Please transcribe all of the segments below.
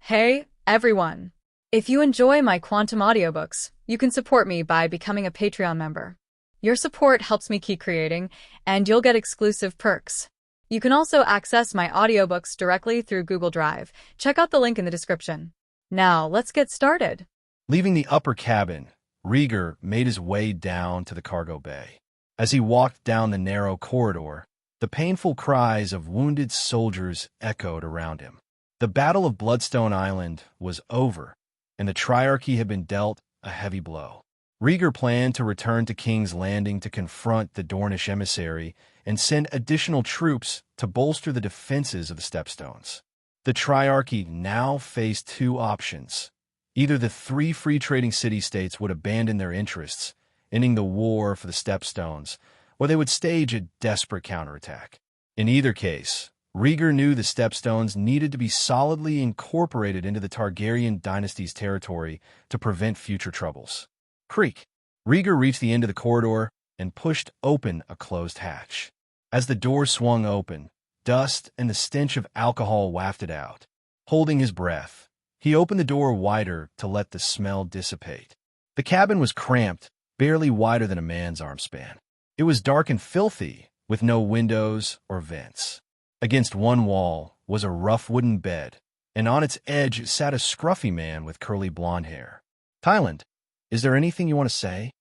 Hey, everyone! If you enjoy my quantum audiobooks, you can support me by becoming a Patreon member. Your support helps me keep creating, and you'll get exclusive perks. You can also access my audiobooks directly through Google Drive. Check out the link in the description. Now, let's get started. Leaving the upper cabin, Rhaegar made his way down to the cargo bay. As he walked down the narrow corridor, the painful cries of wounded soldiers echoed around him. The Battle of Bloodstone Island was over, and the Triarchy had been dealt a heavy blow. Rhaegar planned to return to King's Landing to confront the Dornish emissary and send additional troops to bolster the defenses of the Stepstones. The Triarchy now faced two options. Either the three free trading city-states would abandon their interests, ending the war for the Stepstones, or they would stage a desperate counterattack. In either case, Rhaegar knew the Stepstones needed to be solidly incorporated into the Targaryen dynasty's territory to prevent future troubles. Creak. Rhaegar reached the end of the corridor and pushed open a closed hatch. As the door swung open, dust and the stench of alcohol wafted out. Holding his breath, he opened the door wider to let the smell dissipate. The cabin was cramped, barely wider than a man's arm span. It was dark and filthy, with no windows or vents. Against one wall was a rough wooden bed, and on its edge sat a scruffy man with curly blonde hair. "Tyland, is there anything you want to say?"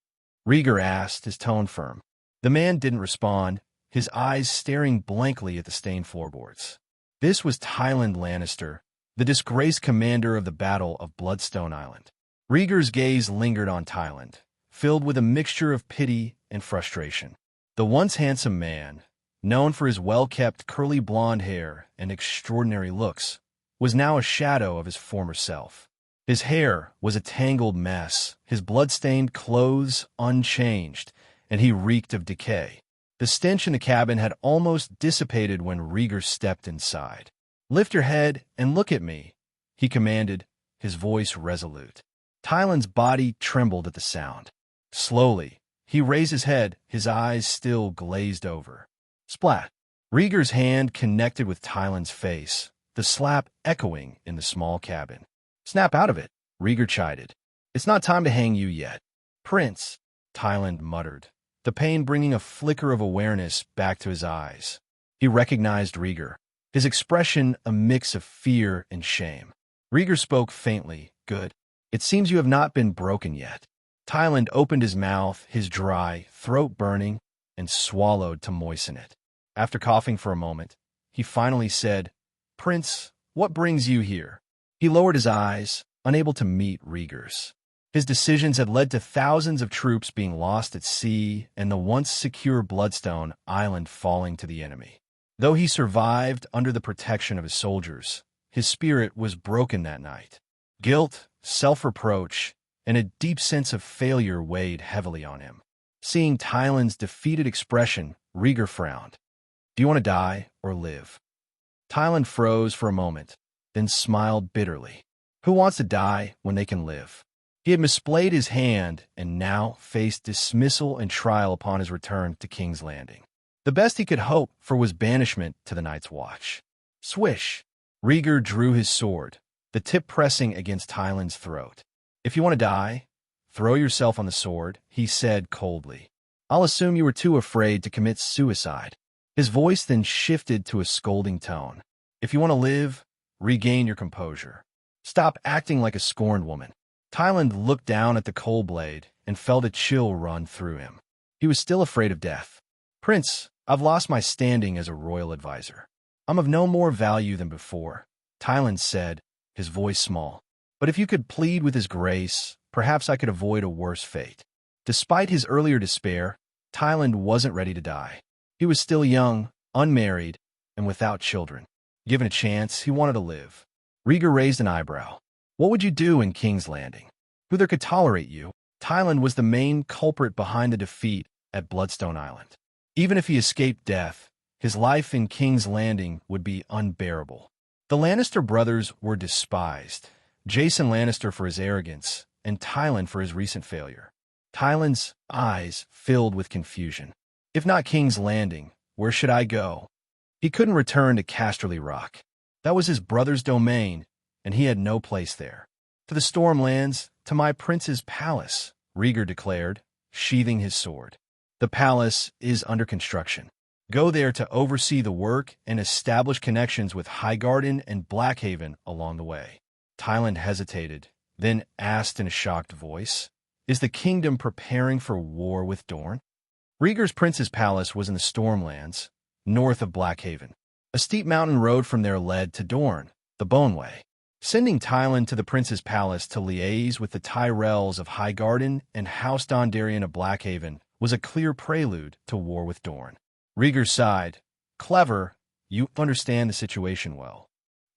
Rhaegar asked, his tone firm. The man didn't respond, his eyes staring blankly at the stained floorboards. This was Tyland Lannister, the disgraced commander of the Battle of Bloodstone Island. Rhaegar's gaze lingered on Tyland, filled with a mixture of pity and frustration. The once handsome man, known for his well-kept curly blonde hair and extraordinary looks, was now a shadow of his former self. His hair was a tangled mess, his blood-stained clothes unchanged, and he reeked of decay. The stench in the cabin had almost dissipated when Rhaegar stepped inside. "Lift your head and look at me," he commanded, his voice resolute. Tyland's body trembled at the sound. Slowly, he raised his head, his eyes still glazed over. Splat! Rhaegar's hand connected with Tyland's face, the slap echoing in the small cabin. "Snap out of it," Rhaegar chided. "It's not time to hang you yet." "Prince," Tyland muttered, the pain bringing a flicker of awareness back to his eyes. He recognized Rhaegar, his expression a mix of fear and shame. Rhaegar spoke faintly. "Good. It seems you have not been broken yet." Tyland opened his mouth, his dry throat burning, and swallowed to moisten it. After coughing for a moment, he finally said, "Prince, what brings you here?" He lowered his eyes, unable to meet Rhaegar's. His decisions had led to thousands of troops being lost at sea and the once secure Bloodstone Island falling to the enemy. Though he survived under the protection of his soldiers, his spirit was broken that night. Guilt, self-reproach, and a deep sense of failure weighed heavily on him. Seeing Tyland's defeated expression, Rhaegar frowned. "Do you want to die or live?" Tyland froze for a moment, then smiled bitterly. Who wants to die when they can live? He had misplayed his hand and now faced dismissal and trial upon his return to King's Landing. The best he could hope for was banishment to the Night's Watch. Swish! Rhaegar drew his sword, the tip pressing against Tyland's throat. "If you want to die, throw yourself on the sword," he said coldly. "I'll assume you were too afraid to commit suicide." His voice then shifted to a scolding tone. "If you want to live, regain your composure. Stop acting like a scorned woman." Tyland looked down at the cold blade and felt a chill run through him. He was still afraid of death. "Prince, I've lost my standing as a royal advisor. I'm of no more value than before," Tyland said, his voice small. "But if you could plead with his grace, perhaps I could avoid a worse fate." Despite his earlier despair, Tyland wasn't ready to die. He was still young, unmarried, and without children. Given a chance, he wanted to live. Rhaegar raised an eyebrow. "What would you do in King's Landing? Who there could tolerate you?" Tyland was the main culprit behind the defeat at Bloodstone Island. Even if he escaped death, his life in King's Landing would be unbearable. The Lannister brothers were despised, Jason Lannister for his arrogance, and Tyland for his recent failure. Tyland's eyes filled with confusion. "If not King's Landing, where should I go?" He couldn't return to Casterly Rock. That was his brother's domain, and he had no place there. "To the Stormlands, to my prince's palace," Rhaegar declared, sheathing his sword. "The palace is under construction. Go there to oversee the work and establish connections with Highgarden and Blackhaven along the way." Tyland hesitated, then asked in a shocked voice, "Is the kingdom preparing for war with Dorne?" Rhaegar's prince's palace was in the Stormlands, north of Blackhaven. A steep mountain road from there led to Dorne, the Boneway. Sending Tyland to the prince's palace to liaise with the Tyrells of Highgarden and House Dondarrion of Blackhaven was a clear prelude to war with Dorne. Rhaegar sighed. "Clever, you understand the situation well.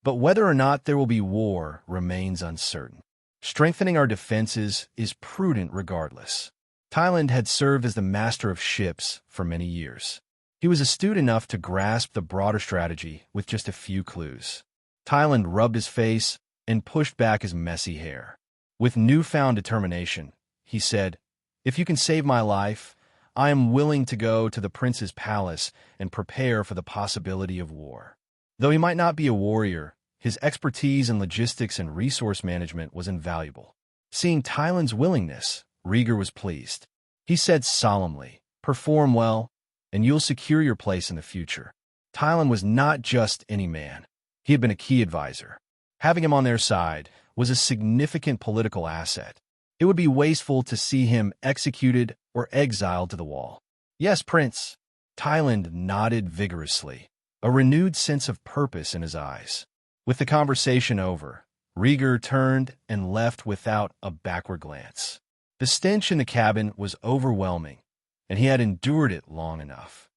But whether or not there will be war remains uncertain. Strengthening our defenses is prudent regardless." Tyland had served as the master of ships for many years. He was astute enough to grasp the broader strategy with just a few clues. Tyland rubbed his face and pushed back his messy hair. With newfound determination, he said, "If you can save my life, I am willing to go to the prince's palace and prepare for the possibility of war." Though he might not be a warrior, his expertise in logistics and resource management was invaluable. Seeing Tyland's willingness, Rhaegar was pleased. He said solemnly, "Perform well, and you'll secure your place in the future." Tyland was not just any man. He had been a key advisor. Having him on their side was a significant political asset. It would be wasteful to see him executed or exiled to the wall. "Yes, Prince." Tyland nodded vigorously, a renewed sense of purpose in his eyes. With the conversation over, Rhaegar turned and left without a backward glance. The stench in the cabin was overwhelming, and he had endured it long enough.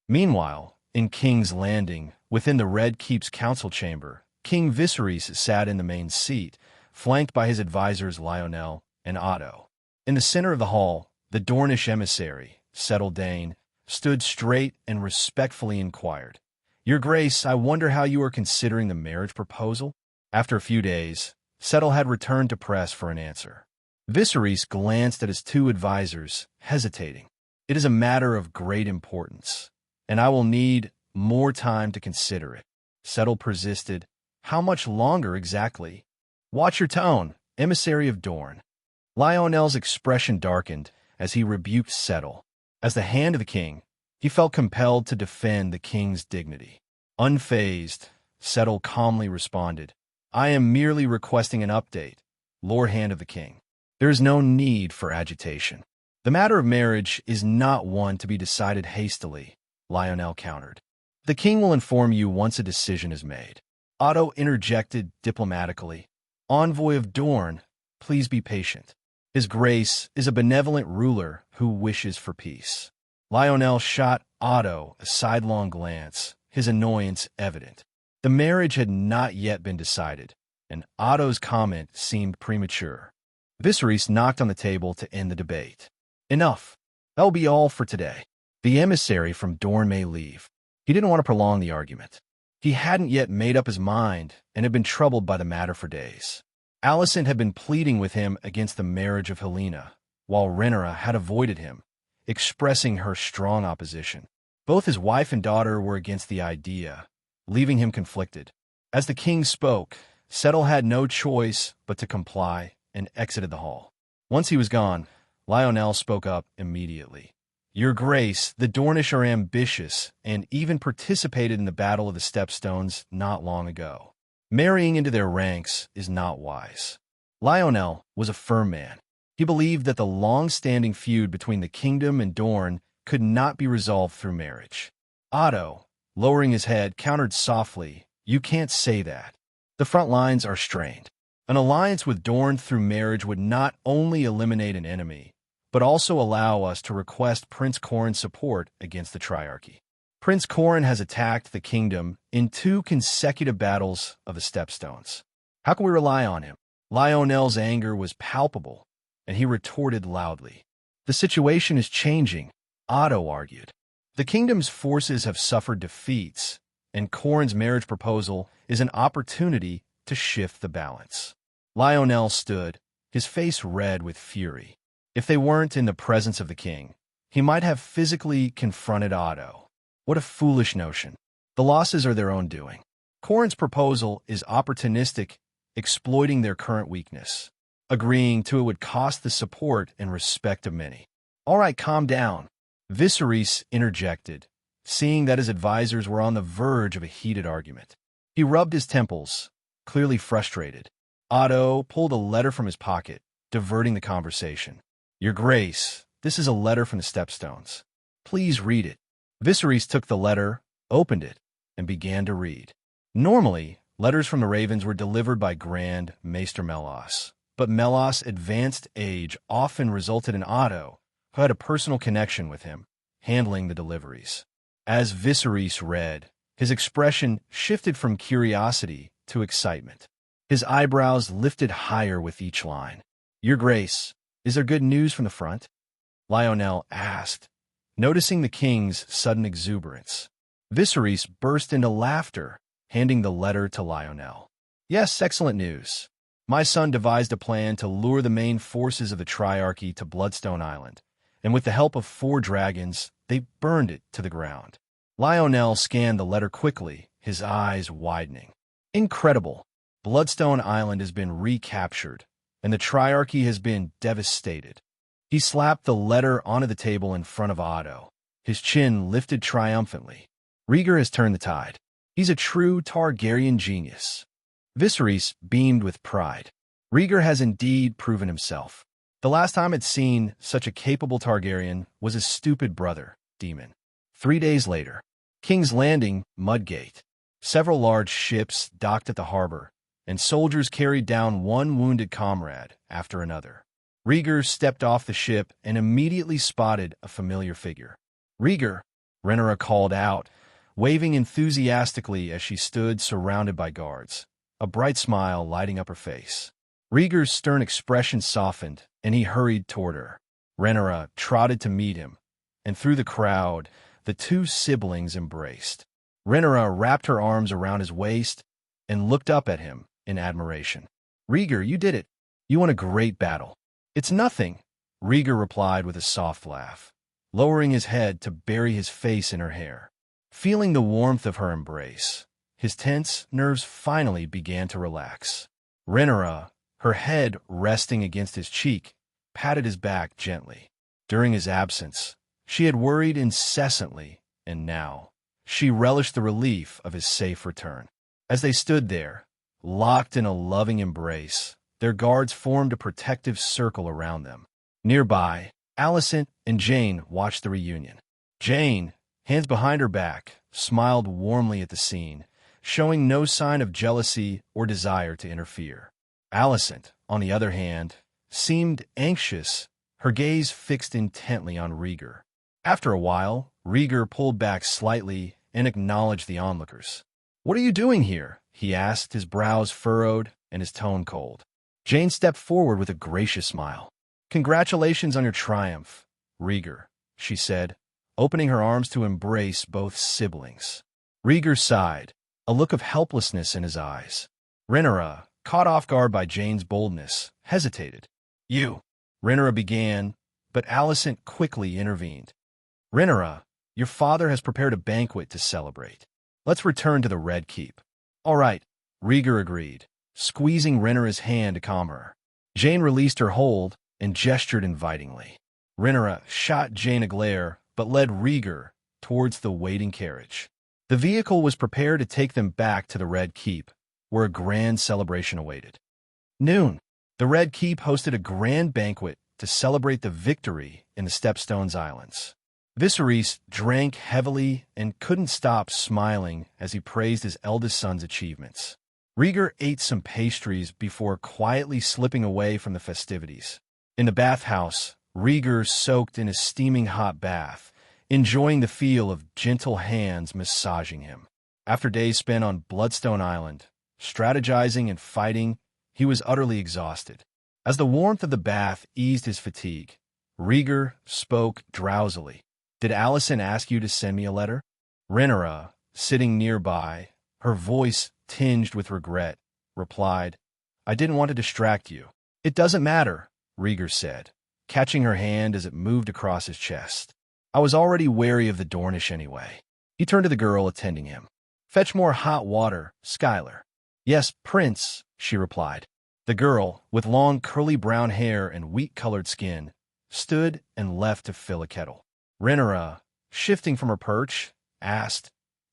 Meanwhile, in King's Landing, within the Red Keep's council chamber, King Viserys sat in the main seat, flanked by his advisors Lionel and Otto. In the center of the hall, the Dornish emissary, Settle Dane, stood straight and respectfully inquired, "Your Grace, I wonder how you are considering the marriage proposal?" After a few days, Settle had returned to press for an answer. Viserys glanced at his two advisors, hesitating. "It is a matter of great importance, and I will need more time to consider it." Settle persisted. "How much longer exactly?" "Watch your tone, emissary of Dorne." Lionel's expression darkened as he rebuked Settle. As the hand of the king, he felt compelled to defend the king's dignity. Unfazed, Settle calmly responded, "I am merely requesting an update, Lord Hand of the King. There is no need for agitation." "The matter of marriage is not one to be decided hastily," Lionel countered. "The king will inform you once a decision is made." Otto interjected diplomatically, "Envoy of Dorne, please be patient. His Grace is a benevolent ruler who wishes for peace." Lionel shot Otto a sidelong glance, his annoyance evident. The marriage had not yet been decided, and Otto's comment seemed premature. Viserys knocked on the table to end the debate. "Enough. That will be all for today. The emissary from Dorne may leave." He didn't want to prolong the argument. He hadn't yet made up his mind and had been troubled by the matter for days. Alicent had been pleading with him against the marriage of Helena, while Rhaenyra had avoided him, expressing her strong opposition. Both his wife and daughter were against the idea, leaving him conflicted. As the king spoke, Settle had no choice but to comply and exited the hall. Once he was gone, Lionel spoke up immediately. "Your Grace, the Dornish are ambitious and even participated in the Battle of the Stepstones not long ago. Marrying into their ranks is not wise." Lionel was a firm man. He believed that the long-standing feud between the kingdom and Dorne could not be resolved through marriage. Otto, lowering his head, countered softly, "You can't say that. The front lines are strained. An alliance with Dorne through marriage would not only eliminate an enemy, but also allow us to request Prince Corrin's support against the Triarchy. Prince Corrin has attacked the kingdom in 2 consecutive battles of the Stepstones. How can we rely on him?" Lionel's anger was palpable, and he retorted loudly. "The situation is changing," Otto argued. "The kingdom's forces have suffered defeats, and Corrin's marriage proposal is an opportunity to shift the balance." Lionel stood, his face red with fury. If they weren't in the presence of the king, he might have physically confronted Otto. What a foolish notion. The losses are their own doing. Corrin's proposal is opportunistic exploiting their current weakness. Agreeing to it would cost the support and respect of many. "All right, calm down," Viserys interjected, seeing that his advisors were on the verge of a heated argument. He rubbed his temples, clearly frustrated. Otto pulled a letter from his pocket, diverting the conversation. "Your Grace, this is a letter from the Stepstones. Please read it." Viserys took the letter, opened it, and began to read. Normally, letters from the Ravens were delivered by Grand Maester Melos, but Melos' advanced age often resulted in Otto, who had a personal connection with him, handling the deliveries. As Viserys read, his expression shifted from curiosity to excitement. His eyebrows lifted higher with each line. "Your Grace, is there good news from the front?" Lionel asked, noticing the king's sudden exuberance. Viserys burst into laughter, handing the letter to Lionel. "Yes, excellent news. My son devised a plan to lure the main forces of the Triarchy to Bloodstone Island, and with the help of 4 dragons, they burned it to the ground." Lionel scanned the letter quickly, his eyes widening. "Incredible. Bloodstone Island has been recaptured, and the Triarchy has been devastated." He slapped the letter onto the table in front of Otto, his chin lifted triumphantly. "Rhaegar has turned the tide. He's a true Targaryen genius." Viserys beamed with pride. Rhaegar has indeed proven himself. The last time I'd seen such a capable Targaryen was his stupid brother, Daemon. 3 days later, King's Landing, Mudgate. Several large ships docked at the harbor, and soldiers carried down one wounded comrade after another. Rhaegar stepped off the ship and immediately spotted a familiar figure. "Rhaegar," Rhaenyra called out, waving enthusiastically as she stood surrounded by guards, a bright smile lighting up her face. Rhaegar's stern expression softened, and he hurried toward her. Rhaenyra trotted to meet him, and through the crowd, the 2 siblings embraced. Rhaenyra wrapped her arms around his waist and looked up at him in admiration. "Rhaegar, you did it. You won a great battle." "It's nothing," Rhaegar replied with a soft laugh, lowering his head to bury his face in her hair. Feeling the warmth of her embrace, his tense nerves finally began to relax. Rhaenyra, her head resting against his cheek, patted his back gently. During his absence, she had worried incessantly, and now she relished the relief of his safe return. As they stood there, locked in a loving embrace, their guards formed a protective circle around them. Nearby, Alicent and Jane watched the reunion. Jane, hands behind her back, smiled warmly at the scene, showing no sign of jealousy or desire to interfere. Alicent, on the other hand, seemed anxious, her gaze fixed intently on Rhaegar. After a while, Rhaegar pulled back slightly and acknowledged the onlookers. "What are you doing here?" he asked, his brows furrowed and his tone cold. Jane stepped forward with a gracious smile. "Congratulations on your triumph, Rhaegar," she said, opening her arms to embrace both siblings. Rhaegar sighed, a look of helplessness in his eyes. Rhaenyra, caught off guard by Jane's boldness, hesitated. "You," Rhaenyra began, but Alicent quickly intervened. "Rhaenyra, your father has prepared a banquet to celebrate. Let's return to the Red Keep." "All right," Rhaegar agreed, squeezing Rhaenyra's hand to calm her. Jane released her hold and gestured invitingly. Rhaenyra shot Jane a glare, but led Rhaegar towards the waiting carriage. The vehicle was prepared to take them back to the Red Keep, where a grand celebration awaited. Noon, the Red Keep hosted a grand banquet to celebrate the victory in the Stepstones Islands. Viserys drank heavily and couldn't stop smiling as he praised his eldest son's achievements. Rhaegar ate some pastries before quietly slipping away from the festivities. In the bathhouse, Rhaegar soaked in a steaming hot bath, enjoying the feel of gentle hands massaging him. After days spent on Bloodstone Island, strategizing and fighting, he was utterly exhausted. As the warmth of the bath eased his fatigue, Rhaegar spoke drowsily. "Did Alicent ask you to send me a letter?" Rhaenyra, sitting nearby, her voice tinged with regret, replied, "I didn't want to distract you." "It doesn't matter," Rhaegar said, catching her hand as it moved across his chest. "I was already wary of the Dornish anyway." He turned to the girl attending him. "Fetch more hot water, Skylar." Yes, Prince, she replied. The girl, with long curly brown hair and wheat-colored skin, stood and left to fill a kettle. Rhaenyra, shifting from her perch, asked,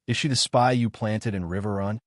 "Is she the spy you planted in River Run?"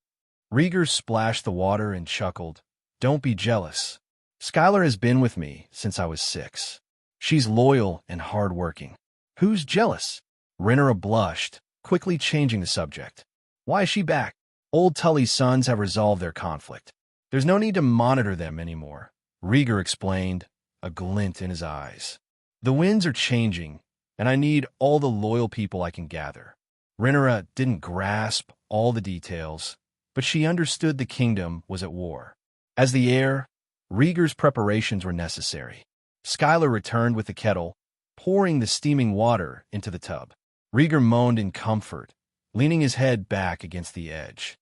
Rhaegar splashed the water and chuckled. "Don't be jealous. Skylar has been with me since I was 6. She's loyal and hard-working." "Who's jealous?" Rhaenyra blushed, quickly changing the subject. "Why is she back? Old Tully's sons have resolved their conflict. There's no need to monitor them anymore," Rhaegar explained, a glint in his eyes. "The winds are changing, and I need all the loyal people I can gather." Rhaenyra didn't grasp all the details, but she understood the kingdom was at war. As the heir, Rhaegar's preparations were necessary. Skylar returned with the kettle, pouring the steaming water into the tub. Rhaegar moaned in comfort, leaning his head back against the edge.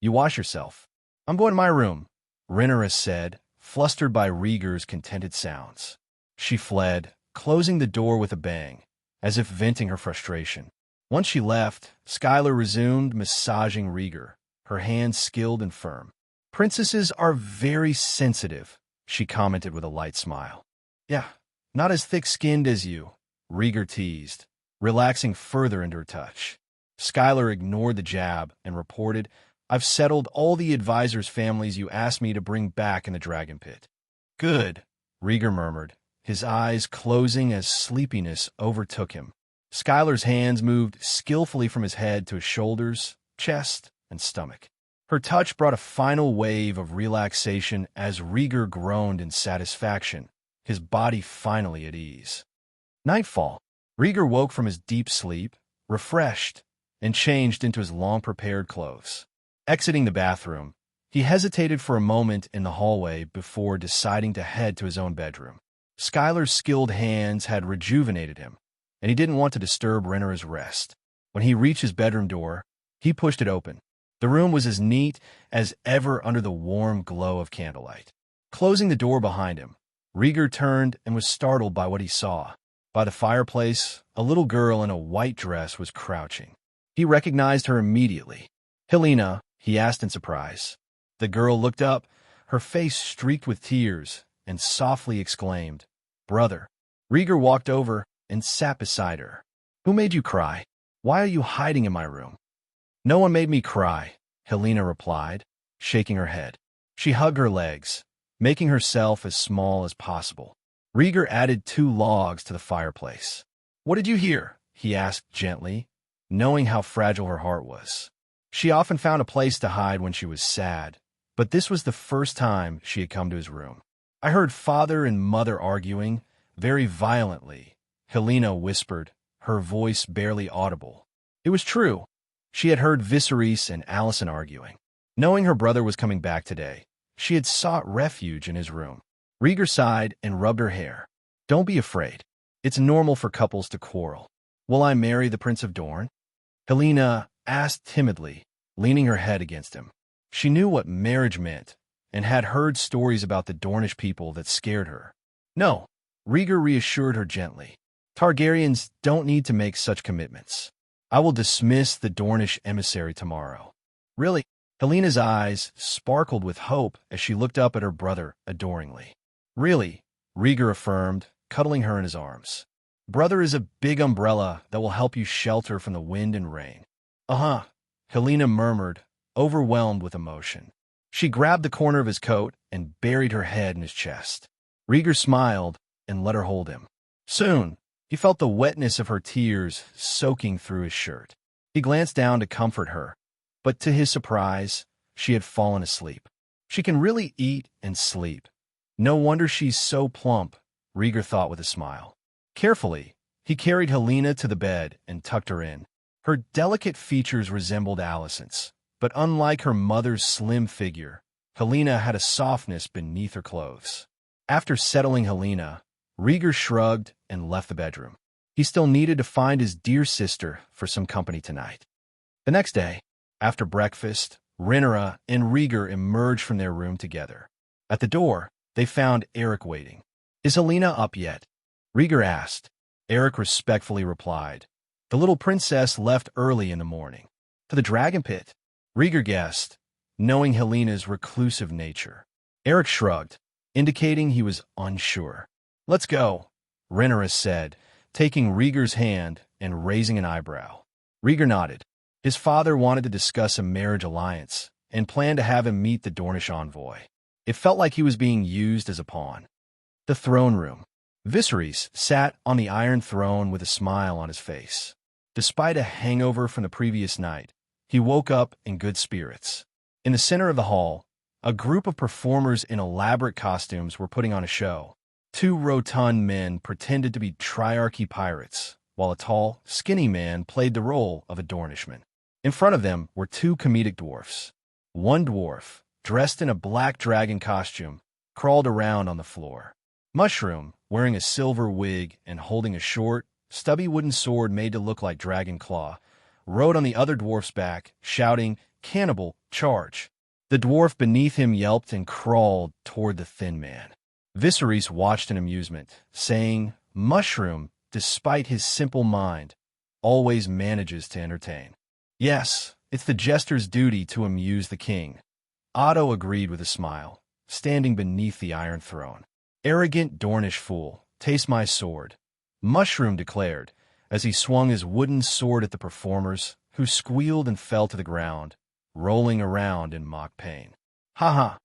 You wash yourself. I'm going to my room," Rhaenyra said, flustered by Rhaegar's contented sounds. She fled, closing the door with a bang, as if venting her frustration. Once she left, Skylar resumed massaging Rhaegar, her hands skilled and firm. "Princesses are very sensitive," she commented with a light smile. "Yeah, not as thick-skinned as you," Rhaegar teased, relaxing further into her touch. Skylar ignored the jab and reported, "I've settled all the advisors' families you asked me to bring back in the dragon pit." "Good," Rhaegar murmured, his eyes closing as sleepiness overtook him. Skylar's hands moved skillfully from his head to his shoulders, chest, and stomach. Her touch brought a final wave of relaxation as Rhaegar groaned in satisfaction, his body finally at ease. Nightfall. Rhaegar woke from his deep sleep, refreshed, and changed into his long-prepared clothes. Exiting the bathroom, he hesitated for a moment in the hallway before deciding to head to his own bedroom. Skylar's skilled hands had rejuvenated him, and he didn't want to disturb Rhaenyra's rest. When he reached his bedroom door, he pushed it open. The room was as neat as ever under the warm glow of candlelight. Closing the door behind him, Rhaegar turned and was startled by what he saw. By the fireplace, a little girl in a white dress was crouching. He recognized her immediately. "Helena," he asked in surprise. The girl looked up, her face streaked with tears, and softly exclaimed, "Brother." Rhaegar walked over and sat beside her. "Who made you cry? Why are you hiding in my room?" "No one made me cry," Helena replied, shaking her head. She hugged her legs, making herself as small as possible. Rhaegar added 2 logs to the fireplace. "What did you hear?" he asked gently, knowing how fragile her heart was. She often found a place to hide when she was sad, but this was the first time she had come to his room. "I heard father and mother arguing, very violently," Helena whispered, her voice barely audible. It was true. She had heard Viserys and Alicent arguing. Knowing her brother was coming back today, she had sought refuge in his room. Rhaegar sighed and rubbed her hair. "Don't be afraid. It's normal for couples to quarrel. Will I marry the Prince of Dorne?" Helena asked timidly, leaning her head against him. She knew what marriage meant and had heard stories about the Dornish people that scared her. "No," Rhaegar reassured her gently. "Targaryens don't need to make such commitments. I will dismiss the Dornish emissary tomorrow." "Really?" Helena's eyes sparkled with hope as she looked up at her brother adoringly. "Really," Rhaegar affirmed, cuddling her in his arms. "Brother is a big umbrella that will help you shelter from the wind and rain." "Uh-huh," Helena murmured, overwhelmed with emotion. She grabbed the corner of his coat and buried her head in his chest. Rhaegar smiled and let her hold him. Soon, he felt the wetness of her tears soaking through his shirt. He glanced down to comfort her, but to his surprise, she had fallen asleep. She can really eat and sleep. No wonder she's so plump, Rhaegar thought with a smile. Carefully, he carried Helena to the bed and tucked her in. Her delicate features resembled Alicent's, but unlike her mother's slim figure, Helena had a softness beneath her clothes. After settling Helena, Rhaegar shrugged and left the bedroom. He still needed to find his dear sister for some company tonight. The next day, after breakfast, Rhaenyra and Rhaegar emerged from their room together. At the door, they found Eric waiting. "Is Helena up yet?" Rhaegar asked. Eric respectfully replied, "The little princess left early in the morning." "To the dragon pit," Rhaegar guessed, knowing Helena's reclusive nature. Eric shrugged, indicating he was unsure. "Let's go," Rhaegar said, taking Rhaegar's hand and raising an eyebrow. Rhaegar nodded. His father wanted to discuss a marriage alliance and planned to have him meet the Dornish envoy. It felt like he was being used as a pawn. The throne room. Viserys sat on the Iron Throne with a smile on his face. Despite a hangover from the previous night, he woke up in good spirits. In the center of the hall, a group of performers in elaborate costumes were putting on a show. Two rotund men pretended to be Triarchy pirates, while a tall, skinny man played the role of a Dornishman. In front of them were two comedic dwarfs. One dwarf, dressed in a black dragon costume, crawled around on the floor. Mushroom, wearing a silver wig and holding a short, stubby wooden sword made to look like dragon claw, rode on the other dwarf's back, shouting, "Cannibal, charge!" The dwarf beneath him yelped and crawled toward the thin man. Viserys watched in amusement, saying, "Mushroom, despite his simple mind, always manages to entertain." "Yes, it's the jester's duty to amuse the king," Otto agreed with a smile, standing beneath the Iron Throne. "Arrogant Dornish fool, taste my sword," Mushroom declared, as he swung his wooden sword at the performers, who squealed and fell to the ground, rolling around in mock pain. "Ha ha,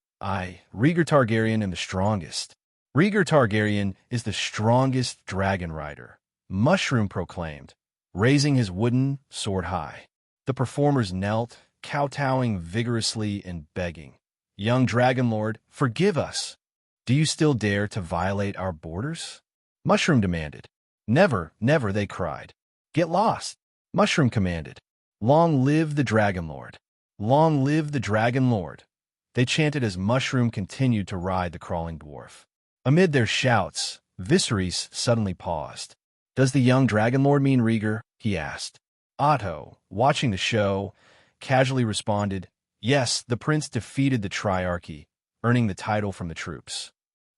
Rhaegar Targaryen am the strongest. Rhaegar Targaryen is the strongest dragon rider," Mushroom proclaimed, raising his wooden sword high. The performers knelt, kowtowing vigorously and begging, "Young Dragon Lord, forgive us. Do you still dare to violate our borders?" Mushroom demanded. "Never, never," they cried. "Get lost," Mushroom commanded. "Long live the Dragon Lord. Long live the Dragon Lord," they chanted as Mushroom continued to ride the crawling dwarf. Amid their shouts, Viserys suddenly paused. "Does the young Dragon Lord mean Rhaegar?" he asked. Otto, watching the show, casually responded, "Yes, the prince defeated the Triarchy, earning the title from the troops."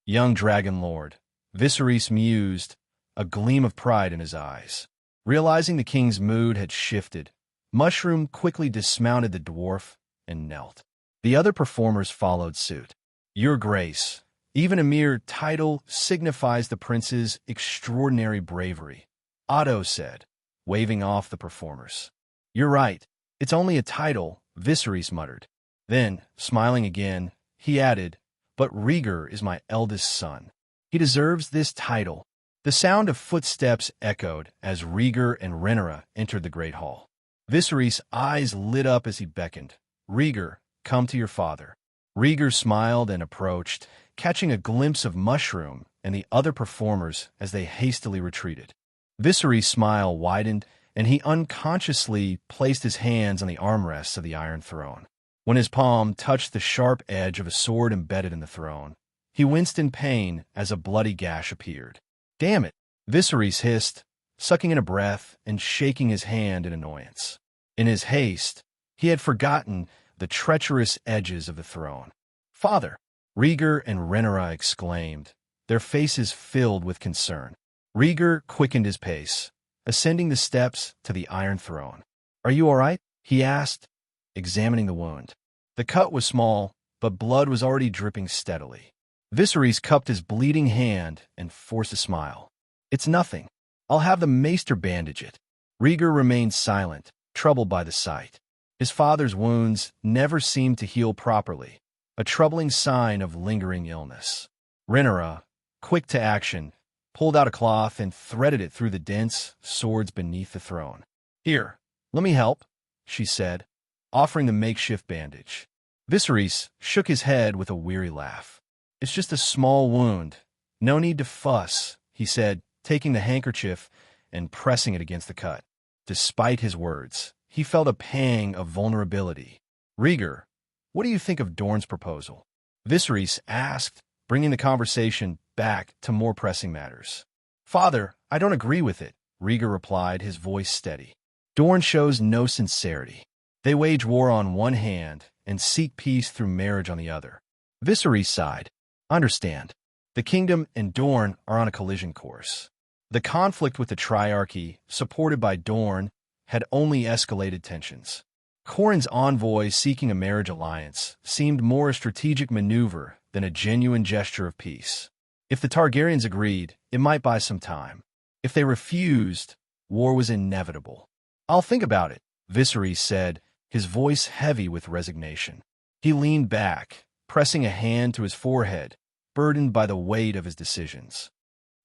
"Young Dragon Lord," Viserys mused, a gleam of pride in his eyes. Realizing the king's mood had shifted, Mushroom quickly dismounted the dwarf and knelt. The other performers followed suit. "Your Grace, even a mere title signifies the prince's extraordinary bravery," Otto said, waving off the performers. "You're right, it's only a title," Viserys muttered. Then, smiling again, he added, "But Rhaegar is my eldest son. He deserves this title." The sound of footsteps echoed as Rhaegar and Rhaenyra entered the great hall. Viserys' eyes lit up as he beckoned. "Rhaegar, come to your father." Rhaegar smiled and approached, catching a glimpse of Mushroom and the other performers as they hastily retreated. Viserys' smile widened, and he unconsciously placed his hands on the armrests of the Iron Throne. When his palm touched the sharp edge of a sword embedded in the throne, he winced in pain as a bloody gash appeared. "Damn it," Viserys hissed, sucking in a breath and shaking his hand in annoyance. In his haste, he had forgotten the treacherous edges of the throne. "Father!" Rhaegar and Rhaenyra exclaimed, their faces filled with concern. Rhaegar quickened his pace, ascending the steps to the Iron Throne. "Are you all right?" he asked, examining the wound. The cut was small, but blood was already dripping steadily. Viserys cupped his bleeding hand and forced a smile. "It's nothing. I'll have the maester bandage it." Rhaegar remained silent, troubled by the sight. His father's wounds never seemed to heal properly, a troubling sign of lingering illness. Rhaenyra, quick to action, pulled out a cloth and threaded it through the dense swords beneath the throne. "Here, let me help," she said, offering the makeshift bandage. Viserys shook his head with a weary laugh. "It's just a small wound. No need to fuss," he said, taking the handkerchief and pressing it against the cut. Despite his words, he felt a pang of vulnerability. "Rhaegar, what do you think of Dorne's proposal?" Viserys asked, bringing the conversation back to more pressing matters. "Father, I don't agree with it," Rhaegar replied, his voice steady. "Dorne shows no sincerity. They wage war on one hand and seek peace through marriage on the other." Viserys sighed. "Understand. The kingdom and Dorne are on a collision course." The conflict with the Triarchy, supported by Dorne, had only escalated tensions. Corin's envoy seeking a marriage alliance seemed more a strategic maneuver than a genuine gesture of peace. If the Targaryens agreed, it might buy some time. If they refused, war was inevitable. "I'll think about it," Viserys said, his voice heavy with resignation. He leaned back, pressing a hand to his forehead, burdened by the weight of his decisions.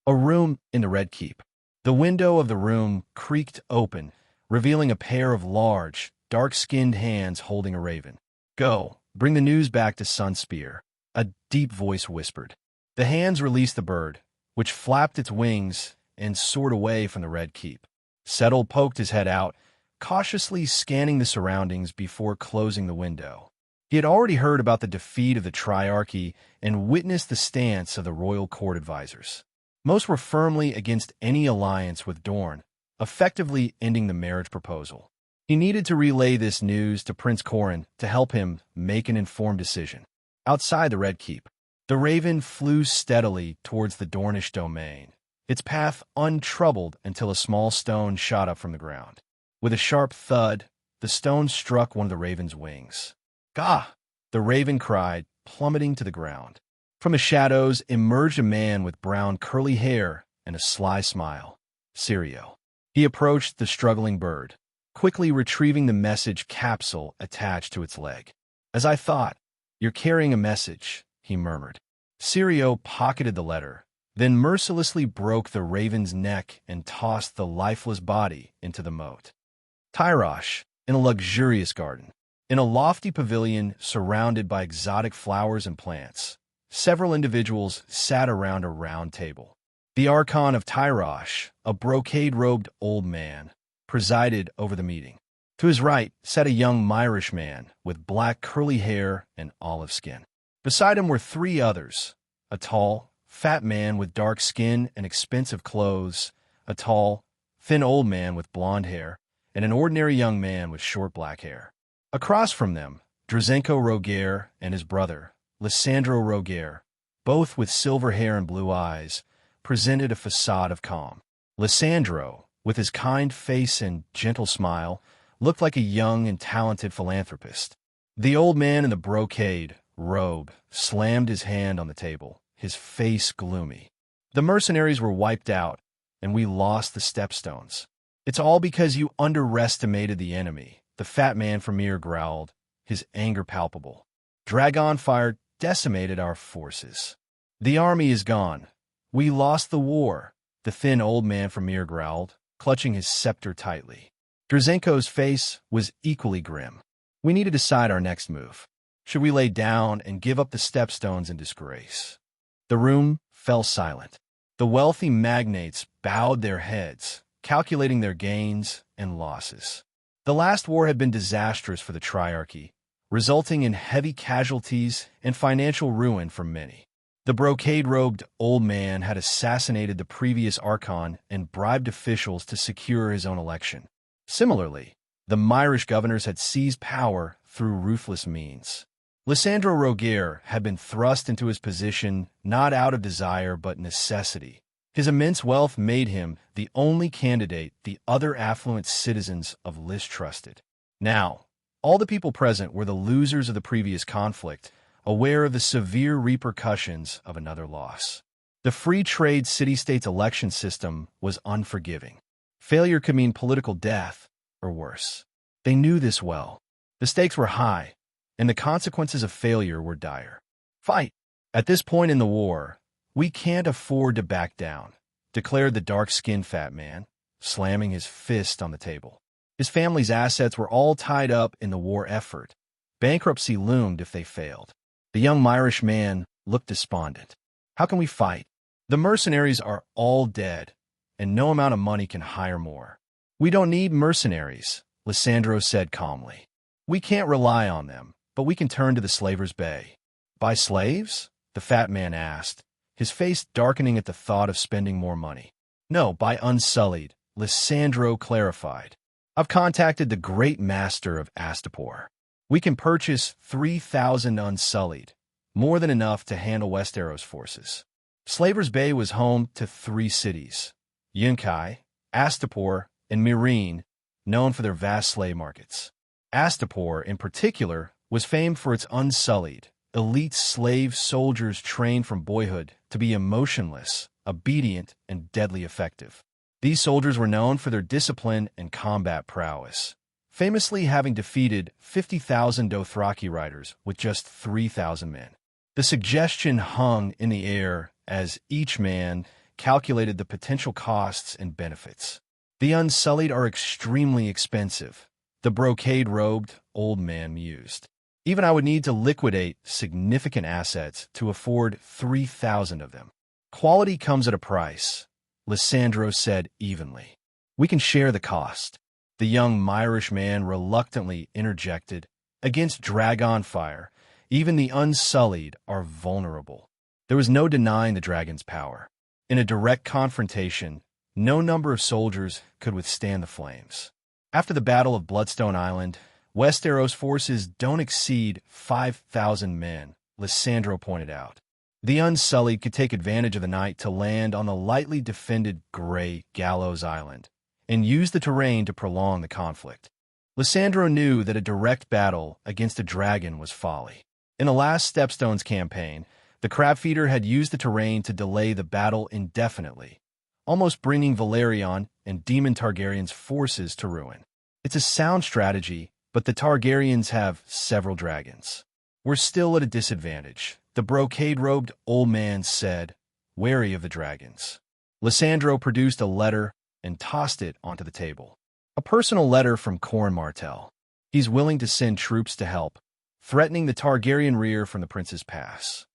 A room in the Red Keep. The window of the room creaked open, revealing a pair of large, dark-skinned hands holding a raven. "Go, bring the news back to Sunspear," a deep voice whispered. The hands released the bird, which flapped its wings and soared away from the Red Keep. Settle poked his head out, cautiously scanning the surroundings before closing the window. He had already heard about the defeat of the Triarchy and witnessed the stance of the royal court advisors. Most were firmly against any alliance with Dorne, effectively ending the marriage proposal. He needed to relay this news to Prince Corin to help him make an informed decision. Outside the Red Keep, the raven flew steadily towards the Dornish domain, its path untroubled until a small stone shot up from the ground. With a sharp thud, the stone struck one of the raven's wings. "Gah!" the raven cried, plummeting to the ground. From the shadows emerged a man with brown curly hair and a sly smile. Syrio. He approached the struggling bird, quickly retrieving the message capsule attached to its leg. "As I thought, you're carrying a message," he murmured. Syrio pocketed the letter, then mercilessly broke the raven's neck and tossed the lifeless body into the moat. Tyrosh, in a luxurious garden. In a lofty pavilion surrounded by exotic flowers and plants, several individuals sat around a round table. The Archon of Tyrosh, a brocade-robed old man, presided over the meeting. To his right sat a young Myrish man with black curly hair and olive skin. Beside him were three others, a tall, fat man with dark skin and expensive clothes, a tall, thin old man with blonde hair, and an ordinary young man with short black hair. Across from them, Drazenko Rhaegar and his brother, Lysandro Rhaegar, both with silver hair and blue eyes, presented a facade of calm. Lysandro, with his kind face and gentle smile, looked like a young and talented philanthropist. The old man in the brocade robe slammed his hand on the table, his face gloomy. "The mercenaries were wiped out, and we lost the stepstones. It's all because you underestimated the enemy," the fat man from Myr growled, his anger palpable. "Dragon fire decimated our forces. The army is gone. We lost the war," the thin old man from Myr growled, clutching his scepter tightly. Drazenko's face was equally grim. "We need to decide our next move. Should we lay down and give up the stepstones in disgrace?" The room fell silent. The wealthy magnates bowed their heads, calculating their gains and losses. The last war had been disastrous for the Triarchy, resulting in heavy casualties and financial ruin for many. The brocade-robed old man had assassinated the previous Archon and bribed officials to secure his own election. Similarly, the Myrish governors had seized power through ruthless means. Lysandro Rhaegar had been thrust into his position not out of desire but necessity. His immense wealth made him the only candidate the other affluent citizens of Lys trusted. Now, all the people present were the losers of the previous conflict, aware of the severe repercussions of another loss. The free trade city-states election system was unforgiving. Failure could mean political death, or worse. They knew this well. The stakes were high, and the consequences of failure were dire. "Fight! At this point in the war, we can't afford to back down," declared the dark-skinned fat man, slamming his fist on the table. His family's assets were all tied up in the war effort. Bankruptcy loomed if they failed. The young Myrish man looked despondent. "How can we fight? The mercenaries are all dead, and no amount of money can hire more." "We don't need mercenaries," Lysandro said calmly. "We can't rely on them, but we can turn to the Slavers' Bay." "By slaves?" the fat man asked, his face darkening at the thought of spending more money. "No, by unsullied," Lysandro clarified. "I've contacted the great master of Astapor. We can purchase 3,000 unsullied, more than enough to handle Westeros forces." Slavers' Bay was home to three cities, Yunkai, Astapor, and Meereen, known for their vast slave markets. Astapor, in particular, was famed for its unsullied, elite slave soldiers trained from boyhood to be emotionless, obedient, and deadly effective. These soldiers were known for their discipline and combat prowess, famously having defeated 50,000 Dothraki riders with just 3,000 men. The suggestion hung in the air as each man calculated the potential costs and benefits. The Unsullied are extremely expensive, the brocade-robed old man mused. Even I would need to liquidate significant assets to afford 3,000 of them. Quality comes at a price, Lysandro said evenly. We can share the cost. The young Myrish man reluctantly interjected. Against dragon fire, even the Unsullied are vulnerable. There was no denying the dragon's power. In a direct confrontation, no number of soldiers could withstand the flames. After the Battle of Bloodstone Island, Westeros forces don't exceed 5,000 men, Lysandro pointed out. The Unsullied could take advantage of the night to land on the lightly defended Grey Gallows Island and use the terrain to prolong the conflict. Lysandro knew that a direct battle against a dragon was folly. In the last Stepstones campaign, the Crabfeeder had used the terrain to delay the battle indefinitely, almost bringing Balerion and Demon Targaryen's forces to ruin. It's a sound strategy, but the Targaryens have several dragons. We're still at a disadvantage, the brocade-robed old man said, wary of the dragons. Lysandro produced a letter and tossed it onto the table. A personal letter from Corran Martell. He's willing to send troops to help, threatening the Targaryen rear from the Prince's Pass.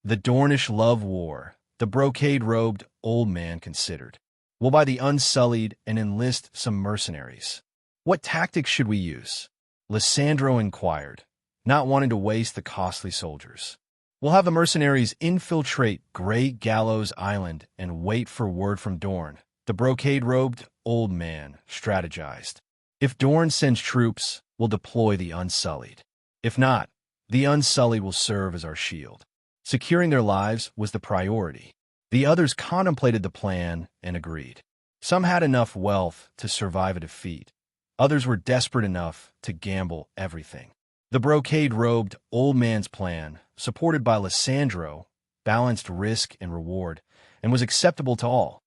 The Dornish love war, the brocade-robed old man considered. We'll buy the Unsullied and enlist some mercenaries. What tactics should we use? Lysandro inquired, not wanting to waste the costly soldiers. We'll have the mercenaries infiltrate Grey Gallows Island and wait for word from Dorne, the brocade-robed old man strategized. If Dorne sends troops, we'll deploy the Unsullied. If not, the Unsullied will serve as our shield. Securing their lives was the priority. The others contemplated the plan and agreed. Some had enough wealth to survive a defeat. Others were desperate enough to gamble everything. The brocade-robed old man's plan, supported by Lysandro, balanced risk and reward, and was acceptable to all.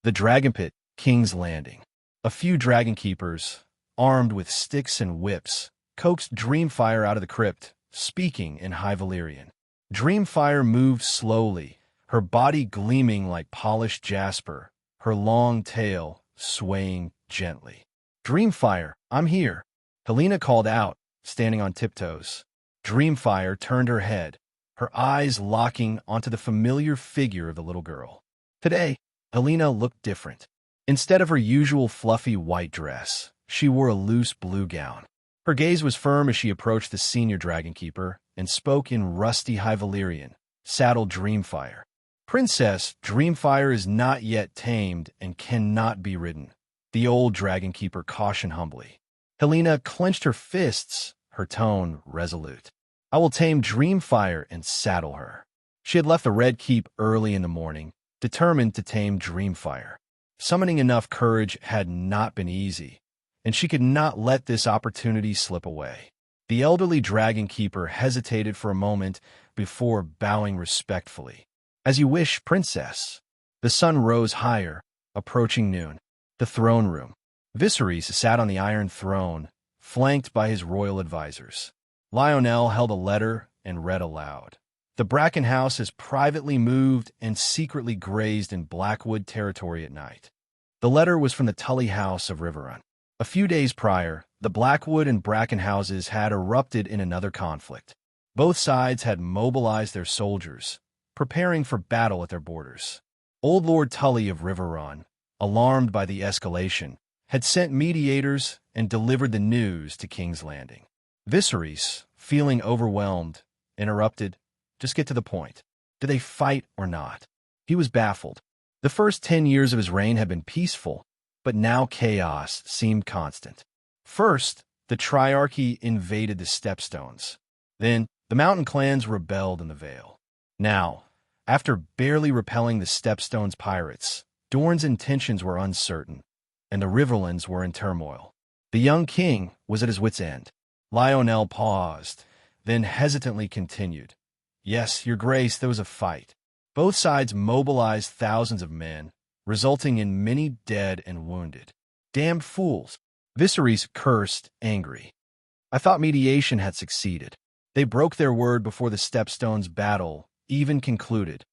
The Dragon Pit, King's Landing. A few dragon keepers, armed with sticks and whips, coaxed Dreamfyre out of the crypt, speaking in High Valyrian. Dreamfyre moved slowly, her body gleaming like polished jasper, her long tail swaying gently. Dreamfyre, I'm here, Helena called out, standing on tiptoes. Dreamfyre turned her head, her eyes locking onto the familiar figure of the little girl. Today, Helena looked different. Instead of her usual fluffy white dress, she wore a loose blue gown. Her gaze was firm as she approached the senior dragon keeper and spoke in rusty High Valyrian, saddled Dreamfyre. Princess, Dreamfyre is not yet tamed and cannot be ridden, the old dragon keeper cautioned humbly. Helena clenched her fists, her tone resolute. I will tame Dreamfyre and saddle her. She had left the Red Keep early in the morning, determined to tame Dreamfyre. Summoning enough courage had not been easy, and she could not let this opportunity slip away. The elderly dragon keeper hesitated for a moment before bowing respectfully. As you wish, princess. The sun rose higher, approaching noon. The throne room. Viserys sat on the Iron Throne, flanked by his royal advisors. Lionel held a letter and read aloud. The Bracken House has privately moved and secretly grazed in Blackwood territory at night. The letter was from the Tully House of Riverrun. A few days prior, the Blackwood and Bracken houses had erupted in another conflict. Both sides had mobilized their soldiers, preparing for battle at their borders. Old Lord Tully of Riverrun, alarmed by the escalation, had sent mediators and delivered the news to King's Landing. Viserys, feeling overwhelmed, interrupted, just get to the point. Do they fight or not? He was baffled. The first 10 years of his reign had been peaceful, but now chaos seemed constant. First, the Triarchy invaded the Stepstones. Then, the mountain clans rebelled in the Vale. Now, after barely repelling the Stepstones pirates, Dorne's intentions were uncertain, and the Riverlands were in turmoil. The young king was at his wit's end. Lionel paused, then hesitantly continued. Yes, your grace, there was a fight. Both sides mobilized thousands of men, resulting in many dead and wounded. Damned fools! Viserys cursed, angry. I thought mediation had succeeded. They broke their word before the Stepstones' battle even concluded.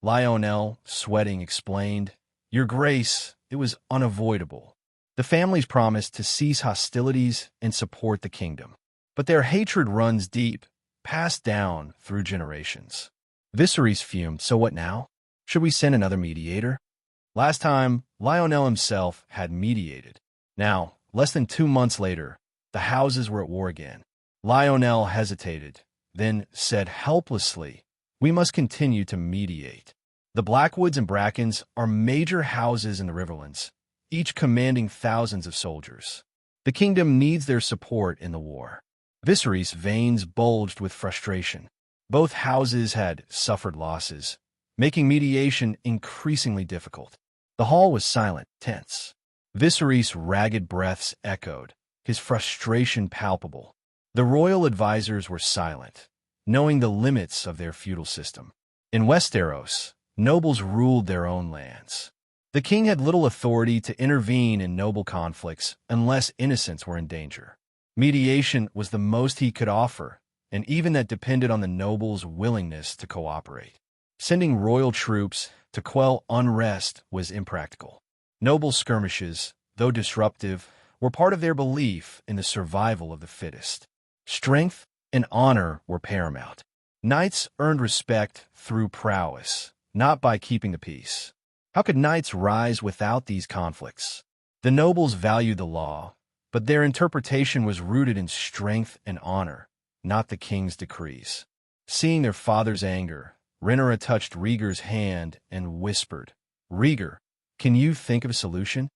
Lionel, sweating, explained, Your Grace, it was unavoidable. The families promised to cease hostilities and support the kingdom. But their hatred runs deep, passed down through generations. Viserys fumed, so what now? Should we send another mediator? Last time, Lionel himself had mediated. Now, less than 2 months later, the houses were at war again. Lionel hesitated, then said helplessly, We must continue to mediate. The Blackwoods and Brackens are major houses in the Riverlands, each commanding thousands of soldiers. The kingdom needs their support in the war. Viserys' veins bulged with frustration. Both houses had suffered losses, making mediation increasingly difficult. The hall was silent, tense. Viserys' ragged breaths echoed, his frustration palpable. The royal advisors were silent, knowing the limits of their feudal system. In Westeros, nobles ruled their own lands. The king had little authority to intervene in noble conflicts unless innocents were in danger. Mediation was the most he could offer, and even that depended on the nobles' willingness to cooperate. Sending royal troops to quell unrest was impractical. Noble skirmishes, though disruptive, were part of their belief in the survival of the fittest. Strength and honor were paramount. Knights earned respect through prowess, not by keeping the peace. How could knights rise without these conflicts? The nobles valued the law, but their interpretation was rooted in strength and honor, not the king's decrees. Seeing their father's anger, Rhaegar touched Rhaegar's hand and whispered, Rhaegar, can you think of a solution?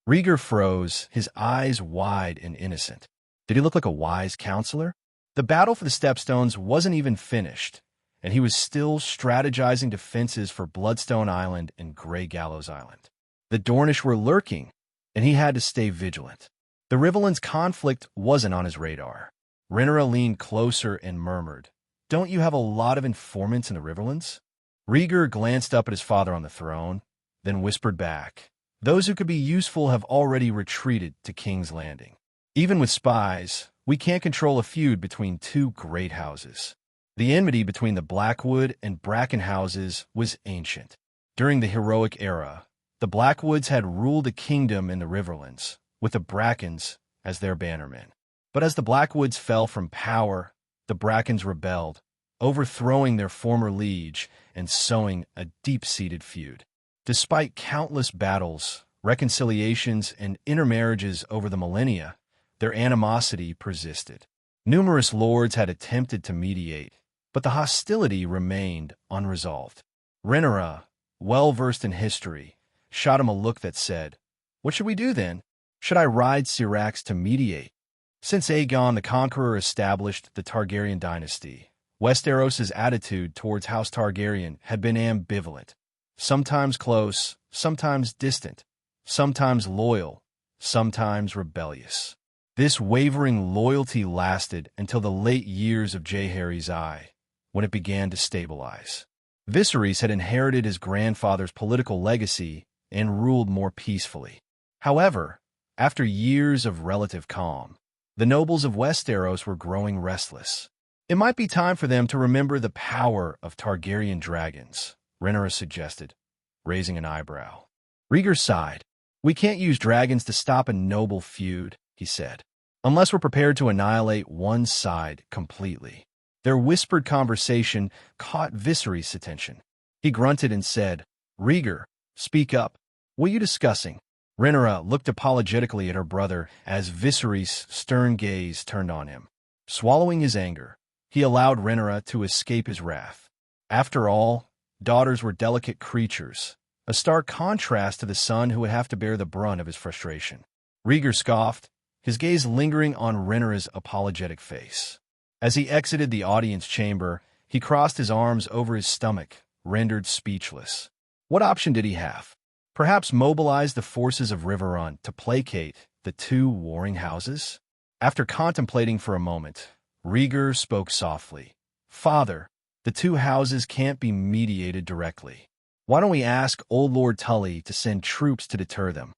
Rhaegar froze, his eyes wide and innocent. Did he look like a wise counselor? The battle for the Stepstones wasn't even finished, and he was still strategizing defenses for Bloodstone Island and Grey Gallows Island. The Dornish were lurking, and he had to stay vigilant. The Riverlands conflict wasn't on his radar. Rhaegar leaned closer and murmured, Don't you have a lot of informants in the Riverlands? Rhaegar glanced up at his father on the throne, then whispered back, Those who could be useful have already retreated to King's Landing. Even with spies, we can't control a feud between two great houses. The enmity between the Blackwood and Bracken houses was ancient. During the heroic era, the Blackwoods had ruled the kingdom in the Riverlands, with the Brackens as their bannermen. But as the Blackwoods fell from power, the Brackens rebelled, overthrowing their former liege and sowing a deep-seated feud. Despite countless battles, reconciliations, and intermarriages over the millennia, their animosity persisted. Numerous lords had attempted to mediate, but the hostility remained unresolved. Rhaegar, well-versed in history, shot him a look that said, What should we do then? Should I ride Syrax to mediate? Since Aegon the Conqueror established the Targaryen dynasty, Westeros' attitude towards House Targaryen had been ambivalent. Sometimes close, sometimes distant, sometimes loyal, sometimes rebellious. This wavering loyalty lasted until the late years of Jaehaerys I, when it began to stabilize. Viserys had inherited his grandfather's political legacy and ruled more peacefully. However, after years of relative calm, the nobles of Westeros were growing restless. It might be time for them to remember the power of Targaryen dragons, Rhaegar suggested, raising an eyebrow. Rhaegar sighed. We can't use dragons to stop a noble feud, he said, unless we're prepared to annihilate one side completely. Their whispered conversation caught Viserys' attention. He grunted and said, Rhaegar, speak up. What are you discussing? Rhaenyra looked apologetically at her brother as Viserys' stern gaze turned on him. Swallowing his anger, he allowed Rhaenyra to escape his wrath. After all, daughters were delicate creatures, a stark contrast to the son who would have to bear the brunt of his frustration. Rhaegar scoffed, his gaze lingering on Rhaenyra's apologetic face. As he exited the audience chamber, he crossed his arms over his stomach, rendered speechless. What option did he have? Perhaps mobilize the forces of Riverrun to placate the two warring houses? After contemplating for a moment, Rhaegar spoke softly. Father, the two houses can't be mediated directly. Why don't we ask old Lord Tully to send troops to deter them?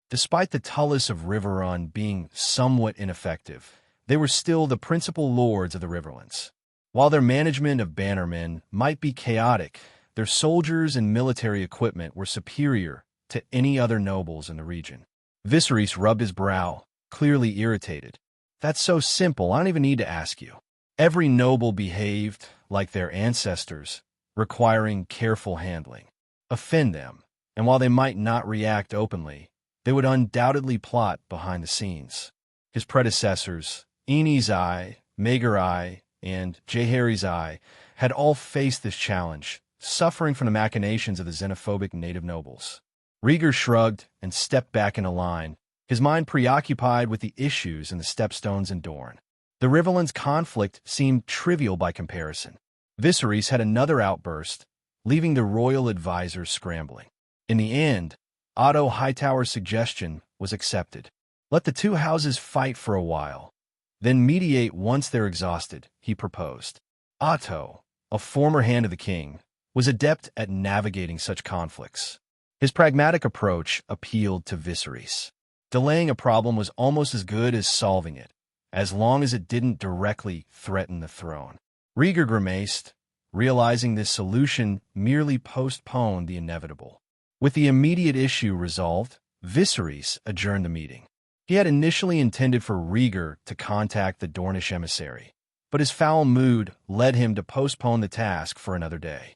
Despite the Tullys of Riverrun being somewhat ineffective, they were still the principal lords of the Riverlands. While their management of bannermen might be chaotic, their soldiers and military equipment were superior to any other nobles in the region. Viserys rubbed his brow, clearly irritated. That's so simple, I don't even need to ask you. Every noble behaved like their ancestors, requiring careful handling. Offend them, and while they might not react openly, they would undoubtedly plot behind the scenes. His predecessors, Aenys I, Maegor I, and Jaehaerys I, had all faced this challenge, suffering from the machinations of the xenophobic native nobles. Rhaegar shrugged and stepped back in a line, his mind preoccupied with the issues in the Stepstones and Dorne. The Riverlands conflict seemed trivial by comparison. Viserys had another outburst, leaving the royal advisors scrambling. In the end, Otto Hightower's suggestion was accepted. Let the two houses fight for a while, then mediate once they're exhausted, he proposed. Otto, a former hand of the king, was adept at navigating such conflicts. His pragmatic approach appealed to Viserys. Delaying a problem was almost as good as solving it, as long as it didn't directly threaten the throne. Rhaegar grimaced, realizing this solution merely postponed the inevitable. With the immediate issue resolved, Viserys adjourned the meeting. He had initially intended for Rhaegar to contact the Dornish emissary, but his foul mood led him to postpone the task for another day.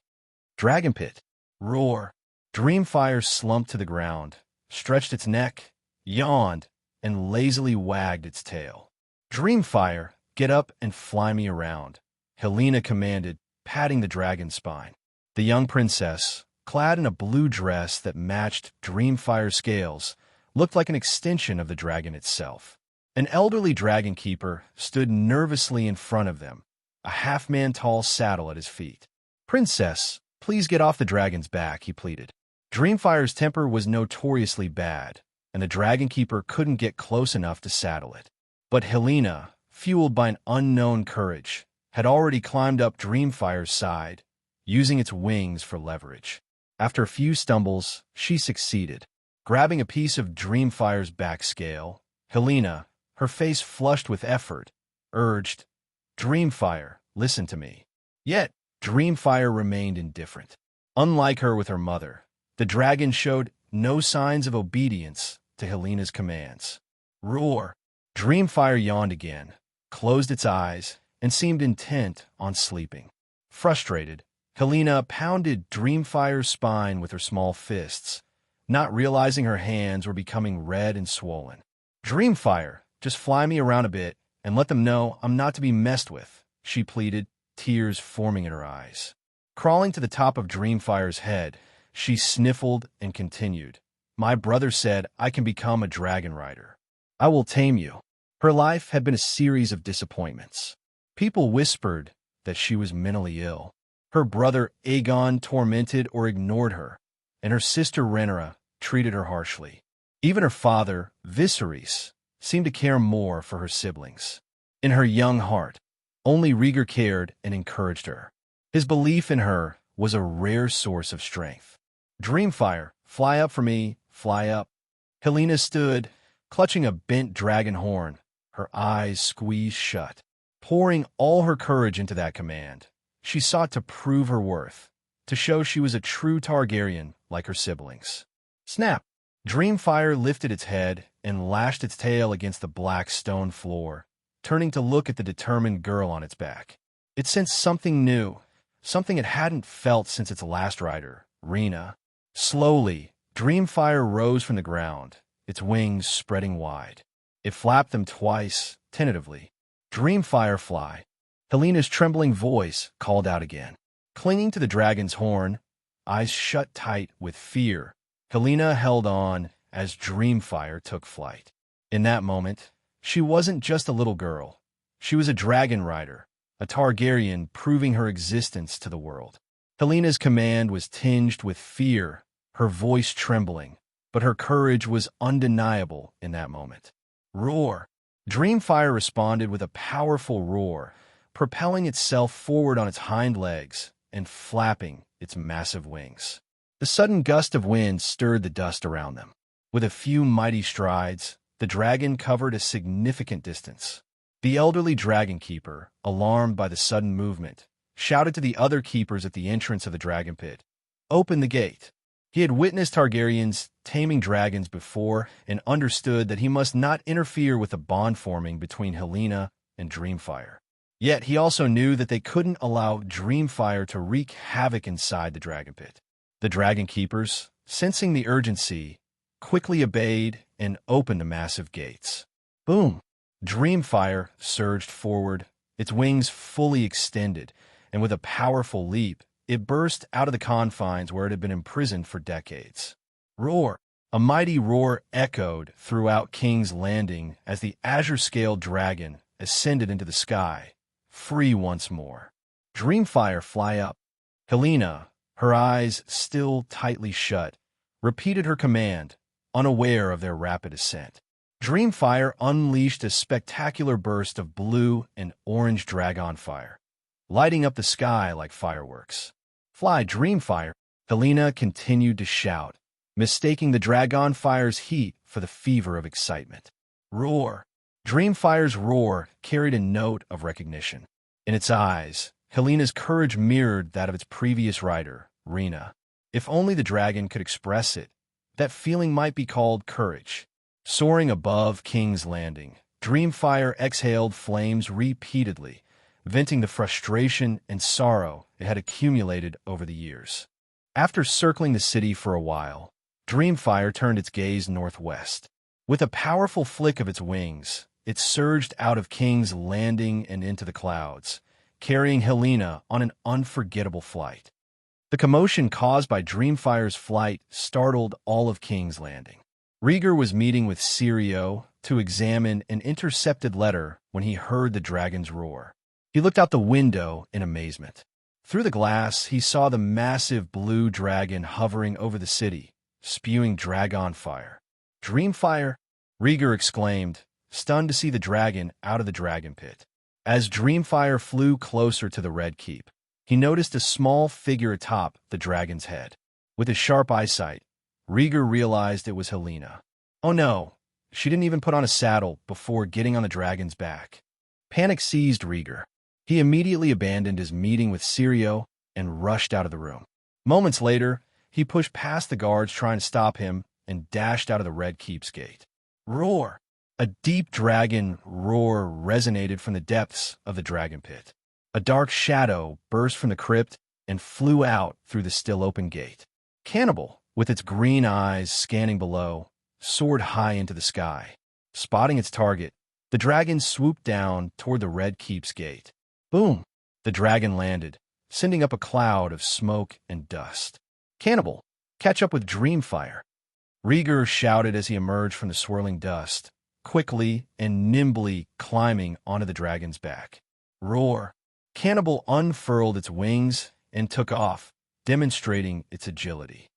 Dragon Pit. Roar. Dreamfire slumped to the ground, stretched its neck, yawned, and lazily wagged its tail. Dreamfire, get up and fly me around, Helena commanded, patting the dragon's spine. The young princess, clad in a blue dress that matched Dreamfire's scales, looked like an extension of the dragon itself. An elderly dragon keeper stood nervously in front of them, a half-man-tall saddle at his feet. "Princess, please get off the dragon's back," he pleaded. Dreamfire's temper was notoriously bad, and the dragon keeper couldn't get close enough to saddle it. But Helena, fueled by an unknown courage, had already climbed up Dreamfire's side, using its wings for leverage. After a few stumbles, she succeeded. Grabbing a piece of Dreamfire's back scale, Helena, her face flushed with effort, urged, "Dreamfire, listen to me." Yet, Dreamfire remained indifferent. Unlike her with her mother, the dragon showed no signs of obedience to Helena's commands. Roar! Dreamfire yawned again, closed its eyes, and seemed intent on sleeping. Frustrated, Helena pounded Dreamfire's spine with her small fists, not realizing her hands were becoming red and swollen. "Dreamfire, just fly me around a bit and let them know I'm not to be messed with," she pleaded, tears forming in her eyes. Crawling to the top of Dreamfire's head, she sniffled and continued, "My brother said I can become a dragon rider. I will tame you." Her life had been a series of disappointments. People whispered that she was mentally ill. Her brother Aegon tormented or ignored her, and her sister Rhaenyra treated her harshly. Even her father, Viserys, seemed to care more for her siblings. In her young heart, only Rhaegar cared and encouraged her. His belief in her was a rare source of strength. "Dreamfire, fly up for me, fly up." Helena stood, clutching a bent dragon horn, her eyes squeezed shut. Pouring all her courage into that command, she sought to prove her worth, to show she was a true Targaryen like her siblings. Snap! Dreamfire lifted its head and lashed its tail against the black stone floor, turning to look at the determined girl on its back. It sensed something new, something it hadn't felt since its last rider, Rhaena. Slowly, Dreamfire rose from the ground, its wings spreading wide. It flapped them twice, tentatively. "Dreamfire, fly." Helena's trembling voice called out again. Clinging to the dragon's horn, eyes shut tight with fear, Helena held on as Dreamfire took flight. In that moment, she wasn't just a little girl. She was a dragon rider, a Targaryen proving her existence to the world. Helena's command was tinged with fear, her voice trembling, but her courage was undeniable in that moment. Roar! Dreamfire responded with a powerful roar, propelling itself forward on its hind legs and flapping its massive wings. The sudden gust of wind stirred the dust around them. With a few mighty strides, the dragon covered a significant distance. The elderly dragon keeper, alarmed by the sudden movement, shouted to the other keepers at the entrance of the dragon pit, "Open the gate." He had witnessed Targaryens taming dragons before and understood that he must not interfere with the bond forming between Helaena and Dreamfire. Yet he also knew that they couldn't allow Dreamfire to wreak havoc inside the dragon pit. The dragon keepers, sensing the urgency, quickly obeyed and opened the massive gates. Boom! Dreamfire surged forward, its wings fully extended, and with a powerful leap, it burst out of the confines where it had been imprisoned for decades. Roar! A mighty roar echoed throughout King's Landing as the azure-scaled dragon ascended into the sky, free once more. Dreamfire, fly up. Helaena, her eyes still tightly shut, repeated her command, unaware of their rapid ascent. Dreamfire unleashed a spectacular burst of blue and orange dragon fire, lighting up the sky like fireworks. Fly, Dreamfire! Helaena continued to shout, mistaking the dragon fire's heat for the fever of excitement. Roar! Dreamfire's roar carried a note of recognition. In its eyes, Helena's courage mirrored that of its previous rider, Rhaena. If only the dragon could express it, that feeling might be called courage. Soaring above King's Landing, Dreamfire exhaled flames repeatedly, venting the frustration and sorrow it had accumulated over the years. After circling the city for a while, Dreamfire turned its gaze northwest. With a powerful flick of its wings, it surged out of King's Landing and into the clouds, carrying Helaena on an unforgettable flight. The commotion caused by Dreamfire's flight startled all of King's Landing. Rhaegar was meeting with Syrio to examine an intercepted letter when he heard the dragon's roar. He looked out the window in amazement. Through the glass, he saw the massive blue dragon hovering over the city, spewing dragon fire. Dreamfire? Rhaegar exclaimed, stunned to see the dragon out of the dragon pit. As Dreamfire flew closer to the Red Keep, he noticed a small figure atop the dragon's head. With his sharp eyesight, Rhaegar realized it was Helaena. Oh no, she didn't even put on a saddle before getting on the dragon's back. Panic seized Rhaegar. He immediately abandoned his meeting with Syrio and rushed out of the room. Moments later, he pushed past the guards trying to stop him and dashed out of the Red Keep's gate. Roar! A deep dragon roar resonated from the depths of the dragon pit. A dark shadow burst from the crypt and flew out through the still open gate. Cannibal, with its green eyes scanning below, soared high into the sky. Spotting its target, the dragon swooped down toward the Red Keep's gate. Boom! The dragon landed, sending up a cloud of smoke and dust. Cannibal, catch up with Dreamfire! Rhaegar shouted as he emerged from the swirling dust, quickly and nimbly climbing onto the dragon's back. Roar! Cannibal unfurled its wings and took off, demonstrating its agility.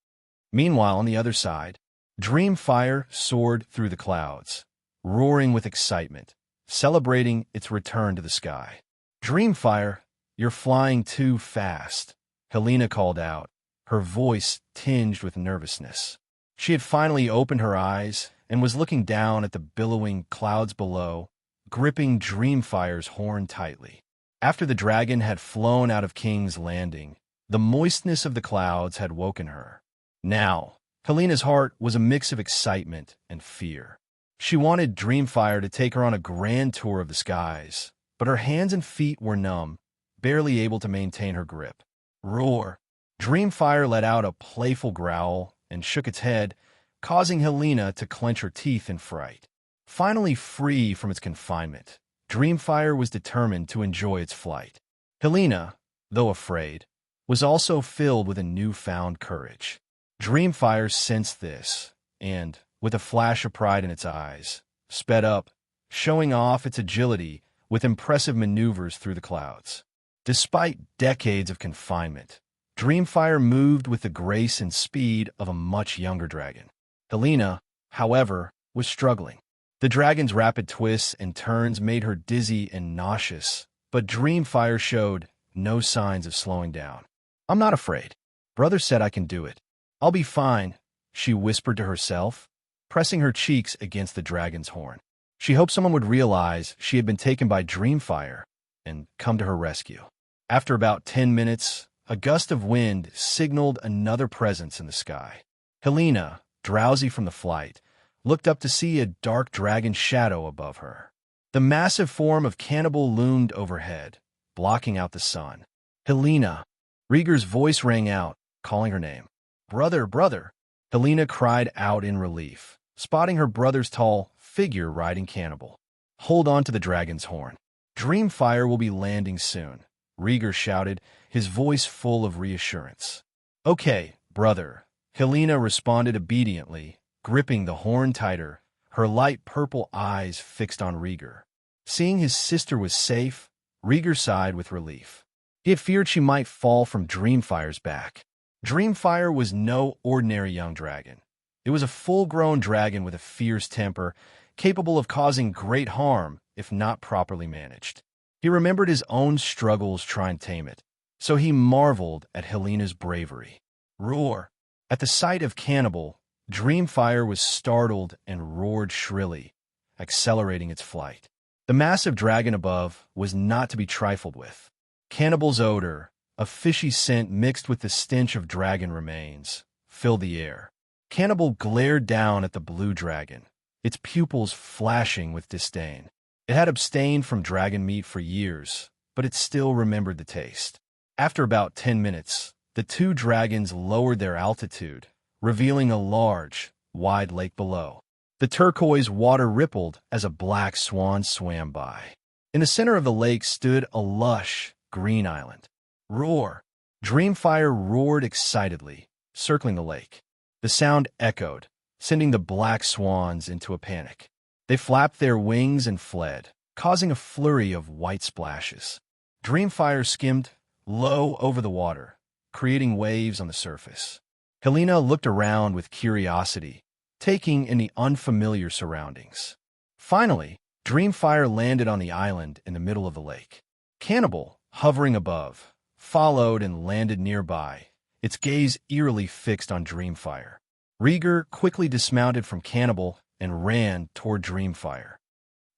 Meanwhile, on the other side, Dreamfire soared through the clouds, roaring with excitement, celebrating its return to the sky. Dreamfire, you're flying too fast, Helaena called out, her voice tinged with nervousness. She had finally opened her eyes and was looking down at the billowing clouds below, gripping Dreamfire's horn tightly. After the dragon had flown out of King's Landing, the moistness of the clouds had woken her. Now, Helena's heart was a mix of excitement and fear. She wanted Dreamfire to take her on a grand tour of the skies, but her hands and feet were numb, barely able to maintain her grip. Roar! Dreamfire let out a playful growl and shook its head, causing Helaena to clench her teeth in fright. Finally free from its confinement, Dreamfire was determined to enjoy its flight. Helaena, though afraid, was also filled with a newfound courage. Dreamfire sensed this, and, with a flash of pride in its eyes, sped up, showing off its agility with impressive maneuvers through the clouds. Despite decades of confinement, Dreamfire moved with the grace and speed of a much younger dragon. Helaena, however, was struggling. The dragon's rapid twists and turns made her dizzy and nauseous, but Dreamfire showed no signs of slowing down. I'm not afraid. Brother said I can do it. I'll be fine, she whispered to herself, pressing her cheeks against the dragon's horn. She hoped someone would realize she had been taken by Dreamfire and come to her rescue. After about 10 minutes, a gust of wind signaled another presence in the sky. Helena, drowsy from the flight, looked up to see a dark dragon shadow above her. The massive form of Cannibal loomed overhead, blocking out the sun. Helena! Rhaegar's voice rang out, calling her name. Brother, brother! Helena cried out in relief, spotting her brother's tall figure riding Cannibal. Hold on to the dragon's horn. Dreamfire will be landing soon, Rhaegar shouted, his voice full of reassurance. Okay, brother. Helena responded obediently, gripping the horn tighter, her light purple eyes fixed on Rhaegar. Seeing his sister was safe, Rhaegar sighed with relief. He had feared she might fall from Dreamfire's back. Dreamfire was no ordinary young dragon. It was a full-grown dragon with a fierce temper, capable of causing great harm if not properly managed. He remembered his own struggles trying to tame it, so he marveled at Helena's bravery. Roar! At the sight of Cannibal, Dreamfire was startled and roared shrilly, accelerating its flight. The massive dragon above was not to be trifled with. Cannibal's odor, a fishy scent mixed with the stench of dragon remains, filled the air. Cannibal glared down at the blue dragon, its pupils flashing with disdain. It had abstained from dragon meat for years, but it still remembered the taste. After about 10 minutes, the two dragons lowered their altitude, revealing a large, wide lake below. The turquoise water rippled as a black swan swam by. In the center of the lake stood a lush, green island. Roar! Dreamfire roared excitedly, circling the lake. The sound echoed, sending the black swans into a panic. They flapped their wings and fled, causing a flurry of white splashes. Dreamfire skimmed low over the water, creating waves on the surface. Helena looked around with curiosity, taking in the unfamiliar surroundings. Finally, Dreamfire landed on the island in the middle of the lake. Cannibal, hovering above, followed and landed nearby, its gaze eerily fixed on Dreamfire. Rhaegar quickly dismounted from Cannibal and ran toward Dreamfire.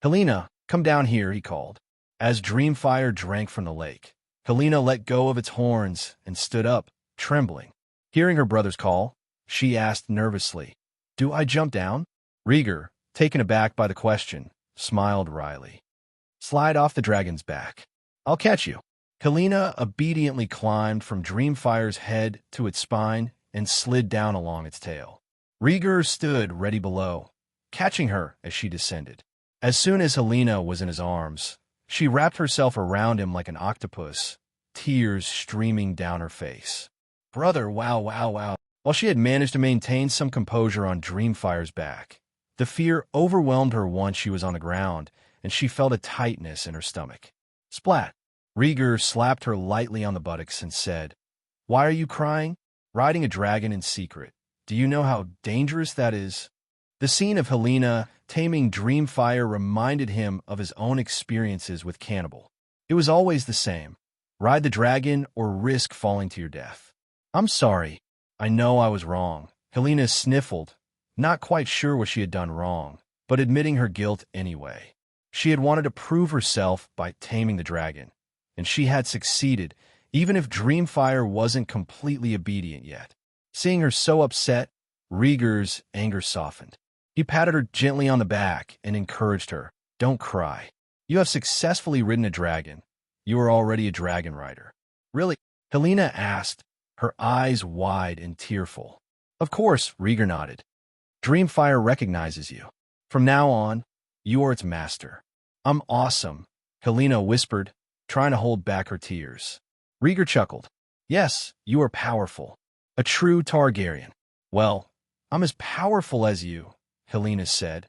Helena, come down here, he called. As Dreamfire drank from the lake, Helena let go of its horns and stood up, trembling. Hearing her brother's call, she asked nervously, Do I jump down? Rhaegar, taken aback by the question, smiled wryly. Slide off the dragon's back. I'll catch you. Helena obediently climbed from Dreamfire's head to its spine and slid down along its tail. Rhaegar stood ready below, catching her as she descended. As soon as Helena was in his arms, she wrapped herself around him like an octopus, tears streaming down her face. Brother, wow, wow, wow. While she had managed to maintain some composure on Dreamfire's back, the fear overwhelmed her once she was on the ground, and she felt a tightness in her stomach. Splat! Rhaegar slapped her lightly on the buttocks and said, Why are you crying? Riding a dragon in secret. Do you know how dangerous that is? The scene of Helena taming Dreamfire reminded him of his own experiences with Cannibal. It was always the same. Ride the dragon or risk falling to your death. I'm sorry. I know I was wrong. Helena sniffled, not quite sure what she had done wrong, but admitting her guilt anyway. She had wanted to prove herself by taming the dragon, and she had succeeded, even if Dreamfire wasn't completely obedient yet. Seeing her so upset, Rhaegar's anger softened. He patted her gently on the back and encouraged her, Don't cry. You have successfully ridden a dragon. You are already a dragon rider. Really? Helena asked, her eyes wide and tearful. Of course, Rhaegar nodded. Dreamfire recognizes you. From now on, you are its master. I'm awesome, Helena whispered, trying to hold back her tears. Rhaegar chuckled. Yes, you are powerful. A true Targaryen. Well, I'm as powerful as you, Helena said,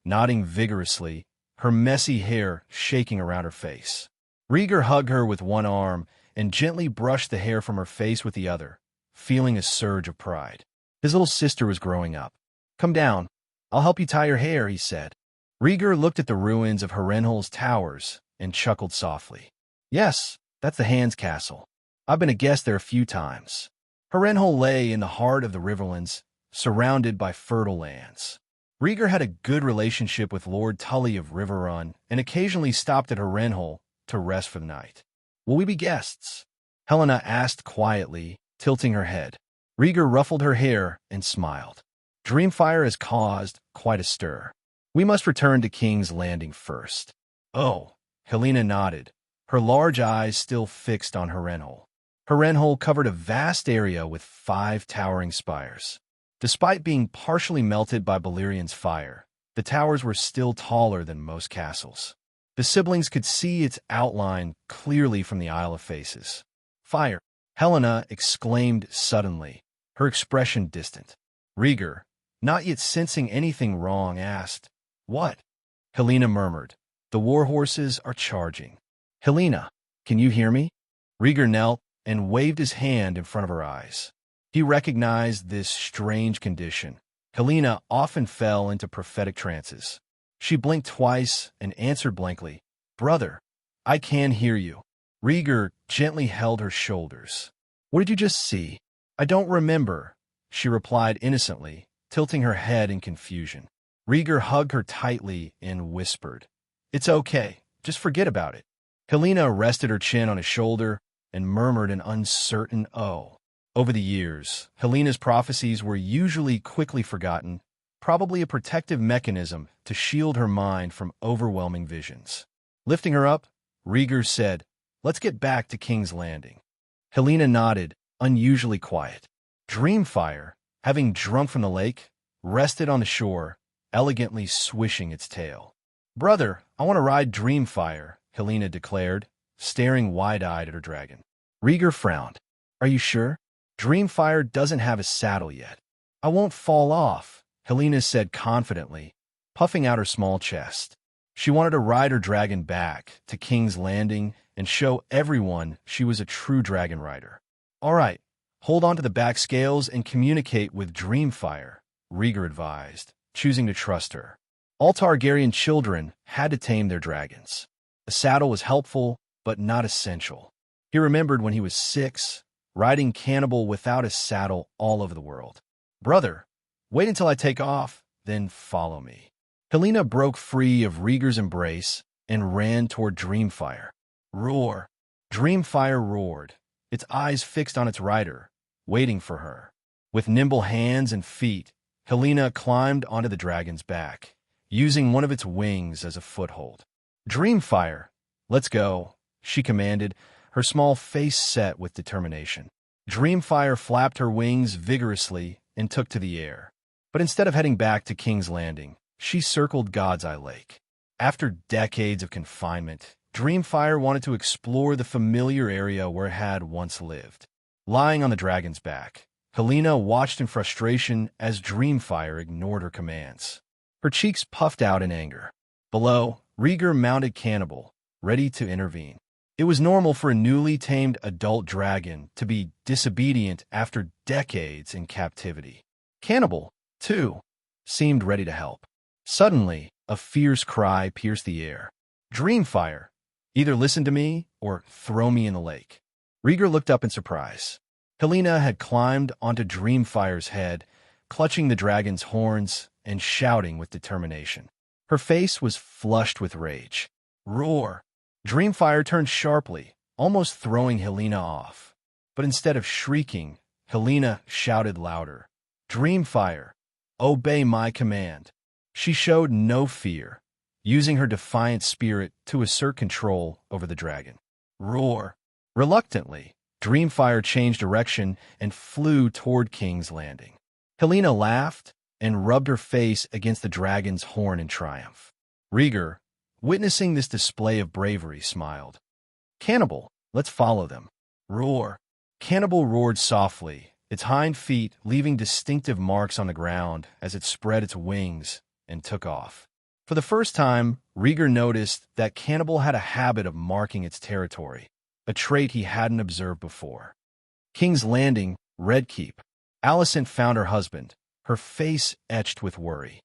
nodding vigorously, her messy hair shaking around her face. Rhaegar hugged her with one arm and gently brushed the hair from her face with the other, feeling a surge of pride. His little sister was growing up. Come down. I'll help you tie your hair, he said. Rhaegar looked at the ruins of Harrenhal's towers and chuckled softly. Yes, that's the Hand's Castle. I've been a guest there a few times. Harrenhal lay in the heart of the Riverlands, surrounded by fertile lands. Rhaegar had a good relationship with Lord Tully of Riverrun and occasionally stopped at Harrenhal to rest for the night. Will we be guests? Helena asked quietly, tilting her head. Rhaegar ruffled her hair and smiled. Dreamfire has caused quite a stir. We must return to King's Landing first. Oh, Helena nodded, her large eyes still fixed on Harrenhal. Harrenhal covered a vast area with 5 towering spires. Despite being partially melted by Balerion's fire, the towers were still taller than most castles. The siblings could see its outline clearly from the Isle of Faces. Fire! Helena exclaimed suddenly, her expression distant. Rhaegar, not yet sensing anything wrong, asked, "What?" Helena murmured, "The war horses are charging." "Helena, can you hear me?" Rhaegar knelt and waved his hand in front of her eyes. He recognized this strange condition. Helena often fell into prophetic trances. She blinked twice and answered blankly, "Brother, I can hear you." Rhaegar gently held her shoulders. "What did you just see?" "I don't remember," she replied innocently, tilting her head in confusion. Rhaegar hugged her tightly and whispered, "It's okay, just forget about it." Helena rested her chin on his shoulder and murmured an uncertain "oh." Over the years, Helena's prophecies were usually quickly forgotten, probably a protective mechanism to shield her mind from overwhelming visions. Lifting her up, Rhaegar said, "Let's get back to King's Landing." Helena nodded, unusually quiet. Dreamfire, having drunk from the lake, rested on the shore, elegantly swishing its tail. "Brother, I want to ride Dreamfire," Helena declared, staring wide-eyed at her dragon. Rhaegar frowned. "Are you sure? Dreamfire doesn't have a saddle yet." "I won't fall off," Helena said confidently, puffing out her small chest. She wanted to ride her dragon back to King's Landing and show everyone she was a true dragon rider. "All right, hold on to the back scales and communicate with Dreamfire," Rhaegar advised, choosing to trust her. All Targaryen children had to tame their dragons. A saddle was helpful, but not essential. He remembered when he was 6, riding Cannibal without a saddle all over the world. "Brother, wait until I take off, then follow me." Helena broke free of Rhaegar's embrace and ran toward Dreamfire. Roar! Dreamfire roared, its eyes fixed on its rider, waiting for her. With nimble hands and feet, Helena climbed onto the dragon's back, using one of its wings as a foothold. "Dreamfire, let's go," she commanded, her small face set with determination. Dreamfire flapped her wings vigorously and took to the air. But instead of heading back to King's Landing, she circled God's Eye Lake. After decades of confinement, Dreamfire wanted to explore the familiar area where it had once lived. Lying on the dragon's back, Helena watched in frustration as Dreamfire ignored her commands. Her cheeks puffed out in anger. Below, Rhaegar mounted Cannibal, ready to intervene. It was normal for a newly tamed adult dragon to be disobedient after decades in captivity. Cannibal, too, seemed ready to help. Suddenly, a fierce cry pierced the air. "Dreamfire, either listen to me or throw me in the lake." Rhaegar looked up in surprise. Helena had climbed onto Dreamfire's head, clutching the dragon's horns and shouting with determination. Her face was flushed with rage. Roar! Dreamfire turned sharply, almost throwing Helena off. But instead of shrieking, Helena shouted louder. "Dreamfire, obey my command." She showed no fear, using her defiant spirit to assert control over the dragon. Roar! Reluctantly, Dreamfire changed direction and flew toward King's Landing. Helena laughed and rubbed her face against the dragon's horn in triumph. Rhaegar, witnessing this display of bravery, smiled. "Cannibal, let's follow them." Roar! Cannibal roared softly, its hind feet leaving distinctive marks on the ground as it spread its wings and took off. For the first time, Rhaegar noticed that Cannibal had a habit of marking its territory, a trait he hadn't observed before. King's Landing, Red Keep. Alicent found her husband, her face etched with worry.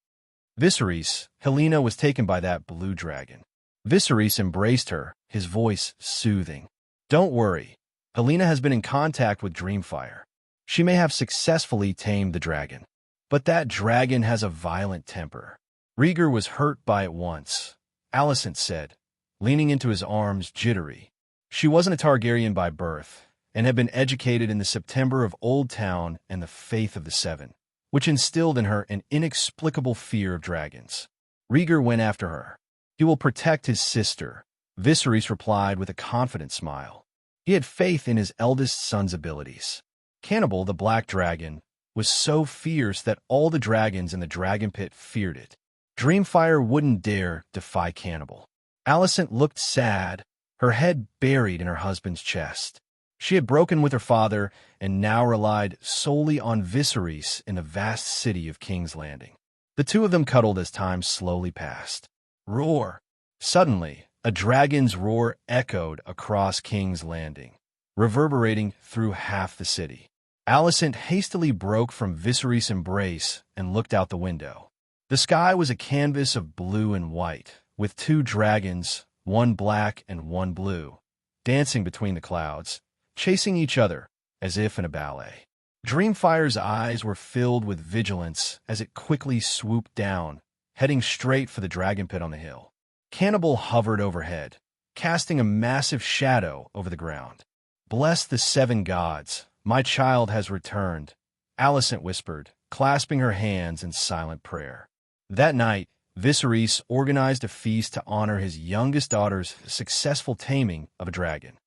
Viserys, Helena was taken by that blue dragon. Viserys embraced her, his voice soothing. Don't worry. Helena has been in contact with Dreamfire. She may have successfully tamed the dragon. But that dragon has a violent temper. Rhaegar was hurt by it once, Alicent said, leaning into his arms jittery. She wasn't a Targaryen by birth, and had been educated in the September of Old Town and the faith of the Seven, which instilled in her an inexplicable fear of dragons. Rhaegar went after her. He will protect his sister, Viserys replied with a confident smile. He had faith in his eldest son's abilities. Cannibal, the black dragon, was so fierce that all the dragons in the dragon pit feared it. Dreamfire wouldn't dare defy Cannibal. Alicent looked sad, her head buried in her husband's chest. She had broken with her father and now relied solely on Viserys in the vast city of King's Landing. The two of them cuddled as time slowly passed. Roar! Suddenly, a dragon's roar echoed across King's Landing, reverberating through half the city. Alicent hastily broke from Viserys' embrace and looked out the window. The sky was a canvas of blue and white, with two dragons, one black and one blue, dancing between the clouds, chasing each other as if in a ballet. Dreamfire's eyes were filled with vigilance as it quickly swooped down, heading straight for the dragon pit on the hill. Cannibal hovered overhead, casting a massive shadow over the ground. Bless the seven gods, my child has returned, Alicent whispered, clasping her hands in silent prayer. That night, Viserys organized a feast to honor his youngest daughter's successful taming of a dragon.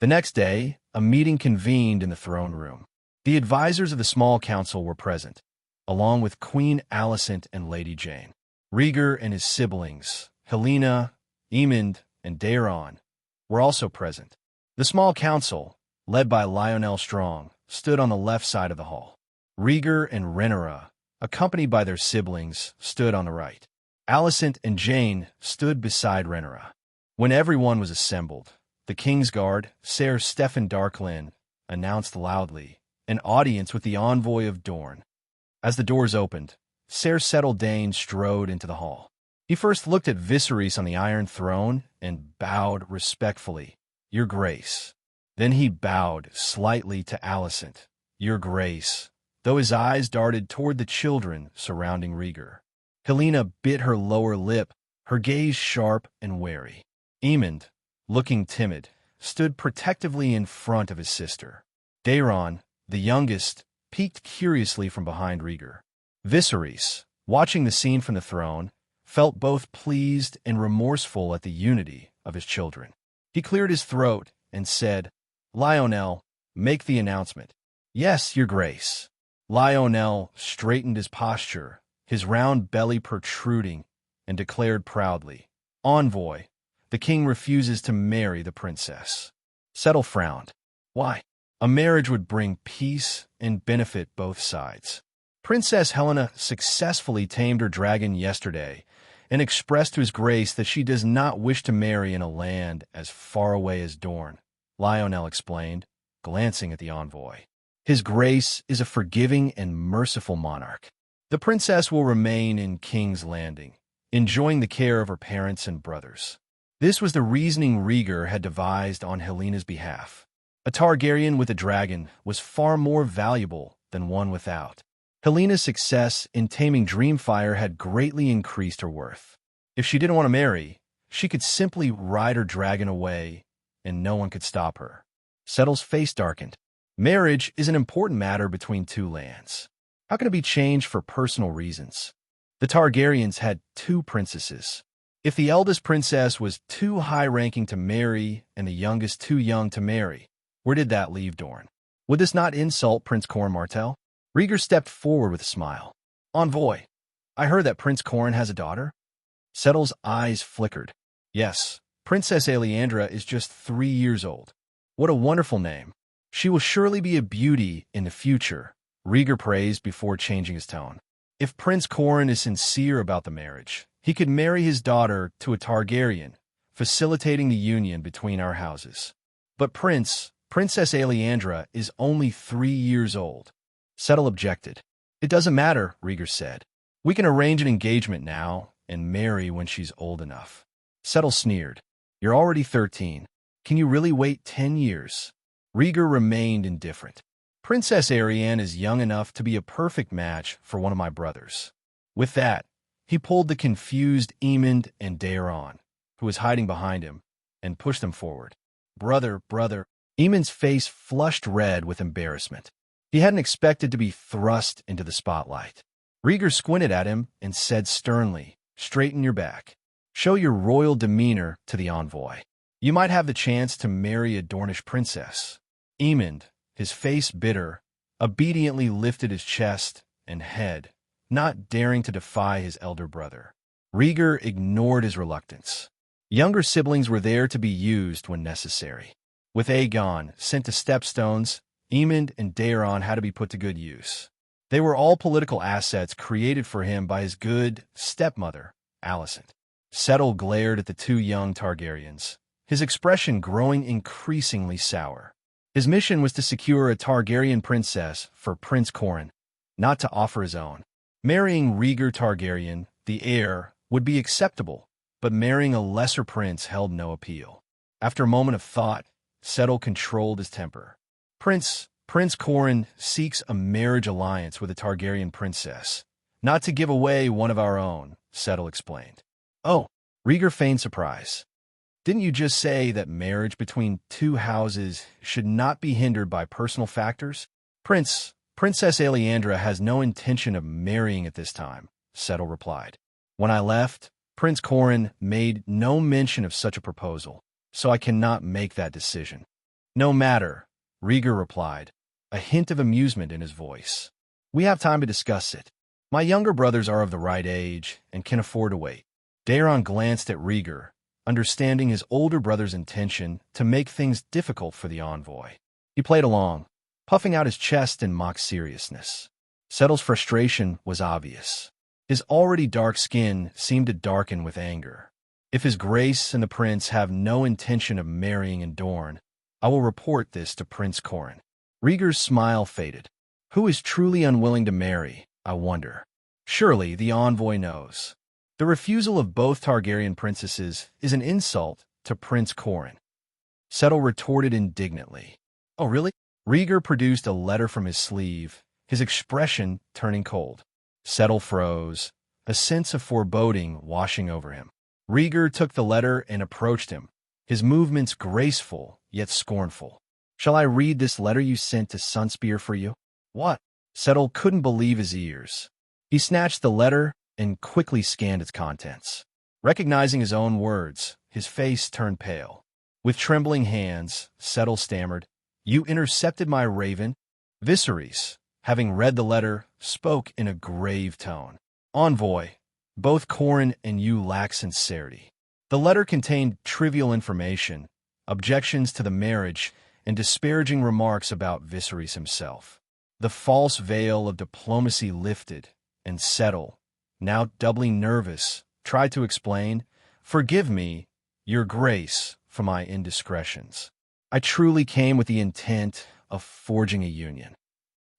The next day, a meeting convened in the throne room. The advisors of the small council were present, along with Queen Alicent and Lady Jane. Rhaegar and his siblings, Helena, Aemond, and Daeron, were also present. The small council, led by Lionel Strong, stood on the left side of the hall. Rhaegar and Rhaenyra, accompanied by their siblings, stood on the right. Alicent and Jane stood beside Rhaenyra. When everyone was assembled, the King's Guard, Ser Steffan Darklyn, announced loudly, an audience with the envoy of Dorne. As the doors opened, Ser Settle strode into the hall. He first looked at Viserys on the Iron Throne and bowed respectfully, Your Grace. Then he bowed slightly to Alicent, Your Grace, though his eyes darted toward the children surrounding Rhaegar. Helena bit her lower lip, her gaze sharp and wary. Aemond, looking timid, stood protectively in front of his sister. Daeron, the youngest, peeked curiously from behind Rhaegar. Viserys, watching the scene from the throne, felt both pleased and remorseful at the unity of his children. He cleared his throat and said, Lionel, make the announcement. Yes, Your Grace. Lionel straightened his posture, his round belly protruding, and declared proudly, Envoy, the king refuses to marry the princess. Settle frowned. Why? A marriage would bring peace and benefit both sides. Princess Helena successfully tamed her dragon yesterday and expressed to his grace that she does not wish to marry in a land as far away as Dorne, Lionel explained, glancing at the envoy. His grace is a forgiving and merciful monarch. The princess will remain in King's Landing, enjoying the care of her parents and brothers. This was the reasoning Rhaegar had devised on Helena's behalf. A Targaryen with a dragon was far more valuable than one without. Helena's success in taming Dreamfire had greatly increased her worth. If she didn't want to marry, she could simply ride her dragon away, and no one could stop her. Settle's face darkened. Marriage is an important matter between two lands. How can it be changed for personal reasons? The Targaryens had two princesses. If the eldest princess was too high-ranking to marry and the youngest too young to marry, where did that leave Dorne? Would this not insult Prince Corn Martell? Rhaegar stepped forward with a smile. Envoy, I heard that Prince Corn has a daughter? Settle's eyes flickered. Yes, Princess Aleandra is just 3 years old. What a wonderful name. She will surely be a beauty in the future, Rhaegar praised before changing his tone. If Prince Corn is sincere about the marriage, he could marry his daughter to a Targaryen, facilitating the union between our houses. But Princess Aleandra is only 3 years old. Settle objected. It doesn't matter, Rhaegar said. We can arrange an engagement now and marry when she's old enough. Settle sneered. You're already 13. Can you really wait 10 years? Rhaegar remained indifferent. Princess Arianne is young enough to be a perfect match for one of my brothers. With that, he pulled the confused Aemond and Daeron, who was hiding behind him, and pushed them forward. Brother. Aemond's face flushed red with embarrassment. He hadn't expected to be thrust into the spotlight. Rhaegar squinted at him and said sternly, straighten your back. Show your royal demeanor to the envoy. You might have the chance to marry a Dornish princess. Aemond, his face bitter, obediently lifted his chest and head, not daring to defy his elder brother. Rhaegar ignored his reluctance. Younger siblings were there to be used when necessary. With Aegon sent to Stepstones, Aemond and Daeron had to be put to good use. They were all political assets created for him by his good stepmother, Alicent. Settle glared at the two young Targaryens, his expression growing increasingly sour. His mission was to secure a Targaryen princess for Prince Corran, not to offer his own. Marrying Rhaegar Targaryen, the heir, would be acceptable, but marrying a lesser prince held no appeal. After a moment of thought, Settle controlled his temper. Prince Corran seeks a marriage alliance with a Targaryen princess, not to give away one of our own, Settle explained. Oh, Rhaegar feigned surprise. Didn't you just say that marriage between two houses should not be hindered by personal factors? Princess Aleandra has no intention of marrying at this time, Settle replied. When I left, Prince Corran made no mention of such a proposal, so I cannot make that decision. No matter, Rhaegar replied, a hint of amusement in his voice. We have time to discuss it. My younger brothers are of the right age and can afford to wait. Daeron glanced at Rhaegar, understanding his older brother's intention to make things difficult for the envoy. He played along, puffing out his chest in mock seriousness. Settle's frustration was obvious. His already dark skin seemed to darken with anger. If his grace and the prince have no intention of marrying in Dorne, I will report this to Prince Corran. Rhaegar's smile faded. Who is truly unwilling to marry, I wonder? Surely the envoy knows. The refusal of both Targaryen princesses is an insult to Prince Corran. Settle retorted indignantly. Oh, really? Rhaegar produced a letter from his sleeve, his expression turning cold. Settle froze, a sense of foreboding washing over him. Rhaegar took the letter and approached him, his movements graceful yet scornful. Shall I read this letter you sent to Sunspear for you? What? Settle couldn't believe his ears. He snatched the letter and quickly scanned its contents. Recognizing his own words, his face turned pale. With trembling hands, Settle stammered, You intercepted my raven? Viserys, having read the letter, spoke in a grave tone. Envoy, both Corran and you lack sincerity. The letter contained trivial information, objections to the marriage, and disparaging remarks about Viserys himself. The false veil of diplomacy lifted, and Settle, now doubly nervous, tried to explain, Forgive me, your grace, for my indiscretions. I truly came with the intent of forging a union.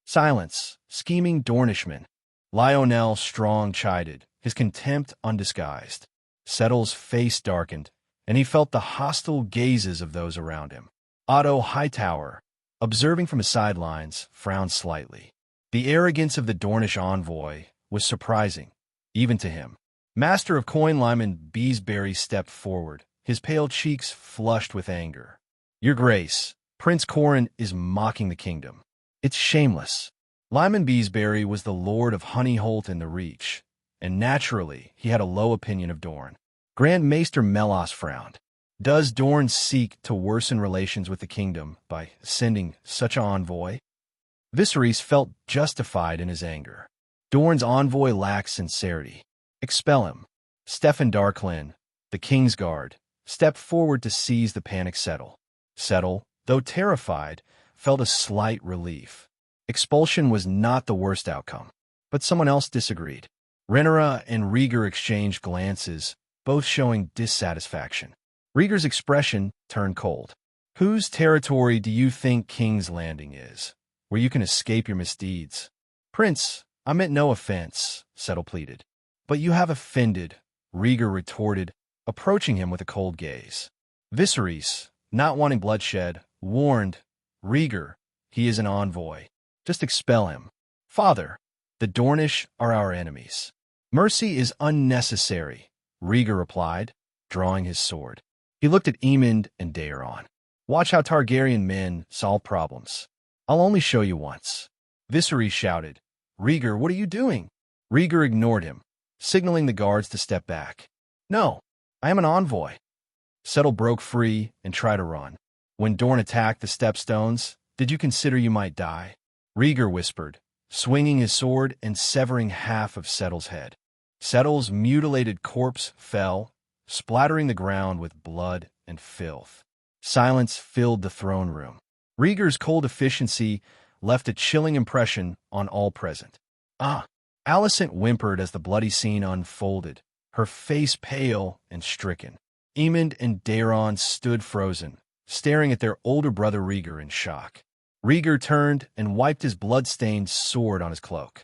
Silence, scheming Dornishman. Lionel Strong chided, his contempt undisguised. Settle's face darkened, and he felt the hostile gazes of those around him. Otto Hightower, observing from his sidelines, frowned slightly. The arrogance of the Dornish envoy was surprising, even to him. Master of Coin Lyman Beesbury stepped forward, his pale cheeks flushed with anger. Your Grace, Prince Corran is mocking the kingdom. It's shameless. Lyman Beesbury was the lord of Honeyholt and the Reach, and naturally he had a low opinion of Dorne. Grand Maester Melos frowned. Does Dorne seek to worsen relations with the kingdom by sending such an envoy? Viserys felt justified in his anger. Dorne's envoy lacks sincerity. Expel him. Steffon Darklyn, the Kingsguard, stepped forward to seize the panicked Settle. Settle, though terrified, felt a slight relief. Expulsion was not the worst outcome, but someone else disagreed. Rhaenyra and Rhaegar exchanged glances, both showing dissatisfaction. Rhaegar's expression turned cold. Whose territory do you think King's Landing is, where you can escape your misdeeds? Prince, I meant no offense, Settle pleaded. But you have offended, Rhaegar retorted, approaching him with a cold gaze. Viserys, not wanting bloodshed, warned, Rhaegar, he is an envoy. Just expel him. Father, the Dornish are our enemies. Mercy is unnecessary, Rhaegar replied, drawing his sword. He looked at Aemond and Daeron. Watch how Targaryen men solve problems. I'll only show you once. Viserys shouted, Rhaegar, what are you doing? Rhaegar ignored him, signaling the guards to step back. No, I am an envoy. Settle broke free and tried to run. When Dorne attacked the stepstones, did you consider you might die? Rhaegar whispered, swinging his sword and severing half of Settle's head. Settle's mutilated corpse fell, splattering the ground with blood and filth. Silence filled the throne room. Rhaegar's cold efficiency left a chilling impression on all present. Alicent whimpered as the bloody scene unfolded, her face pale and stricken. Aemond and Daeron stood frozen, staring at their older brother Rhaegar in shock. Rhaegar turned and wiped his blood-stained sword on his cloak.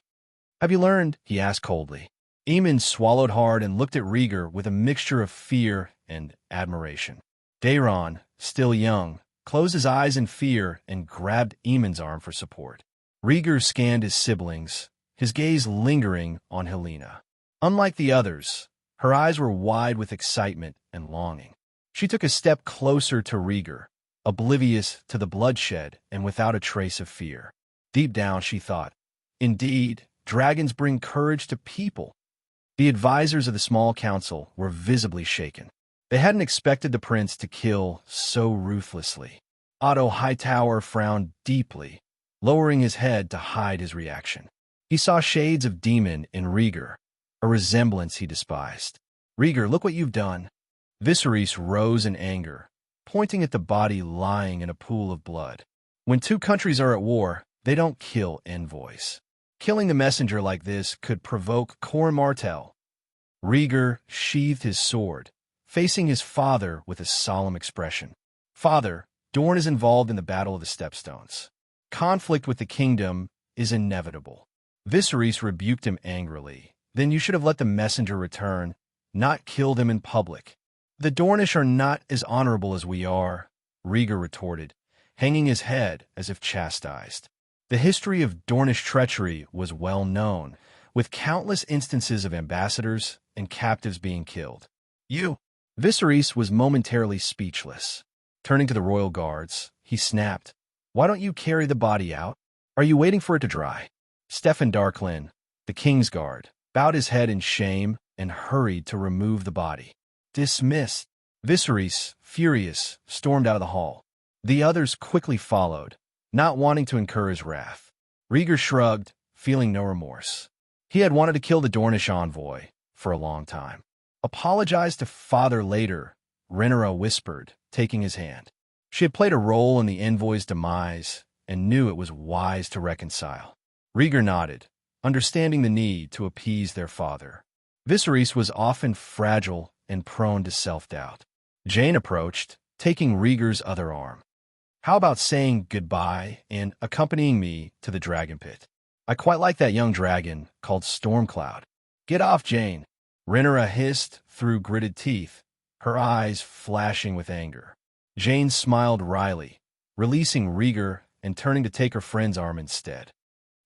Have you learned? He asked coldly. Aemond swallowed hard and looked at Rhaegar with a mixture of fear and admiration. Daeron, still young, closed his eyes in fear and grabbed Aemond's arm for support. Rhaegar scanned his siblings, his gaze lingering on Helena. Unlike the others, her eyes were wide with excitement and longing. She took a step closer to Rhaegar, oblivious to the bloodshed and without a trace of fear. Deep down, she thought, indeed, dragons bring courage to people. The advisors of the small council were visibly shaken. They hadn't expected the prince to kill so ruthlessly. Otto Hightower frowned deeply, lowering his head to hide his reaction. He saw shades of demon in Rhaegar, a resemblance he despised. Rhaegar, look what you've done. Viserys rose in anger, pointing at the body lying in a pool of blood. When two countries are at war, they don't kill envoys. Killing the messenger like this could provoke Coram Martell. Rhaegar sheathed his sword, facing his father with a solemn expression. Father, Dorne is involved in the Battle of the Stepstones. Conflict with the kingdom is inevitable. Viserys rebuked him angrily. Then you should have let the messenger return, not kill them in public. The Dornish are not as honorable as we are, Rhaegar retorted, hanging his head as if chastised. The history of Dornish treachery was well known, with countless instances of ambassadors and captives being killed. Viserys was momentarily speechless. Turning to the royal guards, he snapped, Why don't you carry the body out? Are you waiting for it to dry? Steffan Darklyn, the king's guard, bowed his head in shame and hurried to remove the body. Dismissed. Viserys, furious, stormed out of the hall. The others quickly followed, not wanting to incur his wrath. Rhaegar shrugged, feeling no remorse. He had wanted to kill the Dornish envoy for a long time. Apologize to father later, Rhaenyra whispered, taking his hand. She had played a role in the envoy's demise and knew it was wise to reconcile. Rhaegar nodded, understanding the need to appease their father. Viserys was often fragile and prone to self-doubt. Jane approached, taking Rhaegar's other arm. How about saying goodbye and accompanying me to the dragon pit? I quite like that young dragon called Stormcloud. Get off, Jane, Rhaenyra hissed through gritted teeth, her eyes flashing with anger. Jane smiled wryly, releasing Rhaegar and turning to take her friend's arm instead.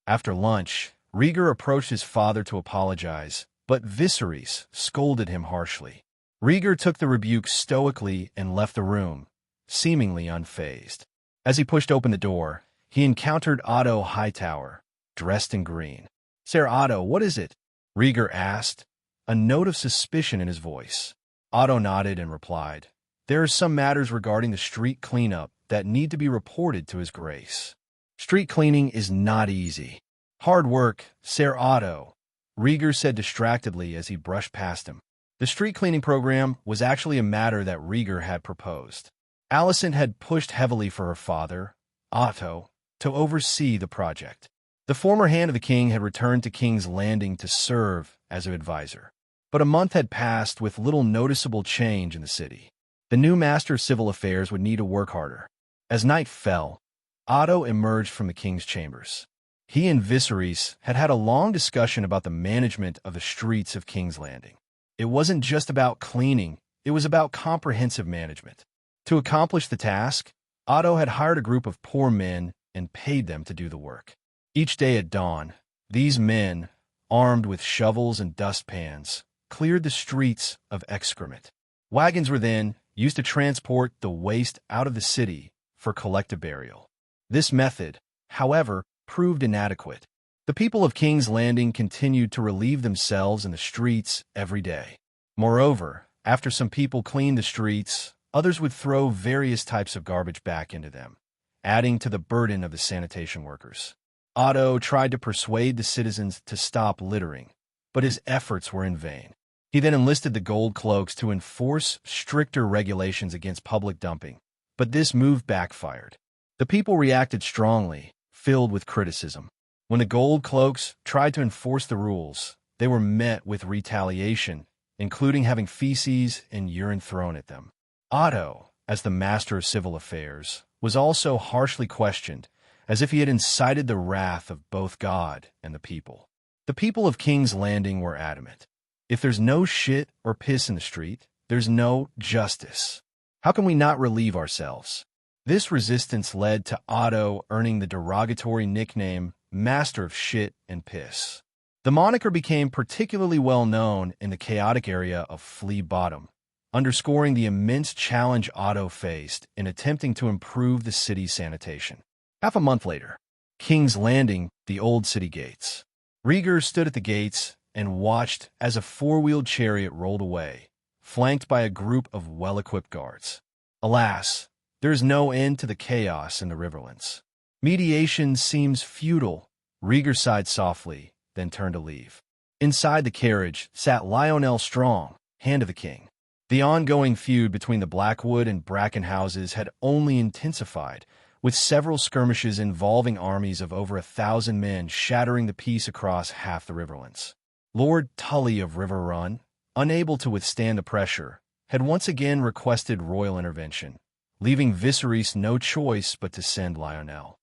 After lunch, Rhaegar approached his father to apologize, but Viserys scolded him harshly. Rhaegar took the rebuke stoically and left the room, seemingly unfazed. As he pushed open the door, he encountered Otto Hightower, dressed in green. Sir Otto, what is it? Rhaegar asked, a note of suspicion in his voice. Otto nodded and replied, There are some matters regarding the street cleanup that need to be reported to His Grace. Street cleaning is not easy. Hard work, Sir Otto, Rhaegar said distractedly as he brushed past him. The street cleaning program was actually a matter that Rhaegar had proposed. Alicent had pushed heavily for her father, Otto, to oversee the project. The former hand of the king had returned to King's Landing to serve as an advisor. But a month had passed with little noticeable change in the city. The new master of civil affairs would need to work harder. As night fell, Otto emerged from the king's chambers. He and Viserys had had a long discussion about the management of the streets of King's Landing. It wasn't just about cleaning, it was about comprehensive management. To accomplish the task, Otto had hired a group of poor men and paid them to do the work. Each day at dawn, these men, armed with shovels and dustpans, cleared the streets of excrement. Wagons were then used to transport the waste out of the city for collective burial. This method, however, proved inadequate. The people of King's Landing continued to relieve themselves in the streets every day. Moreover, after some people cleaned the streets, others would throw various types of garbage back into them, adding to the burden of the sanitation workers. Otto tried to persuade the citizens to stop littering, but his efforts were in vain. He then enlisted the Gold Cloaks to enforce stricter regulations against public dumping, but this move backfired. The people reacted strongly, filled with criticism. When the Gold Cloaks tried to enforce the rules, they were met with retaliation, including having feces and urine thrown at them. Otto, as the master of civil affairs, was also harshly questioned, as if he had incited the wrath of both God and the people. The people of King's Landing were adamant. If there's no shit or piss in the street, there's no justice. How can we not relieve ourselves? This resistance led to Otto earning the derogatory nickname Master of Shit and Piss. The moniker became particularly well known in the chaotic area of Flea Bottom, underscoring the immense challenge Otto faced in attempting to improve the city's sanitation. Half a month later, King's Landing, the old city gates. Rhaegar stood at the gates and watched as a four-wheeled chariot rolled away, flanked by a group of well-equipped guards. Alas, there is no end to the chaos in the Riverlands. Mediation seems futile. Rhaegar sighed softly, then turned to leave. Inside the carriage sat Lionel Strong, Hand of the King. The ongoing feud between the Blackwood and Bracken houses had only intensified, with several skirmishes involving armies of over 1,000 men shattering the peace across half the Riverlands. Lord Tully of River Run, unable to withstand the pressure, had once again requested royal intervention, leaving Viserys no choice but to send Lionel.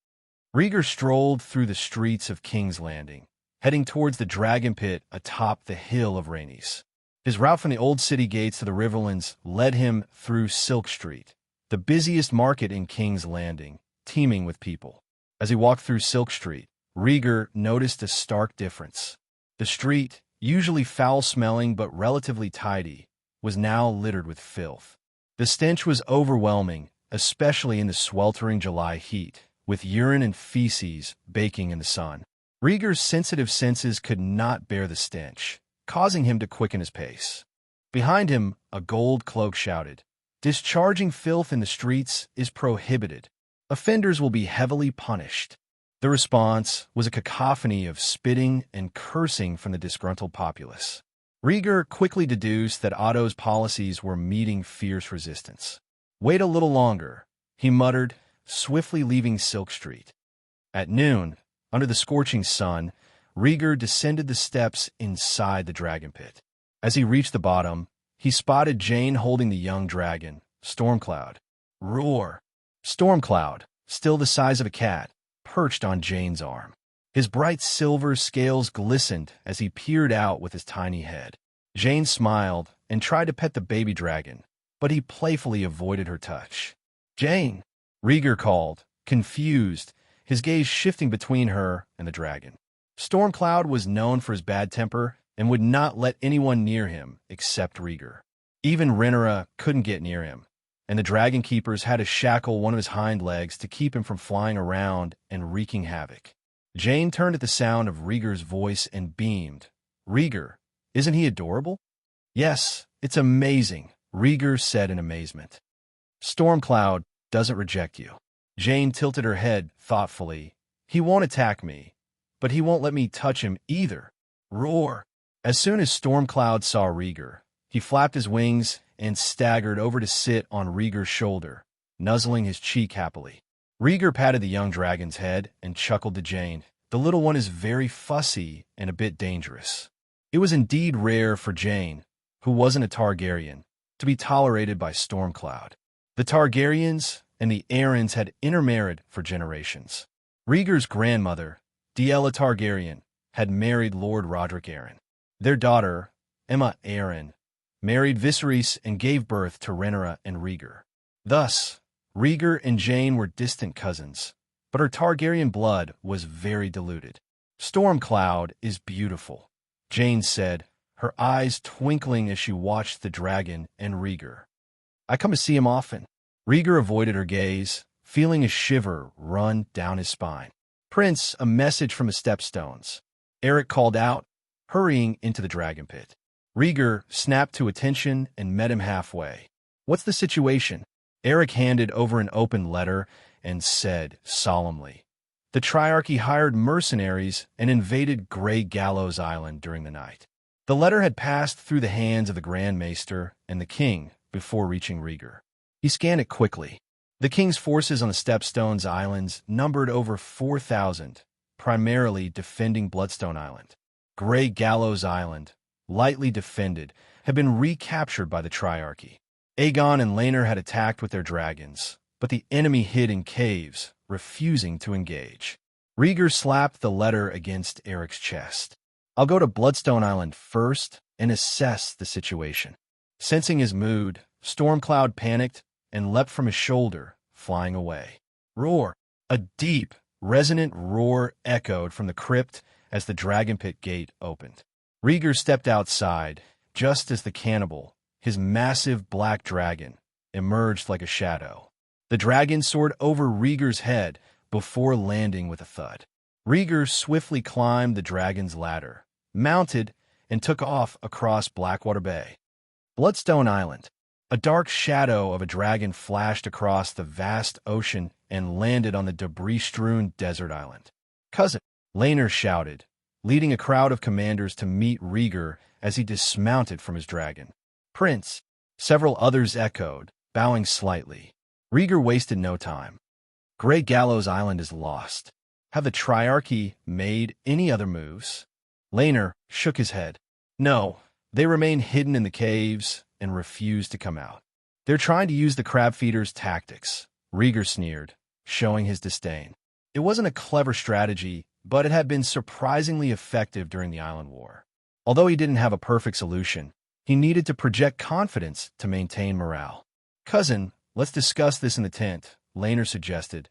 Rhaegar strolled through the streets of King's Landing, heading towards the dragon pit atop the hill of Rhaenys. His route from the old city gates to the Riverlands led him through Silk Street, the busiest market in King's Landing, teeming with people. As he walked through Silk Street, Rhaegar noticed a stark difference. The street, usually foul-smelling but relatively tidy, was now littered with filth. The stench was overwhelming, especially in the sweltering July heat, with urine and feces baking in the sun. Rhaegar's sensitive senses could not bear the stench, causing him to quicken his pace. Behind him, a gold cloak shouted, "Discharging filth in the streets is prohibited. Offenders will be heavily punished." The response was a cacophony of spitting and cursing from the disgruntled populace. Rhaegar quickly deduced that Otto's policies were meeting fierce resistance. "Wait a little longer," he muttered, swiftly leaving Silk Street. At noon, under the scorching sun, Rhaegar descended the steps inside the dragon pit. As he reached the bottom, he spotted Jane holding the young dragon, Stormcloud. Roar! Stormcloud, still the size of a cat, perched on Jane's arm. His bright silver scales glistened as he peered out with his tiny head. Jane smiled and tried to pet the baby dragon, but he playfully avoided her touch. "Jane!" Rhaegar called, confused, his gaze shifting between her and the dragon. Stormcloud was known for his bad temper and would not let anyone near him except Rhaegar. Even Rhaenyra couldn't get near him, and the dragon keepers had to shackle one of his hind legs to keep him from flying around and wreaking havoc. Jane turned at the sound of Rhaegar's voice and beamed. "Rhaegar, isn't he adorable?" "Yes, it's amazing," Rhaegar said in amazement. "Stormcloud doesn't reject you." Jane tilted her head thoughtfully. "He won't attack me, but he won't let me touch him either." Roar! As soon as Stormcloud saw Rhaegar, he flapped his wings and staggered over to sit on Rhaegar's shoulder, nuzzling his cheek happily. Rhaegar patted the young dragon's head and chuckled to Jane. "The little one is very fussy and a bit dangerous." It was indeed rare for Jane, who wasn't a Targaryen, to be tolerated by Stormcloud. The Targaryens and the Aarons had intermarried for generations. Rhaegar's grandmother, Daella Targaryen, had married Lord Roderick Arryn. Their daughter, Aemma Arryn, married Viserys and gave birth to Rhaenyra and Rhaegar. Thus, Rhaegar and Jane were distant cousins, but her Targaryen blood was very diluted. Stormcloud is beautiful, Jane said, her eyes twinkling as she watched the dragon and Rhaegar. I come to see him often. Rhaegar avoided her gaze, feeling a shiver run down his spine. Prince, a message from the stepstones. Eric called out, hurrying into the dragon pit. Rhaegar snapped to attention and met him halfway. What's the situation? Eric handed over an open letter and said solemnly, the Triarchy hired mercenaries and invaded Grey Gallows Island during the night. The letter had passed through the hands of the Grand Maester and the king before reaching Rhaegar. He scanned it quickly. The king's forces on the Stepstones Islands numbered over 4,000, primarily defending Bloodstone Island. Grey Gallows Island, lightly defended, had been recaptured by the Triarchy. Aegon and Laenor had attacked with their dragons, but the enemy hid in caves, refusing to engage. Rhaegar slapped the letter against Eric's chest. I'll go to Bloodstone Island first and assess the situation. Sensing his mood, Stormcloud panicked and leapt from his shoulder, flying away. Roar! A deep, resonant roar echoed from the crypt as the dragon pit gate opened. Rhaegar stepped outside, just as the cannibal, his massive black dragon, emerged like a shadow. The dragon soared over Rhaegar's head before landing with a thud. Rhaegar swiftly climbed the dragon's ladder, mounted, and took off across Blackwater Bay. Bloodstone Island. A dark shadow of a dragon flashed across the vast ocean and landed on the debris-strewn desert island. Cousin, Laenor shouted, leading a crowd of commanders to meet Rhaegar as he dismounted from his dragon. Prince, several others echoed, bowing slightly. Rhaegar wasted no time. Grey Gallows Island is lost. Have the Triarchy made any other moves? Laenor shook his head. No, they remain hidden in the caves and refuse to come out. They're trying to use the crab feeders' tactics, Rhaegar sneered, showing his disdain. It wasn't a clever strategy, but it had been surprisingly effective during the Island War. Although he didn't have a perfect solution, he needed to project confidence to maintain morale. Cousin, let's discuss this in the tent, Laenor suggested,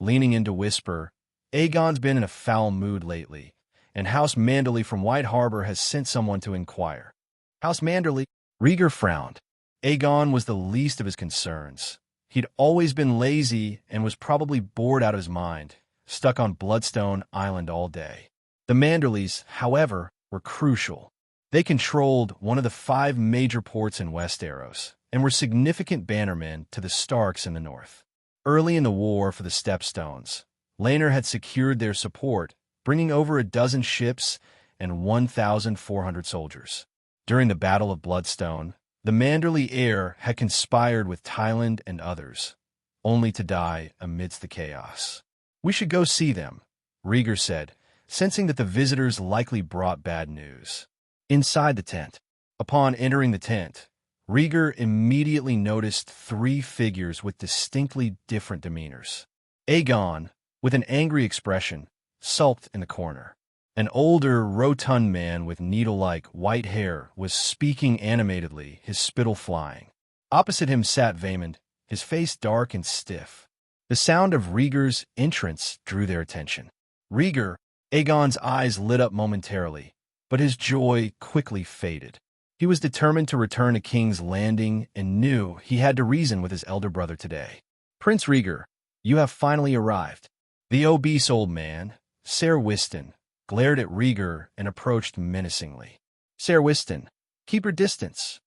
leaning in to whisper, Aegon's been in a foul mood lately, and House Manderly from White Harbor has sent someone to inquire. House Manderly? Rhaegar frowned. Aegon was the least of his concerns. He'd always been lazy and was probably bored out of his mind, stuck on Bloodstone Island all day. The Manderlys, however, were crucial. They controlled one of the 5 major ports in Westeros and were significant bannermen to the Starks in the north. Early in the war for the Stepstones, Laenor had secured their support, bringing over a dozen ships and 1,400 soldiers. During the Battle of Bloodstone, the Manderly heir had conspired with Tyland and others, only to die amidst the chaos. We should go see them, Rhaegar said, sensing that the visitors likely brought bad news. Inside the tent. Upon entering the tent, Rhaegar immediately noticed 3 figures with distinctly different demeanors. Aegon, with an angry expression, sulked in the corner. An older, rotund man with needle-like white hair was speaking animatedly, his spittle flying. Opposite him sat Vaemond, his face dark and stiff. The sound of Rhaegar's entrance drew their attention. Rhaegar, Aegon's eyes lit up momentarily, but his joy quickly faded. He was determined to return to King's Landing and knew he had to reason with his elder brother today. Prince Rhaegar, you have finally arrived. The obese old man, Ser Wystan, glared at Rhaegar and approached menacingly. Ser Wystan, keep your distance.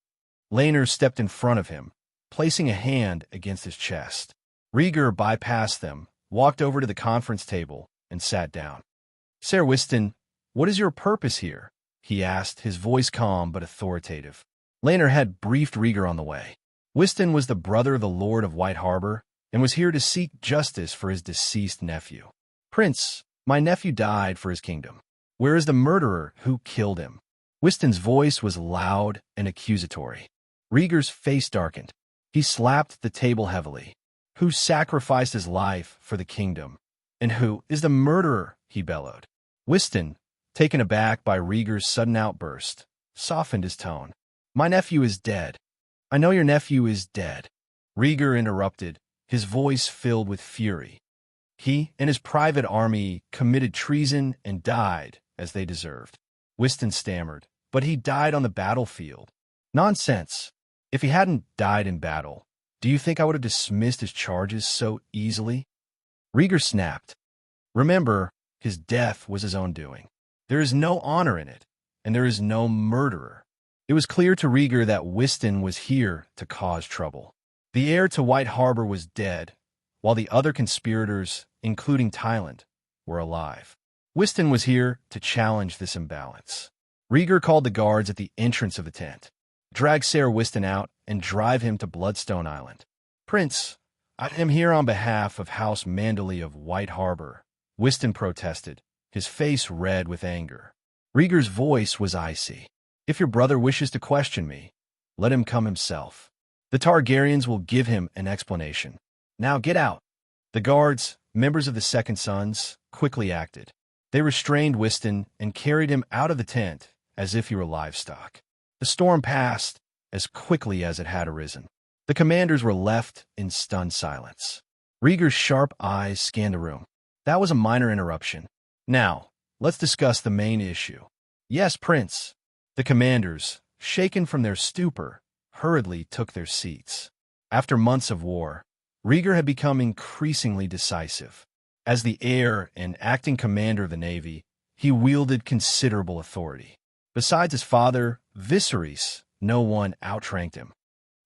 Laenor stepped in front of him, placing a hand against his chest. Rhaegar bypassed them, walked over to the conference table, and sat down. Ser Wystan, what is your purpose here? He asked, his voice calm but authoritative. Laenor had briefed Rhaegar on the way. Wystan was the brother of the Lord of White Harbor and was here to seek justice for his deceased nephew. Prince, my nephew died for his kingdom. Where is the murderer who killed him? Wystan's voice was loud and accusatory. Rhaegar's face darkened. He slapped the table heavily. Who sacrificed his life for the kingdom? And who is the murderer? He bellowed. Wystan, taken aback by Rhaegar's sudden outburst, softened his tone. My nephew is dead. I know your nephew is dead. Rhaegar interrupted, his voice filled with fury. He and his private army committed treason and died as they deserved. Wystan stammered, but he died on the battlefield. Nonsense. If he hadn't died in battle, do you think I would have dismissed his charges so easily? Rhaegar snapped. Remember, his death was his own doing. There is no honor in it, and there is no murderer. It was clear to Rhaegar that Wystan was here to cause trouble. The heir to White Harbor was dead, while the other conspirators, including Tyland, were alive. Wystan was here to challenge this imbalance. Rhaegar called the guards at the entrance of the tent. Drag Ser Wystan out and drive him to Bloodstone Island. Prince, I am here on behalf of House Manderley of White Harbor, Wystan protested, his face red with anger. Rhaegar's voice was icy. If your brother wishes to question me, let him come himself. The Targaryens will give him an explanation. Now get out. The guards, members of the Second Sons, quickly acted. They restrained Wystan and carried him out of the tent as if he were livestock. The storm passed as quickly as it had arisen. The commanders were left in stunned silence. Rhaegar's sharp eyes scanned the room. That was a minor interruption. Now, let's discuss the main issue. Yes, Prince. The commanders, shaken from their stupor, hurriedly took their seats. After months of war, Rhaegar had become increasingly decisive. As the heir and acting commander of the Navy, he wielded considerable authority. Besides his father, Viserys, no one outranked him.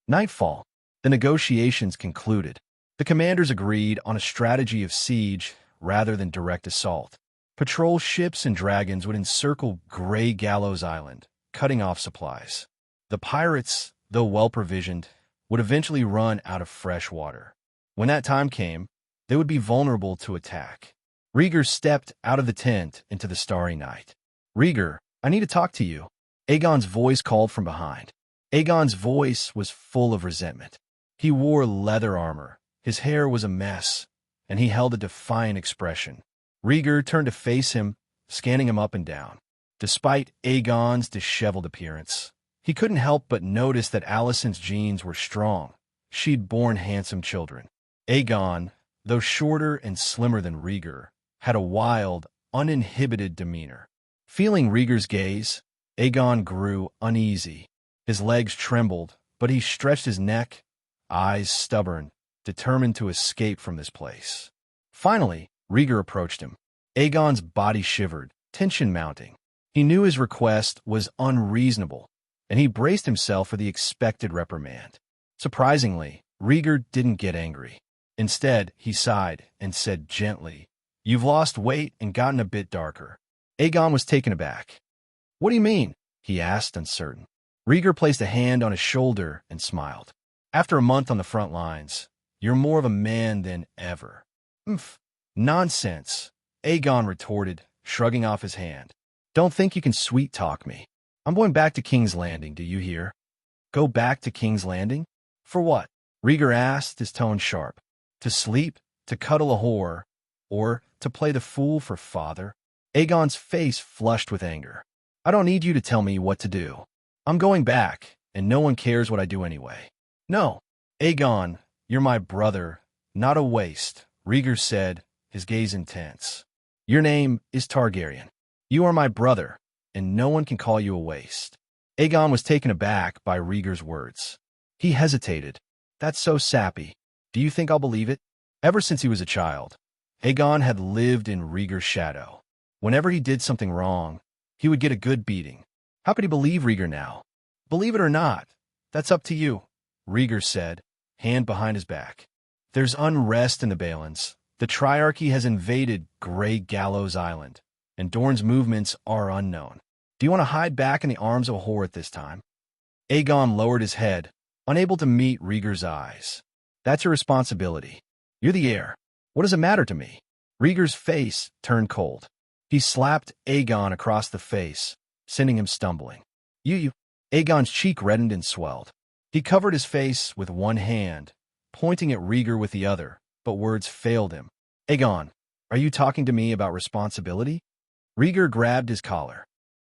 Nightfall, the negotiations concluded. The commanders agreed on a strategy of siege rather than direct assault. Patrol ships and dragons would encircle Grey Gallows Island, cutting off supplies. The pirates, though well-provisioned, would eventually run out of fresh water. When that time came, they would be vulnerable to attack. Rhaegar stepped out of the tent into the starry night. Rhaegar, I need to talk to you. Aegon's voice called from behind. Aegon's voice was full of resentment. He wore leather armor, his hair was a mess, and he held a defiant expression. Rhaegar turned to face him, scanning him up and down. Despite Aegon's disheveled appearance, he couldn't help but notice that Alicent's genes were strong. She'd borne handsome children. Aegon, though shorter and slimmer than Rhaegar, had a wild, uninhibited demeanor. Feeling Rhaegar's gaze, Aegon grew uneasy. His legs trembled, but he stretched his neck, eyes stubborn, determined to escape from this place. Finally, Rhaegar approached him. Aegon's body shivered, tension mounting. He knew his request was unreasonable, and he braced himself for the expected reprimand. Surprisingly, Rhaegar didn't get angry. Instead, he sighed and said gently, "You've lost weight and gotten a bit darker." Aegon was taken aback. "What do you mean?" he asked, uncertain. Rhaegar placed a hand on his shoulder and smiled. "After a month on the front lines, you're more of a man than ever." "Umph. Nonsense," Aegon retorted, shrugging off his hand. "Don't think you can sweet-talk me. I'm going back to King's Landing, do you hear?" "Go back to King's Landing? For what?" Rhaegar asked, his tone sharp. "To sleep, to cuddle a whore, or to play the fool for father?" Aegon's face flushed with anger. "I don't need you to tell me what to do. I'm going back, and no one cares what I do anyway." "No, Aegon, you're my brother, not a waste," Rhaegar said, his gaze intense. "Your name is Targaryen. You are my brother, and no one can call you a waste." Aegon was taken aback by Rhaegar's words. He hesitated. "That's so sappy. Do you think I'll believe it?" Ever since he was a child, Aegon had lived in Rhaegar's shadow. Whenever he did something wrong, he would get a good beating. How could he believe Rhaegar now? "Believe it or not, that's up to you," Rhaegar said, hand behind his back. "There's unrest in the Balens. The Triarchy has invaded Grey Gallows Island, and Dorne's movements are unknown. Do you want to hide back in the arms of a whore at this time?" Aegon lowered his head, unable to meet Rhaegar's eyes. "That's your responsibility. You're the heir. What does it matter to me?" Rhaegar's face turned cold. He slapped Aegon across the face, sending him stumbling. You. Aegon's cheek reddened and swelled. He covered his face with one hand, pointing at Rhaegar with the other, but words failed him. "Aegon, are you talking to me about responsibility?" Rhaegar grabbed his collar.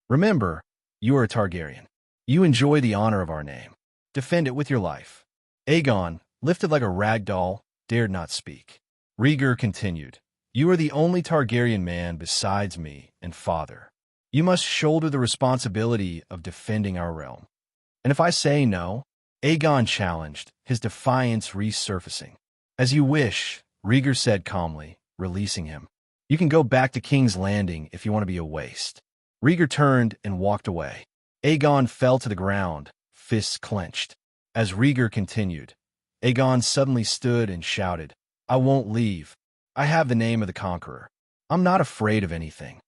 Remember, you are a Targaryen. You enjoy the honor of our name. Defend it with your life. Aegon, lifted like a rag doll, dared not speak. Rhaegar continued, You are the only Targaryen man besides me and father. You must shoulder the responsibility of defending our realm. And if I say no, Aegon challenged, his defiance resurfacing. As you wish, Rhaegar said calmly, releasing him. You can go back to King's Landing if you want to be a waste. Rhaegar turned and walked away. Aegon fell to the ground, fists clenched. As Rhaegar continued, Aegon suddenly stood and shouted, I won't leave. I have the name of the conqueror. I'm not afraid of anything.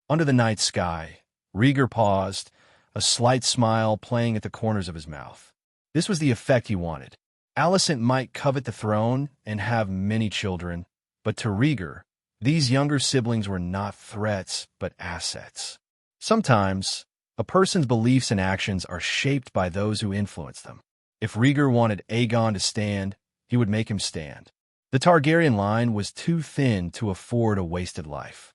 Under the night sky, Rhaegar paused, a slight smile playing at the corners of his mouth. This was the effect he wanted. Alicent might covet the throne and have many children, but to Rhaegar, these younger siblings were not threats, but assets. Sometimes, a person's beliefs and actions are shaped by those who influence them. If Rhaegar wanted Aegon to stand, he would make him stand. The Targaryen line was too thin to afford a wasted life.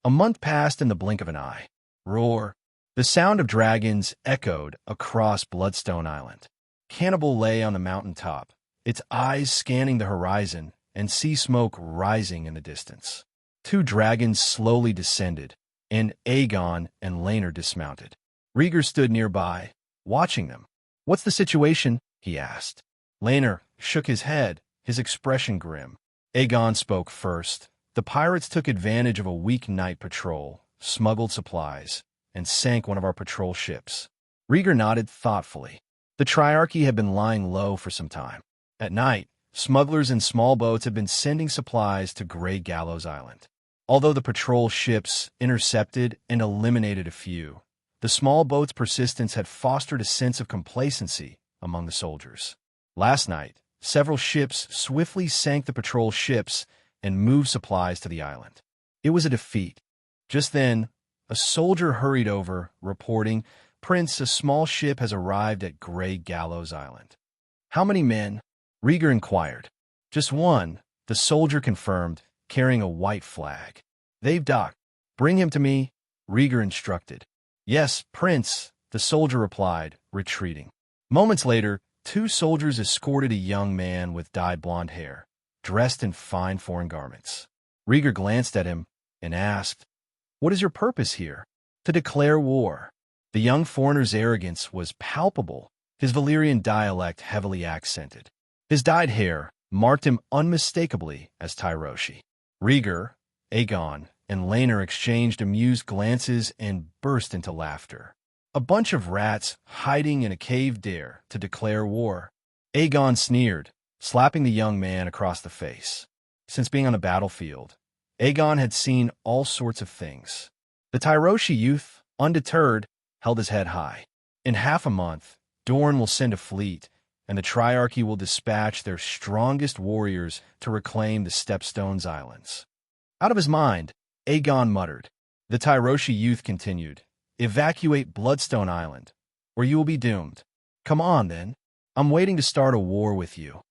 A month passed in the blink of an eye. Roar. The sound of dragons echoed across Bloodstone Island. Cannibal lay on the mountain top, its eyes scanning the horizon and sea smoke rising in the distance. Two dragons slowly descended, and Aegon and Laenor dismounted. Rhaegar stood nearby, watching them. What's the situation? He asked. Laenor shook his head, his expression grim. Aegon spoke first. The pirates took advantage of a weak night patrol, smuggled supplies, and sank one of our patrol ships. Rhaegar nodded thoughtfully. The Triarchy had been lying low for some time. At night, smugglers in small boats had been sending supplies to Grey Gallows Island. Although the patrol ships intercepted and eliminated a few, the small boat's persistence had fostered a sense of complacency among the soldiers. Last night, several ships swiftly sank the patrol ships and moved supplies to the island. It was a defeat. Just then, a soldier hurried over, reporting, Prince, a small ship has arrived at Grey Gallows Island. How many men? Rhaegar inquired. Just one, the soldier confirmed, carrying a white flag. They've docked. Bring him to me, Rhaegar instructed. Yes, Prince, the soldier replied, retreating. Moments later, two soldiers escorted a young man with dyed blonde hair, dressed in fine foreign garments. Rhaegar glanced at him and asked, What is your purpose here? To declare war. The young foreigner's arrogance was palpable, his Valyrian dialect heavily accented. His dyed hair marked him unmistakably as Tyroshi. Rhaegar, Aegon, and Laenor exchanged amused glances and burst into laughter. A bunch of rats hiding in a cave dare to declare war. Aegon sneered, slapping the young man across the face. Since being on the battlefield, Aegon had seen all sorts of things. The Tyroshi youth, undeterred, held his head high. In half a month, Dorne will send a fleet, and the Triarchy will dispatch their strongest warriors to reclaim the Stepstones Islands. Out of his mind, Aegon muttered. The Tyroshi youth continued, Evacuate Bloodstone Island, or you will be doomed. Come on, then. I'm waiting to start a war with you.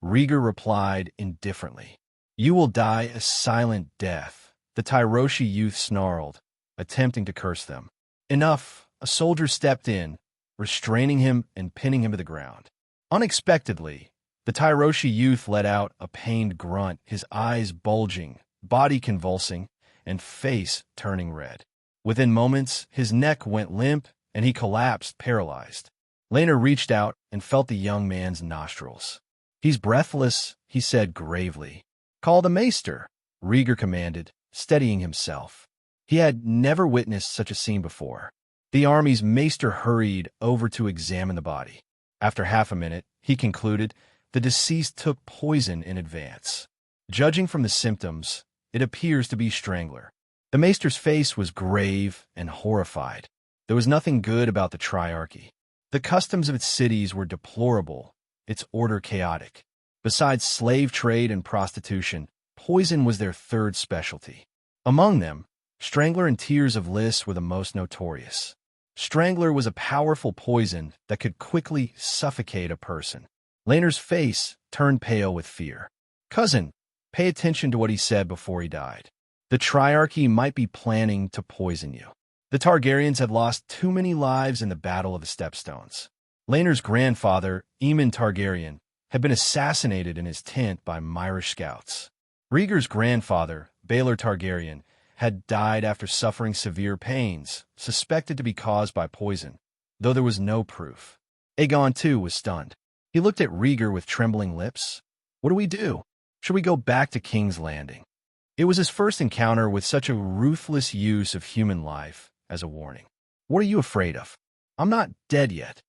Rhaegar replied indifferently. You will die a silent death, the Tyroshi youth snarled, attempting to curse them. Enough. A soldier stepped in, restraining him and pinning him to the ground. Unexpectedly, the Tyroshi youth let out a pained grunt, his eyes bulging, body convulsing, and face turning red. Within moments, his neck went limp, and he collapsed, paralyzed. Laenor reached out and felt the young man's nostrils. He's breathless, he said gravely. Call the maester, Rhaegar commanded, steadying himself. He had never witnessed such a scene before. The army's maester hurried over to examine the body. After half a minute, he concluded, the deceased took poison in advance. Judging from the symptoms, it appears to be strangler. The maester's face was grave and horrified. There was nothing good about the Triarchy. The customs of its cities were deplorable, its order chaotic. Besides slave trade and prostitution, poison was their third specialty. Among them, Strangler and Tears of Lys were the most notorious. Strangler was a powerful poison that could quickly suffocate a person. Laenor's face turned pale with fear. Cousin, pay attention to what he said before he died. The Triarchy might be planning to poison you. The Targaryens had lost too many lives in the Battle of the Stepstones. Laena's grandfather, Aemon Targaryen, had been assassinated in his tent by Myrish scouts. Rhaegar's grandfather, Baelor Targaryen, had died after suffering severe pains, suspected to be caused by poison, though there was no proof. Aegon, too, was stunned. He looked at Rhaegar with trembling lips. What do we do? Should we go back to King's Landing? It was his first encounter with such a ruthless use of human life as a warning. What are you afraid of? I'm not dead yet.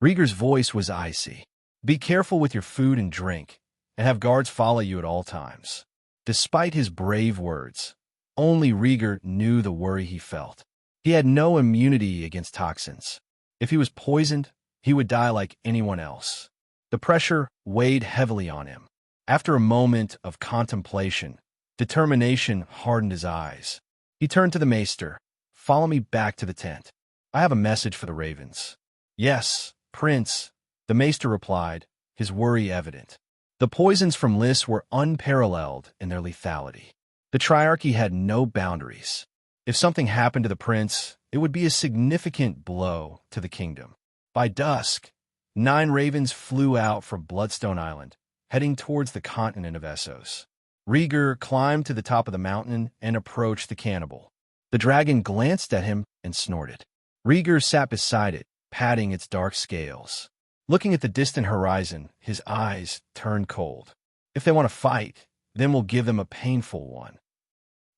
Rhaegar's voice was icy. Be careful with your food and drink, and have guards follow you at all times. Despite his brave words, only Rhaegar knew the worry he felt. He had no immunity against toxins. If he was poisoned, he would die like anyone else. The pressure weighed heavily on him. After a moment of contemplation, determination hardened his eyes. He turned to the maester. Follow me back to the tent. I have a message for the ravens. Yes, Prince, the maester replied, his worry evident. The poisons from Lys were unparalleled in their lethality. The Triarchy had no boundaries. If something happened to the prince, it would be a significant blow to the kingdom. By dusk, 9 ravens flew out from Bloodstone Island, heading towards the continent of Essos. Rhaegar climbed to the top of the mountain and approached the cannibal. The dragon glanced at him and snorted. Rhaegar sat beside it, patting its dark scales. Looking at the distant horizon, his eyes turned cold. If they want to fight, then we'll give them a painful one.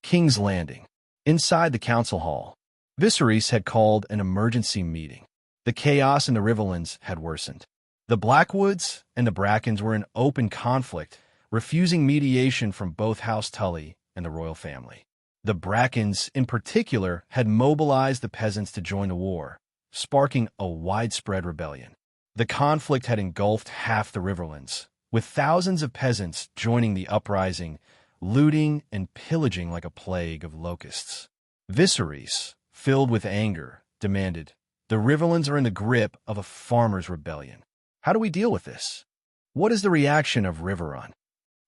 King's Landing. Inside the council hall, Viserys had called an emergency meeting. The chaos in the Riverlands had worsened. The Blackwoods and the Brackens were in open conflict, refusing mediation from both House Tully and the royal family. The Brackens, in particular, had mobilized the peasants to join the war, sparking a widespread rebellion. The conflict had engulfed half the Riverlands, with thousands of peasants joining the uprising, looting and pillaging like a plague of locusts. Viserys, filled with anger, demanded, "The Riverlands are in the grip of a farmers' rebellion. How do we deal with this? What is the reaction of Riverrun?"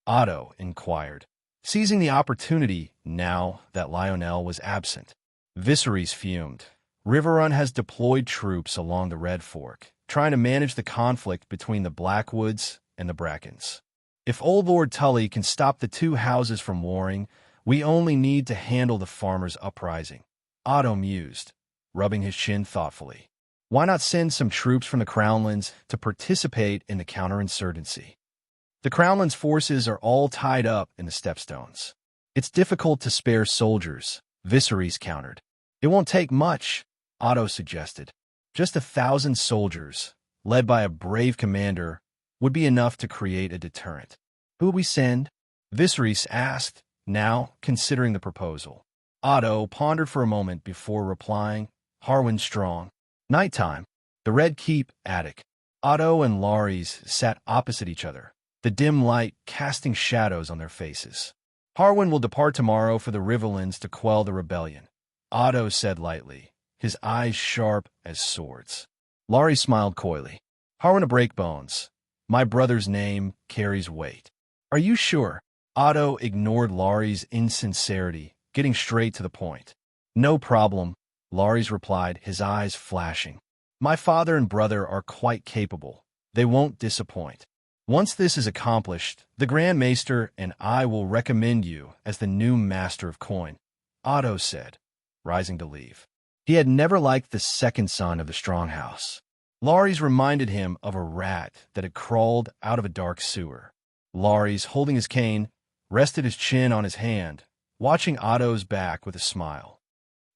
Otto inquired, seizing the opportunity now that Lionel was absent. Viserys fumed. Riverrun has deployed troops along the Red Fork, trying to manage the conflict between the Blackwoods and the Brackens. If Old Lord Tully can stop the 2 houses from warring, we only need to handle the farmers' uprising. Otto mused, rubbing his chin thoughtfully. Why not send some troops from the Crownlands to participate in the counterinsurgency? The Crownlands' forces are all tied up in the Stepstones. It's difficult to spare soldiers, Viserys countered. It won't take much, Otto suggested. Just 1,000 soldiers, led by a brave commander, would be enough to create a deterrent. Who would we send? Viserys asked, now considering the proposal. Otto pondered for a moment before replying, Harwin Strong. Nighttime. The Red Keep attic. Otto and Larys sat opposite each other, the dim light casting shadows on their faces. Harwin will depart tomorrow for the Riverlands to quell the rebellion, Otto said lightly, his eyes sharp as swords. Larry smiled coyly. Harwin to break bones. My brother's name carries weight. Are you sure? Otto ignored Laurie's insincerity, getting straight to the point. No problem, Laurie's replied, his eyes flashing. My father and brother are quite capable. They won't disappoint. Once this is accomplished, the Grand Maester and I will recommend you as the new Master of Coin, Otto said, rising to leave. He had never liked the second son of the Stronghouse. Laurie's reminded him of a rat that had crawled out of a dark sewer. Laurie's, holding his cane, rested his chin on his hand, watching Otto's back with a smile.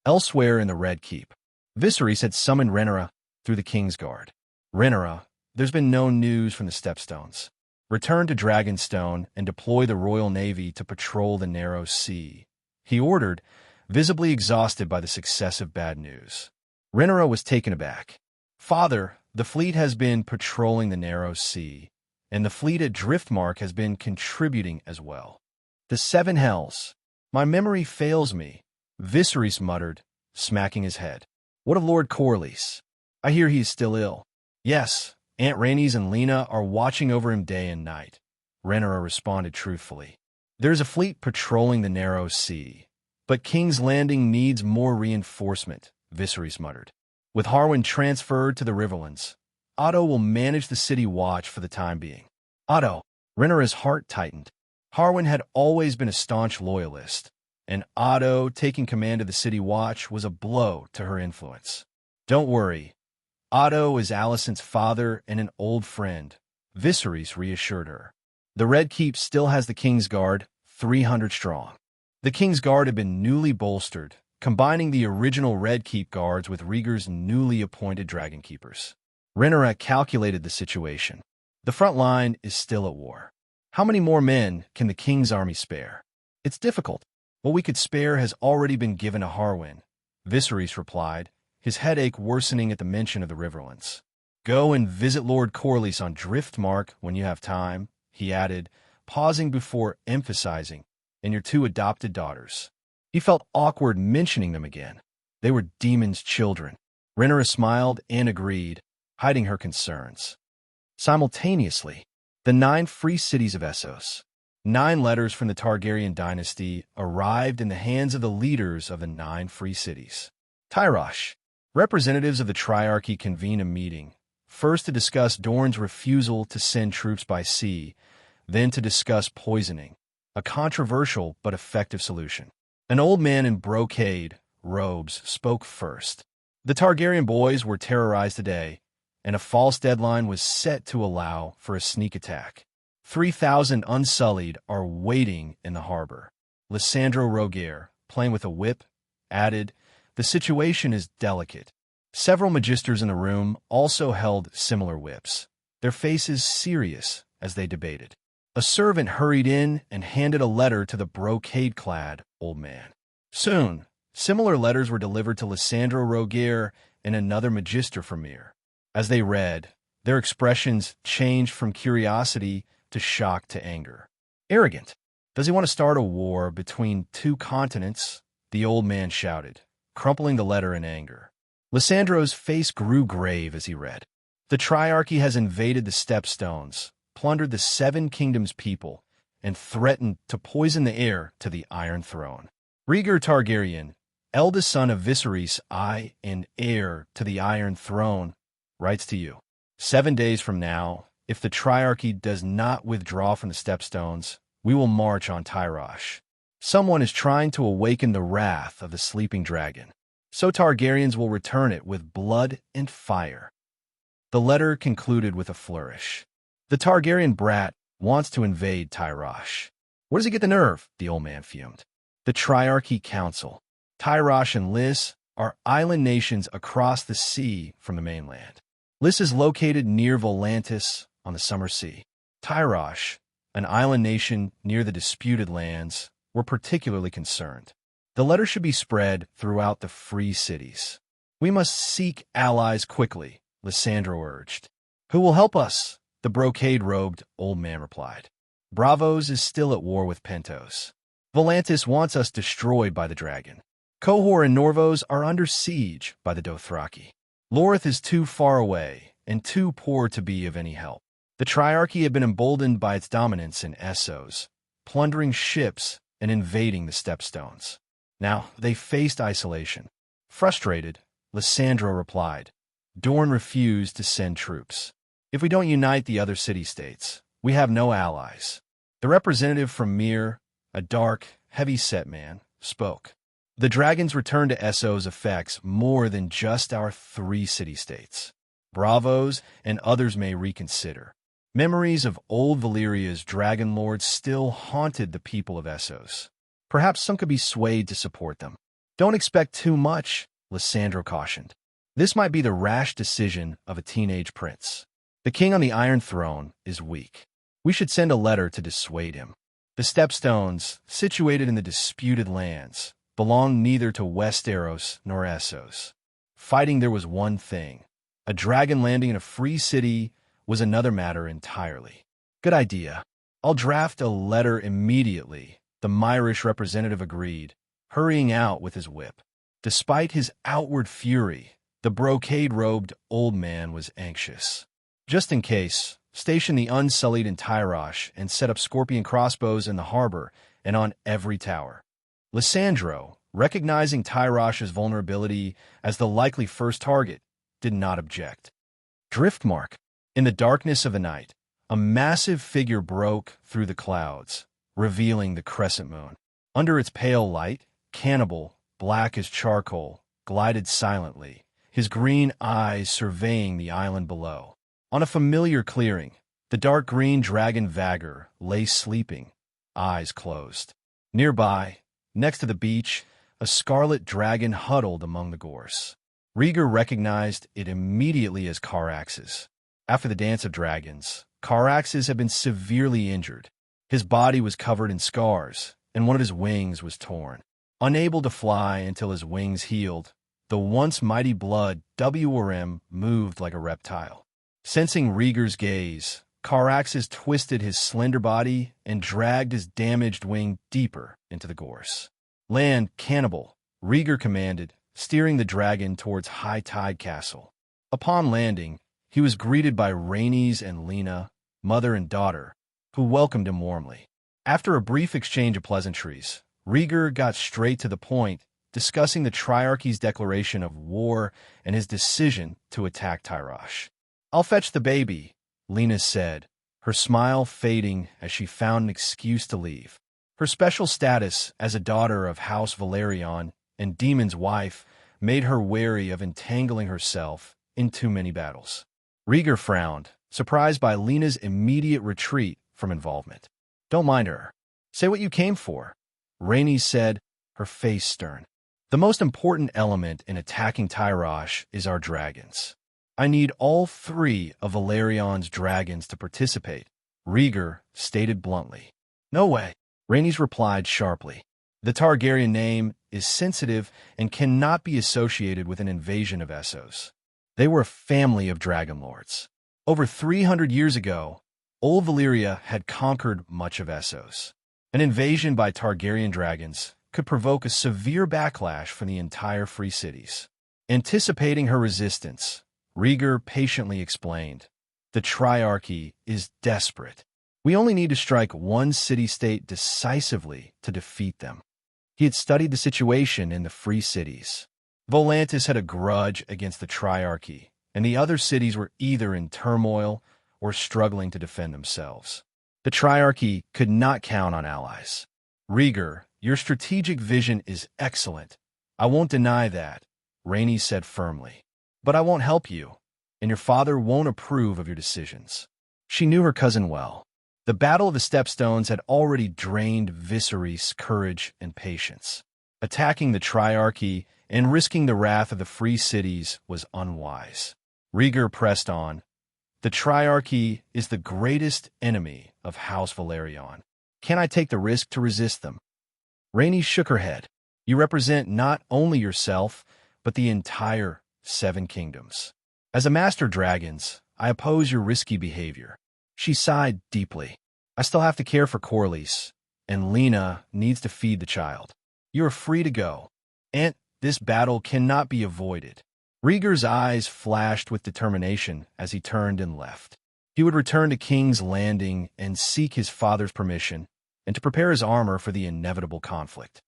Elsewhere in the Red Keep, Viserys had summoned Rhaenyra through the Kingsguard. Rhaenyra, there's been no news from the Stepstones. Return to Dragonstone and deploy the Royal Navy to patrol the Narrow Sea, he ordered, visibly exhausted by the successive bad news. Rhaenyra was taken aback. Father, the fleet has been patrolling the Narrow Sea, and the fleet at Driftmark has been contributing as well. The Seven Hells. My memory fails me, Viserys muttered, smacking his head. What of Lord Corlys? I hear he is still ill. Yes, Aunt Rhaenys and Lena are watching over him day and night, Rhaenyra responded truthfully. There's a fleet patrolling the Narrow Sea, But King's Landing needs more reinforcement, Viserys muttered. With Harwin transferred to the Riverlands, Otto will manage the city watch for the time being. Otto, Rhaegar's heart tightened. Harwin had always been a staunch loyalist, and Otto taking command of the city watch was a blow to her influence. Don't worry, Otto is Alicent's father and an old friend, Viserys reassured her. The Red Keep still has the King's Guard, 300 strong. The King's Guard had been newly bolstered, combining the original Red Keep guards with Rhaegar's newly appointed Dragon Keepers. Rhaegar calculated the situation. The front line is still at war. How many more men can the King's army spare? It's difficult. What we could spare has already been given to Harwin, Viserys replied, his headache worsening at the mention of the Riverlands. Go and visit Lord Corlys on Driftmark when you have time, he added, pausing before emphasizing, and your 2 adopted daughters. He felt awkward mentioning them again. They were Daemon's children. Rhaegar smiled and agreed, hiding her concerns. Simultaneously, the 9 free cities of Essos. 9 letters from the Targaryen dynasty arrived in the hands of the leaders of the 9 free cities. Tyrosh. Representatives of the Triarchy convened a meeting, first to discuss Dorne's refusal to send troops by sea, then to discuss poisoning, a controversial but effective solution. An old man in brocade robes spoke first. The Targaryen boys were terrorized today, and a false deadline was set to allow for a sneak attack. 3,000 unsullied are waiting in the harbor. Lysandro Rhaegar, playing with a whip, added, the situation is delicate. Several magisters in the room also held similar whips, their faces serious as they debated. A servant hurried in and handed a letter to the brocade-clad old man. Soon, similar letters were delivered to Lysandro Rhaegar and another magister from Myr. As they read, their expressions changed from curiosity to shock to anger. Arrogant. Does he want to start a war between 2 continents? The old man shouted, crumpling the letter in anger. Lysandro's face grew grave as he read. The Triarchy has invaded the Stepstones, plundered the 7 kingdoms' people, and threatened to poison the heir to the Iron Throne. Rhaegar Targaryen, eldest son of Viserys I and heir to the Iron Throne, writes to you. 7 days from now, if the Triarchy does not withdraw from the Stepstones, we will march on Tyrosh. Someone is trying to awaken the wrath of the sleeping dragon. So Targaryens will return it with blood and fire. The letter concluded with a flourish. The Targaryen brat wants to invade Tyrosh. Where does he get the nerve? The old man fumed. The Triarchy Council. Tyrosh and Lys are island nations across the sea from the mainland. Lys is located near Volantis on the Summer Sea. Tyrosh, an island nation near the disputed lands, were particularly concerned. The letter should be spread throughout the free cities. We must seek allies quickly, Lysandro urged. Who will help us? The brocade-robed old man replied. Braavos is still at war with Pentos. Volantis wants us destroyed by the dragon. Qohor and Norvos are under siege by the Dothraki. Lorith is too far away and too poor to be of any help. The Triarchy had been emboldened by its dominance in Essos, plundering ships and invading the Stepstones. Now they faced isolation. Frustrated, Lysandro replied, Dorne refused to send troops. If we don't unite the other city-states, we have no allies. The representative from Myr, a dark, heavy-set man, spoke. The dragon's return to Essos affects more than just our 3 city-states. Braavos and others may reconsider. Memories of old Valyria's dragon lords still haunted the people of Essos. Perhaps some could be swayed to support them. Don't expect too much, Lysandro cautioned. This might be the rash decision of a teenage prince. The king on the Iron Throne is weak. We should send a letter to dissuade him. The Stepstones, situated in the disputed lands, belong neither to Westeros nor Essos. Fighting there was one thing. A dragon landing in a free city was another matter entirely. Good idea. I'll draft a letter immediately, the Myrish representative agreed, hurrying out with his whip. Despite his outward fury, the brocade-robed old man was anxious. Just in case, station the Unsullied in Tyrosh and set up scorpion crossbows in the harbor and on every tower. Lysandro, recognizing Tyrosh's vulnerability as the likely first target, did not object. Driftmark. In the darkness of the night, a massive figure broke through the clouds, revealing the crescent moon. Under its pale light, Cannibal, black as charcoal, glided silently, his green eyes surveying the island below. On a familiar clearing, the dark green dragon Vhagar lay sleeping, eyes closed. Nearby, next to the beach, a scarlet dragon huddled among the gorse. Rhaegar recognized it immediately as Carax's. After the Dance of Dragons, Carax's had been severely injured. His body was covered in scars, and one of his wings was torn. Unable to fly until his wings healed, the once mighty blood WRM moved like a reptile. Sensing Rhaegar's gaze, Carax's twisted his slender body and dragged his damaged wing deeper into the gorse. "Land, Cannibal," Rhaegar commanded, steering the dragon towards High Tide Castle. Upon landing, he was greeted by Rhaenys and Lena, mother and daughter, who welcomed him warmly. After a brief exchange of pleasantries, Rhaegar got straight to the point, discussing the Triarchy's declaration of war and his decision to attack Tyrosh. "I'll fetch the baby," Lena said, her smile fading as she found an excuse to leave. Her special status as a daughter of House Balerion and Demon's wife made her wary of entangling herself in too many battles. Rhaegar frowned, surprised by Lena's immediate retreat from involvement. "Don't mind her. Say what you came for," Rhaenys said, her face stern. "The most important element in attacking Tyrosh is our dragons. I need all 3 of Valerion's dragons to participate," Rhaegar stated bluntly. "No way," Rhaenys replied sharply. "The Targaryen name is sensitive and cannot be associated with an invasion of Essos. They were a family of dragon lords. Over 300 years ago, Old Valyria had conquered much of Essos. An invasion by Targaryen dragons could provoke a severe backlash from the entire Free Cities." Anticipating her resistance, Rhaegar patiently explained, "The Triarchy is desperate. We only need to strike one city-state decisively to defeat them." He had studied the situation in the Free Cities. Volantis had a grudge against the Triarchy, and the other cities were either in turmoil or struggling to defend themselves. The Triarchy could not count on allies. "Rhaegar, your strategic vision is excellent. I won't deny that," Rhaenys said firmly. "But I won't help you, and your father won't approve of your decisions." She knew her cousin well. The Battle of the Stepstones had already drained Viserys' courage and patience. Attacking the Triarchy and risking the wrath of the Free Cities was unwise. Rhaegar pressed on. "The Triarchy is the greatest enemy of House Balerion. Can I take the risk to resist them?" Rhaenys shook her head. "You represent not only yourself, but the entire 7 kingdoms. As a master dragons, I oppose your risky behavior." She sighed deeply. "I still have to care for Corlys, and Lena needs to feed the child. You are free to go. And this battle cannot be avoided." Rhaegar's eyes flashed with determination as he turned and left. He would return to King's Landing and seek his father's permission, and to prepare his armor for the inevitable conflict.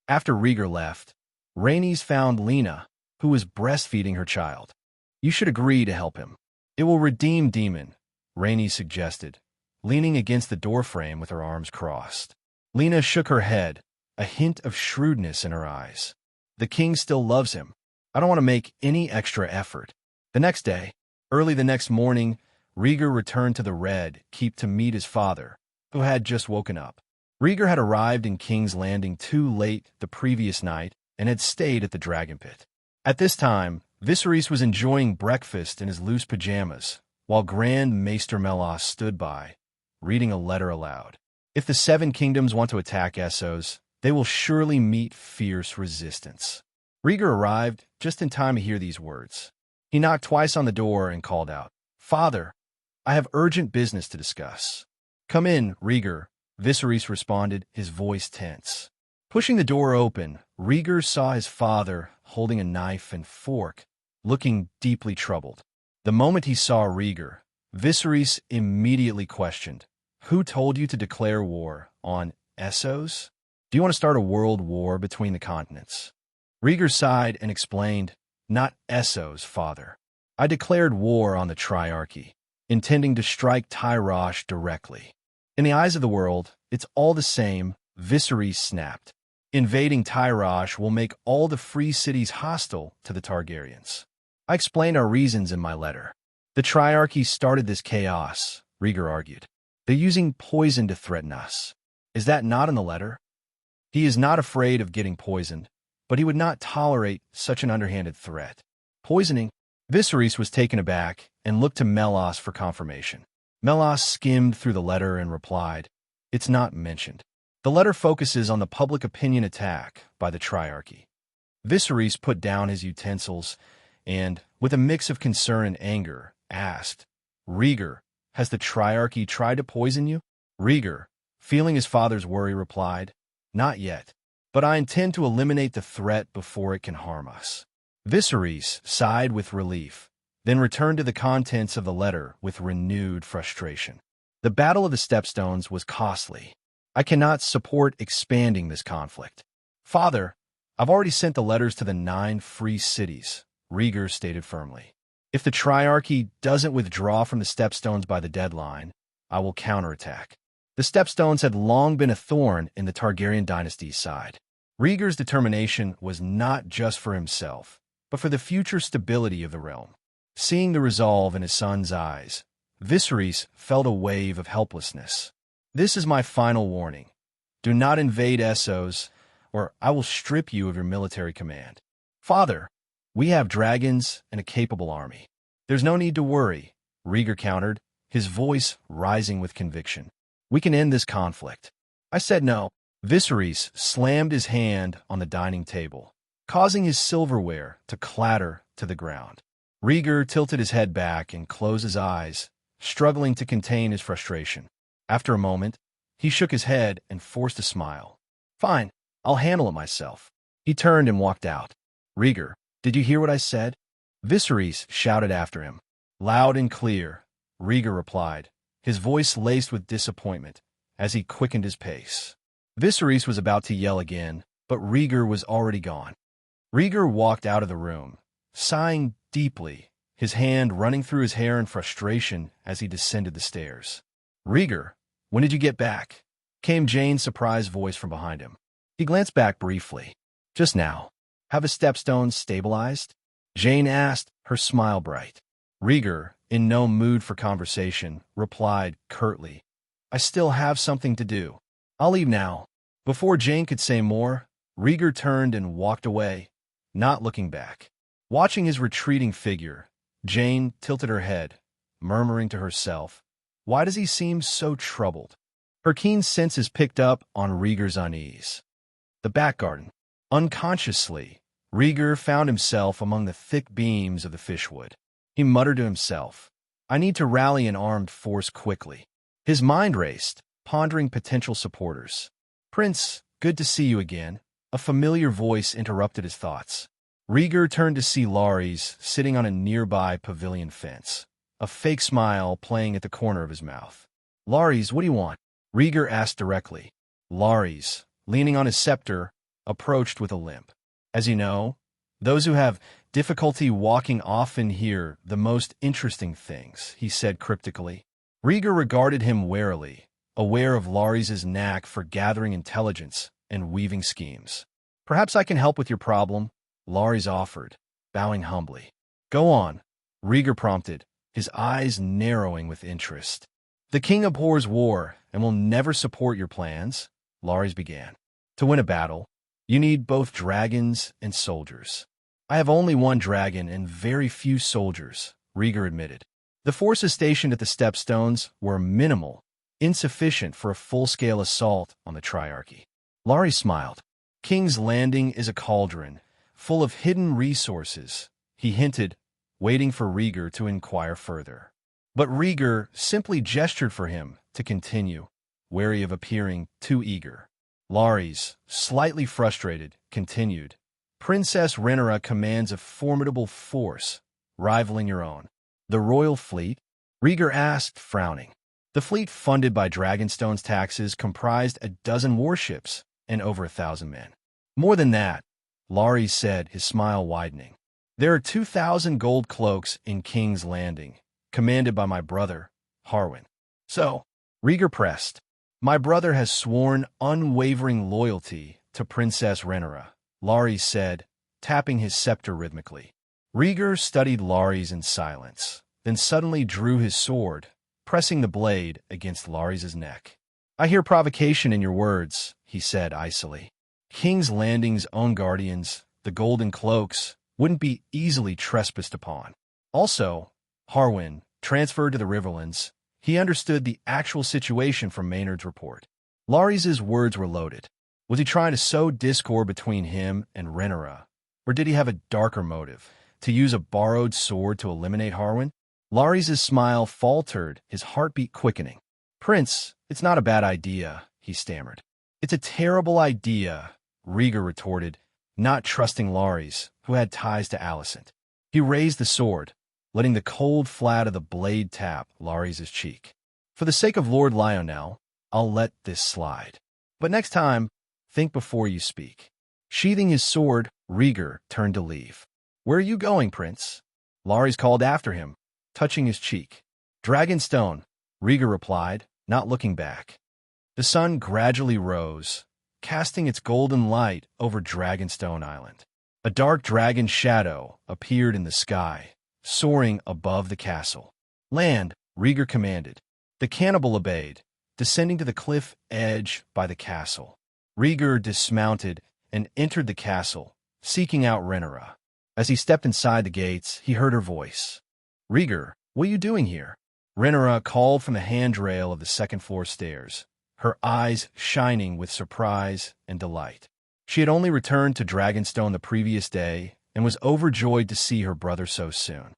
After Rhaegar left, Rhaenys found Lena, who was breastfeeding her child. "You should agree to help him. It will redeem Demon," Rhaenys suggested, leaning against the doorframe with her arms crossed. Lena shook her head, a hint of shrewdness in her eyes. "The king still loves him. I don't want to make any extra effort." The next day, early the next morning, Rhaegar returned to the Red Keep to meet his father, who had just woken up. Rhaegar had arrived in King's Landing too late the previous night and had stayed at the Dragon Pit. At this time, Viserys was enjoying breakfast in his loose pajamas, while Grand Maester Melas stood by, reading a letter aloud. "If the 7 kingdoms want to attack Essos, they will surely meet fierce resistance." Rhaegar arrived just in time to hear these words. He knocked twice on the door and called out, "Father, I have urgent business to discuss." "Come in, Rhaegar," Viserys responded, his voice tense. Pushing the door open, Rhaegar saw his father holding a knife and fork, looking deeply troubled. The moment he saw Rhaegar, Viserys immediately questioned, "Who told you to declare war on Essos? Do you want to start a world war between the continents? Rhaegar sighed and explained, not Esso's father. I declared war on the Triarchy, intending to strike Tyrosh directly. In the eyes of the world, it's all the same, Viserys snapped. Invading Tyrosh will make all the free cities hostile to the Targaryens. I explained our reasons in my letter. The Triarchy started this chaos, Rhaegar argued. They're using poison to threaten us. Is that not in the letter? He is not afraid of getting poisoned, but he would not tolerate such an underhanded threat. Poisoning? Viserys was taken aback and looked to Melas for confirmation. Melas skimmed through the letter and replied, it's not mentioned. The letter focuses on the public opinion attack by the Triarchy. Viserys put down his utensils and, with a mix of concern and anger, asked, Rhaegar, has the Triarchy tried to poison you? Rhaegar, feeling his father's worry, replied, not yet, but I intend to eliminate the threat before it can harm us. Viserys sighed with relief, then returned to the contents of the letter with renewed frustration. The Battle of the Stepstones was costly. I cannot support expanding this conflict. Father, I've already sent the letters to the 9 free cities, Rhaegar stated firmly. If the Triarchy doesn't withdraw from the Stepstones by the deadline, I will counterattack. The Stepstones had long been a thorn in the Targaryen dynasty's side. Rhaegar's determination was not just for himself, but for the future stability of the realm. Seeing the resolve in his son's eyes, Viserys felt a wave of helplessness. This is my final warning. Do not invade Essos, or I will strip you of your military command. Father, we have dragons and a capable army. There's no need to worry, Rhaegar countered, his voice rising with conviction. We can end this conflict. I said no. Viserys slammed his hand on the dining table, causing his silverware to clatter to the ground. Rhaegar tilted his head back and closed his eyes, struggling to contain his frustration. After a moment, he shook his head and forced a smile. Fine, I'll handle it myself. He turned and walked out. Rhaegar, did you hear what I said? Viserys shouted after him. Loud and clear, Rhaegar replied, his voice laced with disappointment as he quickened his pace. Viserys was about to yell again, but Rhaegar was already gone. Rhaegar walked out of the room, sighing deeply, his hand running through his hair in frustration as he descended the stairs. Rhaegar, when did you get back? Came Jaine's surprised voice from behind him. He glanced back briefly. Just now. Have the stepstones stabilized? Jaine asked, her smile bright. Rhaegar, in no mood for conversation, replied curtly, I still have something to do. I'll leave now. Before Jaine could say more, Rhaegar turned and walked away, not looking back. Watching his retreating figure, Jaine tilted her head, murmuring to herself, why does he seem so troubled? Her keen senses picked up on Rhaegar's unease. The back garden. Unconsciously, Rhaegar found himself among the thick beams of the fishwood. He muttered to himself, I need to rally an armed force quickly. His mind raced, pondering potential supporters. Prince, good to see you again. A familiar voice interrupted his thoughts. Rhaegar turned to see Larys sitting on a nearby pavilion fence, a fake smile playing at the corner of his mouth. Larys, what do you want? Rhaegar asked directly. Larys, leaning on his scepter, approached with a limp. As you know, those who have difficulty walking often hear the most interesting things, he said cryptically. Rhaegar regarded him warily, aware of Larys' knack for gathering intelligence and weaving schemes. Perhaps I can help with your problem, Larys offered, bowing humbly. Go on, Rhaegar prompted, his eyes narrowing with interest. The king abhors war and will never support your plans, Larys began. To win a battle, you need both dragons and soldiers. I have only one dragon and very few soldiers, Rhaegar admitted. The forces stationed at the Stepstones were minimal, insufficient for a full-scale assault on the Triarchy. Larys smiled. King's Landing is a cauldron, full of hidden resources, he hinted, waiting for Rhaegar to inquire further. But Rhaegar simply gestured for him to continue, wary of appearing too eager. Larys, slightly frustrated, continued. Princess Rhaenyra commands a formidable force, rivaling your own. The royal fleet? Rhaegar asked, frowning. The fleet funded by Dragonstone's taxes comprised a dozen warships, and over 1,000 men. More than that, Larry said, his smile widening. There are 2,000 gold cloaks in King's Landing, commanded by my brother, Harwin. So, Rhaegar pressed, my brother has sworn unwavering loyalty to Princess Rhaenyra, Larry said, tapping his scepter rhythmically. Rhaegar studied Larry's in silence, then suddenly drew his sword, pressing the blade against Larry's neck. I hear provocation in your words, he said icily. King's Landing's own guardians, the Golden Cloaks, wouldn't be easily trespassed upon. Also, Harwin, transferred to the Riverlands, he understood the actual situation from Maynard's report. Larry's words were loaded. Was he trying to sow discord between him and Rhaenyra, or did he have a darker motive, to use a borrowed sword to eliminate Harwin? Larry's smile faltered, his heartbeat quickening. Prince, it's not a bad idea, he stammered. It's a terrible idea, Rhaegar retorted, not trusting Larry's, who had ties to Alicent. He raised the sword, letting the cold flat of the blade tap Larry's cheek. For the sake of Lord Lionel, I'll let this slide. But next time, think before you speak. Sheathing his sword, Rhaegar turned to leave. Where are you going, Prince? Larry's called after him, touching his cheek. Dragonstone, Rhaegar replied, not looking back. The sun gradually rose, casting its golden light over Dragonstone Island. A dark dragon shadow appeared in the sky, soaring above the castle. Land, Rhaegar commanded. The cannibal obeyed, descending to the cliff edge by the castle. Rhaegar dismounted and entered the castle, seeking out Rhaenyra. As he stepped inside the gates, he heard her voice. Rhaegar, what are you doing here? Rhaenyra called from the handrail of the second-floor stairs, her eyes shining with surprise and delight. She had only returned to Dragonstone the previous day and was overjoyed to see her brother so soon.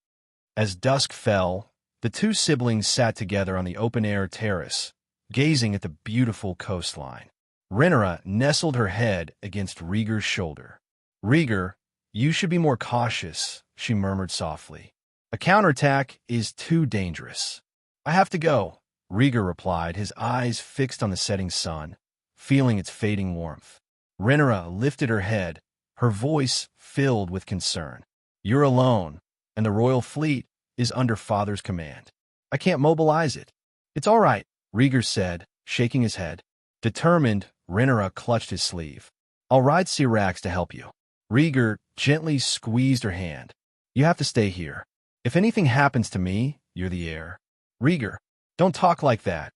As dusk fell, the two siblings sat together on the open-air terrace, gazing at the beautiful coastline. Rhaenyra nestled her head against Rhaegar's shoulder. Rhaegar, you should be more cautious, she murmured softly. A counterattack is too dangerous. I have to go, Rhaegar replied, his eyes fixed on the setting sun, feeling its fading warmth. Rhaenyra lifted her head, her voice filled with concern. You're alone, and the royal fleet is under Father's command. I can't mobilize it. It's all right, Rhaegar said, shaking his head. Determined, Rhaenyra clutched his sleeve. I'll ride Syrax to help you. Rhaegar gently squeezed her hand. You have to stay here. If anything happens to me, you're the heir. Rhaegar, don't talk like that,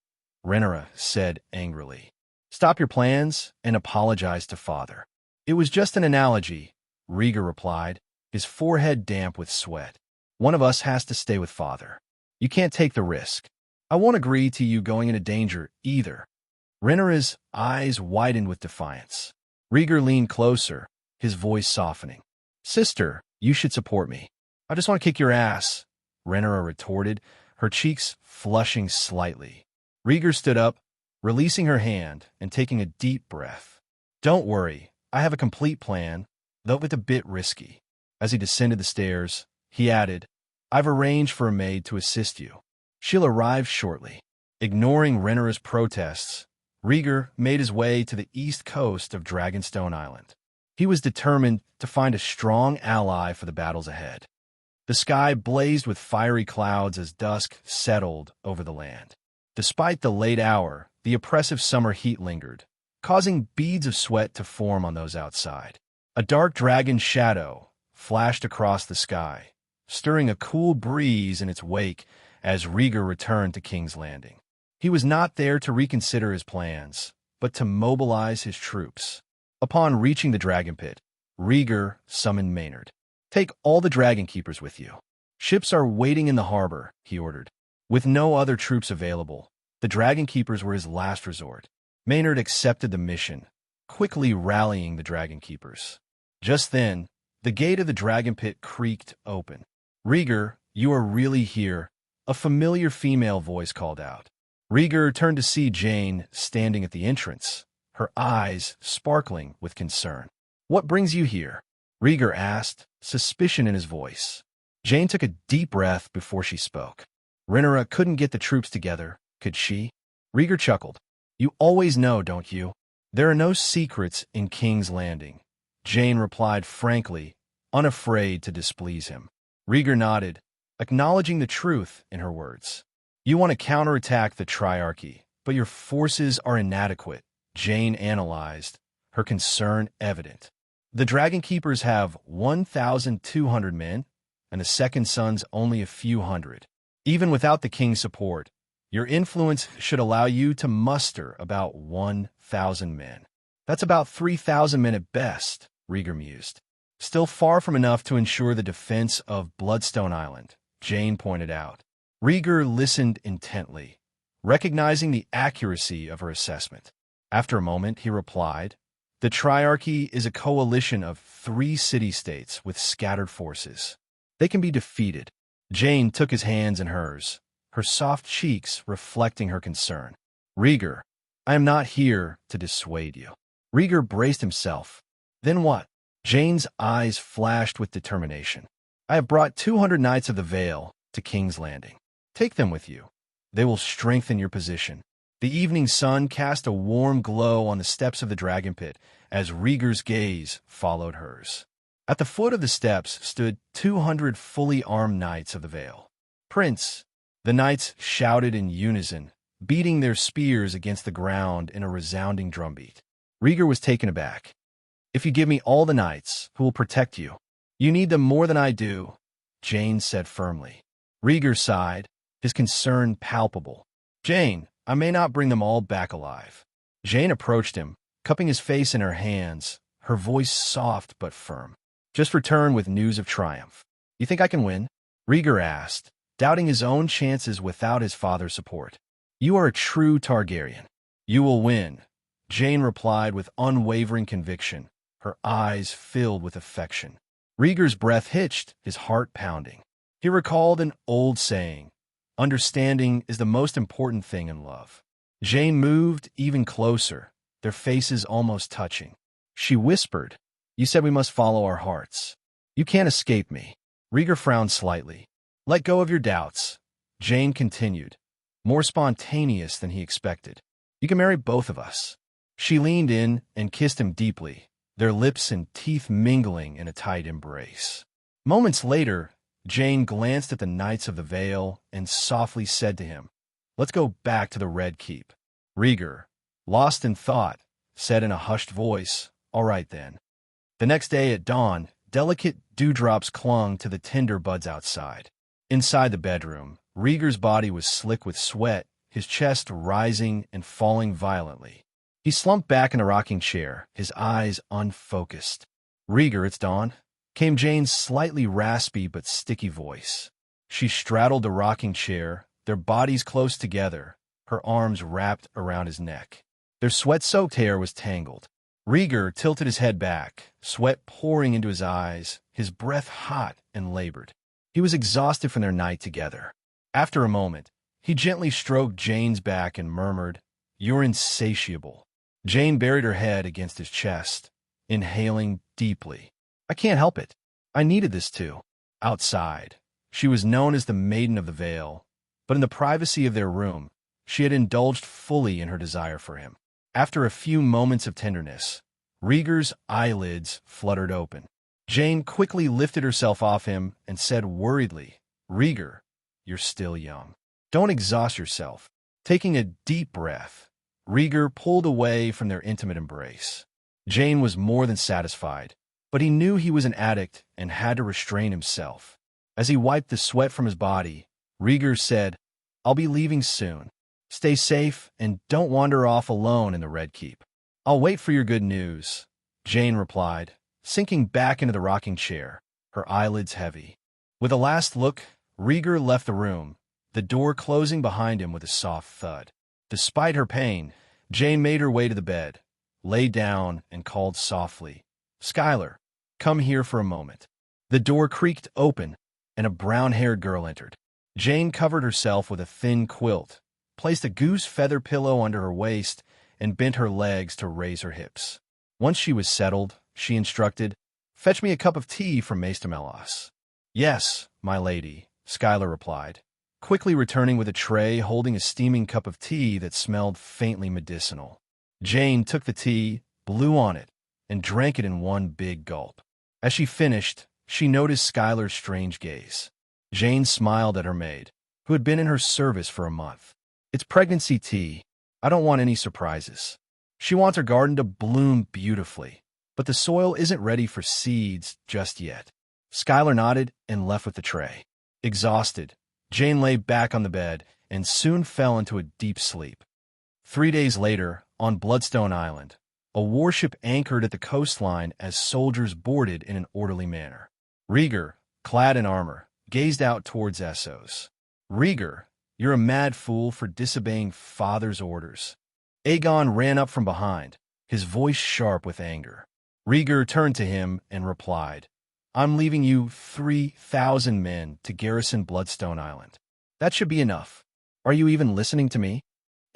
Rhaenyra said angrily. Stop your plans and apologize to Father. It was just an analogy, Rhaegar replied, his forehead damp with sweat. One of us has to stay with Father. You can't take the risk. I won't agree to you going into danger either. Rhaenyra's eyes widened with defiance. Rhaegar leaned closer, his voice softening. Sister, you should support me. I just want to kick your ass, Rhaenyra retorted, her cheeks flushing slightly. Rhaegar stood up, releasing her hand and taking a deep breath. Don't worry, I have a complete plan, though it's a bit risky. As he descended the stairs, he added, I've arranged for a maid to assist you. She'll arrive shortly. Ignoring Rhaenyra's protests, Rhaegar made his way to the east coast of Dragonstone Island. He was determined to find a strong ally for the battles ahead. The sky blazed with fiery clouds as dusk settled over the land. Despite the late hour, the oppressive summer heat lingered, causing beads of sweat to form on those outside. A dark dragon shadow flashed across the sky, stirring a cool breeze in its wake as Rhaegar returned to King's Landing. He was not there to reconsider his plans, but to mobilize his troops. Upon reaching the dragon pit, Rhaegar summoned Maynard. Take all the dragon keepers with you. Ships are waiting in the harbor, he ordered. With no other troops available, the dragon keepers were his last resort. Maynard accepted the mission, quickly rallying the dragon keepers. Just then, the gate of the dragon pit creaked open. Rhaegar, you are really here, a familiar female voice called out. Rhaegar turned to see Jane standing at the entrance, her eyes sparkling with concern. What brings you here? Rhaegar asked, suspicion in his voice. Jane took a deep breath before she spoke. Rhaenyra couldn't get the troops together, could she? Rhaegar chuckled. You always know, don't you? "There are no secrets in King's Landing," Jane replied frankly, unafraid to displease him. Rhaegar nodded, acknowledging the truth in her words. "You want to counterattack the Triarchy, but your forces are inadequate," Jane analyzed, her concern evident. "The Dragon Keepers have 1,200 men, and the Second Son's only a few hundred. Even without the king's support, your influence should allow you to muster about 1,000 men. That's about 3,000 men at best," Rhaegar mused. "Still far from enough to ensure the defense of Bloodstone Island," Jane pointed out. Rhaegar listened intently, recognizing the accuracy of her assessment. After a moment, he replied, "The Triarchy is a coalition of 3 city-states with scattered forces. They can be defeated." Jane took his hands in hers, her soft cheeks reflecting her concern. "Rhaegar, I am not here to dissuade you." Rhaegar braced himself. "Then what?" Jane's eyes flashed with determination. "I have brought 200 Knights of the Vale to King's Landing. Take them with you. They will strengthen your position." The evening sun cast a warm glow on the steps of the dragon pit as Rhaegar's gaze followed hers. At the foot of the steps stood 200 fully armed Knights of the Vale. "Prince!" The knights shouted in unison, beating their spears against the ground in a resounding drumbeat. Rhaegar was taken aback. "If you give me all the knights who will protect you, you need them more than I do," Jane said firmly. Rhaegar sighed, his concern palpable. "Jane, I may not bring them all back alive." Jane approached him, cupping his face in her hands, her voice soft but firm. "Just return with news of triumph." "You think I can win?" Rhaegar asked, doubting his own chances without his father's support. "You are a true Targaryen. You will win," Jane replied with unwavering conviction, her eyes filled with affection. Rhaegar's breath hitched, his heart pounding. He recalled an old saying, "Understanding is the most important thing in love." Jane moved even closer, their faces almost touching. She whispered, "You said we must follow our hearts. You can't escape me." Rhaegar frowned slightly. "Let go of your doubts," Jane continued, more spontaneous than he expected. "You can marry both of us." She leaned in and kissed him deeply, their lips and teeth mingling in a tight embrace. Moments later, Jane glanced at the Knights of the Vale and softly said to him, "Let's go back to the Red Keep." Rhaegar, lost in thought, said in a hushed voice, "All right then." The next day at dawn, delicate dewdrops clung to the tinder buds outside. Inside the bedroom, Rhaegar's body was slick with sweat, his chest rising and falling violently. He slumped back in the rocking chair, his eyes unfocused. "Rhaegar, it's dawn," came Jane's slightly raspy but sticky voice. She straddled the rocking chair, their bodies close together, her arms wrapped around his neck. Their sweat-soaked hair was tangled. Rhaegar tilted his head back, sweat pouring into his eyes, his breath hot and labored. He was exhausted from their night together. After a moment, he gently stroked Jane's back and murmured, "You're insatiable." Jane buried her head against his chest, inhaling deeply. "I can't help it. I needed this too." Outside, she was known as the Maiden of the Vale, but in the privacy of their room, she had indulged fully in her desire for him. After a few moments of tenderness, Rhaegar's eyelids fluttered open. Jane quickly lifted herself off him and said worriedly, "Rhaegar, you're still young. Don't exhaust yourself." Taking a deep breath, Rhaegar pulled away from their intimate embrace. Jane was more than satisfied, but he knew he was an addict and had to restrain himself. As he wiped the sweat from his body, Rhaegar said, "I'll be leaving soon. Stay safe and don't wander off alone in the Red Keep." "I'll wait for your good news," Jane replied, sinking back into the rocking chair, her eyelids heavy. With a last look, Rhaegar left the room, the door closing behind him with a soft thud. Despite her pain, Jane made her way to the bed, lay down, and called softly, "Skylar, come here for a moment." The door creaked open, and a brown-haired girl entered. Jane covered herself with a thin quilt, placed a goose feather pillow under her waist, and bent her legs to raise her hips. Once she was settled, she instructed, "Fetch me a cup of tea from Maester Melos." "Yes, my lady," Skylar replied, quickly returning with a tray holding a steaming cup of tea that smelled faintly medicinal. Jane took the tea, blew on it, and drank it in one big gulp. As she finished, she noticed Skylar's strange gaze. Jane smiled at her maid, who had been in her service for a month. "It's pregnancy tea. I don't want any surprises. She wants her garden to bloom beautifully, but the soil isn't ready for seeds just yet." Skylar nodded and left with the tray. Exhausted, Jane lay back on the bed and soon fell into a deep sleep. 3 days later, on Bloodstone Island, a warship anchored at the coastline as soldiers boarded in an orderly manner. Rhaegar, clad in armor, gazed out towards Essos. "Rhaegar, you're a mad fool for disobeying father's orders." Aegon ran up from behind, his voice sharp with anger. Rhaegar turned to him and replied, "I'm leaving you 3,000 men to garrison Bloodstone Island. That should be enough. Are you even listening to me?"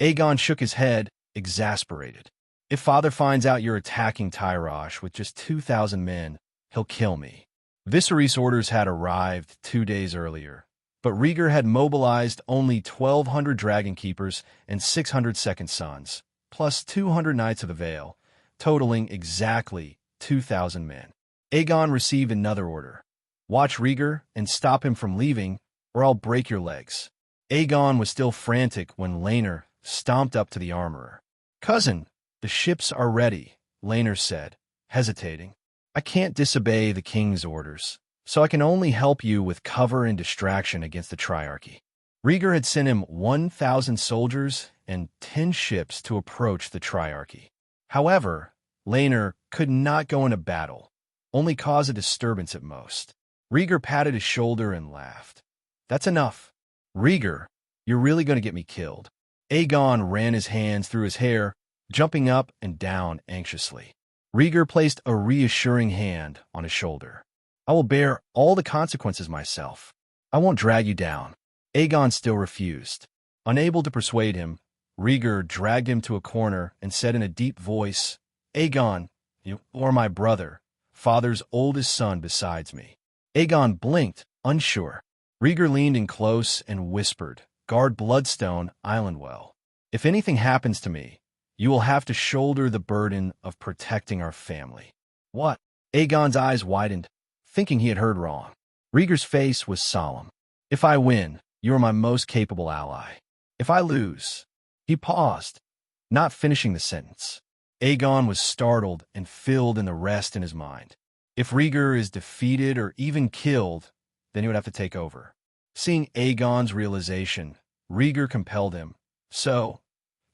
Aegon shook his head, exasperated. "If father finds out you're attacking Tyrosh with just 2,000 men, he'll kill me." Viserys' orders had arrived 2 days earlier, but Rhaegar had mobilized only 1,200 dragon keepers and 600 second sons, plus 200 knights of the Vale, totaling exactly 2,000 men. Aegon received another order. "Watch Rhaegar and stop him from leaving, or I'll break your legs." Aegon was still frantic when Laenor stomped up to the armorer. "Cousin, the ships are ready," Laenor said, hesitating. "I can't disobey the king's orders, so I can only help you with cover and distraction against the Triarchy." Rhaegar had sent him 1,000 soldiers and 10 ships to approach the Triarchy. However, Laenor could not go into battle, only cause a disturbance at most. Rhaegar patted his shoulder and laughed. "That's enough. Rhaegar, you're really going to get me killed." Aegon ran his hands through his hair, jumping up and down anxiously. Rhaegar placed a reassuring hand on his shoulder. "I will bear all the consequences myself. I won't drag you down." Aegon still refused. Unable to persuade him, Rhaegar dragged him to a corner and said in a deep voice, "Aegon, you are my brother, father's oldest son besides me." Aegon blinked, unsure. Rhaegar leaned in close and whispered, "Guard Bloodstone Island well. If anything happens to me, you will have to shoulder the burden of protecting our family." "What?" Aegon's eyes widened, thinking he had heard wrong. Rhaegar's face was solemn. "If I win, you are my most capable ally. If I lose—" He paused, not finishing the sentence. Aegon was startled and filled in the rest in his mind. If Rhaegar is defeated or even killed, then he would have to take over. Seeing Aegon's realization, Rhaegar compelled him. "So,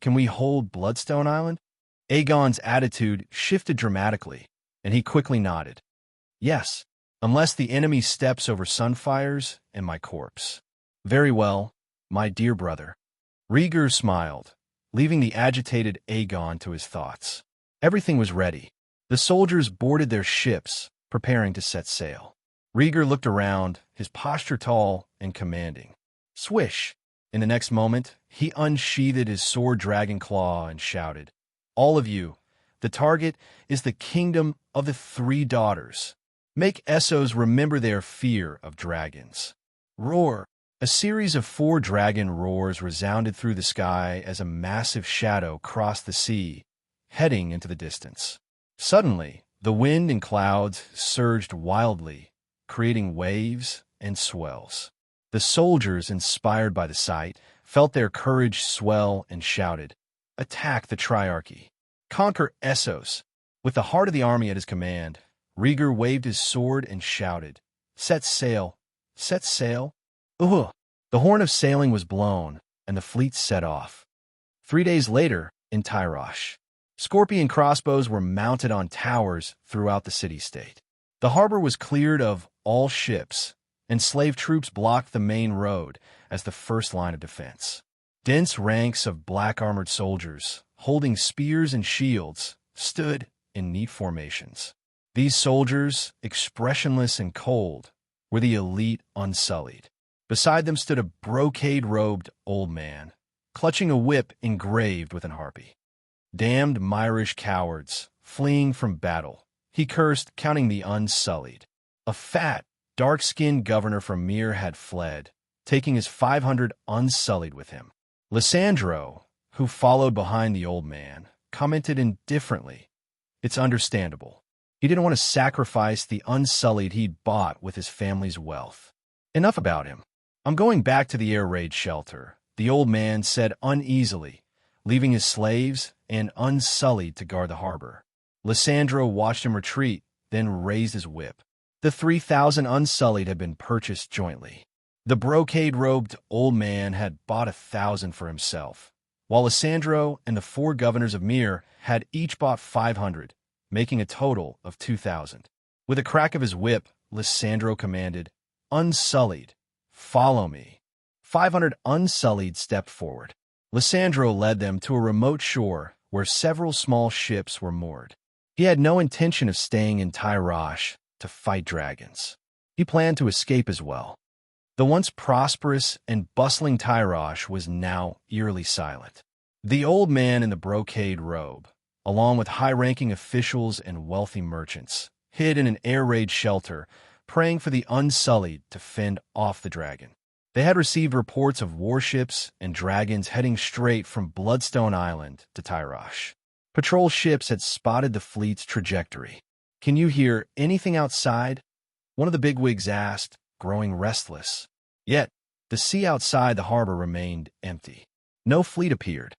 can we hold Bloodstone Island?" Aegon's attitude shifted dramatically, and he quickly nodded. "Yes, unless the enemy steps over Sunfires and my corpse." "Very well, my dear brother." Rhaegar smiled, leaving the agitated Aegon to his thoughts. Everything was ready. The soldiers boarded their ships, preparing to set sail. Rhaegar looked around, his posture tall and commanding. Swish! In the next moment, he unsheathed his sword dragon claw and shouted, "All of you, the target is the kingdom of the 3 daughters. Make Essos remember their fear of dragons." Roar! A series of 4 dragon roars resounded through the sky as a massive shadow crossed the sea, heading into the distance. Suddenly, the wind and clouds surged wildly, creating waves and swells. The soldiers, inspired by the sight, felt their courage swell and shouted, "Attack the Triarchy! Conquer Essos!" With the heart of the army at his command, Rhaegar waved his sword and shouted, "Set sail! Set sail!" The horn of sailing was blown, and the fleet set off. 3 days later, in Tyrosh, Scorpion crossbows were mounted on towers throughout the city-state. The harbor was cleared of all ships, and slave troops blocked the main road as the first line of defense. Dense ranks of black-armored soldiers, holding spears and shields, stood in neat formations. These soldiers, expressionless and cold, were the elite Unsullied. Beside them stood a brocade-robed old man, clutching a whip engraved with an harpy. "Damned Myrish cowards, fleeing from battle," he cursed, counting the Unsullied. A fat, dark-skinned governor from Myr had fled, taking his 500 Unsullied with him. Lysandro, who followed behind the old man, commented indifferently. It's understandable. He didn't want to sacrifice the Unsullied he'd bought with his family's wealth. Enough about him. I'm going back to the air raid shelter, the old man said uneasily, leaving his slaves and Unsullied to guard the harbor. Lysandro watched him retreat, then raised his whip. The 3,000 Unsullied had been purchased jointly. The brocade-robed old man had bought 1,000 for himself, while Lysandro and the 4 governors of Myr had each bought 500, making a total of 2,000. With a crack of his whip, Lysandro commanded, "Unsullied, follow me." 500 Unsullied stepped forward. Lysandro led them to a remote shore where several small ships were moored. He had no intention of staying in Tyrosh to fight dragons. He planned to escape as well. The once prosperous and bustling Tyrosh was now eerily silent. The old man in the brocade robe, along with high-ranking officials and wealthy merchants, hid in an air raid shelter, praying for the Unsullied to fend off the dragon. They had received reports of warships and dragons heading straight from Bloodstone Island to Tyrosh. Patrol ships had spotted the fleet's trajectory. "Can you hear anything outside?" one of the bigwigs asked, growing restless. Yet, the sea outside the harbor remained empty. No fleet appeared.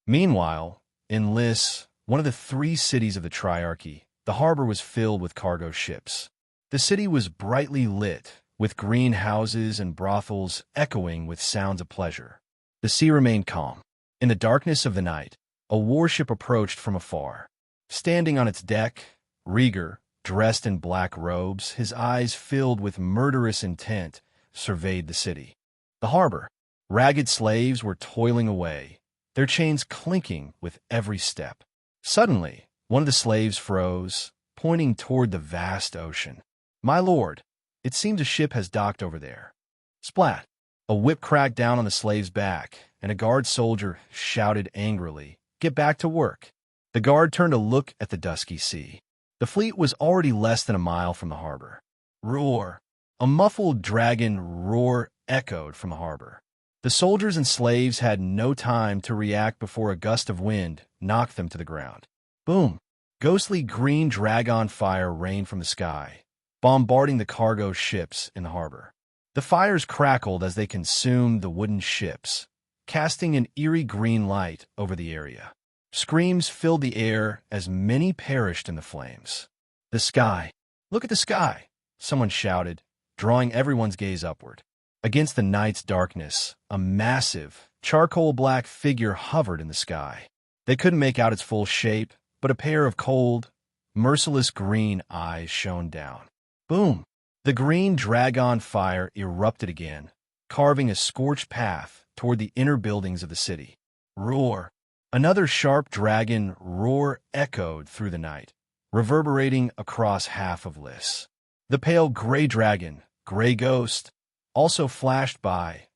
Meanwhile, in Lys, one of the 3 cities of the Triarchy, the harbor was filled with cargo ships. The city was brightly lit, with green houses and brothels echoing with sounds of pleasure. The sea remained calm. In the darkness of the night, a warship approached from afar. Standing on its deck, Rhaegar, dressed in black robes, his eyes filled with murderous intent, surveyed the city. The harbor. Ragged slaves were toiling away, their chains clinking with every step. Suddenly, one of the slaves froze, pointing toward the vast ocean. "My lord, it seems a ship has docked over there." Splat! A whip cracked down on the slave's back, and a guard soldier shouted angrily, "Get back to work." The guard turned to look at the dusky sea. The fleet was already less than a mile from the harbor. Roar! A muffled dragon roar echoed from the harbor. The soldiers and slaves had no time to react before a gust of wind knocked them to the ground. Boom! Ghostly green dragon fire rained from the sky, bombarding the cargo ships in the harbor. The fires crackled as they consumed the wooden ships, casting an eerie green light over the area. Screams filled the air as many perished in the flames. "The sky! Look at the sky!" someone shouted, drawing everyone's gaze upward. Against the night's darkness, a massive, charcoal-black figure hovered in the sky. They couldn't make out its full shape, but a pair of cold, merciless green eyes shone down. Boom! The green dragon fire erupted again, carving a scorched path toward the inner buildings of the city. Roar! Another sharp dragon roar echoed through the night, reverberating across half of Lys. The pale gray dragon, Gray Ghost, also flashed by,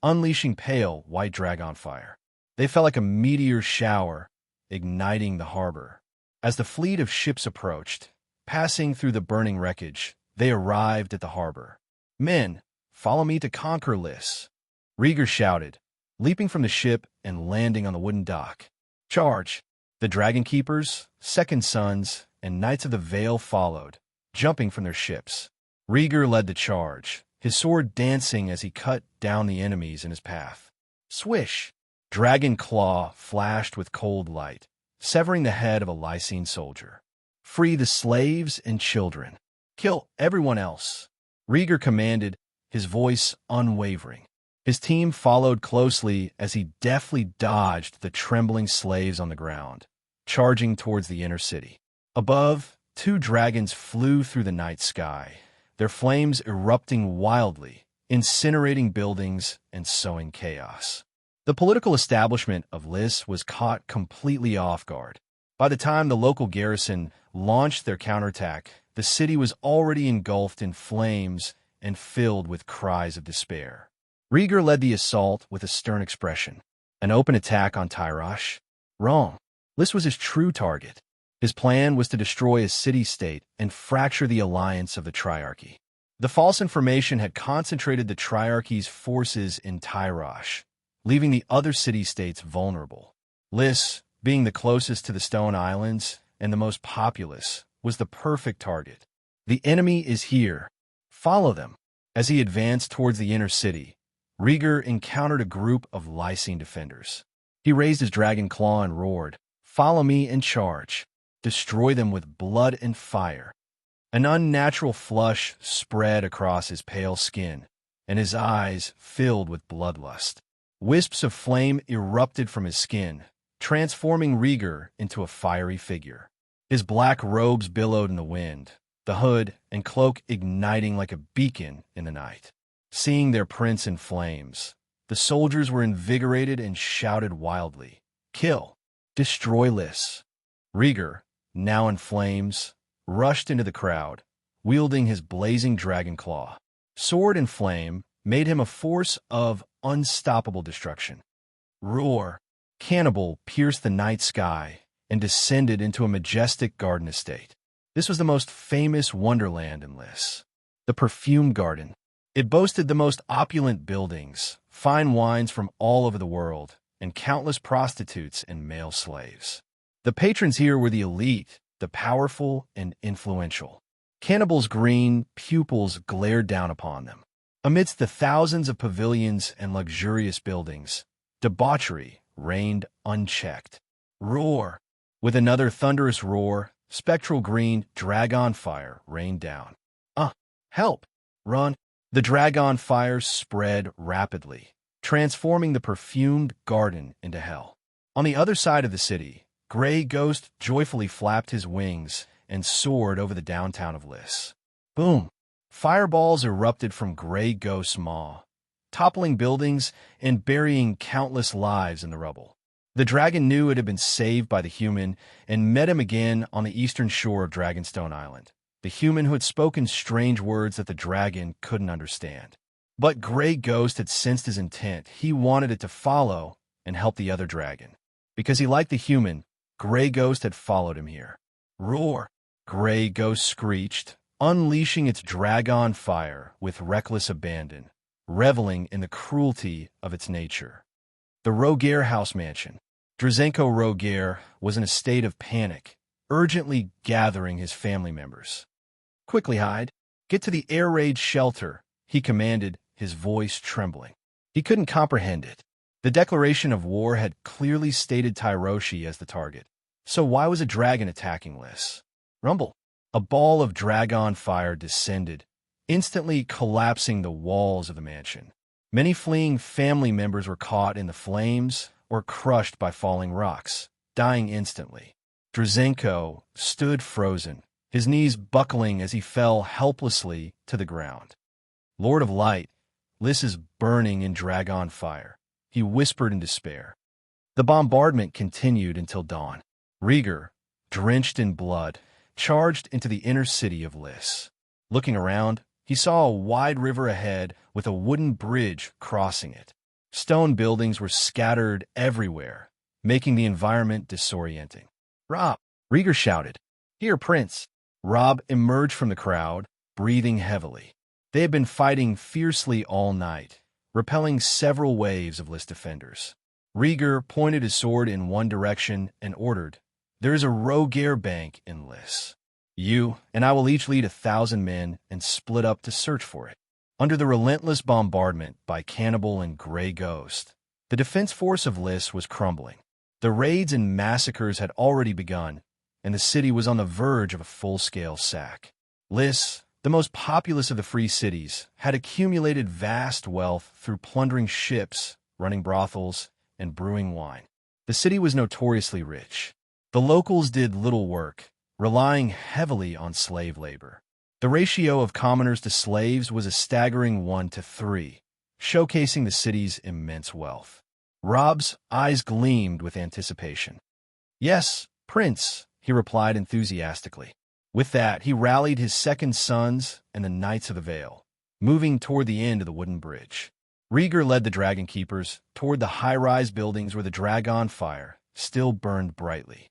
unleashing pale white dragon fire. They fell like a meteor shower, igniting the harbor. As the fleet of ships approached, passing through the burning wreckage, they arrived at the harbor. "Men, follow me to conquer Lys," Rhaegar shouted, leaping from the ship and landing on the wooden dock. "Charge!" The Dragon Keepers, Second Sons, and Knights of the Vale followed, jumping from their ships. Rhaegar led the charge, his sword dancing as he cut down the enemies in his path. Swish! Dragon Claw flashed with cold light, severing the head of a Lysine soldier. "Free the slaves and children. Kill everyone else," Rhaegar commanded, his voice unwavering. His team followed closely as he deftly dodged the trembling slaves on the ground, charging towards the inner city. Above, 2 dragons flew through the night sky, their flames erupting wildly, incinerating buildings and sowing chaos. The political establishment of Lys was caught completely off guard. By the time the local garrison launched their counterattack, the city was already engulfed in flames and filled with cries of despair. Rhaegar led the assault with a stern expression. An open attack on Tyrosh? Wrong. Lys was his true target. His plan was to destroy a city-state and fracture the alliance of the Triarchy. The false information had concentrated the Triarchy's forces in Tyrosh, leaving the other city-states vulnerable. Lys, being the closest to the Stone Islands and the most populous, was the perfect target. The enemy is here. Follow them. As he advanced towards the inner city, Rhaegar encountered a group of Lysine defenders. He raised his dragon claw and roared, "Follow me and charge. Destroy them with blood and fire." An unnatural flush spread across his pale skin, and his eyes filled with bloodlust. Wisps of flame erupted from his skin, transforming Rhaegar into a fiery figure. His black robes billowed in the wind, the hood and cloak igniting like a beacon in the night. Seeing their prince in flames, the soldiers were invigorated and shouted wildly, "Kill! Destroy Lys!" Rhaegar, now in flames, rushed into the crowd, wielding his blazing dragon claw. Sword and flame made him a force of unstoppable destruction. Roar! Cannibal pierced the night sky and descended into a majestic garden estate. This was the most famous wonderland in Lys, the Perfumed Garden. It boasted the most opulent buildings, fine wines from all over the world, and countless prostitutes and male slaves. The patrons here were the elite, the powerful and influential. Cannibal's green pupils glared down upon them. Amidst the thousands of pavilions and luxurious buildings, debauchery reigned unchecked. Roar! With another thunderous roar, spectral green dragon fire rained down. Help! Run! The dragon fire spread rapidly, transforming the perfumed garden into hell. On the other side of the city, Grey Ghost joyfully flapped his wings and soared over the downtown of Lys. Boom! Fireballs erupted from Grey Ghost's maw, toppling buildings and burying countless lives in the rubble. The dragon knew it had been saved by the human and met him again on the eastern shore of Dragonstone Island, the human who had spoken strange words that the dragon couldn't understand. But Grey Ghost had sensed his intent. He wanted it to follow and help the other dragon. Because he liked the human, Grey Ghost had followed him here. Roar! Grey Ghost screeched, unleashing its dragon fire with reckless abandon, reveling in the cruelty of its nature. The Rhaegar house mansion. Drazenko Rhaegar was in a state of panic, urgently gathering his family members. "Quickly hide. Get to the air raid shelter," he commanded, his voice trembling. He couldn't comprehend it. The declaration of war had clearly stated Tyroshi as the target. So why was a dragon attacking Lys? Rumble! A ball of dragon fire descended, instantly collapsing the walls of the mansion. Many fleeing family members were caught in the flames or crushed by falling rocks, dying instantly. Drazenko stood frozen, his knees buckling as he fell helplessly to the ground. "Lord of Light, Lys is burning in dragon fire," he whispered in despair. The bombardment continued until dawn. Rhaegar, drenched in blood, charged into the inner city of Lys. Looking around, he saw a wide river ahead with a wooden bridge crossing it. Stone buildings were scattered everywhere, making the environment disorienting. "Robb!" Rhaegar shouted. "Here, Prince!" Robb emerged from the crowd, breathing heavily. They had been fighting fiercely all night, repelling several waves of Lys defenders. Rhaegar pointed his sword in one direction and ordered, "There is a Rhaegar bank in Lys. You and I will each lead 1,000 men and split up to search for it." Under the relentless bombardment by Cannibal and Grey Ghost, the defense force of Lys was crumbling. The raids and massacres had already begun, and the city was on the verge of a full-scale sack. Lys, the most populous of the free cities, had accumulated vast wealth through plundering ships, running brothels, and brewing wine. The city was notoriously rich. The locals did little work, relying heavily on slave labor. The ratio of commoners to slaves was a staggering 1-3, showcasing the city's immense wealth. Robb's eyes gleamed with anticipation. "Yes, Prince," he replied enthusiastically. With that, he rallied his second sons and the Knights of the Vale, moving toward the end of the wooden bridge. Rhaegar led the Dragon Keepers toward the high-rise buildings where the dragon fire still burned brightly.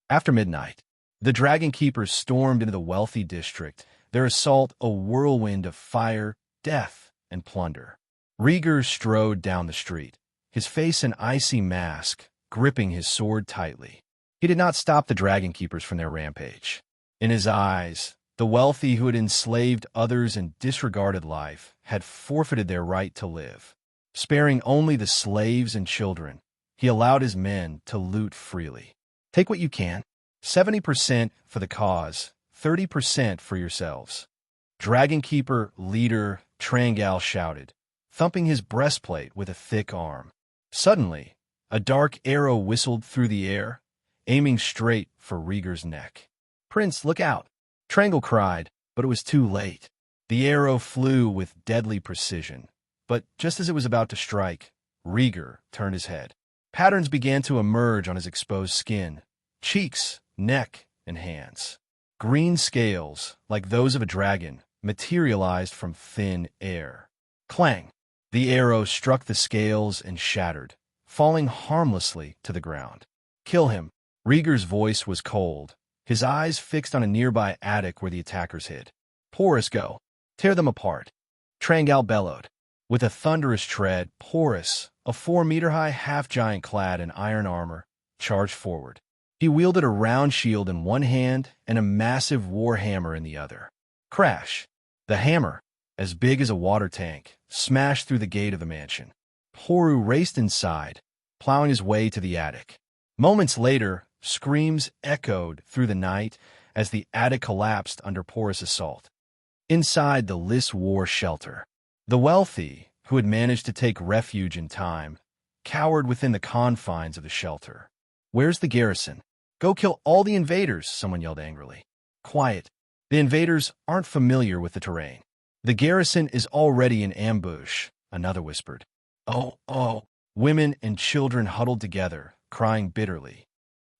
After midnight, the Dragon Keepers stormed into the wealthy district, their assault a whirlwind of fire, death, and plunder. Rhaegar strode down the street, his face an icy mask, gripping his sword tightly. He did not stop the Dragon Keepers from their rampage. In his eyes, the wealthy who had enslaved others and disregarded life had forfeited their right to live. Sparing only the slaves and children, he allowed his men to loot freely. Take what you can. 70% for the cause, 30% for yourselves. Dragon Keeper leader Trangal shouted, thumping his breastplate with a thick arm. Suddenly, a dark arrow whistled through the air, aiming straight for Rhaegar's neck. "Prince, look out!" Trangal cried, but it was too late. The arrow flew with deadly precision, but just as it was about to strike, Rhaegar turned his head. Patterns began to emerge on his exposed skin, cheeks, neck, and hands. Green scales, like those of a dragon, materialized from thin air. Clang! The arrow struck the scales and shattered, falling harmlessly to the ground. "Kill him." Rhaegar's voice was cold, his eyes fixed on a nearby attic where the attackers hid. "Porus, go. Tear them apart." Trangal bellowed. With a thunderous tread, Porus, a 4-meter-high half-giant clad in iron armor, charged forward. He wielded a round shield in one hand and a massive war hammer in the other. Crash! The hammer, as big as a water tank, smashed through the gate of the mansion. Poru raced inside, plowing his way to the attic. Moments later, screams echoed through the night as the attic collapsed under Porus' assault. Inside the Lys war shelter, the wealthy, who had managed to take refuge in time, cowered within the confines of the shelter. "Where's the garrison?" "Go kill all the invaders," someone yelled angrily. "Quiet. The invaders aren't familiar with the terrain." "The garrison is already in ambush," another whispered. Oh. Women and children huddled together, crying bitterly.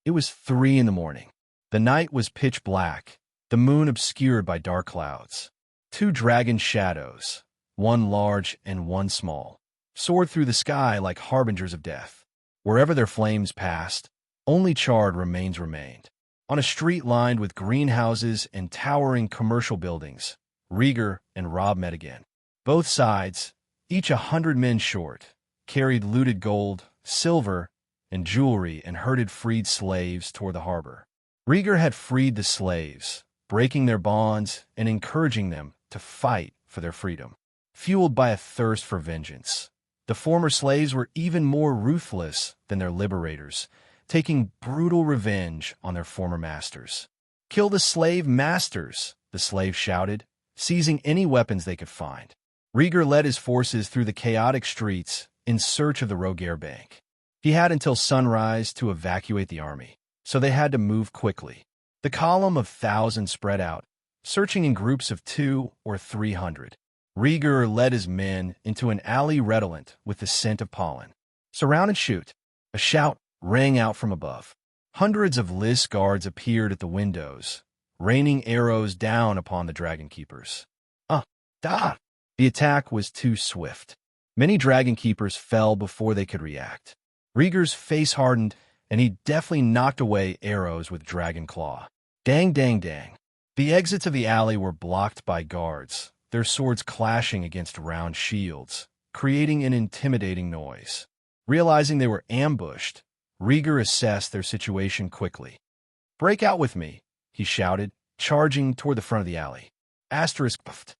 It was 3 in the morning. The night was pitch black, the moon obscured by dark clouds. 2 dragon shadows, one large and one small, soared through the sky like harbingers of death. Wherever their flames passed, only charred remains remained. On a street lined with greenhouses and towering commercial buildings, Rhaegar and Robb met again. Both sides, each 100 men short, carried looted gold, silver, and jewelry and herded freed slaves toward the harbor. Rhaegar had freed the slaves, breaking their bonds and encouraging them to fight for their freedom. Fueled by a thirst for vengeance, the former slaves were even more ruthless than their liberators, taking brutal revenge on their former masters. "Kill the slave masters," the slaves shouted, seizing any weapons they could find. Rhaegar led his forces through the chaotic streets in search of the Rhaegar Bank. He had until sunrise to evacuate the army, so they had to move quickly. The column of thousands spread out, searching in groups of 200 or 300. Rhaegar led his men into an alley redolent with the scent of pollen. "Surround and shoot." A shout rang out from above. Hundreds of Lys guards appeared at the windows, raining arrows down upon the Dragon Keepers. Da! The attack was too swift. Many Dragon Keepers fell before they could react. Rhaegar's face hardened, and he deftly knocked away arrows with Dragon Claw. Dang, dang, dang. The exits of the alley were blocked by guards, their swords clashing against round shields, creating an intimidating noise. Realizing they were ambushed, Rhaegar assessed their situation quickly. "Break out with me," he shouted, charging toward the front of the alley. Puffed.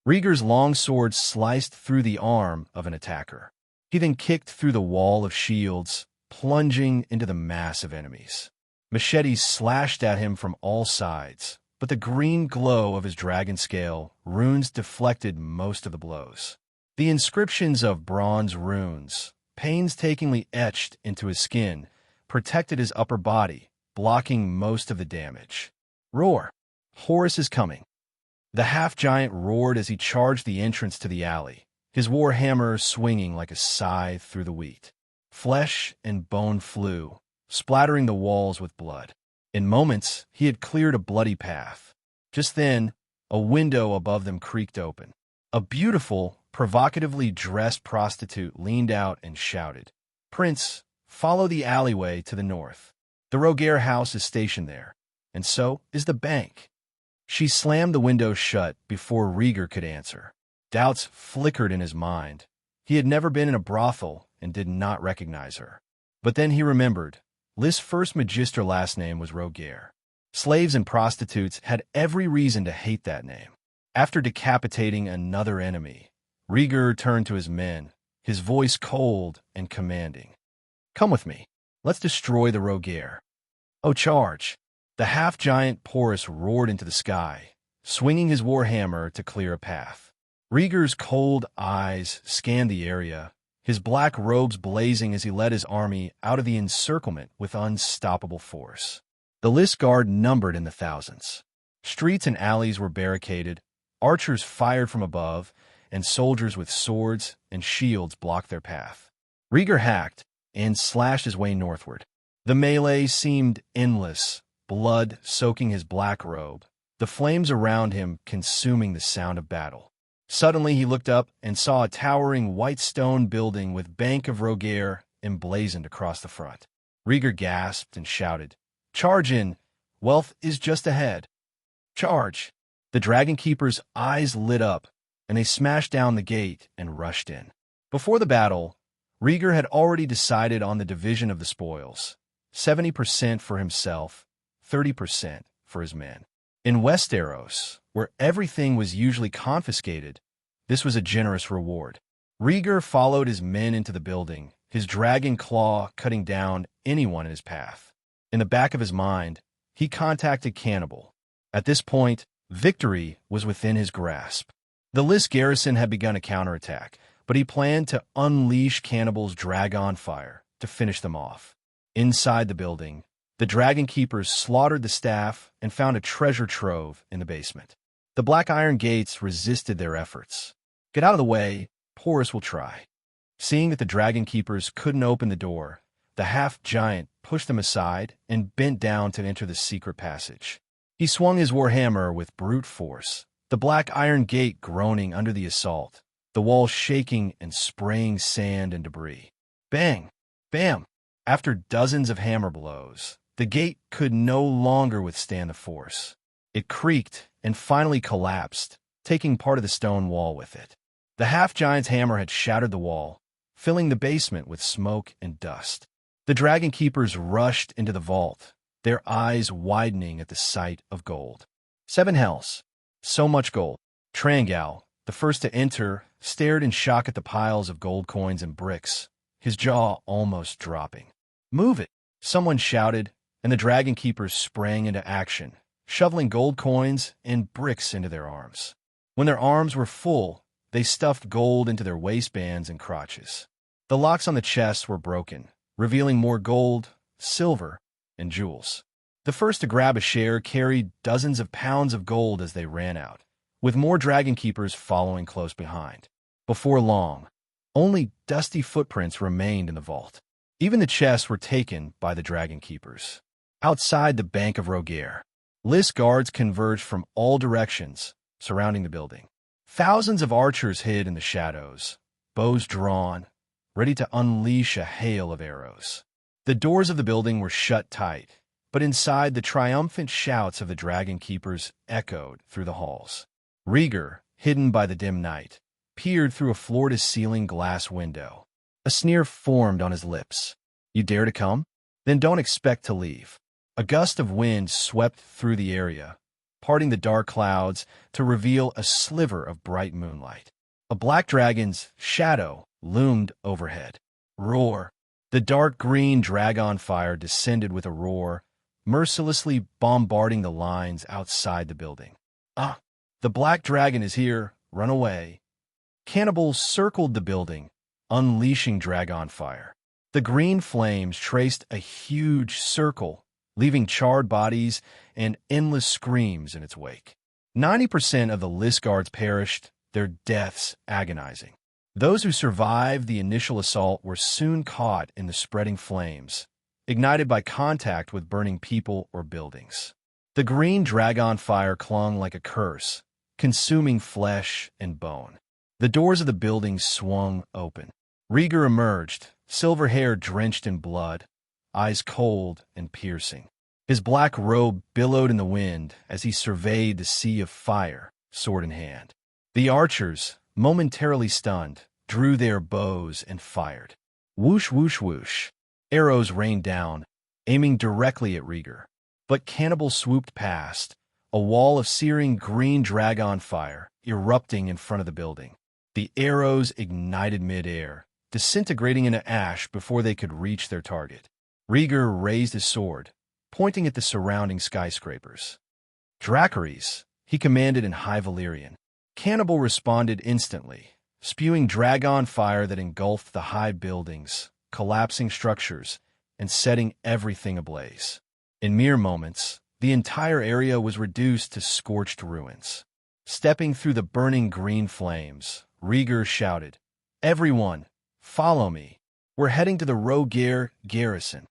Rhaegar's long sword sliced through the arm of an attacker. He then kicked through the wall of shields, plunging into the mass of enemies. Machetes slashed at him from all sides, but the green glow of his dragon scale runes deflected most of the blows. The inscriptions of bronze runes, painstakingly etched into his skin, protected his upper body, blocking most of the damage. "Roar! Horus is coming!" The half-giant roared as he charged the entrance to the alley, his war hammer swinging like a scythe through the wheat. Flesh and bone flew, splattering the walls with blood. In moments, he had cleared a bloody path. Just then, a window above them creaked open. A beautiful, provocatively dressed prostitute leaned out and shouted, "Prince, follow the alleyway to the north. The Rhaegar house is stationed there, and so is the bank." She slammed the window shut before Rhaegar could answer. Doubts flickered in his mind. He had never been in a brothel and did not recognize her. But then he remembered. Lys' first magister last name was Rhaegar. Slaves and prostitutes had every reason to hate that name. After decapitating another enemy, Rhaegar turned to his men, his voice cold and commanding. "Come with me. Let's destroy the Rhaegar." "Oh, charge!" The half-giant Porus roared into the sky, swinging his warhammer to clear a path. Rhaegar's cold eyes scanned the area, his black robes blazing as he led his army out of the encirclement with unstoppable force. The Lys Guard numbered in the thousands. Streets and alleys were barricaded, archers fired from above, and soldiers with swords and shields blocked their path. Rhaegar hacked and slashed his way northward. The melee seemed endless, blood soaking his black robe, the flames around him consuming the sound of battle. Suddenly he looked up and saw a towering white stone building with Bank of Rhaegar emblazoned across the front. Rhaegar gasped and shouted, "Charge in! Wealth is just ahead!" "Charge!" The Dragon Keeper's eyes lit up, and they smashed down the gate and rushed in. Before the battle, Rhaegar had already decided on the division of the spoils, 70% for himself, 30% for his men. In Westeros, where everything was usually confiscated, this was a generous reward. Rhaegar followed his men into the building, his dragon claw cutting down anyone in his path. In the back of his mind, he contacted Cannibal. At this point, victory was within his grasp. The Lys garrison had begun a counterattack, but he planned to unleash Cannibal's dragon fire to finish them off. Inside the building, the Dragon Keepers slaughtered the staff and found a treasure trove in the basement. The black iron gates resisted their efforts. "Get out of the way, Porus will try." Seeing that the Dragon Keepers couldn't open the door, the half-giant pushed them aside and bent down to enter the secret passage. He swung his warhammer with brute force, the black iron gate groaning under the assault, the walls shaking and spraying sand and debris. Bang! Bam! After dozens of hammer blows, the gate could no longer withstand the force. It creaked and finally collapsed, taking part of the stone wall with it. The half-giant's hammer had shattered the wall, filling the basement with smoke and dust. The Dragon Keepers rushed into the vault, their eyes widening at the sight of gold. 7 hells. So much gold. Trangal, the first to enter, stared in shock at the piles of gold coins and bricks, his jaw almost dropping. "Move it!" someone shouted, and the Dragon Keepers sprang into action, shoveling gold coins and bricks into their arms. When their arms were full, they stuffed gold into their waistbands and crotches. The locks on the chests were broken, revealing more gold, silver, and jewels. The first to grab a share carried dozens of pounds of gold as they ran out, with more Dragon Keepers following close behind. Before long, only dusty footprints remained in the vault. Even the chests were taken by the Dragon Keepers. Outside the Bank of Rhaegar, Lys guards converged from all directions, surrounding the building. Thousands of archers hid in the shadows, bows drawn, ready to unleash a hail of arrows. The doors of the building were shut tight, but inside the triumphant shouts of the Dragon Keepers echoed through the halls. Rhaegar, hidden by the dim night, peered through a floor-to-ceiling glass window. A sneer formed on his lips. "You dare to come? Then don't expect to leave." A gust of wind swept through the area, parting the dark clouds to reveal a sliver of bright moonlight. A black dragon's shadow loomed overhead. Roar! The dark green dragon fire descended with a roar, mercilessly bombarding the lines outside the building. "Ah! The black dragon is here! Run away!" Cannibals circled the building, unleashing dragon fire. The green flames traced a huge circle, leaving charred bodies and endless screams in its wake. 90% of the Lys guards perished, their deaths agonizing. Those who survived the initial assault were soon caught in the spreading flames, ignited by contact with burning people or buildings. The green dragon fire clung like a curse, consuming flesh and bone. The doors of the building swung open. Rhaegar emerged, silver hair drenched in blood, eyes cold and piercing. His black robe billowed in the wind as he surveyed the sea of fire, sword in hand. The archers, momentarily stunned, drew their bows and fired. Whoosh, whoosh, whoosh. Arrows rained down, aiming directly at Rhaegar. But Cannibal swooped past, a wall of searing green dragon fire erupting in front of the building. The arrows ignited mid-air, disintegrating into ash before they could reach their target. Rhaegar raised his sword, pointing at the surrounding skyscrapers. "Dracarys," he commanded in High Balerion. Cannibal responded instantly, spewing dragon fire that engulfed the high buildings, collapsing structures, and setting everything ablaze. In mere moments, the entire area was reduced to scorched ruins. Stepping through the burning green flames, Rhaegar shouted, "Everyone, follow me. We're heading to the Rhaegar garrison."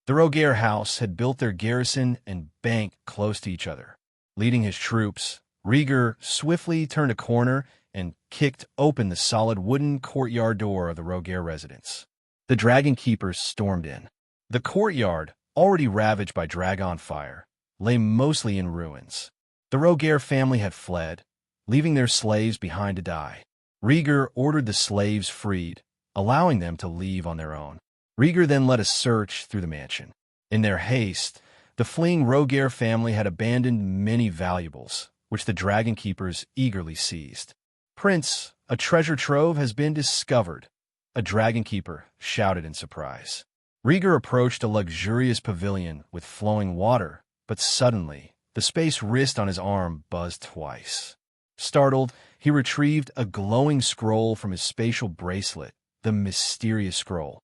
The Rhaegar house had built their garrison and bank close to each other. Leading his troops, Rhaegar swiftly turned a corner and kicked open the solid wooden courtyard door of the Rhaegar residence. The dragon keepers stormed in. The courtyard, already ravaged by dragon fire, lay mostly in ruins. The Rhaegar family had fled, leaving their slaves behind to die. Rhaegar ordered the slaves freed, allowing them to leave on their own. Rhaegar then led a search through the mansion. In their haste, the fleeing Rhaegar family had abandoned many valuables, which the dragon keepers eagerly seized. "Prince, a treasure trove has been discovered," a dragon keeper shouted in surprise. Rhaegar approached a luxurious pavilion with flowing water, but suddenly, the space wrist on his arm buzzed twice. Startled, he retrieved a glowing scroll from his spatial bracelet, the mysterious scroll.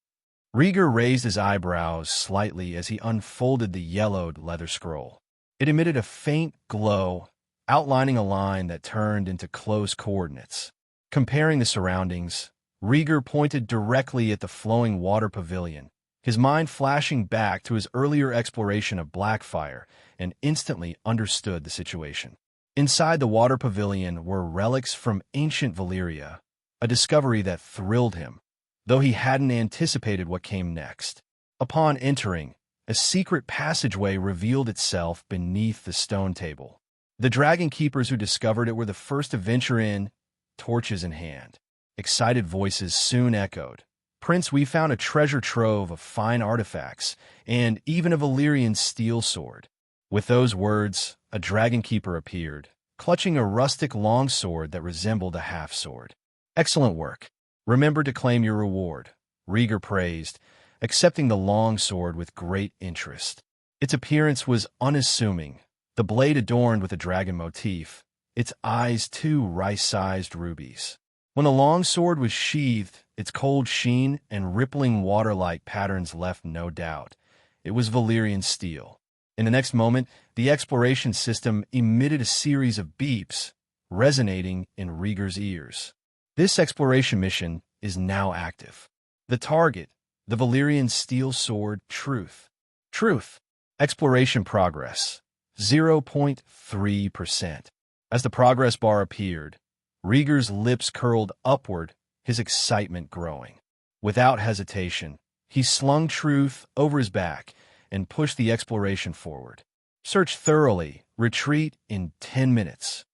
Rhaegar raised his eyebrows slightly as he unfolded the yellowed leather scroll. It emitted a faint glow, outlining a line that turned into close coordinates. Comparing the surroundings, Rhaegar pointed directly at the flowing water pavilion, his mind flashing back to his earlier exploration of Blackfyre, and instantly understood the situation. Inside the water pavilion were relics from ancient Valyria, a discovery that thrilled him, though he hadn't anticipated what came next. Upon entering, a secret passageway revealed itself beneath the stone table. The dragon keepers who discovered it were the first to venture in, torches in hand. Excited voices soon echoed, "Prince, we found a treasure trove of fine artifacts, and even a Valyrian steel sword." With those words, a dragon keeper appeared, clutching a rustic longsword that resembled a half-sword. "Excellent work. Remember to claim your reward," Rhaegar praised, accepting the longsword with great interest. Its appearance was unassuming, the blade adorned with a dragon motif, its eyes two rice-sized rubies. When the longsword was sheathed, its cold sheen and rippling water-like patterns left no doubt. It was Valyrian steel. In the next moment, the exploration system emitted a series of beeps, resonating in Rhaegar's ears. This exploration mission is now active. The target, the Valyrian steel sword, Truth. Truth. Exploration progress, 0.3%. As the progress bar appeared, Rhaegar's lips curled upward, his excitement growing. Without hesitation, he slung Truth over his back and pushed the exploration forward. "Search thoroughly, retreat in 10 minutes.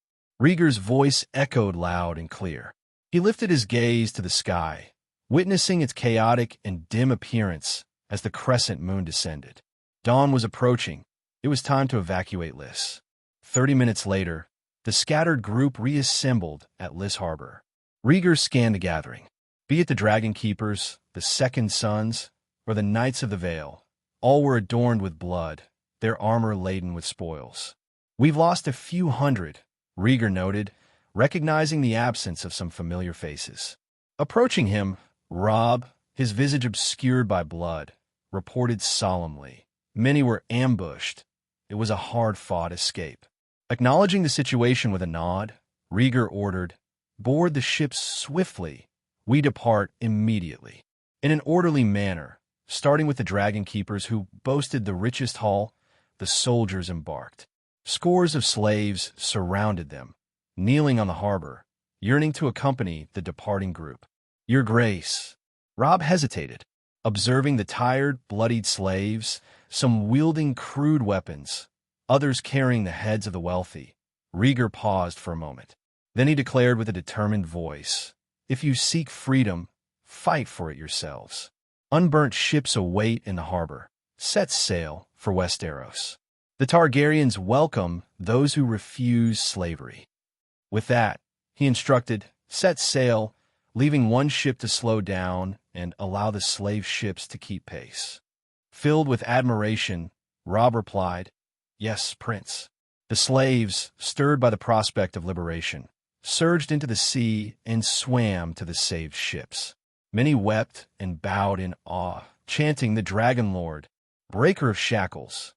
Rhaegar's voice echoed loud and clear. He lifted his gaze to the sky, witnessing its chaotic and dim appearance as the crescent moon descended. Dawn was approaching. It was time to evacuate Lys. 30 minutes later, the scattered group reassembled at Lys Harbor. Rhaegar scanned the gathering. Be it the Dragon Keepers, the Second Sons, or the Knights of the Vale, all were adorned with blood, their armor laden with spoils. "We've lost a few hundred," Rhaegar noted, recognizing the absence of some familiar faces. Approaching him, Robb, his visage obscured by blood, reported solemnly, "Many were ambushed. It was a hard-fought escape." Acknowledging the situation with a nod, Rhaegar ordered, "Board the ships swiftly. We depart immediately." In an orderly manner, starting with the Dragon Keepers who boasted the richest haul, the soldiers embarked. Scores of slaves surrounded them, kneeling on the harbor, yearning to accompany the departing group. "Your Grace." Robb hesitated, observing the tired, bloodied slaves, some wielding crude weapons, others carrying the heads of the wealthy. Rhaegar paused for a moment. Then he declared with a determined voice, "If you seek freedom, fight for it yourselves." Unburnt ships await in the harbor. Set sail for Westeros. The Targaryens welcome those who refuse slavery. With that, he instructed, set sail, leaving one ship to slow down and allow the slave ships to keep pace. Filled with admiration, Robb replied, yes, Prince. The slaves, stirred by the prospect of liberation, surged into the sea and swam to the saved ships. Many wept and bowed in awe, chanting the Dragon Lord, breaker of shackles.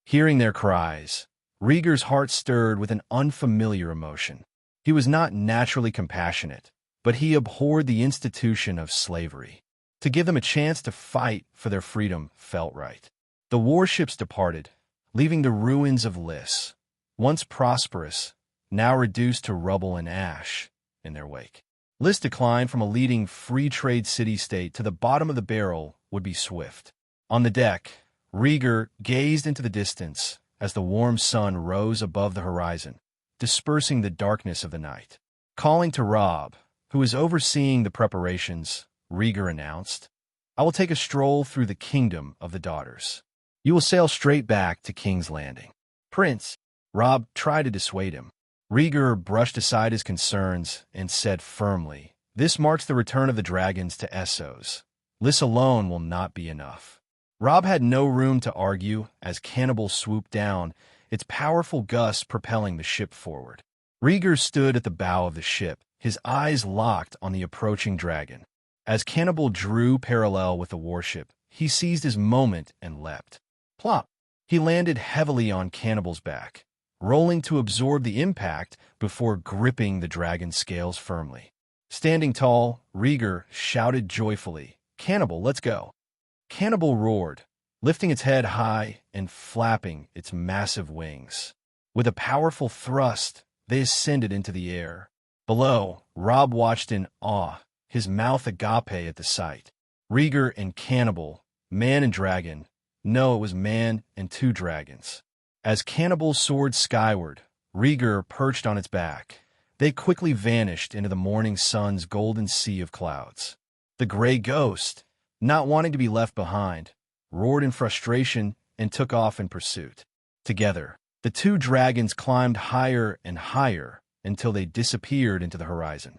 Hearing their cries, Rhaegar's heart stirred with an unfamiliar emotion. He was not naturally compassionate, but he abhorred the institution of slavery. To give them a chance to fight for their freedom felt right. The warships departed, leaving the ruins of Lys, once prosperous, now reduced to rubble and ash, in their wake. Lys decline from a leading free trade city-state to the bottom of the barrel would be swift. On the deck, Rhaegar gazed into the distance as the warm sun rose above the horizon, dispersing the darkness of the night. Calling to Robb, who was overseeing the preparations, Rhaegar announced, I will take a stroll through the kingdom of the daughters. You will sail straight back to King's Landing. Prince, Robb tried to dissuade him. Rhaegar brushed aside his concerns and said firmly, this marks the return of the dragons to Essos. Lys alone will not be enough. Robb had no room to argue as cannibals swooped down, its powerful gusts propelling the ship forward. Rhaegar stood at the bow of the ship, his eyes locked on the approaching dragon. As Cannibal drew parallel with the warship, he seized his moment and leapt. Plop! He landed heavily on Cannibal's back, rolling to absorb the impact before gripping the dragon's scales firmly. Standing tall, Rhaegar shouted joyfully, Cannibal, let's go. Cannibal roared, lifting its head high and flapping its massive wings. With a powerful thrust, they ascended into the air. Below, Robb watched in awe, his mouth agape at the sight. Rhaegar and Cannibal, man and dragon. No, it was man and two dragons. As Cannibal soared skyward, Rhaegar perched on its back. They quickly vanished into the morning sun's golden sea of clouds. The gray ghost, not wanting to be left behind, roared in frustration and took off in pursuit. Together, the two dragons climbed higher and higher until they disappeared into the horizon.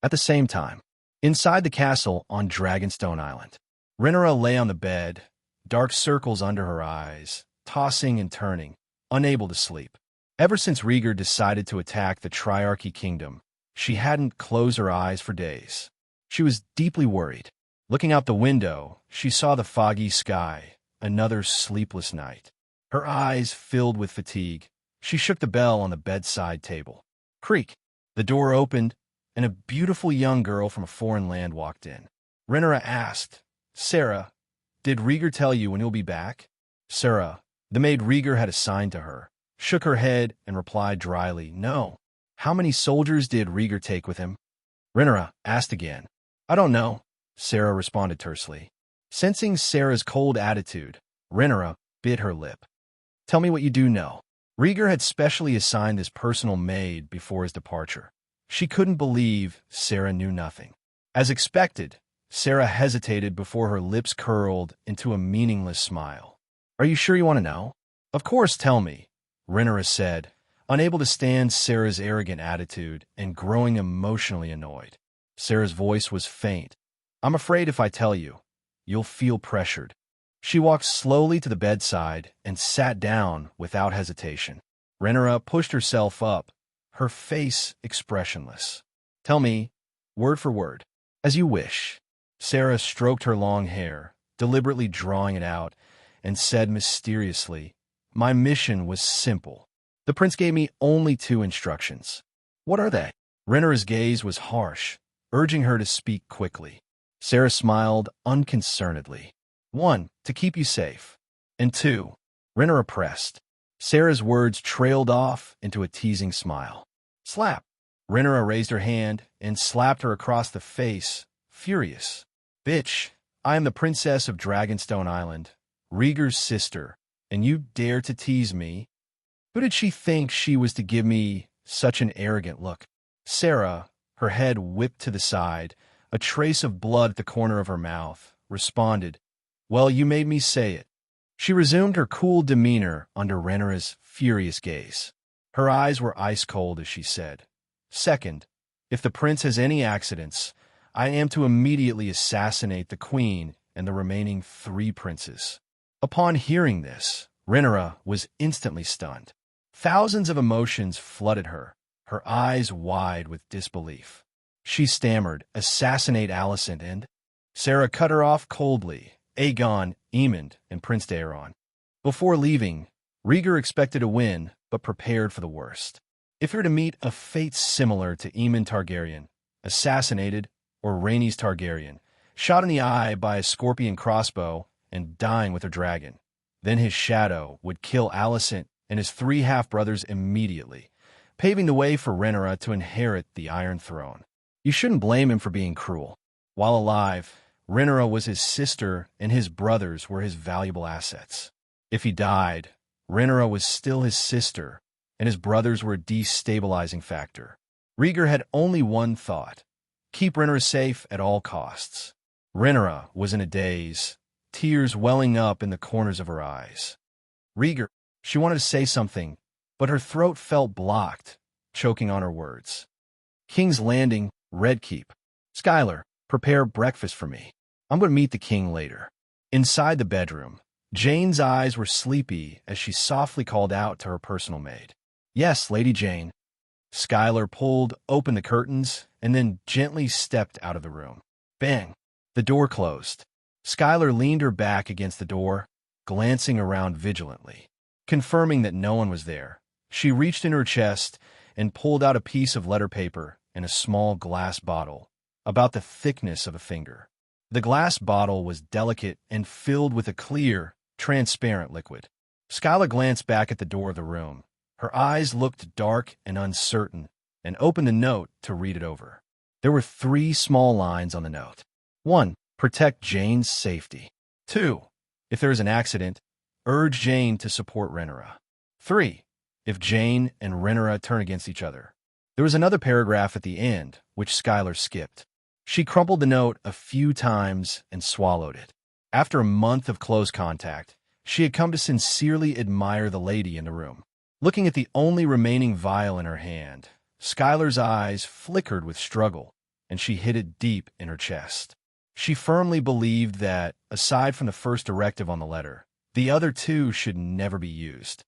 At the same time, inside the castle on Dragonstone Island, Rhaenyra lay on the bed, dark circles under her eyes, tossing and turning, unable to sleep. Ever since Rhaegar decided to attack the Triarchy Kingdom, she hadn't closed her eyes for days. She was deeply worried. Looking out the window, she saw the foggy sky, another sleepless night. Her eyes filled with fatigue. She shook the bell on the bedside table. Creak! The door opened, and a beautiful young girl from a foreign land walked in. Rhaenyra asked, Sarah, did Rhaegar tell you when he'll be back? Sarah, the maid Rhaegar had assigned to her, shook her head and replied dryly, no. How many soldiers did Rhaegar take with him? Rhaenyra asked again. I don't know, Sarah responded tersely. Sensing Sarah's cold attitude, Rhaenyra bit her lip. Tell me what you do know. Rhaegar had specially assigned this personal maid before his departure. She couldn't believe Sarah knew nothing. As expected, Sarah hesitated before her lips curled into a meaningless smile. Are you sure you want to know? Of course, tell me, Rhaenyra said, unable to stand Sarah's arrogant attitude and growing emotionally annoyed. Sarah's voice was faint. I'm afraid if I tell you, you'll feel pressured. She walked slowly to the bedside and sat down without hesitation. Rhaenyra pushed herself up, her face expressionless. Tell me, word for word, as you wish. Sarah stroked her long hair, deliberately drawing it out, and said mysteriously, my mission was simple. The prince gave me only 2 instructions. What are they? Rhaenyra's gaze was harsh, urging her to speak quickly. Sarah smiled unconcernedly. 1, to keep you safe. And 2, Rhaenyra pressed. Sarah's words trailed off into a teasing smile. Slap! Rhaenyra raised her hand and slapped her across the face, furious. Bitch, I am the princess of Dragonstone Island, Rhaegar's sister, and you dare to tease me? Who did she think she was to give me such an arrogant look? Sarah, her head whipped to the side, a trace of blood at the corner of her mouth, responded, "Well, you made me say it." She resumed her cool demeanor under Rhaenyra's furious gaze. Her eyes were ice-cold as she said, "Second, if the prince has any accidents, I am to immediately assassinate the queen and the remaining 3 princes." Upon hearing this, Rhaenyra was instantly stunned. Thousands of emotions flooded her, her eyes wide with disbelief. She stammered, "Assassinate Alicent and—" Sarah cut her off coldly, "Aegon, Aemond, and Prince Daeron." Before leaving, Rhaegar expected a win, but prepared for the worst. If he were to meet a fate similar to Aemond Targaryen, assassinated, or Rhaenys Targaryen, shot in the eye by a scorpion crossbow and dying with her dragon, then his shadow would kill Alicent and his 3 half-brothers immediately, paving the way for Rhaenyra to inherit the Iron Throne. You shouldn't blame him for being cruel. While alive, Rhaenyra was his sister and his brothers were his valuable assets. If he died, Rhaenyra was still his sister, and his brothers were a destabilizing factor. Rhaegar had only one thought: keep Rhaenyra safe at all costs. Rhaenyra was in a daze, tears welling up in the corners of her eyes. Rhaegar, she wanted to say something, but her throat felt blocked, choking on her words. King's Landing, Red Keep. Skylar, prepare breakfast for me. I'm going to meet the king later. Inside the bedroom, Jane's eyes were sleepy as she softly called out to her personal maid. "Yes, Lady Jane." Skylar pulled open the curtains and then gently stepped out of the room. Bang! The door closed. Skylar leaned her back against the door, glancing around vigilantly. Confirming that no one was there, she reached in her chest and pulled out a piece of letter paper and a small glass bottle, about the thickness of a finger. The glass bottle was delicate and filled with a clear, transparent liquid. Skylar glanced back at the door of the room. Her eyes looked dark and uncertain, and opened the note to read it over. There were 3 small lines on the note. 1. Protect Jane's safety. 2. If there is an accident, urge Jane to support Rhaenyra. 3. If Jane and Rhaenyra turn against each other. There was another paragraph at the end, which Skylar skipped. She crumpled the note a few times and swallowed it. After a month of close contact, she had come to sincerely admire the lady in the room. Looking at the only remaining vial in her hand, Skylar's eyes flickered with struggle, and she hid it deep in her chest. She firmly believed that, aside from the first directive on the letter, the other 2 should never be used.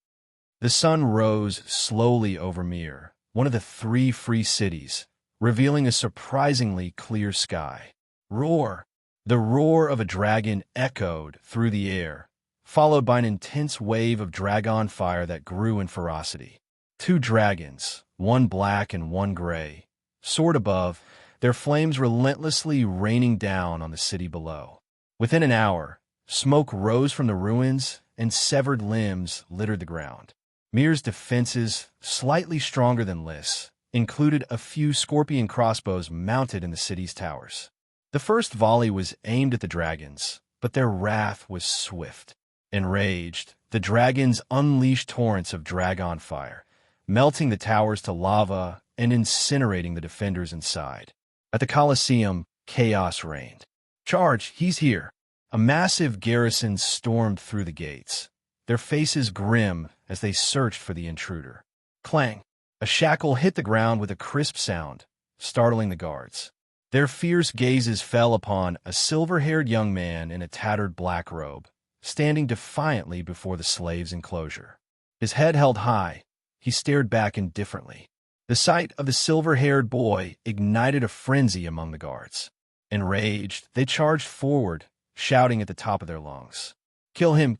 The sun rose slowly over Myr, one of the 3 free cities, revealing a surprisingly clear sky. Roar! The roar of a dragon echoed through the air, followed by an intense wave of dragon fire that grew in ferocity. 2 dragons, one black and one gray, soared above, their flames relentlessly raining down on the city below. Within an hour, smoke rose from the ruins and severed limbs littered the ground. Myr's defenses, slightly stronger than Lys, included a few scorpion crossbows mounted in the city's towers. The first volley was aimed at the dragons, but their wrath was swift. Enraged, the dragons unleashed torrents of dragon fire, melting the towers to lava and incinerating the defenders inside. At the Colosseum, chaos reigned. "Charge, he's here!" A massive garrison stormed through the gates, their faces grim as they searched for the intruder. Clang! A shackle hit the ground with a crisp sound, startling the guards. Their fierce gazes fell upon a silver-haired young man in a tattered black robe, standing defiantly before the slaves' enclosure. His head held high, he stared back indifferently. The sight of the silver-haired boy ignited a frenzy among the guards. Enraged, they charged forward, shouting at the top of their lungs. Kill him!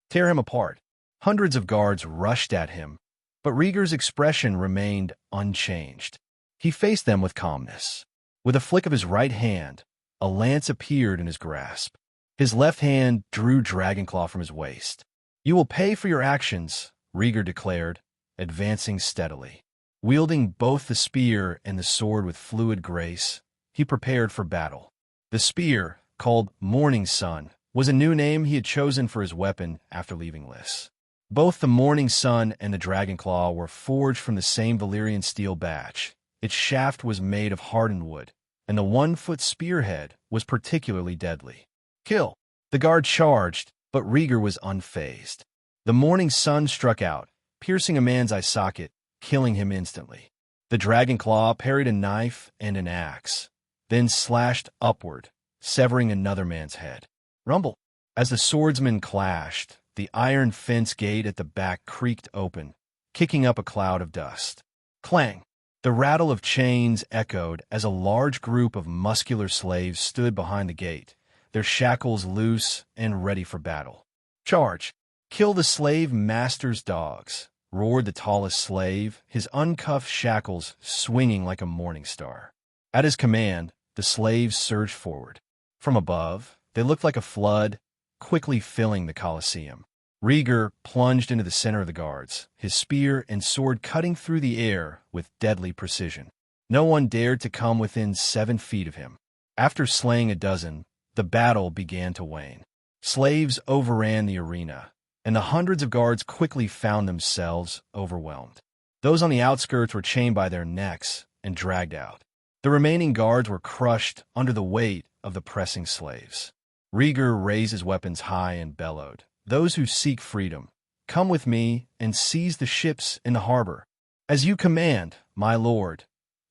Tear him apart!" Hundreds of guards rushed at him, but Rhaegar's expression remained unchanged. He faced them with calmness. With a flick of his right hand, a lance appeared in his grasp. His left hand drew Dragonclaw from his waist. "You will pay for your actions," Rhaegar declared, advancing steadily. Wielding both the spear and the sword with fluid grace, he prepared for battle. The spear, called Morning Sun, was a new name he had chosen for his weapon after leaving Lys. Both the Morning Sun and the Dragonclaw were forged from the same Valyrian steel batch. Its shaft was made of hardened wood, and the 1-foot spearhead was particularly deadly. Kill! The guard charged, but Rhaegar was unfazed. The morning sun struck out, piercing a man's eye socket, killing him instantly. The dragon claw parried a knife and an axe, then slashed upward, severing another man's head. Rumble! As the swordsmen clashed, the iron fence gate at the back creaked open, kicking up a cloud of dust. Clang! The rattle of chains echoed as a large group of muscular slaves stood behind the gate, their shackles loose and ready for battle. Charge! Kill the slave master's dogs, roared the tallest slave, his uncuffed shackles swinging like a morning star. At his command, the slaves surged forward. From above, they looked like a flood, quickly filling the Colosseum. Rhaegar plunged into the center of the guards, his spear and sword cutting through the air with deadly precision. No one dared to come within 7 feet of him. After slaying a dozen, the battle began to wane. Slaves overran the arena, and the hundreds of guards quickly found themselves overwhelmed. Those on the outskirts were chained by their necks and dragged out. The remaining guards were crushed under the weight of the pressing slaves. Rhaegar raised his weapons high and bellowed, "Those who seek freedom, come with me and seize the ships in the harbor." "As you command, my lord,"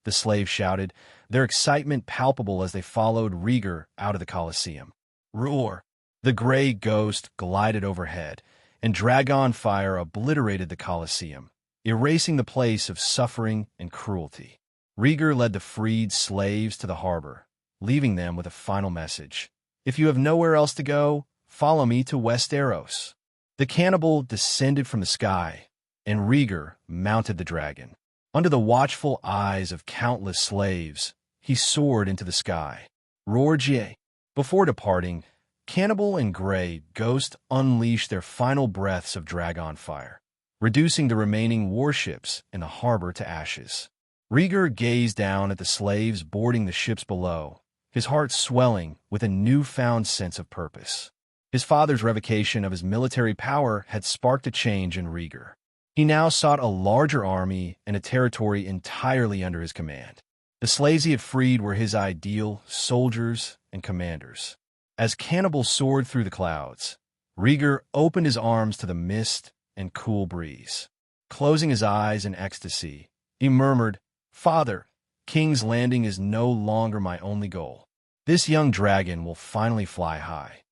the slaves shouted, their excitement palpable as they followed Rhaegar out of the Colosseum. Roar! The gray ghost glided overhead, and dragon fire obliterated the Colosseum, erasing the place of suffering and cruelty. Rhaegar led the freed slaves to the harbor, leaving them with a final message. "If you have nowhere else to go, follow me to Westeros." The cannibal descended from the sky, and Rhaegar mounted the dragon. Under the watchful eyes of countless slaves, he soared into the sky. Roared ye! Before departing, Cannibal and Grey Ghost unleashed their final breaths of dragon fire, reducing the remaining warships in the harbor to ashes. Rhaegar gazed down at the slaves boarding the ships below, his heart swelling with a newfound sense of purpose. His father's revocation of his military power had sparked a change in Rhaegar. He now sought a larger army and a territory entirely under his command. The slaves he had freed were his ideal soldiers and commanders. As Cannibal soared through the clouds, Rhaegar opened his arms to the mist and cool breeze. Closing his eyes in ecstasy, he murmured, "Father, King's Landing is no longer my only goal. This young dragon will finally fly high."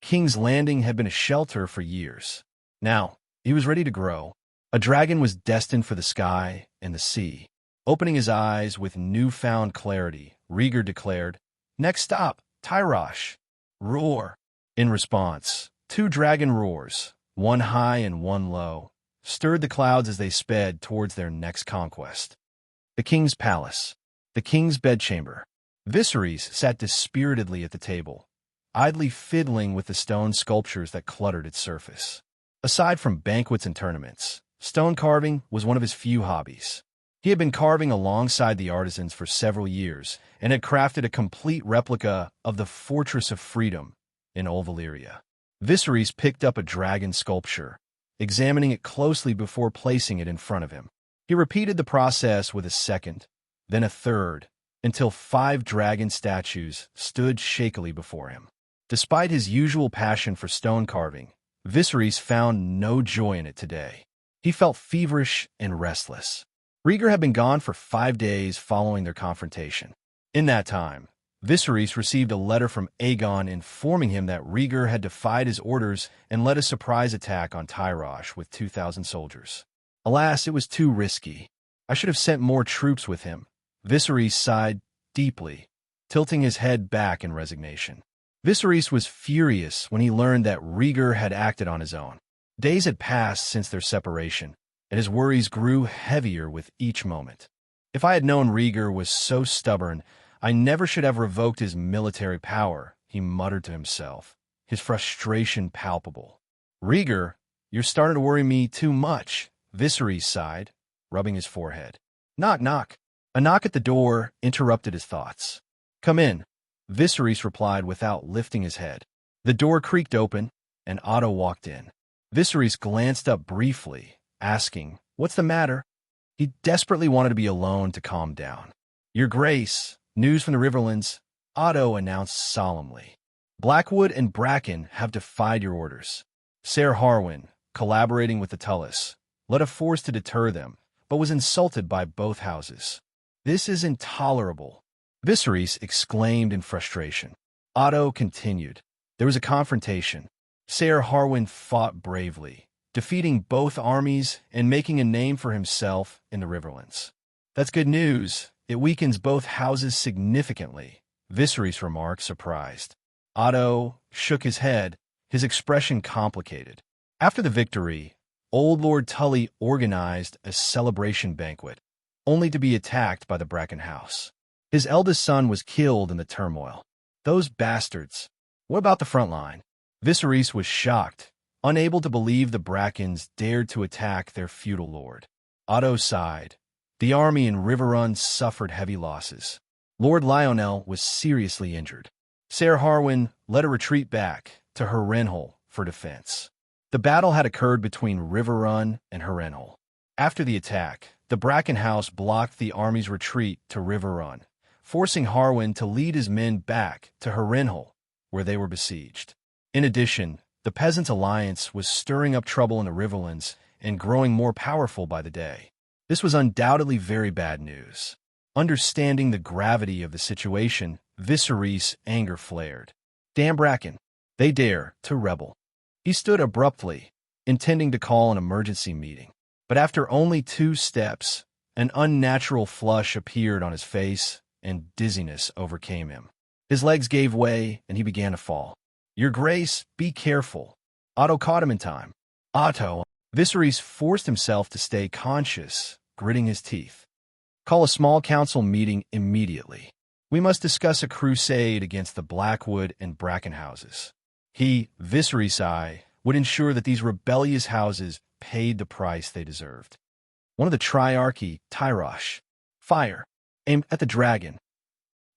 King's Landing had been a shelter for years. Now, he was ready to grow. A dragon was destined for the sky and the sea. Opening his eyes with newfound clarity, Rhaegar declared, "Next stop, Tyrosh." Roar! In response, 2 dragon roars, one high and one low, stirred the clouds as they sped towards their next conquest. The king's palace. The king's bedchamber. Viserys sat dispiritedly at the table, idly fiddling with the stone sculptures that cluttered its surface. Aside from banquets and tournaments, stone carving was one of his few hobbies. He had been carving alongside the artisans for several years and had crafted a complete replica of the Fortress of Freedom in Old Valyria. Viserys picked up a dragon sculpture, examining it closely before placing it in front of him. He repeated the process with a second, then a third, until 5 dragon statues stood shakily before him. Despite his usual passion for stone carving, Viserys found no joy in it today. He felt feverish and restless. Rhaegar had been gone for 5 days following their confrontation. In that time, Viserys received a letter from Aegon informing him that Rhaegar had defied his orders and led a surprise attack on Tyrosh with 2,000 soldiers. Alas, it was too risky. I should have sent more troops with him. Viserys sighed deeply, tilting his head back in resignation. Viserys was furious when he learned that Rhaegar had acted on his own. Days had passed since their separation, and his worries grew heavier with each moment. If I had known Rhaegar was so stubborn, I never should have revoked his military power, he muttered to himself, his frustration palpable. Rhaegar, you're starting to worry me too much, Viserys sighed, rubbing his forehead. Knock, knock. A knock at the door interrupted his thoughts. Come in, Viserys replied without lifting his head. The door creaked open, and Otto walked in. Viserys glanced up briefly, asking, "What's the matter?" He desperately wanted to be alone to calm down. "Your Grace," News from the Riverlands, Otto announced solemnly. Blackwood and Bracken have defied your orders. Ser Harwin, collaborating with the Tullis, led a force to deter them, but was insulted by both houses. This is intolerable, Viserys exclaimed in frustration. Otto continued. There was a confrontation. Ser Harwin fought bravely, defeating both armies and making a name for himself in the Riverlands. That's good news. It weakens both houses significantly, Viserys remarked, surprised. Otto shook his head, his expression complicated. After the victory, Old Lord Tully organized a celebration banquet, only to be attacked by the Bracken house. His eldest son was killed in the turmoil. Those bastards. What about the front line? Viserys was shocked, unable to believe the Brackens dared to attack their feudal lord. Otto sighed. The army in Riverrun suffered heavy losses. Lord Lionel was seriously injured. Ser Harwin led a retreat back to Harrenhal for defense. The battle had occurred between Riverrun and Harrenhal. After the attack, the Bracken house blocked the army's retreat to Riverrun, forcing Harwin to lead his men back to Harrenhal, where they were besieged. In addition, the Peasants' Alliance was stirring up trouble in the Riverlands and growing more powerful by the day. This was undoubtedly very bad news. Understanding the gravity of the situation, Viserys' anger flared. Damn Bracken! They dare to rebel. He stood abruptly, intending to call an emergency meeting. But after only 2 steps, an unnatural flush appeared on his face, and dizziness overcame him. His legs gave way, and he began to fall. Your Grace, be careful. Otto caught him in time. Otto! Viserys forced himself to stay conscious, gritting his teeth. Call a small council meeting immediately. We must discuss a crusade against the Blackwood and Bracken houses. He, Viserys, would ensure that these rebellious houses paid the price they deserved. One of the Triarchy, Tyrosh. Fire. Aim at the dragon.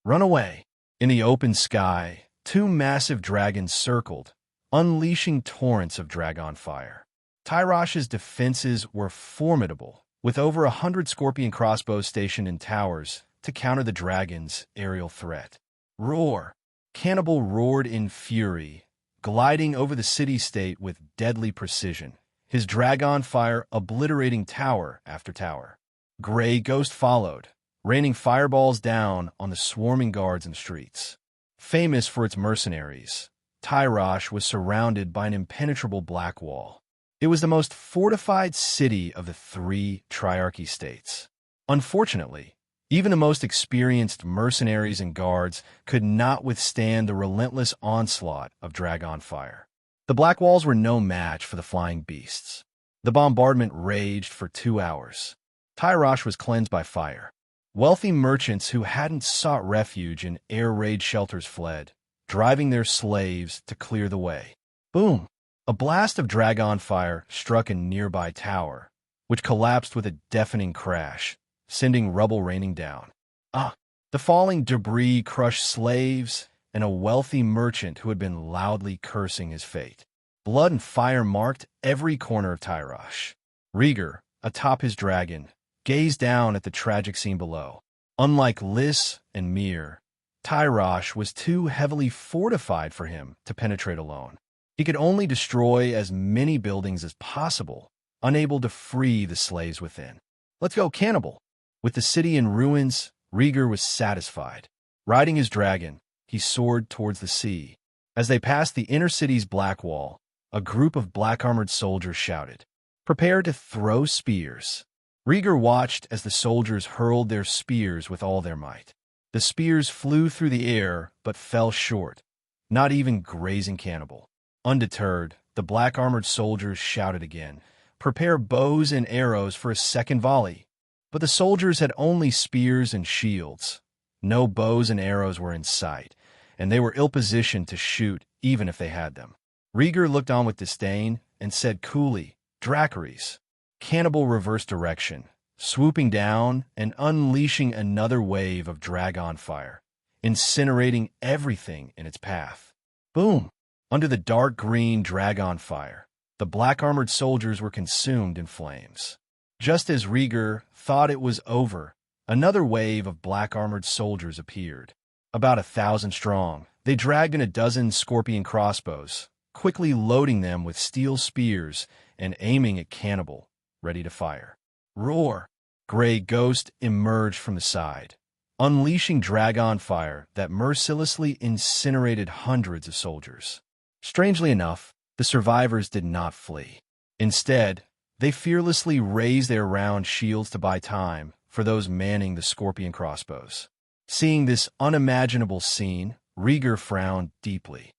Run away. In the open sky, 2 massive dragons circled, unleashing torrents of dragon fire. Tyrosh's defenses were formidable, with over 100 scorpion crossbows stationed in towers to counter the dragon's aerial threat. Roar! Cannibal roared in fury, gliding over the city-state with deadly precision, his dragon fire obliterating tower after tower. Grey Ghost followed, raining fireballs down on the swarming guards in the streets. Famous for its mercenaries, Tyrosh was surrounded by an impenetrable black wall. It was the most fortified city of the 3 Triarchy states. Unfortunately, even the most experienced mercenaries and guards could not withstand the relentless onslaught of dragon fire. The black walls were no match for the flying beasts. The bombardment raged for 2 hours. Tyrosh was cleansed by fire. Wealthy merchants who hadn't sought refuge in air raid shelters fled, driving their slaves to clear the way. Boom! A blast of dragon fire struck a nearby tower, which collapsed with a deafening crash, sending rubble raining down. The falling debris crushed slaves and a wealthy merchant who had been loudly cursing his fate. Blood and fire marked every corner of Tyrosh. Rhaegar, atop his dragon, gazed down at the tragic scene below. Unlike Lys and Myr, Tyrosh was too heavily fortified for him to penetrate alone. He could only destroy as many buildings as possible, unable to free the slaves within. Let's go, cannibal! With the city in ruins, Rhaegar was satisfied. Riding his dragon, he soared towards the sea. As they passed the inner city's black wall, a group of black-armored soldiers shouted, "Prepare to throw spears." Rhaegar watched as the soldiers hurled their spears with all their might. The spears flew through the air but fell short, not even grazing cannibal. Undeterred, the black-armored soldiers shouted again, "Prepare bows and arrows for a second volley." But the soldiers had only spears and shields. No bows and arrows were in sight, and they were ill-positioned to shoot even if they had them. Rhaegar looked on with disdain and said coolly, "Dracarys." Cannibal reversed direction, swooping down and unleashing another wave of dragon fire, incinerating everything in its path. Boom! Under the dark green dragon fire, the black-armored soldiers were consumed in flames. Just as Rhaegar thought it was over, another wave of black-armored soldiers appeared. About 1,000 strong, they dragged in a dozen scorpion crossbows, quickly loading them with steel spears and aiming at Cannibal, ready to fire. Roar! Grey Ghost emerged from the side, unleashing dragon fire that mercilessly incinerated hundreds of soldiers. Strangely enough, the survivors did not flee. Instead, they fearlessly raised their round shields to buy time for those manning the scorpion crossbows. Seeing this unimaginable scene, Rhaegar frowned deeply.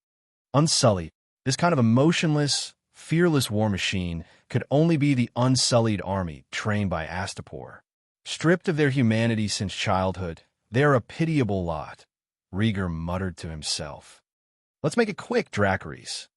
Unsullied, this kind of emotionless, fearless war machine could only be the unsullied army trained by Astapor. Stripped of their humanity since childhood, they are a pitiable lot, Rhaegar muttered to himself. Let's make it quick, Dracarys.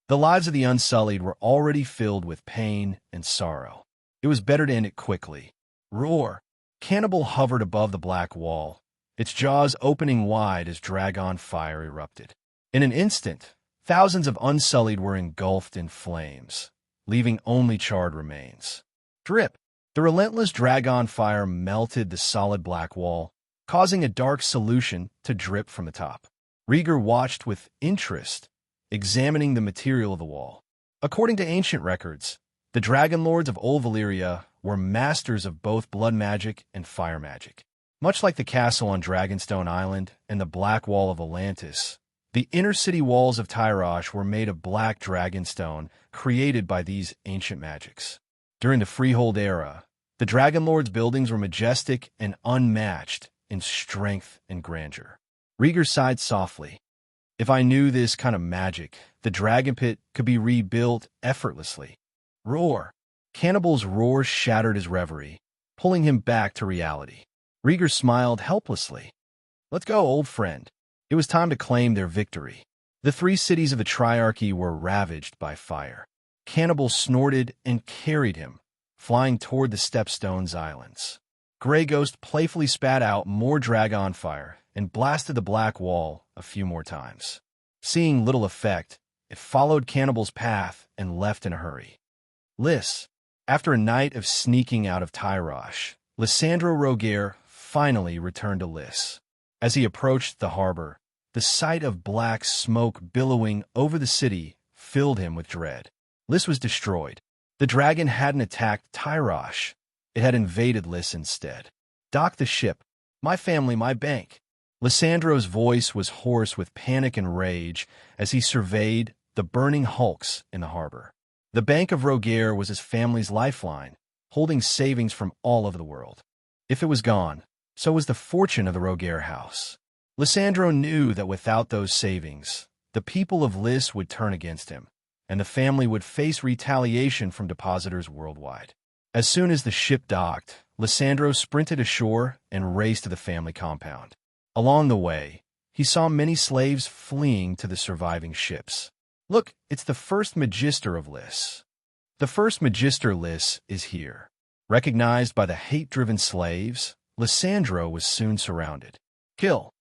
The lives of the Unsullied were already filled with pain and sorrow. It was better to end it quickly. Roar! Cannibal hovered above the black wall, its jaws opening wide as dragon fire erupted. In an instant, thousands of Unsullied were engulfed in flames, leaving only charred remains. Drip! The relentless dragon fire melted the solid black wall, causing a dark solution to drip from the top. Rhaegar watched with interest, examining the material of the wall. According to ancient records, the Dragon Lords of Old Valyria were masters of both blood magic and fire magic. Much like the castle on Dragonstone Island and the Black Wall of Atlantis, the inner city walls of Tyrosh were made of black dragonstone created by these ancient magics. During the Freehold era, the Dragon Lord's buildings were majestic and unmatched in strength and grandeur. Rhaegar sighed softly. If I knew this kind of magic, the dragon pit could be rebuilt effortlessly. Roar! Cannibal's roar shattered his reverie, pulling him back to reality. Rhaegar smiled helplessly. Let's go, old friend. It was time to claim their victory. The 3 cities of the Triarchy were ravaged by fire. Cannibal snorted and carried him, flying toward the Stepstones Islands. Grey Ghost playfully spat out more dragon fire and blasted the black wall a few more times. Seeing little effect, it followed Cannibal's path and left in a hurry. Lys. After a night of sneaking out of Tyrosh, Lysandro Rhaegar finally returned to Lys. As he approached the harbor, the sight of black smoke billowing over the city filled him with dread. Lys was destroyed. The dragon hadn't attacked Tyrosh. It had invaded Lys instead. Dock the ship. My family, my bank. Lysandro's voice was hoarse with panic and rage as he surveyed the burning hulks in the harbor. The Bank of Rhaegar was his family's lifeline, holding savings from all over the world. If it was gone, so was the fortune of the Rhaegar house. Lysandro knew that without those savings, the people of Lys would turn against him, and the family would face retaliation from depositors worldwide. As soon as the ship docked, Lysandro sprinted ashore and raced to the family compound. Along the way, he saw many slaves fleeing to the surviving ships. Look, it's the first Magister of Lys. The first Magister Lys is here. Recognized by the hate-driven slaves, Lysandro was soon surrounded. Kill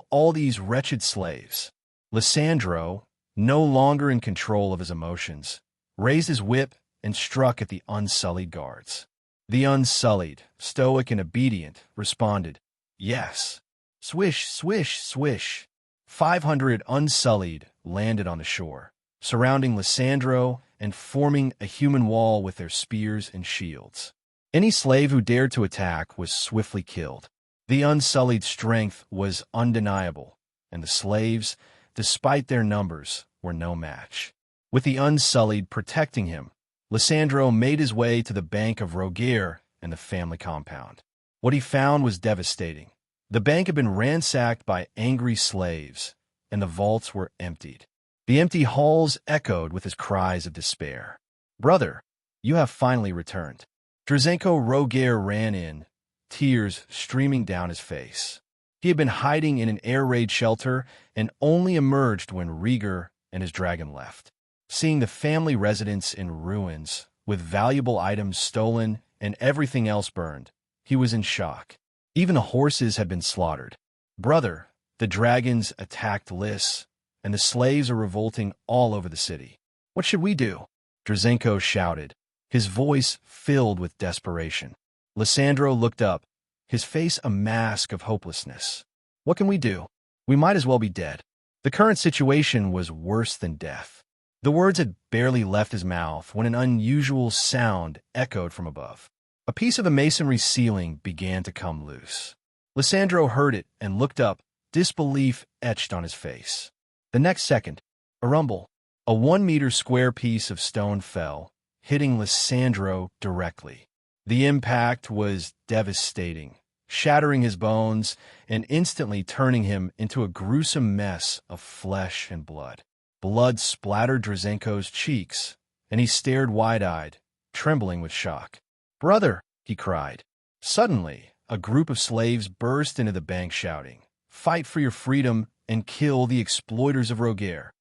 all these wretched slaves. Lysandro, no longer in control of his emotions, raised his whip and struck at the Unsullied guards. The Unsullied, stoic and obedient, responded, yes. Swish, swish, swish. 500 Unsullied landed on the shore, surrounding Lysandro and forming a human wall with their spears and shields. Any slave who dared to attack was swiftly killed. The Unsullied strength was undeniable, and the slaves, despite their numbers, were no match. With the Unsullied protecting him, Lysandro made his way to the Bank of Rhaegar and the family compound. What he found was devastating. The bank had been ransacked by angry slaves, and the vaults were emptied. The empty halls echoed with his cries of despair. Brother, you have finally returned. Drazenko Rhaegar ran in, tears streaming down his face. He had been hiding in an air raid shelter and only emerged when Rhaegar and his dragon left. Seeing the family residence in ruins, with valuable items stolen and everything else burned, he was in shock. Even the horses had been slaughtered. Brother, the dragons attacked Lys, and the slaves are revolting all over the city. What should we do? Drazenko shouted, his voice filled with desperation. Lysandro looked up, his face a mask of hopelessness. What can we do? We might as well be dead. The current situation was worse than death. The words had barely left his mouth when an unusual sound echoed from above. A piece of the masonry ceiling began to come loose. Lysandro heard it and looked up, disbelief etched on his face. The next second, a rumble. A 1-meter square piece of stone fell, hitting Lysandro directly. The impact was devastating, shattering his bones and instantly turning him into a gruesome mess of flesh and blood. Blood splattered Drizzenko's cheeks, and he stared wide-eyed, trembling with shock. "Brother!" he cried. Suddenly, a group of slaves burst into the bank shouting, "Fight for your freedom and kill the exploiters of Rhaegar."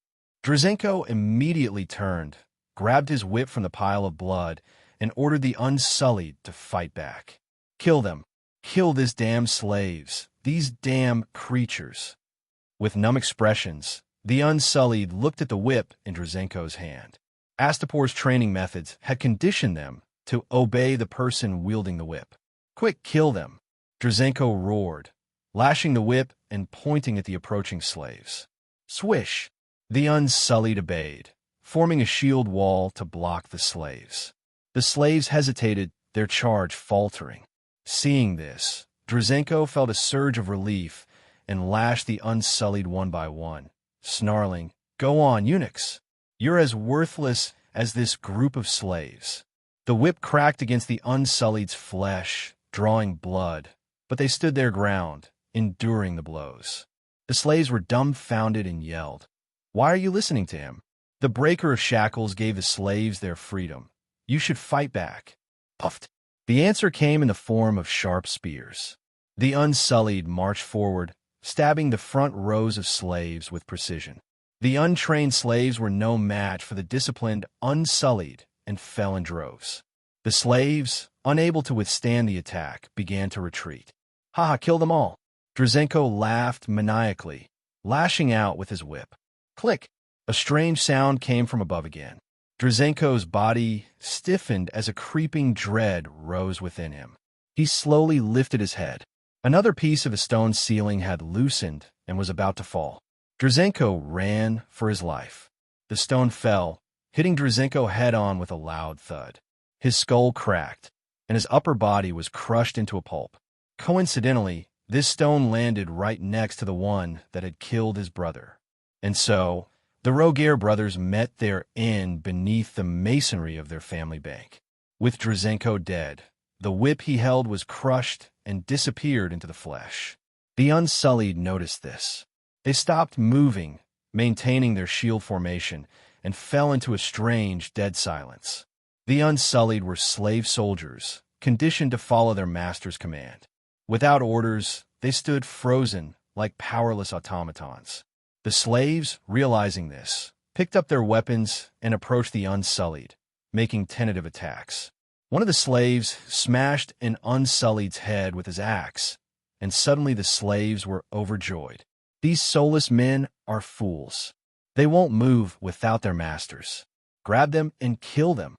Drizzenko immediately turned, grabbed his whip from the pile of blood, and ordered the Unsullied to fight back. "Kill them! Kill these damn slaves! These damn creatures!" With numb expressions, the Unsullied looked at the whip in Drizzenko's hand. Astapor's training methods had conditioned them to obey the person wielding the whip. "Quick, kill them!" Drizzenko roared, lashing the whip and pointing at the approaching slaves. Swish! The Unsullied obeyed, forming a shield wall to block the slaves. The slaves hesitated, their charge faltering. Seeing this, Drizzenko felt a surge of relief and lashed the Unsullied one by one, snarling, "Go on, eunuchs! You're as worthless as this group of slaves." The whip cracked against the Unsullied's flesh, drawing blood, but they stood their ground, enduring the blows. The slaves were dumbfounded and yelled, "Why are you listening to him? The breaker of shackles gave the slaves their freedom. You should fight back." Puffed. The answer came in the form of sharp spears. The Unsullied marched forward, stabbing the front rows of slaves with precision. The untrained slaves were no match for the disciplined Unsullied and fell in droves. The slaves, unable to withstand the attack, began to retreat. "Ha, kill them all!" Drizzenko laughed maniacally, lashing out with his whip. Click! A strange sound came from above again. Drizzenko's body stiffened as a creeping dread rose within him. He slowly lifted his head. Another piece of the stone ceiling had loosened and was about to fall. Drizzenko ran for his life. The stone fell, hitting Drizzenko head-on with a loud thud. His skull cracked, and his upper body was crushed into a pulp. Coincidentally, this stone landed right next to the one that had killed his brother. And so, the Rhaegar brothers met their end beneath the masonry of their family bank. With Drizzenko dead, the whip he held was crushed and disappeared into the flesh. The Unsullied noticed this. They stopped moving, maintaining their shield formation, and fell into a strange, dead silence. The Unsullied were slave soldiers, conditioned to follow their master's command. Without orders, they stood frozen like powerless automatons. The slaves, realizing this, picked up their weapons and approached the Unsullied, making tentative attacks. One of the slaves smashed an Unsullied's head with his axe, and suddenly the slaves were overjoyed. These soulless men are fools. They won't move without their masters. Grab them and kill them.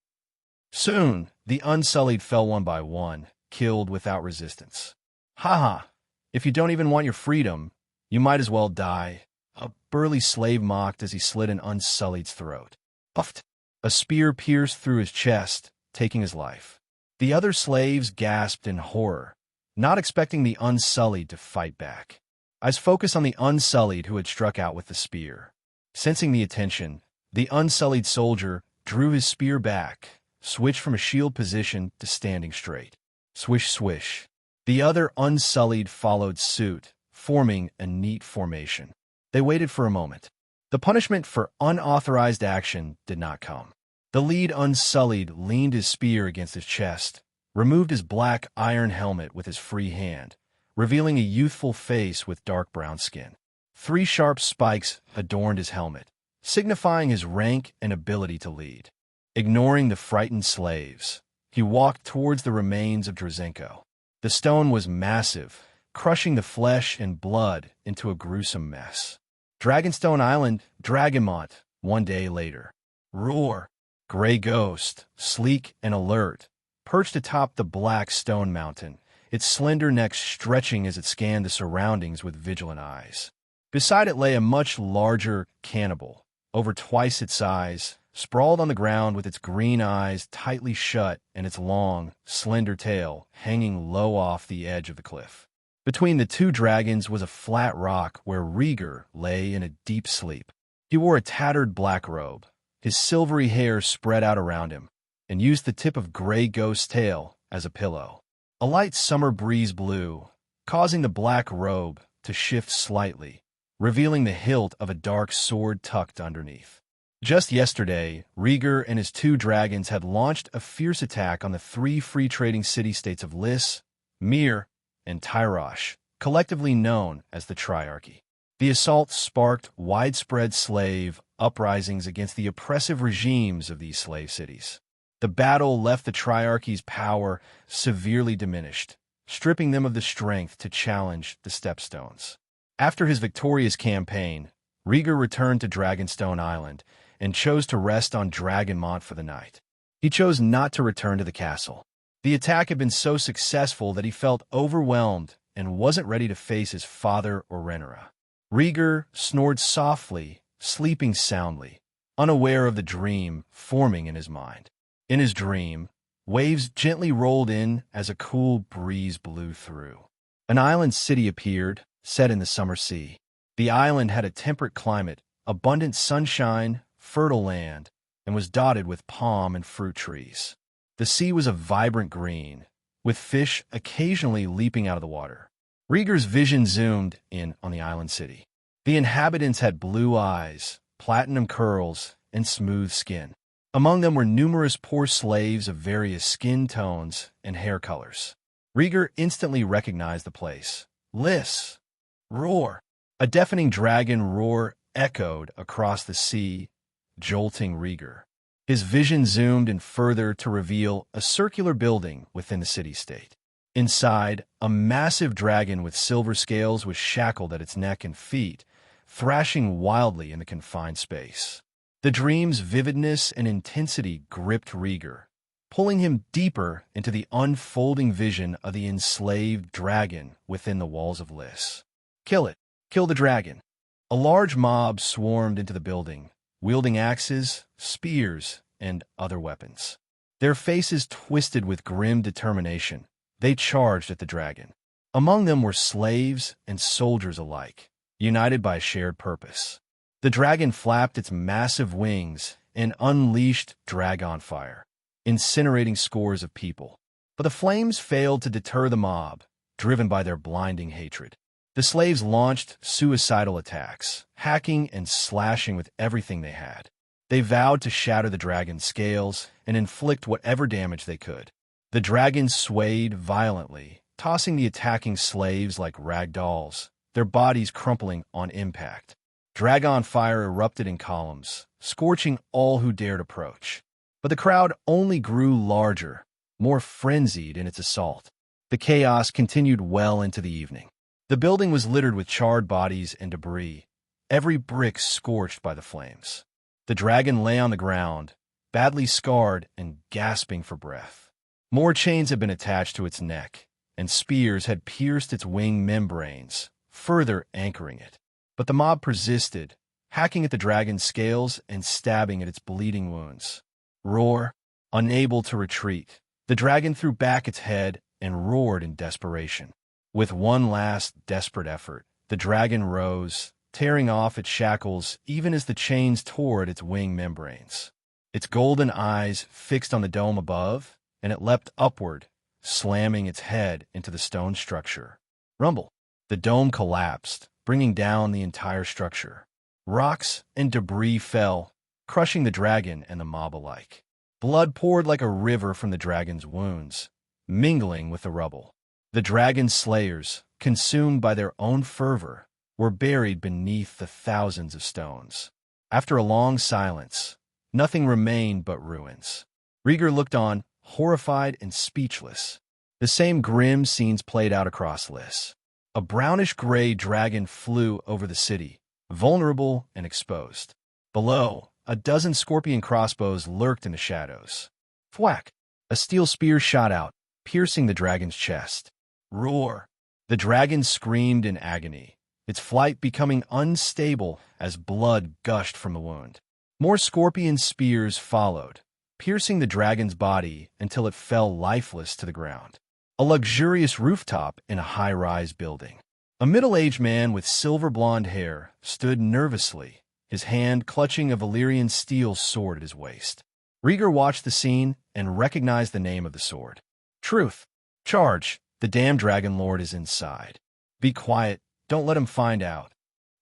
Soon, the Unsullied fell one by one, killed without resistance. "Ha ha! If you don't even want your freedom, you might as well die," a burly slave mocked as he slit an Unsullied's throat. Puffed! A spear pierced through his chest, taking his life. The other slaves gasped in horror, not expecting the Unsullied to fight back. Eyes focused on the Unsullied who had struck out with the spear. Sensing the attention, the Unsullied soldier drew his spear back, switched from a shield position to standing straight. Swish, swish. The other Unsullied followed suit, forming a neat formation. They waited for a moment. The punishment for unauthorized action did not come. The lead Unsullied leaned his spear against his chest, removed his black iron helmet with his free hand, revealing a youthful face with dark brown skin. 3 sharp spikes adorned his helmet, signifying his rank and ability to lead. Ignoring the frightened slaves, he walked towards the remains of Drizzenko. The stone was massive, crushing the flesh and blood into a gruesome mess. Dragonstone Island, Dragonmont, 1 day later. Roar! Gray Ghost, sleek and alert, perched atop the black stone mountain, its slender neck stretching as it scanned the surroundings with vigilant eyes. Beside it lay a much larger cannibal, over twice its size, sprawled on the ground with its green eyes tightly shut and its long, slender tail hanging low off the edge of the cliff. Between the two dragons was a flat rock where Rhaegar lay in a deep sleep. He wore a tattered black robe, his silvery hair spread out around him, and used the tip of Grey Ghost's tail as a pillow. A light summer breeze blew, causing the black robe to shift slightly, revealing the hilt of a dark sword tucked underneath. Just yesterday, Rhaegar and his two dragons had launched a fierce attack on the three free-trading city-states of Lys, Myr, and Tyrosh, collectively known as the Triarchy. The assault sparked widespread slave uprisings against the oppressive regimes of these slave cities. The battle left the Triarchy's power severely diminished, stripping them of the strength to challenge the Stepstones. After his victorious campaign, Rhaegar returned to Dragonstone Island and chose to rest on Dragonmont for the night. He chose not to return to the castle. The attack had been so successful that he felt overwhelmed and wasn't ready to face his father or Rhaenyra. Rhaegar snored softly, sleeping soundly, unaware of the dream forming in his mind. In his dream, waves gently rolled in as a cool breeze blew through. An island city appeared, set in the summer sea. The island had a temperate climate, abundant sunshine, fertile land, and was dotted with palm and fruit trees. The sea was a vibrant green, with fish occasionally leaping out of the water. Rhaegar's vision zoomed in on the island city. The inhabitants had blue eyes, platinum curls, and smooth skin. Among them were numerous poor slaves of various skin tones and hair colors. Rhaegar instantly recognized the place. Lys! Roar! A deafening dragon roar echoed across the sea, jolting Rhaegar. His vision zoomed in further to reveal a circular building within the city-state. Inside, a massive dragon with silver scales was shackled at its neck and feet, thrashing wildly in the confined space. The dream's vividness and intensity gripped Rhaegar, pulling him deeper into the unfolding vision of the enslaved dragon within the walls of Lys. Kill it! Kill the dragon! A large mob swarmed into the building, wielding axes, spears, and other weapons. Their faces twisted with grim determination, they charged at the dragon. Among them were slaves and soldiers alike, united by a shared purpose. The dragon flapped its massive wings and unleashed dragon fire, incinerating scores of people. But the flames failed to deter the mob, driven by their blinding hatred. The slaves launched suicidal attacks, hacking and slashing with everything they had. They vowed to shatter the dragon's scales and inflict whatever damage they could. The dragon swayed violently, tossing the attacking slaves like rag dolls, their bodies crumpling on impact. Dragon fire erupted in columns, scorching all who dared approach. But the crowd only grew larger, more frenzied in its assault. The chaos continued well into the evening. The building was littered with charred bodies and debris, every brick scorched by the flames. The dragon lay on the ground, badly scarred and gasping for breath. More chains had been attached to its neck, and spears had pierced its wing membranes, further anchoring it. But the mob persisted, hacking at the dragon's scales and stabbing at its bleeding wounds. Roar! Unable to retreat, the dragon threw back its head and roared in desperation. With one last desperate effort, the dragon rose, tearing off its shackles even as the chains tore at its wing membranes. Its golden eyes fixed on the dome above, and it leapt upward, slamming its head into the stone structure. Rumble! The dome collapsed, bringing down the entire structure. Rocks and debris fell, crushing the dragon and the mob alike. Blood poured like a river from the dragon's wounds, mingling with the rubble. The dragon's slayers, consumed by their own fervor, were buried beneath the thousands of stones. After a long silence, nothing remained but ruins. Rhaegar looked on, horrified and speechless. The same grim scenes played out across Lys. A brownish-gray dragon flew over the city, vulnerable and exposed. Below, a dozen scorpion crossbows lurked in the shadows. Thwack! A steel spear shot out, piercing the dragon's chest. Roar! The dragon screamed in agony, its flight becoming unstable as blood gushed from the wound. More scorpion spears followed, piercing the dragon's body until it fell lifeless to the ground. A luxurious rooftop in a high-rise building. A middle-aged man with silver-blonde hair stood nervously, his hand clutching a Balerion steel sword at his waist. Rhaegar watched the scene and recognized the name of the sword. Truth. Charge. The damned Dragon Lord is inside. Be quiet. Don't let him find out.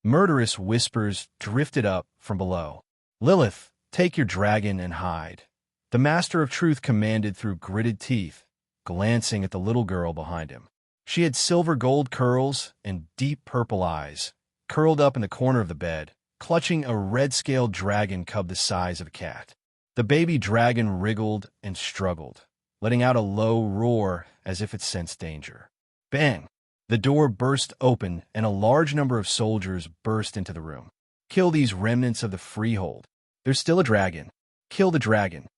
Murderous whispers drifted up from below. Lilith, take your dragon and hide. The Master of Truth commanded through gritted teeth, glancing at the little girl behind him. She had silver-gold curls and deep purple eyes, curled up in the corner of the bed, clutching a red-scaled dragon cub the size of a cat. The baby dragon wriggled and struggled, letting out a low roar as if it sensed danger. Bang! The door burst open and a large number of soldiers burst into the room. Kill these remnants of the freehold. There's still a dragon. Kill the dragon.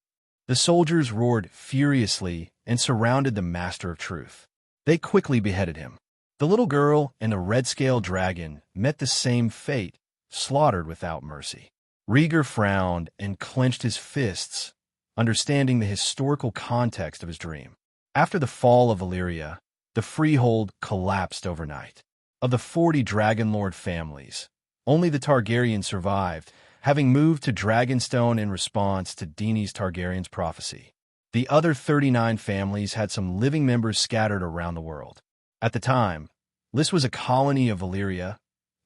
The soldiers roared furiously and surrounded the Master of Truth. They quickly beheaded him. The little girl and the red-scaled dragon met the same fate, slaughtered without mercy. Rhaegar frowned and clenched his fists, understanding the historical context of his dream. After the fall of Valyria, the freehold collapsed overnight. Of the 40 Dragonlord families, only the Targaryens survived, having moved to Dragonstone in response to Daenerys Targaryen's prophecy. The other 39 families had some living members scattered around the world. At the time, Lys was a colony of Valyria,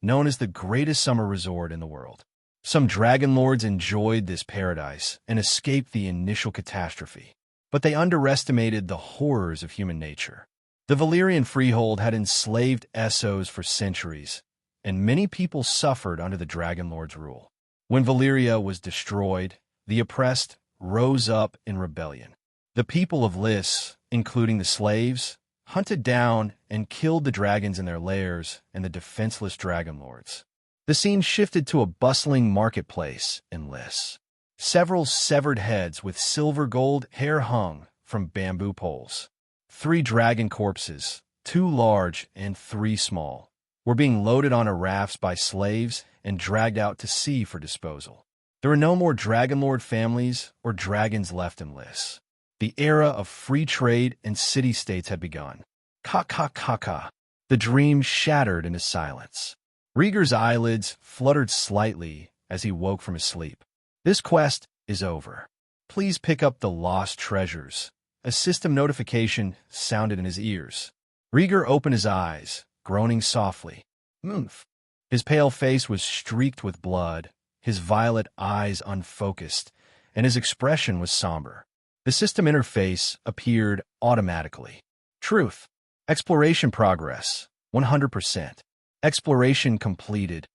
known as the greatest summer resort in the world. Some Dragonlords enjoyed this paradise and escaped the initial catastrophe, but they underestimated the horrors of human nature. The Valyrian freehold had enslaved Essos for centuries, and many people suffered under the Dragonlord's rule. When Valyria was destroyed, the oppressed rose up in rebellion. The people of Lys, including the slaves, hunted down and killed the dragons in their lairs and the defenseless Dragonlords. The scene shifted to a bustling marketplace in Lys. Several severed heads with silver-gold hair hung from bamboo poles. 3 dragon corpses, 2 large and 3 small, were being loaded onto rafts by slaves and dragged out to sea for disposal. There were no more Dragonlord families or dragons left in Lys. The era of free trade and city-states had begun. Ka-ka-ka-ka. The dream shattered into silence. Rhaegar's eyelids fluttered slightly as he woke from his sleep. This quest is over. Please pick up the lost treasures. A system notification sounded in his ears. Rhaegar opened his eyes, groaning softly. Moof. His pale face was streaked with blood, his violet eyes unfocused, and his expression was somber. The system interface appeared automatically. Truth. Exploration progress. 100%. Exploration completed.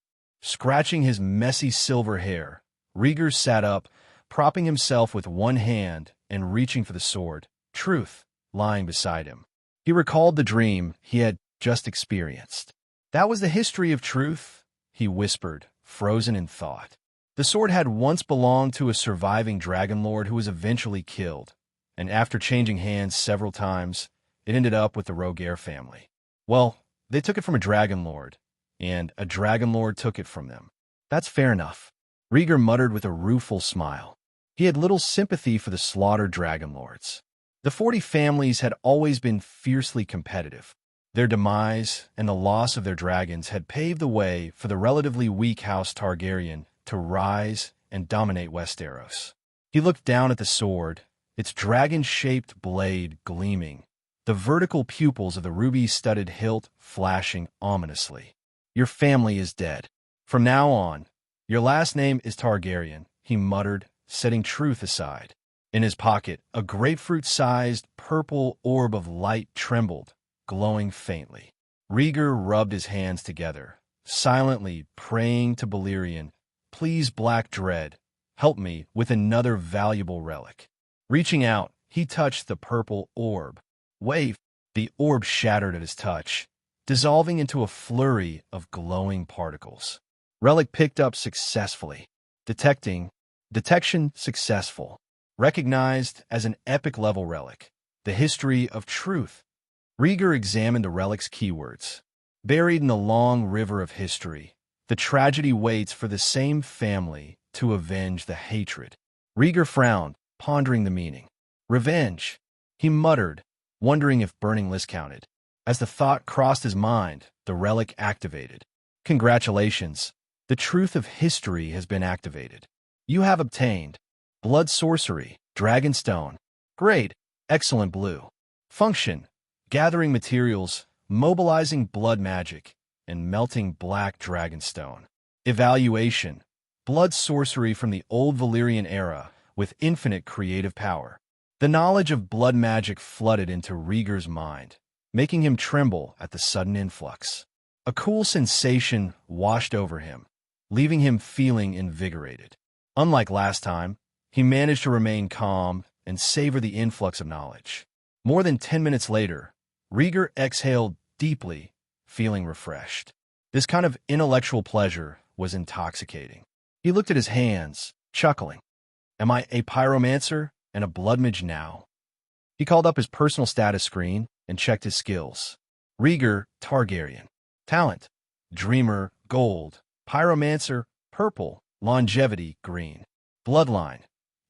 Scratching his messy silver hair, Rhaegar sat up, propping himself with one hand and reaching for the sword, Truth, lying beside him. He recalled the dream he had just experienced. That was the history of Truth, he whispered, frozen in thought. The sword had once belonged to a surviving Dragonlord who was eventually killed, and after changing hands several times, it ended up with the Rhaegar family. Well, they took it from a Dragonlord, and a Dragonlord took it from them. That's fair enough. Rhaegar muttered with a rueful smile. He had little sympathy for the slaughtered Dragonlords. The 40 families had always been fiercely competitive. Their demise and the loss of their dragons had paved the way for the relatively weak House Targaryen to rise and dominate Westeros. He looked down at the sword, its dragon-shaped blade gleaming, the vertical pupils of the ruby-studded hilt flashing ominously. Your family is dead. From now on, your last name is Targaryen, he muttered, setting Truth aside. In his pocket, a grapefruit-sized purple orb of light trembled, glowing faintly. Rhaegar rubbed his hands together, silently praying to Balerion, "Please, Black Dread, help me with another valuable relic." Reaching out, he touched the purple orb. Wave! The orb shattered at his touch, dissolving into a flurry of glowing particles. Relic picked up successfully. Detection successful. Recognized as an epic-level relic. The history of Truth. Rhaegar examined the relic's keywords. Buried in the long river of history, the tragedy waits for the same family to avenge the hatred. Rhaegar frowned, pondering the meaning. Revenge, he muttered, wondering if burning list counted. As the thought crossed his mind, the relic activated. Congratulations, the truth of history has been activated. You have obtained blood sorcery, dragonstone. Grade, excellent blue. Function, gathering materials, mobilizing blood magic, and melting black dragonstone. Evaluation, blood sorcery from the old Balerion era with infinite creative power. The knowledge of blood magic flooded into Rhaegar's mind, making him tremble at the sudden influx. A cool sensation washed over him, leaving him feeling invigorated. Unlike last time, he managed to remain calm and savor the influx of knowledge. More than 10 minutes later, Rhaegar exhaled deeply, feeling refreshed. This kind of intellectual pleasure was intoxicating. He looked at his hands, chuckling. Am I a pyromancer and a blood mage now? He called up his personal status screen and checked his skills. Rhaegar Targaryen. Talent, Dreamer, gold. Pyromancer, purple. Longevity, green. Bloodline,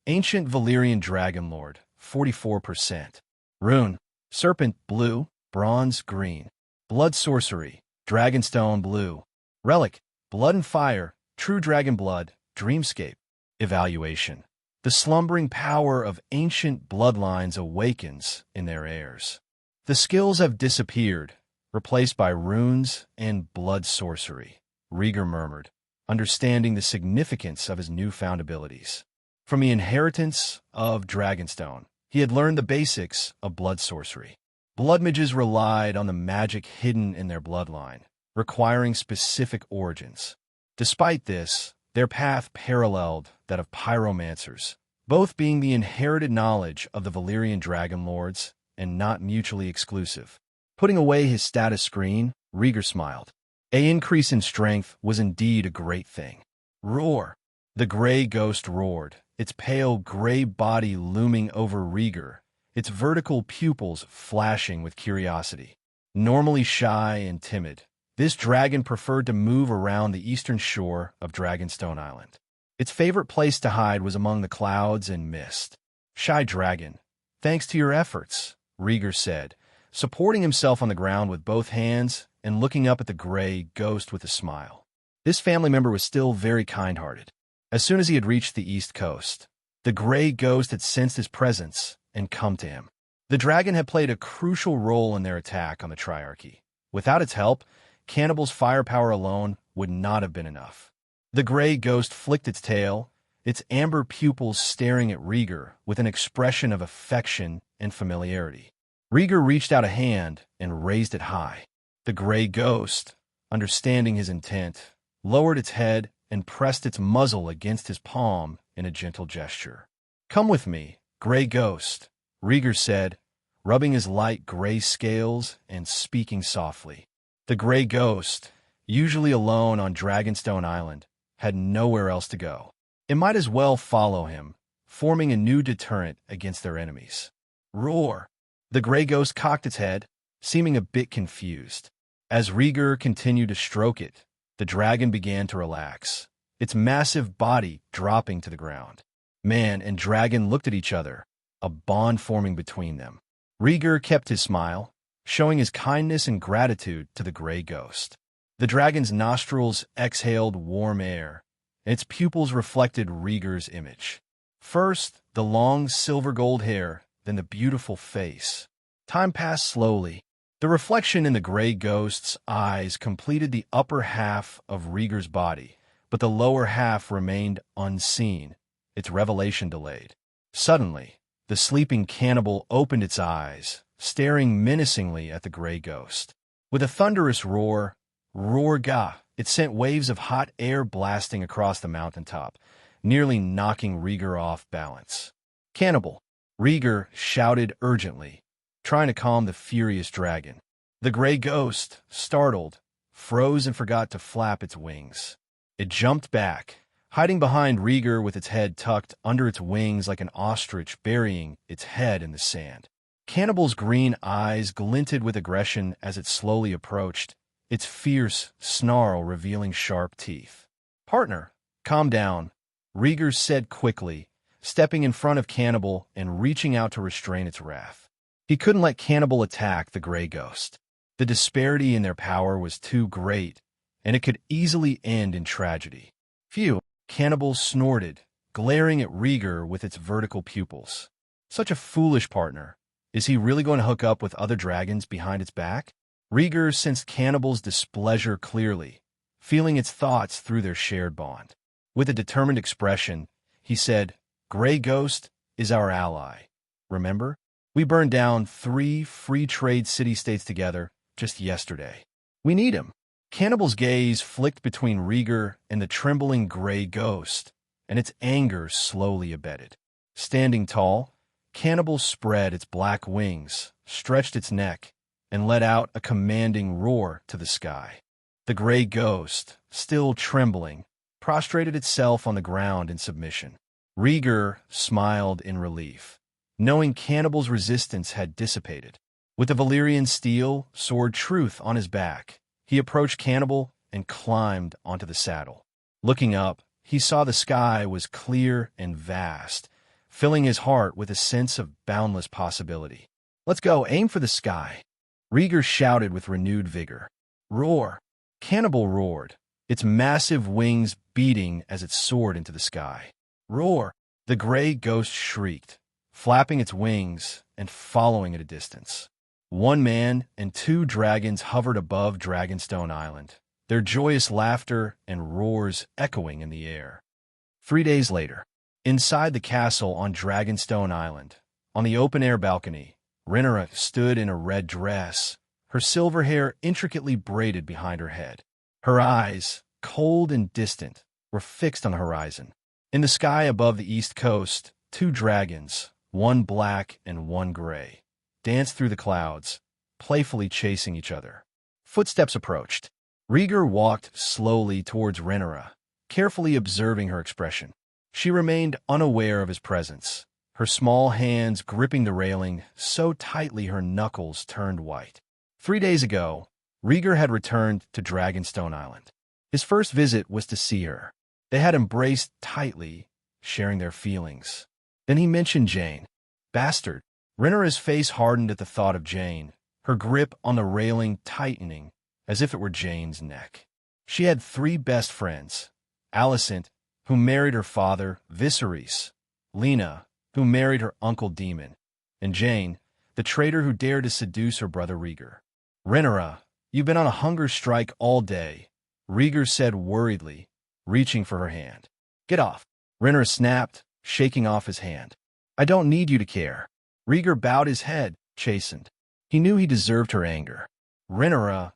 Ancient Valyrian Dragon Lord, 44%. Rune, Serpent, blue. Bronze, green. Blood sorcery, Dragonstone, blue. Relic, Blood and Fire, True Dragon Blood, Dreamscape. Evaluation, the slumbering power of ancient bloodlines awakens in their heirs. The skills have disappeared, replaced by runes and blood sorcery, Rhaegar murmured, understanding the significance of his newfound abilities. From the inheritance of Dragonstone, he had learned the basics of blood sorcery. Blood mages relied on the magic hidden in their bloodline, requiring specific origins. Despite this, their path paralleled that of pyromancers, both being the inherited knowledge of the Valyrian Dragon Lords and not mutually exclusive. Putting away his status screen, Rhaegar smiled. An increase in strength was indeed a great thing. Roar! The gray ghost roared, its pale gray body looming over Rhaegar, its vertical pupils flashing with curiosity. Normally shy and timid, this dragon preferred to move around the eastern shore of Dragonstone Island. Its favorite place to hide was among the clouds and mist. Shy dragon, thanks to your efforts, Rhaegar said, supporting himself on the ground with both hands and looking up at the gray ghost with a smile. This family member was still very kind-hearted. As soon as he had reached the east coast, the gray ghost had sensed his presence and come to him. The dragon had played a crucial role in their attack on the Triarchy. Without its help, Cannibal's firepower alone would not have been enough. The gray ghost flicked its tail, its amber pupils staring at Rhaegar with an expression of affection and familiarity. Rhaegar reached out a hand and raised it high. The gray ghost, understanding his intent, lowered its head and pressed its muzzle against his palm in a gentle gesture. Come with me, gray ghost, Rhaegar said, rubbing his light gray scales and speaking softly. The gray ghost, usually alone on Dragonstone Island, had nowhere else to go. It might as well follow him, forming a new deterrent against their enemies. Roar! The gray ghost cocked its head, seeming a bit confused. As Rhaegar continued to stroke it, the dragon began to relax, its massive body dropping to the ground. Man and dragon looked at each other, a bond forming between them. Rhaegar kept his smile, showing his kindness and gratitude to the gray ghost. The dragon's nostrils exhaled warm air, and its pupils reflected Rhaegar's image. First, the long silver gold hair, then the beautiful face. Time passed slowly. The reflection in the gray ghost's eyes completed the upper half of Rhaegar's body, but the lower half remained unseen, its revelation delayed. Suddenly, the sleeping cannibal opened its eyes, staring menacingly at the gray ghost. With a thunderous roar, Rhaegar, it sent waves of hot air blasting across the mountaintop, nearly knocking Rhaegar off balance. Cannibal, Rhaegar shouted urgently, trying to calm the furious dragon. The gray ghost, startled, froze and forgot to flap its wings. It jumped back, hiding behind Rhaegar with its head tucked under its wings like an ostrich burying its head in the sand. Cannibal's green eyes glinted with aggression as it slowly approached, its fierce snarl revealing sharp teeth. "Partner, calm down," Rhaegar said quickly, stepping in front of Cannibal and reaching out to restrain its wrath. He couldn't let Cannibal attack the Grey Ghost. The disparity in their power was too great, and it could easily end in tragedy. "Phew," Cannibal snorted, glaring at Rhaegar with its vertical pupils. "Such a foolish partner. Is he really going to hook up with other dragons behind its back?" Rhaegar sensed Cannibal's displeasure clearly, feeling its thoughts through their shared bond. With a determined expression, he said, "Grey Ghost is our ally. Remember? We burned down 3 free trade city-states together just yesterday. We need him." Cannibal's gaze flicked between Rhaegar and the trembling Grey Ghost, and its anger slowly abated. Standing tall, Cannibal spread its black wings, stretched its neck, and let out a commanding roar to the sky. The Grey Ghost, still trembling, prostrated itself on the ground in submission. Rhaegar smiled in relief, knowing Cannibal's resistance had dissipated. With the Balerion steel sword Truth on his back, he approached Cannibal and climbed onto the saddle. Looking up, he saw the sky was clear and vast, filling his heart with a sense of boundless possibility. "Let's go, aim for the sky," Rhaegar shouted with renewed vigor. "Roar!" Cannibal roared, its massive wings beating as it soared into the sky. "Roar!" The Grey Ghost shrieked, flapping its wings and following at a distance. 1 man and 2 dragons hovered above Dragonstone Island, their joyous laughter and roars echoing in the air. 3 days later, inside the castle on Dragonstone Island, on the open-air balcony, Rhaenyra stood in a red dress, her silver hair intricately braided behind her head. Her eyes, cold and distant, were fixed on the horizon. In the sky above the east coast, 2 dragons, one black and one gray, danced through the clouds, playfully chasing each other. Footsteps approached. Rhaegar walked slowly towards Rhaenyra, carefully observing her expression. She remained unaware of his presence, her small hands gripping the railing so tightly her knuckles turned white. 3 days ago, Rhaegar had returned to Dragonstone Island. His first visit was to see her. They had embraced tightly, sharing their feelings. Then he mentioned Jane. Bastard. Rhaenyra's face hardened at the thought of Jane, her grip on the railing tightening as if it were Jane's neck. She had 3 best friends: Alicent, who married her father, Viserys; Lena, who married her uncle Daemon; and Jane, the traitor who dared to seduce her brother Rhaegar. "Rhaenyra, you've been on a hunger strike all day," Rhaegar said worriedly, reaching for her hand. "Get off," Rhaenyra snapped, shaking off his hand. "I don't need you to care." Rhaegar bowed his head, chastened. He knew he deserved her anger. "Rhaenyra,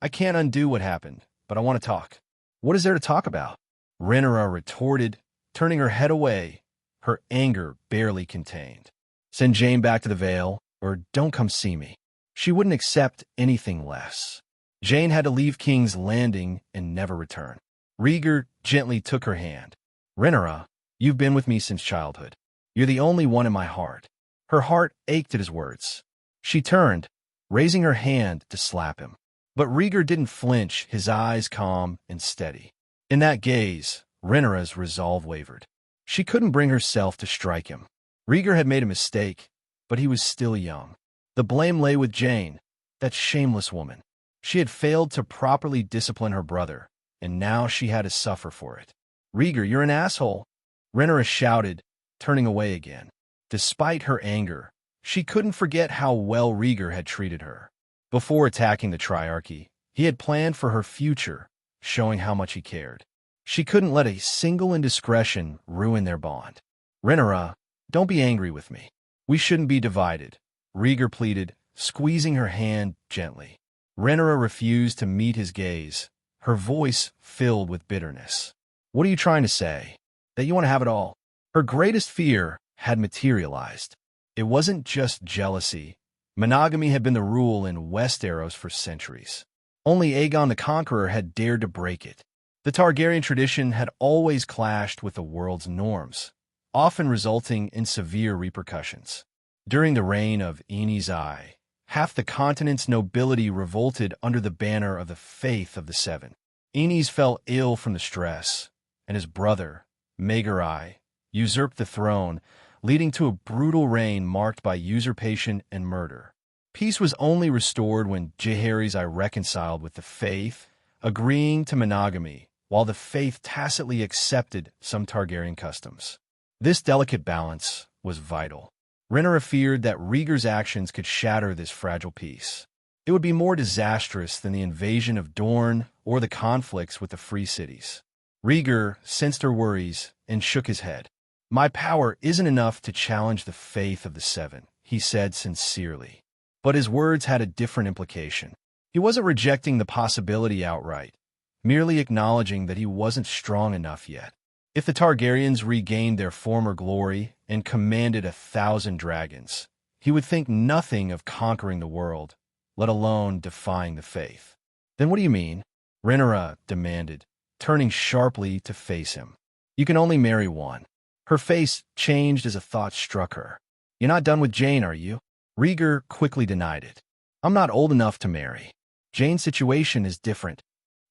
I can't undo what happened, but I want to talk." "What is there to talk about?" Rhaenyra retorted, turning her head away, her anger barely contained. "Send Jane back to the Vale, or don't come see me." She wouldn't accept anything less. Jane had to leave King's Landing and never return. Rhaegar gently took her hand. "Rhaenyra, you've been with me since childhood. You're the only one in my heart." Her heart ached at his words. She turned, raising her hand to slap him. But Rhaegar didn't flinch, his eyes calm and steady. In that gaze, Rhaenyra's resolve wavered. She couldn't bring herself to strike him. Rhaegar had made a mistake, but he was still young. The blame lay with Jane, that shameless woman. She had failed to properly discipline her brother, and now she had to suffer for it. "Rhaegar, you're an asshole," Rhaenyra shouted, turning away again. Despite her anger, she couldn't forget how well Rhaegar had treated her. Before attacking the Triarchy, he had planned for her future, showing how much he cared. She couldn't let a single indiscretion ruin their bond. "Rhaenyra, don't be angry with me. We shouldn't be divided," Rhaegar pleaded, squeezing her hand gently. Rhaenyra refused to meet his gaze, her voice filled with bitterness. "What are you trying to say? That you want to have it all?" Her greatest fear had materialized. It wasn't just jealousy. Monogamy had been the rule in Westeros for centuries. Only Aegon the Conqueror had dared to break it. The Targaryen tradition had always clashed with the world's norms, often resulting in severe repercussions. During the reign of Eni's Eye, half the continent's nobility revolted under the banner of the Faith of the Seven. Eni's fell ill from the stress, and his brother, Rhaegar, usurped the throne, leading to a brutal reign marked by usurpation and murder. Peace was only restored when Jaehaerys I reconciled with the Faith, agreeing to monogamy, while the Faith tacitly accepted some Targaryen customs. This delicate balance was vital. Rhaenyra feared that Rhaegar's actions could shatter this fragile peace. It would be more disastrous than the invasion of Dorne or the conflicts with the Free Cities. Rhaegar sensed her worries and shook his head. "My power isn't enough to challenge the Faith of the Seven," he said sincerely. But his words had a different implication. He wasn't rejecting the possibility outright, merely acknowledging that he wasn't strong enough yet. If the Targaryens regained their former glory and commanded 1,000 dragons, he would think nothing of conquering the world, let alone defying the Faith. "Then what do you mean?" Rhaenyra demanded, turning sharply to face him. "You can only marry one." Her face changed as a thought struck her. "You're not done with Jane, are you?" Rhaegar quickly denied it. "I'm not old enough to marry. Jane's situation is different."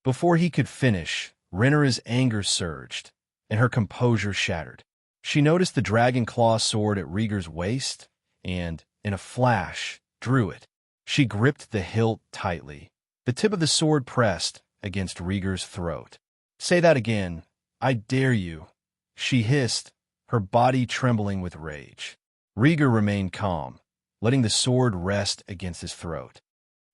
Before he could finish, Rhaenyra's anger surged, and her composure shattered. She noticed the dragon claw sword at Rhaegar's waist, and, in a flash, drew it. She gripped the hilt tightly. The tip of the sword pressed against Rhaegar's throat. "Say that again. I dare you," she hissed, her body trembling with rage. Rhaegar remained calm, letting the sword rest against his throat.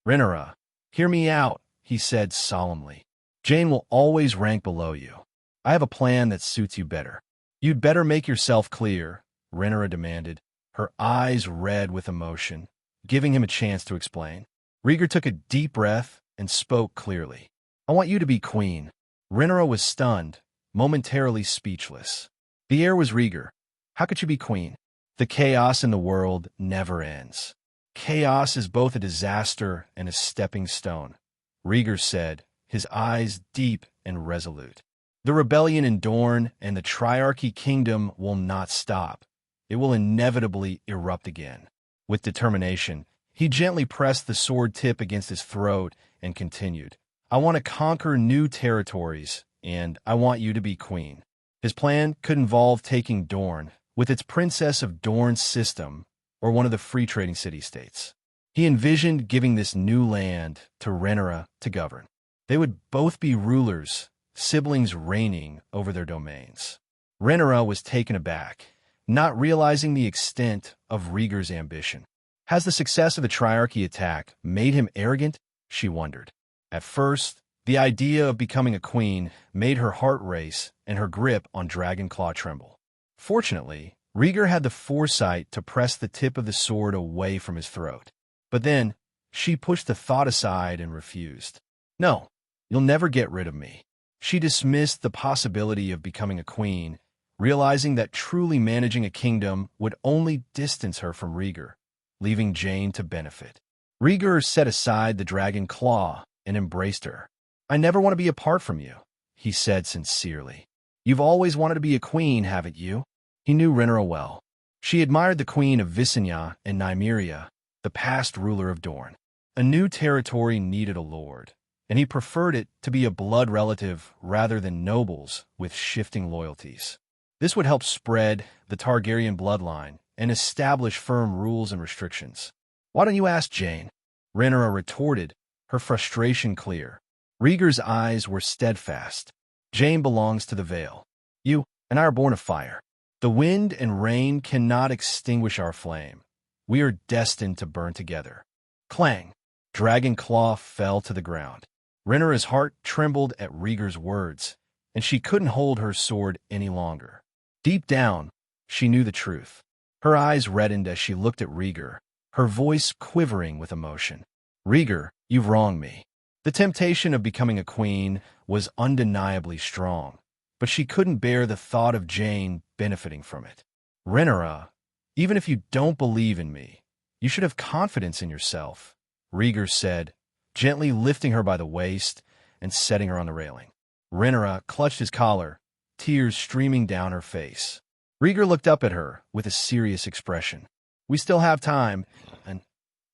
"Rhaenyra, hear me out," he said solemnly. "Jane will always rank below you. I have a plan that suits you better." "You'd better make yourself clear," Rhaenyra demanded, her eyes red with emotion, giving him a chance to explain. Rhaegar took a deep breath and spoke clearly. "I want you to be queen." Rhaenyra was stunned, momentarily speechless. The heir was Rhaegar. How could she be queen? The chaos in the world never ends. "Chaos is both a disaster and a stepping stone," Rhaegar said, his eyes deep and resolute. "The rebellion in Dorne and the Triarchy Kingdom will not stop. It will inevitably erupt again." With determination, he gently pressed the sword tip against his throat and continued, "I want to conquer new territories, and I want you to be queen." His plan could involve taking Dorne, with its Princess of Dorne system, or one of the free trading city-states. He envisioned giving this new land to Rhaenyra to govern. They would both be rulers, siblings reigning over their domains. Rhaenyra was taken aback, not realizing the extent of Rhaegar's ambition. Has the success of the Triarchy attack made him arrogant? She wondered. At first, the idea of becoming a queen made her heart race and her grip on Dragonclaw tremble. Fortunately, Rhaegar had the foresight to press the tip of the sword away from his throat. But then, she pushed the thought aside and refused. "No, you'll never get rid of me." She dismissed the possibility of becoming a queen, realizing that truly managing a kingdom would only distance her from Rhaegar, leaving Jane to benefit. Rhaegar set aside the dragon claw and embraced her. "I never want to be apart from you," he said sincerely. "You've always wanted to be a queen, haven't you?" He knew Rhaenyra well. She admired the queen of Visenya and Nymeria, the past ruler of Dorne. A new territory needed a lord, and he preferred it to be a blood relative rather than nobles with shifting loyalties. This would help spread the Targaryen bloodline and establish firm rules and restrictions. "Why don't you ask Jane?" Rhaenyra retorted, her frustration clear. Rhaegar's eyes were steadfast. "Jane belongs to the Vale. You and I are born of fire. The wind and rain cannot extinguish our flame. We are destined to burn together." Clang! Dragonclaw fell to the ground. Rhaenyra's heart trembled at Rhaegar's words, and she couldn't hold her sword any longer. Deep down, she knew the truth. Her eyes reddened as she looked at Rhaegar, her voice quivering with emotion. "Rhaegar, you've wronged me." The temptation of becoming a queen was undeniably strong, but she couldn't bear the thought of Jane benefiting from it. "Rhaenyra, even if you don't believe in me, you should have confidence in yourself," Rhaegar said, gently lifting her by the waist and setting her on the railing. Rhaenyra clutched his collar, tears streaming down her face. Rhaegar looked up at her with a serious expression. We still have time, and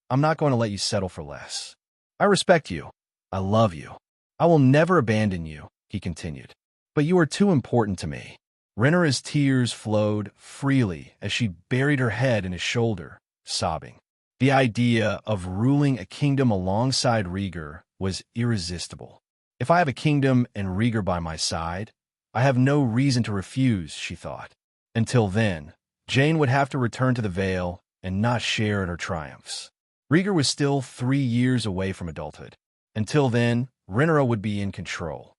I'm not going to let you settle for less. I respect you. I love you. I will never abandon you, he continued. But you are too important to me. Rhaenyra's tears flowed freely as she buried her head in his shoulder, sobbing. The idea of ruling a kingdom alongside Rhaegar was irresistible. If I have a kingdom and Rhaegar by my side, I have no reason to refuse, she thought. Until then, Jane would have to return to the Vale and not share in her triumphs. Rhaegar was still 3 years away from adulthood. Until then, Rhaenyra would be in control.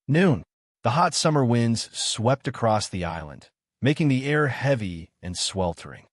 Noon. The hot summer winds swept across the island, making the air heavy and sweltering.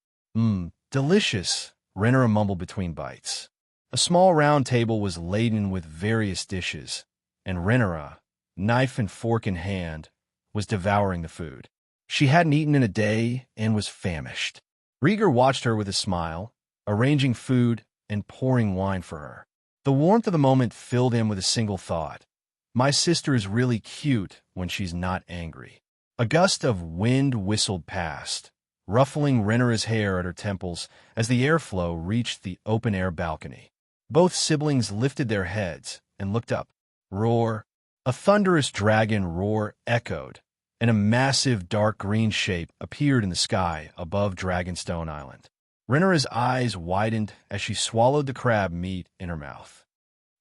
Delicious, Rhaenyra mumbled between bites. A small round table was laden with various dishes, and Rhaenyra, knife and fork in hand, was devouring the food. She hadn't eaten in a day and was famished. Rhaegar watched her with a smile, arranging food and pouring wine for her. The warmth of the moment filled him with a single thought. My sister is really cute when she's not angry. A gust of wind whistled past, ruffling Rhaenyra's hair at her temples as the airflow reached the open-air balcony. Both siblings lifted their heads and looked up. Roar! A thunderous dragon roar echoed, and a massive dark green shape appeared in the sky above Dragonstone Island. Rhaenyra's eyes widened as she swallowed the crab meat in her mouth.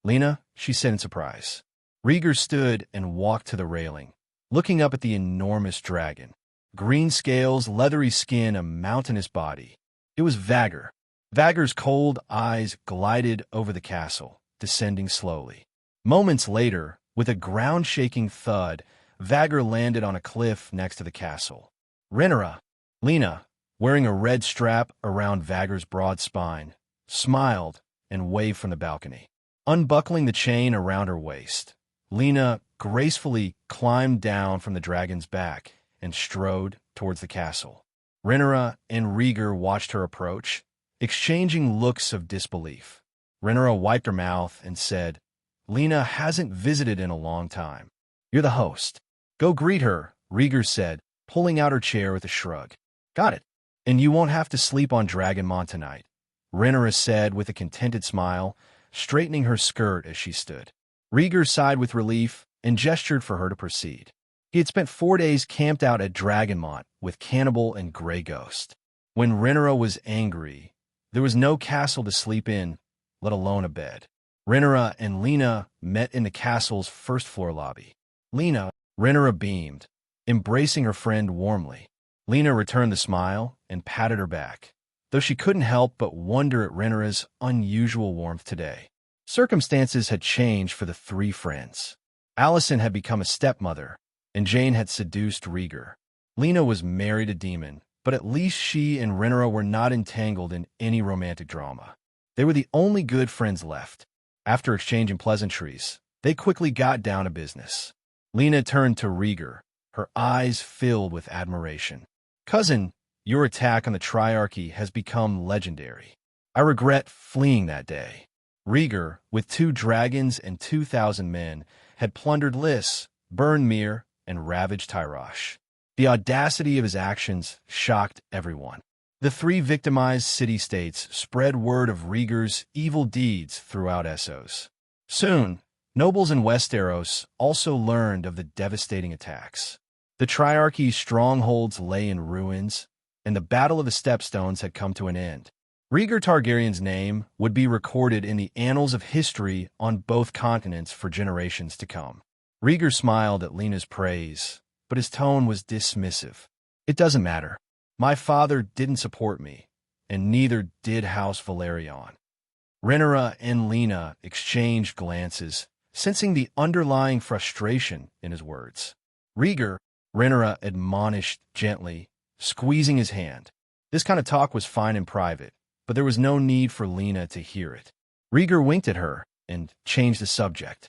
Lena, she said in surprise. Rhaegar stood and walked to the railing, looking up at the enormous dragon. Green scales, leathery skin, a mountainous body. It was Vhagar. Vhagar's cold eyes glided over the castle, descending slowly. Moments later, with a ground-shaking thud, Vhagar landed on a cliff next to the castle. Rhaenyra, Lena, wearing a red strap around Vhagar's broad spine, smiled and waved from the balcony. Unbuckling the chain around her waist, Lena gracefully climbed down from the dragon's back and strode towards the castle. Rhaenyra and Rhaegar watched her approach, exchanging looks of disbelief. Rhaenyra wiped her mouth and said, Lena hasn't visited in a long time. You're the host. Go greet her, Rhaegar said, pulling out her chair with a shrug. Got it. And you won't have to sleep on Dragonmont tonight, Rhaenyra said with a contented smile, straightening her skirt as she stood. Rhaegar sighed with relief and gestured for her to proceed. He had spent 4 days camped out at Dragonmont with Cannibal and Grey Ghost. When Rhaenyra was angry, there was no castle to sleep in, let alone a bed. Rhaenyra and Lena met in the castle's first-floor lobby. Rhaenyra beamed, embracing her friend warmly. Lena returned the smile and patted her back, though she couldn't help but wonder at Rhaenyra's unusual warmth today. Circumstances had changed for the 3 friends. Alicent had become a stepmother, and Jane had seduced Rhaegar. Lena was married a demon, but at least she and Rhaenyra were not entangled in any romantic drama. They were the only good friends left. After exchanging pleasantries, they quickly got down to business. Lena turned to Rhaegar, her eyes filled with admiration. Cousin, your attack on the Triarchy has become legendary. I regret fleeing that day. Rhaegar, with 2 dragons and 2,000 men, had plundered Lys, burned Myr, and ravaged Tyrosh. The audacity of his actions shocked everyone. The 3 victimized city-states spread word of Rhaegar's evil deeds throughout Essos. Soon, nobles in Westeros also learned of the devastating attacks. The Triarchy's strongholds lay in ruins, and the Battle of the Stepstones had come to an end. Rhaegar Targaryen's name would be recorded in the annals of history on both continents for generations to come. Rhaegar smiled at Lena's praise, but his tone was dismissive. It doesn't matter. My father didn't support me, and neither did House Balerion. Rhaenyra and Lena exchanged glances, sensing the underlying frustration in his words. Rhaegar, Rhaenyra admonished gently, squeezing his hand. This kind of talk was fine in private, but there was no need for Lena to hear it. Rhaegar winked at her and changed the subject.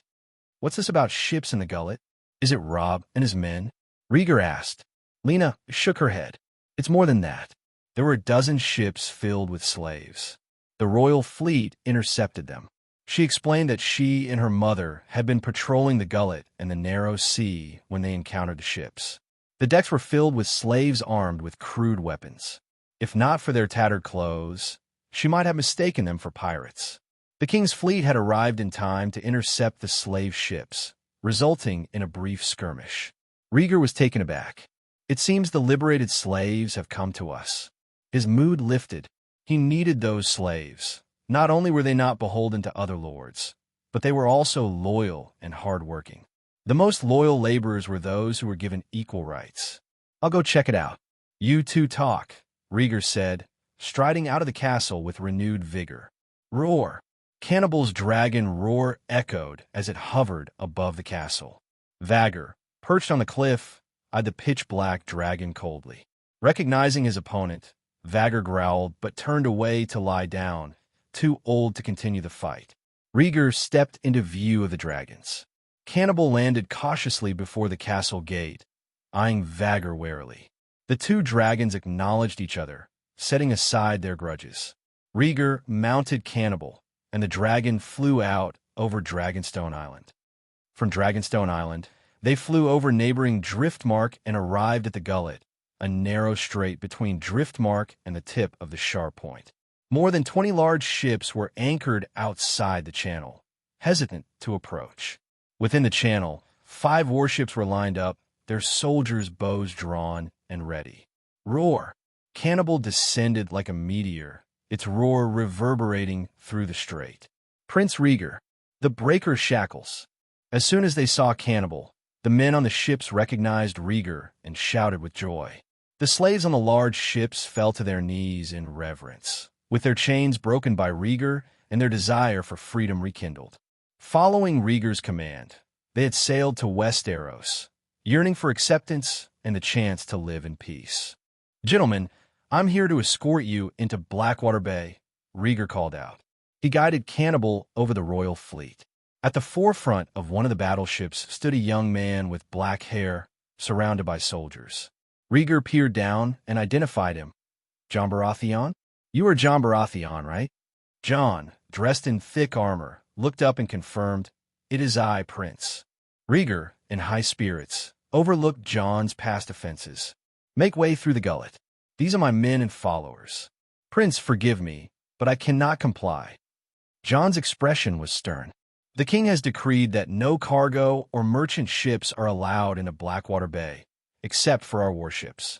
What's this about ships in the gullet? Is it Robb and his men? Rhaegar asked. Lena shook her head. It's more than that. There were a dozen ships filled with slaves. The royal fleet intercepted them. She explained that she and her mother had been patrolling the gullet and the narrow sea when they encountered the ships. The decks were filled with slaves armed with crude weapons. If not for their tattered clothes, she might have mistaken them for pirates. The king's fleet had arrived in time to intercept the slave ships, resulting in a brief skirmish. Rhaegar was taken aback. It seems the liberated slaves have come to us. His mood lifted. He needed those slaves. Not only were they not beholden to other lords, but they were also loyal and hard-working. The most loyal laborers were those who were given equal rights. I'll go check it out. You two talk, Rhaegar said, striding out of the castle with renewed vigor. Roar! Cannibal's dragon roar echoed as it hovered above the castle. Vhagar, perched on the cliff, eyed the pitch-black dragon coldly. Recognizing his opponent, Vhagar growled but turned away to lie down, too old to continue the fight. Rhaegar stepped into view of the dragons. Cannibal landed cautiously before the castle gate, eyeing Vhagar warily. The two dragons acknowledged each other, setting aside their grudges. Rhaegar mounted Cannibal, and the dragon flew out over Dragonstone Island. From Dragonstone Island, they flew over neighboring Driftmark and arrived at the Gullet, a narrow strait between Driftmark and the tip of the Sharp Point. More than 20 large ships were anchored outside the channel, hesitant to approach. Within the channel, 5 warships were lined up, their soldiers' bows drawn and ready. Roar! Cannibal descended like a meteor, its roar reverberating through the strait. Prince Rhaegar, the breaker shackles. As soon as they saw Cannibal, the men on the ships recognized Rhaegar and shouted with joy. The slaves on the large ships fell to their knees in reverence, with their chains broken by Rhaegar and their desire for freedom rekindled. Following Rhaegar's command, they had sailed to Westeros, yearning for acceptance and the chance to live in peace. Gentlemen, I'm here to escort you into Blackwater Bay, Rhaegar called out. He guided Cannibal over the royal fleet. At the forefront of one of the battleships stood a young man with black hair, surrounded by soldiers. Rhaegar peered down and identified him. Jon Baratheon? You are Jon Baratheon, right? Jon, dressed in thick armor, looked up and confirmed, "It is I, Prince." Rhaegar, in high spirits, overlooked Jon's past offenses. "Make way through the Gullet. These are my men and followers. Prince, forgive me, but I cannot comply." Jon's expression was stern. "The king has decreed that no cargo or merchant ships are allowed into Blackwater Bay, except for our warships."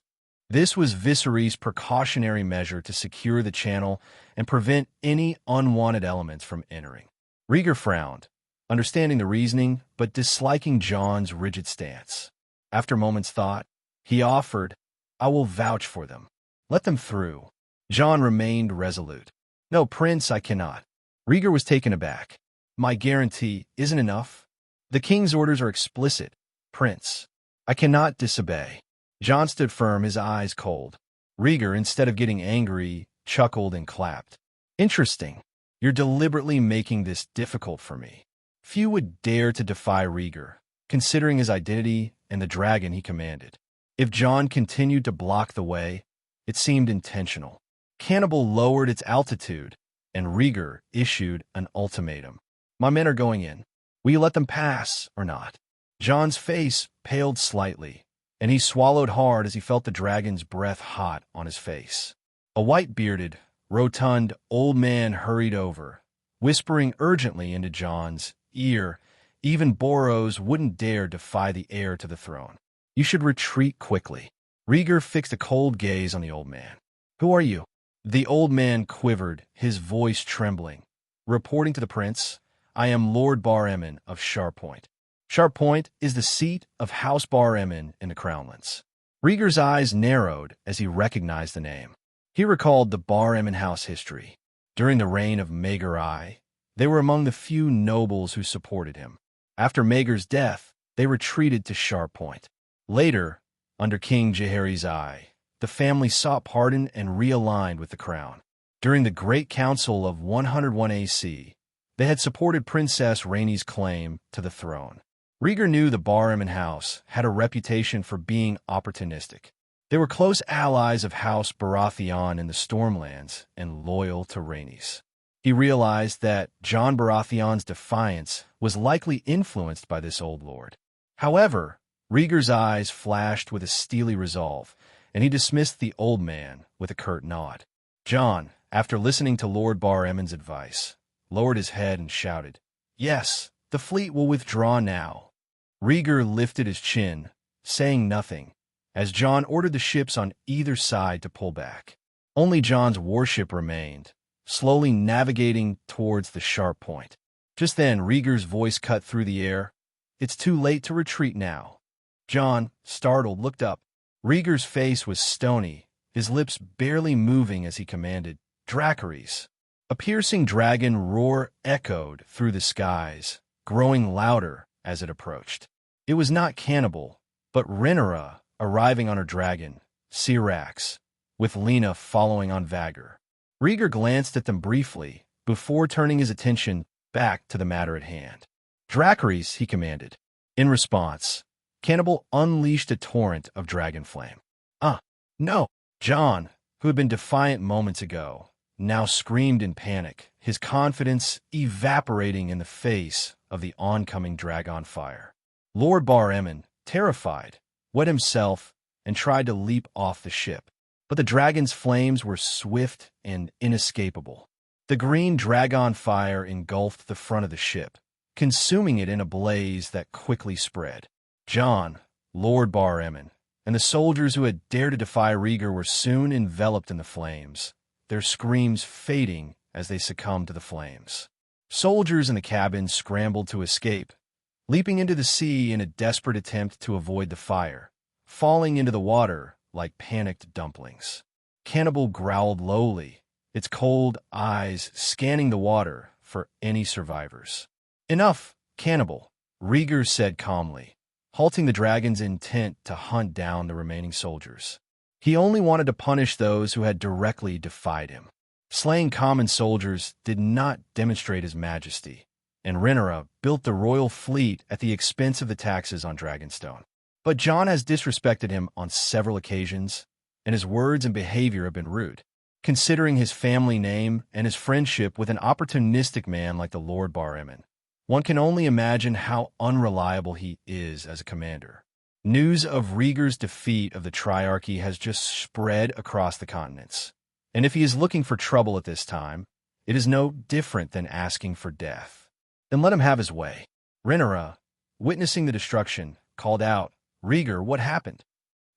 This was Viserys' precautionary measure to secure the channel and prevent any unwanted elements from entering. Rhaegar frowned, understanding the reasoning, but disliking Jon's rigid stance. After a moment's thought, he offered, "I will vouch for them. Let them through." Jon remained resolute. "No, Prince, I cannot." Rhaegar was taken aback. "My guarantee isn't enough. The king's orders are explicit, Prince. I cannot disobey." Jon stood firm, his eyes cold. Rhaegar, instead of getting angry, chuckled and clapped. "Interesting. You're deliberately making this difficult for me." Few would dare to defy Rhaegar, considering his identity and the dragon he commanded. If Jon continued to block the way, it seemed intentional. Cannibal lowered its altitude, and Rhaegar issued an ultimatum. "My men are going in. Will you let them pass or not?" Jon's face paled slightly, and he swallowed hard as he felt the dragon's breath hot on his face. A white-bearded, rotund old man hurried over, whispering urgently into Jon's ear. Even Boros wouldn't dare defy the heir to the throne. "You should retreat quickly." Rhaegar fixed a cold gaze on the old man. "Who are you?" The old man quivered, his voice trembling. "Reporting to the prince, I am Lord Bar-Emmon of Sharp Point. Sharp Point is the seat of House Bar-Emmon in the Crownlands." Rhaegar's eyes narrowed as he recognized the name. He recalled the Bar-Emmon house history. During the reign of Maegor I, they were among the few nobles who supported him. After Maegor's death, they retreated to Sharp Point. Later, under King Jaehaerys I, the family sought pardon and realigned with the crown. During the Great Council of 101 AC, they had supported Princess Rhaenys' claim to the throne. Rhaegar knew the Bar-Emmon house had a reputation for being opportunistic. They were close allies of House Baratheon in the Stormlands and loyal to Rhaenys. He realized that Jon Baratheon's defiance was likely influenced by this old lord. However, Rhaegar's eyes flashed with a steely resolve, and he dismissed the old man with a curt nod. Jon, after listening to Lord Bar Emmon's advice, lowered his head and shouted, "Yes, the fleet will withdraw now." Rhaegar lifted his chin, saying nothing, as Jon ordered the ships on either side to pull back. Only Jon's warship remained, slowly navigating towards the sharp point. Just then, Rhaegar's voice cut through the air. "It's too late to retreat now." Jon, startled, looked up. Rhaegar's face was stony, his lips barely moving as he commanded, "Dracarys." A piercing dragon roar echoed through the skies, growing louder as it approached. It was not Cannibal, but Rhaenyra arriving on her dragon, Syrax, with Lena following on Vhagar. Rhaegar glanced at them briefly before turning his attention back to the matter at hand. "Dracarys," he commanded. In response, Cannibal unleashed a torrent of dragon flame. No!" Jon, who had been defiant moments ago, now screamed in panic, his confidence evaporating in the face of the oncoming dragon fire. Lord Bar Emmon, terrified, wet himself and tried to leap off the ship, but the dragon's flames were swift and inescapable. The green dragon fire engulfed the front of the ship, consuming it in a blaze that quickly spread. Jon, Lord Bar Emmon, and the soldiers who had dared to defy Rhaegar were soon enveloped in the flames, their screams fading as they succumbed to the flames. Soldiers in the cabin scrambled to escape, leaping into the sea in a desperate attempt to avoid the fire, falling into the water like panicked dumplings. Cannibal growled lowly, its cold eyes scanning the water for any survivors. "Enough, Cannibal," Rhaegar said calmly, halting the dragon's intent to hunt down the remaining soldiers. He only wanted to punish those who had directly defied him. Slaying common soldiers did not demonstrate his majesty, and Rhaenyra built the royal fleet at the expense of the taxes on Dragonstone. But Jon has disrespected him on several occasions, and his words and behavior have been rude. Considering his family name and his friendship with an opportunistic man like the Lord Bar Emmon, one can only imagine how unreliable he is as a commander. News of Rhaegar's defeat of the Triarchy has just spread across the continents, and if he is looking for trouble at this time, it is no different than asking for death. Then let him have his way. Rhaenyra, witnessing the destruction, called out, "Rhaegar, what happened?"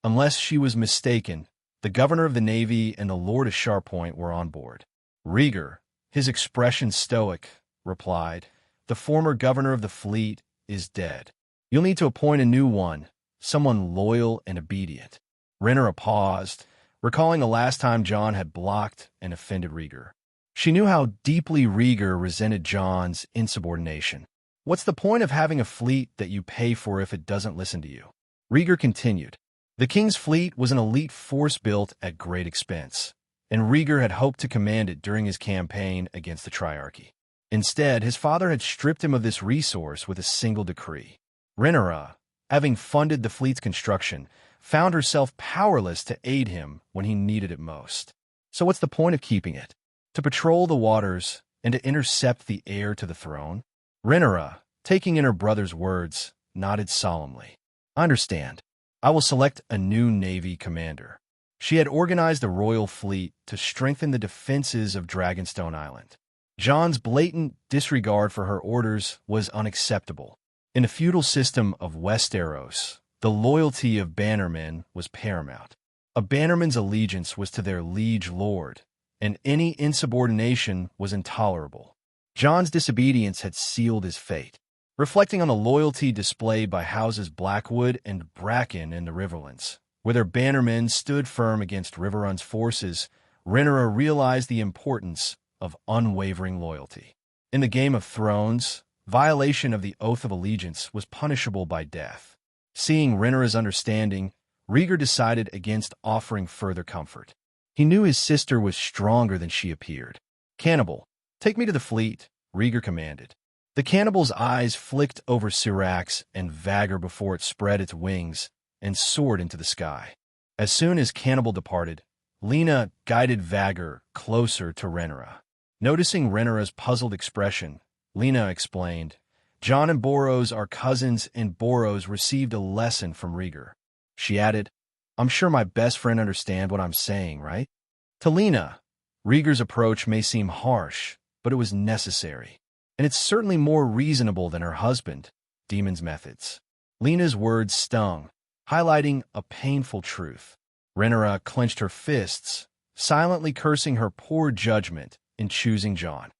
Unless she was mistaken, the governor of the Navy and the Lord of Sharppoint were on board. Rhaegar, his expression stoic, replied, "The former governor of the fleet is dead. You'll need to appoint a new one, someone loyal and obedient." Rhaenyra paused, recalling the last time Jon had blocked and offended Rhaegar. She knew how deeply Rhaegar resented Jon's insubordination. "What's the point of having a fleet that you pay for if it doesn't listen to you?" Rhaegar continued. The king's fleet was an elite force built at great expense, and Rhaegar had hoped to command it during his campaign against the Triarchy. Instead, his father had stripped him of this resource with a single decree. Rhaenyra, having funded the fleet's construction, found herself powerless to aid him when he needed it most. So what's the point of keeping it? To patrol the waters and to intercept the heir to the throne? Rhaenyra, taking in her brother's words, nodded solemnly. "I understand. I will select a new navy commander." She had organized a royal fleet to strengthen the defenses of Dragonstone Island. Jon's blatant disregard for her orders was unacceptable. In the feudal system of Westeros, the loyalty of bannermen was paramount. A bannerman's allegiance was to their liege lord, and any insubordination was intolerable. Jon's disobedience had sealed his fate. Reflecting on the loyalty displayed by houses Blackwood and Bracken in the Riverlands, where their bannermen stood firm against Riverrun's forces, Rhaenyra realized the importance of unwavering loyalty. In the Game of Thrones, violation of the Oath of Allegiance was punishable by death. Seeing Rhaenyra's understanding, Rhaegar decided against offering further comfort. He knew his sister was stronger than she appeared. "Cannibal, take me to the fleet," Rhaegar commanded. The cannibal's eyes flicked over Syrax and Vhagar before it spread its wings and soared into the sky. As soon as Cannibal departed, Lena guided Vhagar closer to Rhaenyra. Noticing Rhaenyra's puzzled expression, Lena explained, "Jon and Boros are cousins, and Boros received a lesson from Rhaegar." She added, I'm sure my best friend understands what I'm saying, right? To Lena, Rhaegar's approach may seem harsh, but it was necessary. And it's certainly more reasonable than her husband, Demon's methods. Lena's words stung, highlighting a painful truth. Rhaenyra clenched her fists, silently cursing her poor judgment in choosing Jon.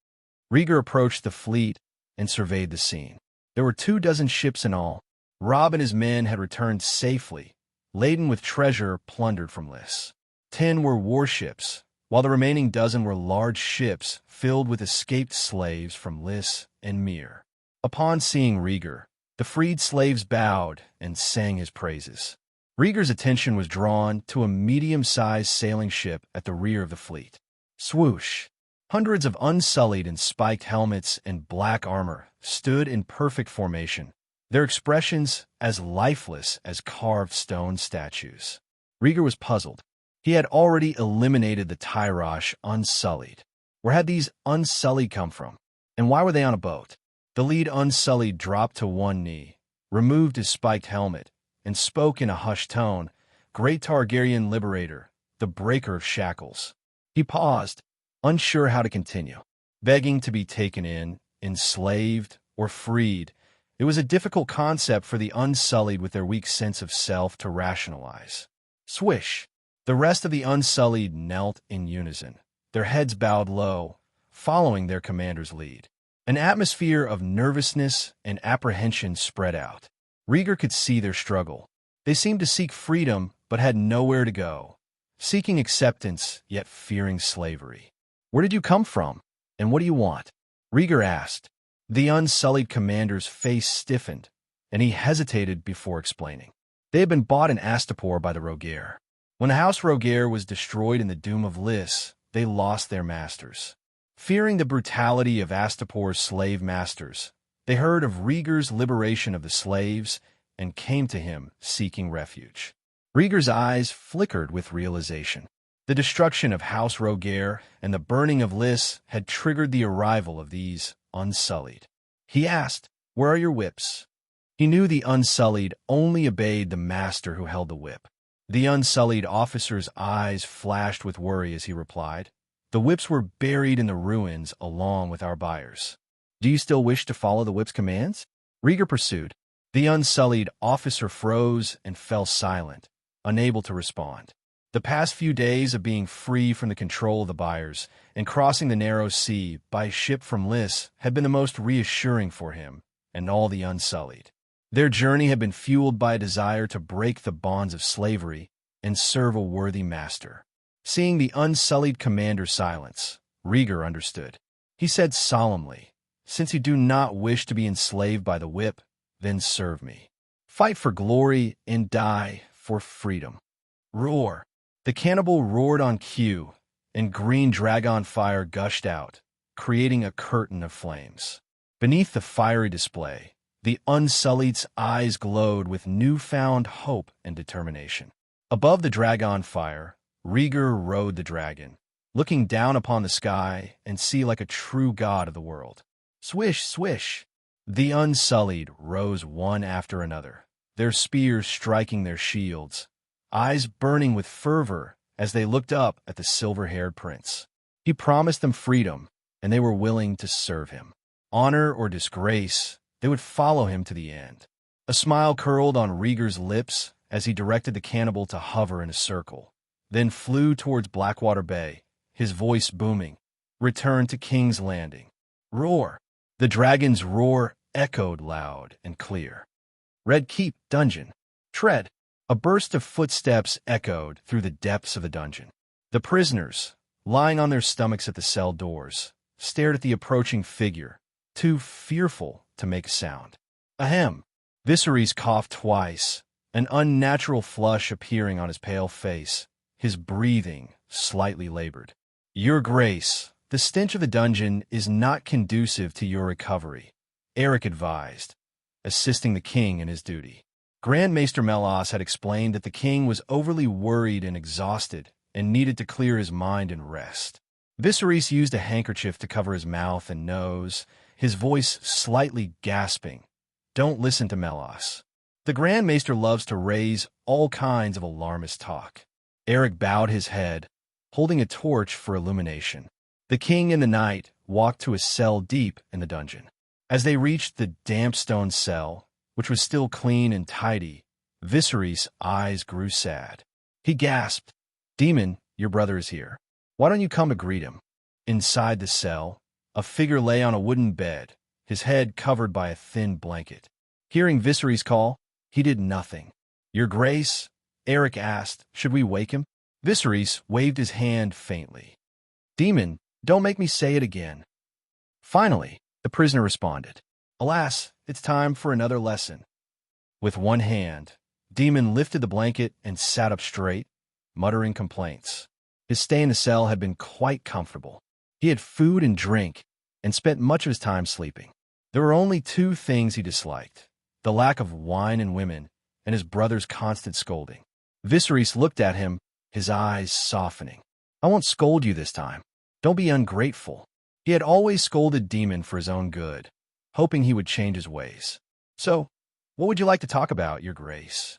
Rhaegar approached the fleet and surveyed the scene. There were 24 ships in all. Robb and his men had returned safely, laden with treasure plundered from Lys. 10 were warships, while the remaining dozen were large ships filled with escaped slaves from Lys and Myr. Upon seeing Rhaegar, the freed slaves bowed and sang his praises. Rhaegar's attention was drawn to a medium-sized sailing ship at the rear of the fleet. Swoosh! Hundreds of unsullied and spiked helmets and black armor stood in perfect formation, their expressions as lifeless as carved stone statues. Rhaegar was puzzled. He had already eliminated the Tyrosh Unsullied. Where had these Unsullied come from? And why were they on a boat? The lead Unsullied dropped to one knee, removed his spiked helmet, and spoke in a hushed tone, "Great Targaryen Liberator, the breaker of shackles." He paused, unsure how to continue. Begging to be taken in, enslaved, or freed, it was a difficult concept for the Unsullied with their weak sense of self to rationalize. Swish! The rest of the Unsullied knelt in unison, their heads bowed low, following their commander's lead. An atmosphere of nervousness and apprehension spread out. Rhaegar could see their struggle. They seemed to seek freedom, but had nowhere to go, seeking acceptance, yet fearing slavery. "Where did you come from, and what do you want?" Rhaegar asked. The Unsullied commander's face stiffened, and he hesitated before explaining. They had been bought in Astapor by the Rhaegar. When the House Rhaegar was destroyed in the Doom of Lys, they lost their masters. Fearing the brutality of Astapor's slave masters, they heard of Rhaegar's liberation of the slaves and came to him seeking refuge. Rhaegar's eyes flickered with realization. The destruction of House Rhaegar and the burning of Lys had triggered the arrival of these Unsullied. He asked, "Where are your whips?" He knew the Unsullied only obeyed the master who held the whip. The Unsullied officer's eyes flashed with worry as he replied, "The whips were buried in the ruins along with our buyers." "Do you still wish to follow the whip's commands?" Rhaegar pursued. The Unsullied officer froze and fell silent, unable to respond. The past few days of being free from the control of the buyers and crossing the narrow sea by ship from Lys had been the most reassuring for him and all the Unsullied. Their journey had been fueled by a desire to break the bonds of slavery and serve a worthy master. Seeing the Unsullied commander's silence, Rhaegar understood. He said solemnly, "Since you do not wish to be enslaved by the whip, then serve me. Fight for glory and die for freedom." Roar! The cannibal roared on cue, and green dragon fire gushed out, creating a curtain of flames. Beneath the fiery display, the Unsullied's eyes glowed with newfound hope and determination. Above the dragon fire, Rhaegar rode the dragon, looking down upon the sky and sea like a true god of the world. Swish, swish! The Unsullied rose one after another, their spears striking their shields, eyes burning with fervor as they looked up at the silver-haired prince. He promised them freedom, and they were willing to serve him. Honor or disgrace, they would follow him to the end. A smile curled on Rhaegar's lips as he directed the cannibal to hover in a circle, then flew towards Blackwater Bay, his voice booming. "Return to King's Landing." Roar! The dragon's roar echoed loud and clear. "Red Keep Dungeon." Tread! A burst of footsteps echoed through the depths of the dungeon. The prisoners, lying on their stomachs at the cell doors, stared at the approaching figure, too fearful to make a sound. Ahem! Viserys coughed twice, an unnatural flush appearing on his pale face, his breathing slightly labored. "Your Grace, the stench of the dungeon is not conducive to your recovery," Eric advised, assisting the king in his duty. Grand Maester Melas had explained that the king was overly worried and exhausted and needed to clear his mind and rest. Viserys used a handkerchief to cover his mouth and nose, his voice slightly gasping. "Don't listen to Melas. The Grand Maester loves to raise all kinds of alarmist talk. Eric bowed his head, holding a torch for illumination. The king and the knight walked to a cell deep in the dungeon. As they reached the damp stone cell, which was still clean and tidy, Viserys' eyes grew sad. He gasped, "Demon, your brother is here. Why don't you come to greet him?" Inside the cell, a figure lay on a wooden bed, his head covered by a thin blanket. Hearing Viserys' call, he did nothing. "Your Grace?" Eric asked. "Should we wake him?" Viserys waved his hand faintly. "Demon, don't make me say it again." Finally, the prisoner responded. "Alas, it's time for another lesson." With one hand, Demon lifted the blanket and sat up straight, muttering complaints. His stay in the cell had been quite comfortable. He had food and drink, and spent much of his time sleeping. There were only two things he disliked: the lack of wine and women, and his brother's constant scolding. Viserys looked at him, his eyes softening. "I won't scold you this time. Don't be ungrateful." He had always scolded Demon for his own good, hoping he would change his ways. "So, what would you like to talk about, your Grace?"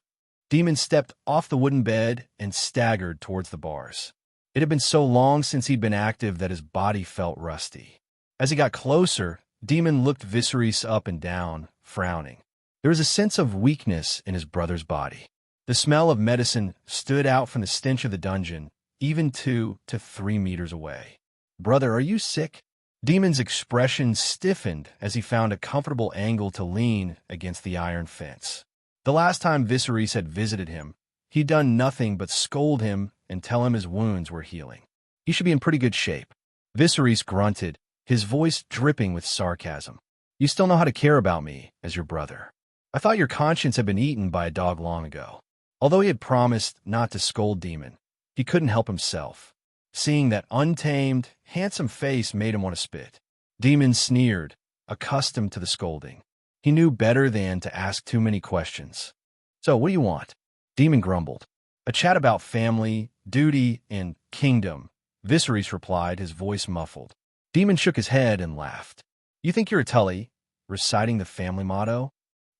Demon stepped off the wooden bed and staggered towards the bars. It had been so long since he'd been active that his body felt rusty. As he got closer, Demon looked Viserys up and down, frowning. There was a sense of weakness in his brother's body. The smell of medicine stood out from the stench of the dungeon, even 2 to 3 meters away. "Brother, are you sick?" Demon's expression stiffened as he found a comfortable angle to lean against the iron fence. The last time Viserys had visited him, he'd done nothing but scold him and tell him his wounds were healing. He should be in pretty good shape. Viserys grunted, his voice dripping with sarcasm. "You still know how to care about me as your brother. I thought your conscience had been eaten by a dog long ago." Although he had promised not to scold Demon, he couldn't help himself. Seeing that untamed, handsome face made him want to spit. Demon sneered, accustomed to the scolding. He knew better than to ask too many questions. "So, what do you want?" Demon grumbled. "A chat about family, duty, and kingdom," Viserys replied, his voice muffled. Demon shook his head and laughed. "You think you're a Tully, reciting the family motto?"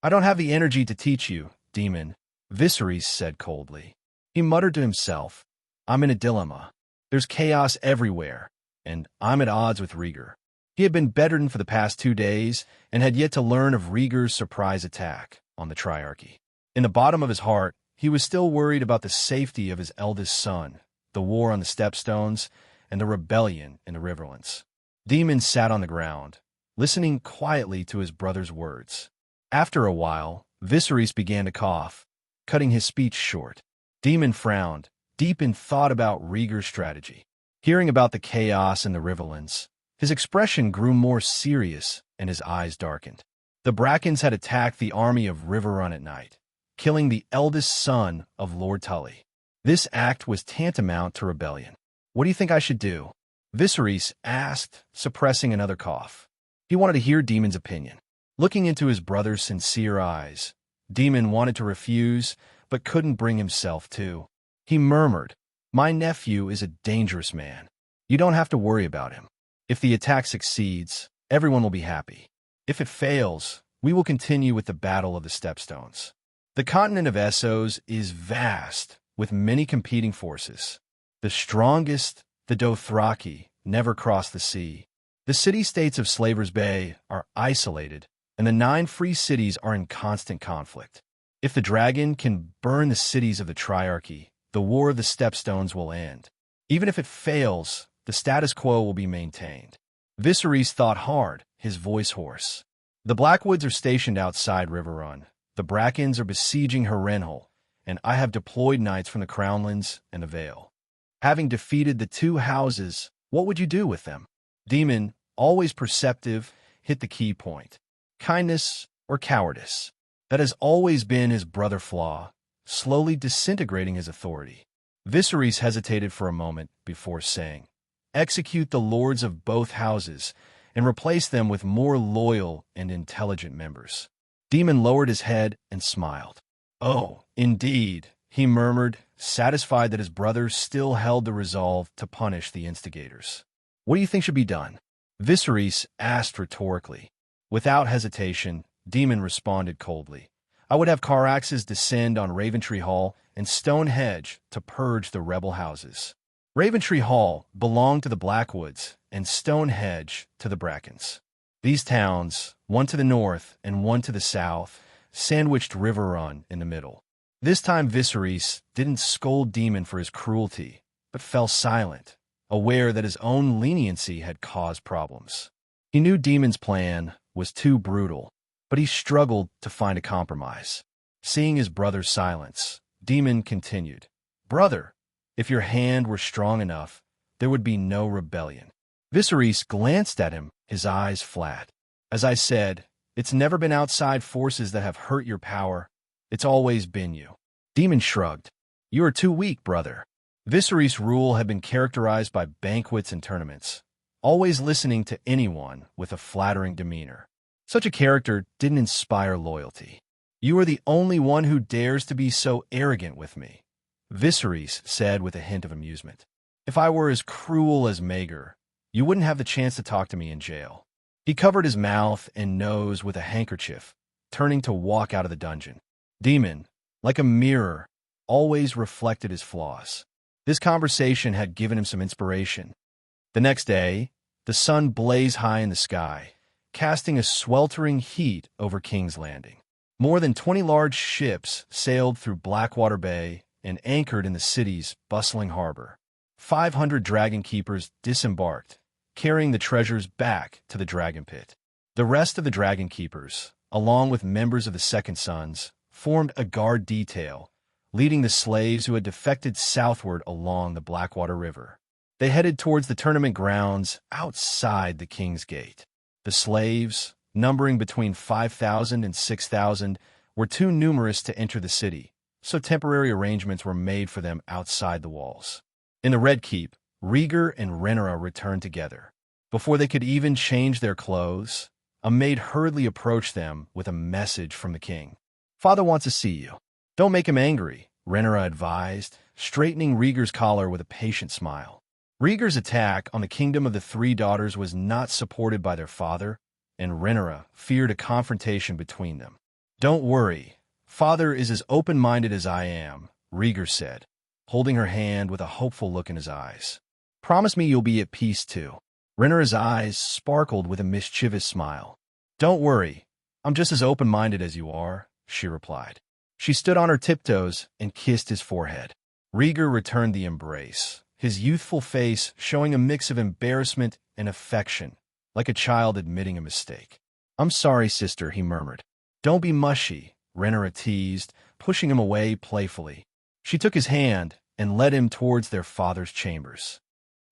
"I don't have the energy to teach you, Demon," Viserys said coldly. He muttered to himself, "I'm in a dilemma. There's chaos everywhere, and I'm at odds with Rhaegar." He had been bedridden for the past 2 days and had yet to learn of Rhaegar's surprise attack on the Triarchy. In the bottom of his heart, he was still worried about the safety of his eldest son, the war on the Stepstones, and the rebellion in the Riverlands. Demon sat on the ground, listening quietly to his brother's words. After a while, Viserys began to cough, cutting his speech short. Demon frowned, deep in thought about Rhaegar's strategy. Hearing about the chaos in the Riverlands, his expression grew more serious and his eyes darkened. The Brackens had attacked the army of Riverrun at night, killing the eldest son of Lord Tully. This act was tantamount to rebellion. "What do you think I should do?" Viserys asked, suppressing another cough. He wanted to hear Demon's opinion. Looking into his brother's sincere eyes, Demon wanted to refuse, but couldn't bring himself to. He murmured, "My nephew is a dangerous man. You don't have to worry about him. If the attack succeeds, everyone will be happy. If it fails, we will continue with the Battle of the Stepstones. The continent of Essos is vast, with many competing forces. The strongest, the Dothraki, never cross the sea. The city-states of Slaver's Bay are isolated, and the 9 free cities are in constant conflict. If the dragon can burn the cities of the Triarchy, the War of the Stepstones will end. Even if it fails, the status quo will be maintained." Viserys thought hard, his voice hoarse. "The Blackwoods are stationed outside Riverrun. The Brackens are besieging Harrenhal, and I have deployed knights from the Crownlands and the Vale. Having defeated the 2 houses, what would you do with them?" Demon, always perceptive, hit the key point. Kindness or cowardice. That has always been his brother flaw, slowly disintegrating his authority. Viserys hesitated for a moment before saying, "Execute the lords of both houses and replace them with more loyal and intelligent members." Demon lowered his head and smiled. "Oh, indeed," he murmured, satisfied that his brother still held the resolve to punish the instigators. "What do you think should be done?" Viserys asked rhetorically. Without hesitation, Demon responded coldly, I would have Caraxes descend on Raventree Hall and Stonehenge to purge the rebel houses. Raventree Hall belonged to the Blackwoods and Stonehenge to the Brackens. These towns, one to the north and one to the south, sandwiched River Run in the middle. This time Viserys didn't scold Daemon for his cruelty, but fell silent, aware that his own leniency had caused problems. He knew Daemon's plan was too brutal, but he struggled to find a compromise. Seeing his brother's silence, Daemon continued, "Brother, if your hand were strong enough, there would be no rebellion." Viserys glanced at him, his eyes flat. "As I said, it's never been outside forces that have hurt your power. It's always been you." Daemon shrugged. "You are too weak, brother." Viserys' rule had been characterized by banquets and tournaments, always listening to anyone with a flattering demeanor. Such a character didn't inspire loyalty. "You are the only one who dares to be so arrogant with me," Viserys said with a hint of amusement. "If I were as cruel as Rhaegar, you wouldn't have the chance to talk to me in jail." He covered his mouth and nose with a handkerchief, turning to walk out of the dungeon. Daemon, like a mirror, always reflected his flaws. This conversation had given him some inspiration. The next day, the sun blazed high in the sky, casting a sweltering heat over King's Landing. More than 20 large ships sailed through Blackwater Bay and anchored in the city's bustling harbor. 500 dragon keepers disembarked, carrying the treasures back to the dragon pit. The rest of the dragon keepers, along with members of the Second Sons, formed a guard detail, leading the slaves who had defected southward along the Blackwater River. They headed towards the tournament grounds outside the King's Gate. The slaves, numbering between 5,000 and 6,000, were too numerous to enter the city, so temporary arrangements were made for them outside the walls. In the Red Keep, Rhaegar and Rhaenyra returned together. Before they could even change their clothes, a maid hurriedly approached them with a message from the king. "Father wants to see you." "Don't make him angry," Rhaenyra advised, straightening Rhaegar's collar with a patient smile. Rhaegar's attack on the kingdom of the Three Daughters was not supported by their father, and Rhaenyra feared a confrontation between them. "Don't worry. Father is as open-minded as I am," Rhaegar said, holding her hand with a hopeful look in his eyes. "Promise me you'll be at peace too." Rhaenyra's eyes sparkled with a mischievous smile. "Don't worry. I'm just as open-minded as you are," she replied. She stood on her tiptoes and kissed his forehead. Rhaegar returned the embrace, his youthful face showing a mix of embarrassment and affection, like a child admitting a mistake. "I'm sorry, sister," he murmured. "Don't be mushy," Rhaenyra teased, pushing him away playfully. She took his hand and led him towards their father's chambers.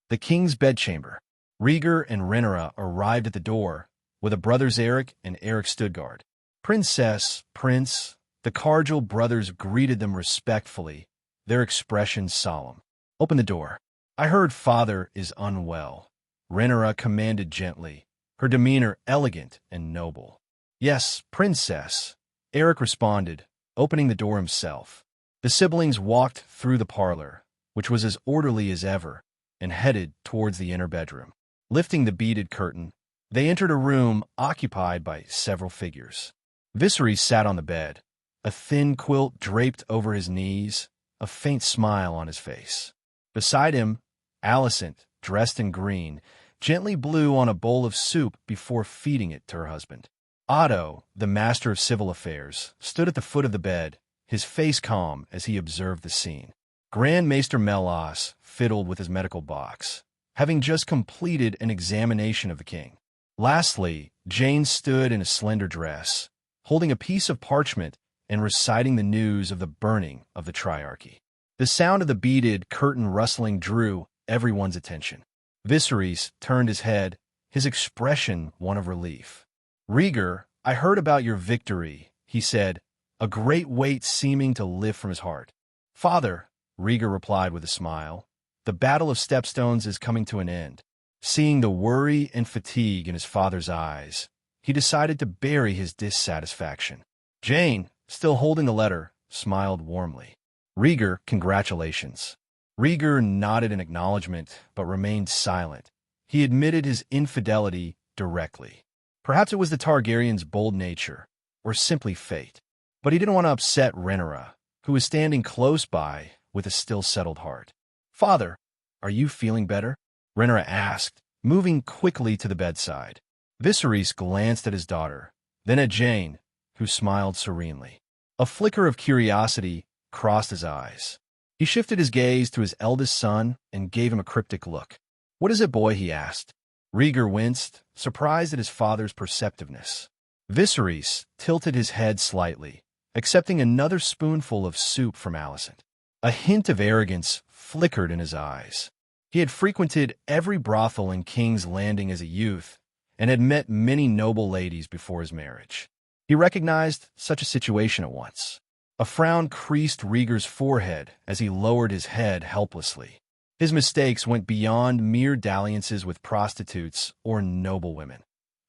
The king's bedchamber. Rhaegar and Rhaenyra arrived at the door, with the brothers Eric and Eric stood guard. "Princess, Prince," the Cargill brothers greeted them respectfully, their expressions solemn. "Open the door." "I heard father is unwell," Rhaenyra commanded gently, her demeanor elegant and noble. "Yes, Princess," Eric responded, opening the door himself. The siblings walked through the parlor, which was as orderly as ever, and headed towards the inner bedroom. Lifting the beaded curtain, they entered a room occupied by several figures. Viserys sat on the bed, a thin quilt draped over his knees, a faint smile on his face. Beside him, Alicent, dressed in green, gently blew on a bowl of soup before feeding it to her husband. Otto, the master of civil affairs, stood at the foot of the bed, his face calm as he observed the scene. Grand Maester Melas fiddled with his medical box, having just completed an examination of the king. Lastly, Jane stood in a slender dress, holding a piece of parchment and reciting the news of the burning of the Triarchy. The sound of the beaded curtain rustling drew everyone's attention. Viserys turned his head, his expression one of relief. "Rhaegar, I heard about your victory," he said, a great weight seeming to lift from his heart. "Father," Rhaegar replied with a smile, "the Battle of Stepstones is coming to an end." Seeing the worry and fatigue in his father's eyes, he decided to bury his dissatisfaction. Jane, still holding the letter, smiled warmly. "Rhaegar, congratulations." Rhaegar nodded in acknowledgement, but remained silent. He admitted his infidelity directly. Perhaps it was the Targaryen's bold nature, or simply fate. But he didn't want to upset Rhaegar, who was standing close by with a still settled heart. "Father, are you feeling better?" Rhaegar asked, moving quickly to the bedside. Viserys glanced at his daughter, then at Jane, who smiled serenely. A flicker of curiosity crossed his eyes. He shifted his gaze to his eldest son and gave him a cryptic look. "What is it, boy?" he asked. Rhaegar winced, surprised at his father's perceptiveness. Viserys tilted his head slightly, accepting another spoonful of soup from Alicent. A hint of arrogance flickered in his eyes. He had frequented every brothel in King's Landing as a youth and had met many noble ladies before his marriage. He recognized such a situation at once. A frown creased Rhaegar's forehead as he lowered his head helplessly. His mistakes went beyond mere dalliances with prostitutes or noblewomen.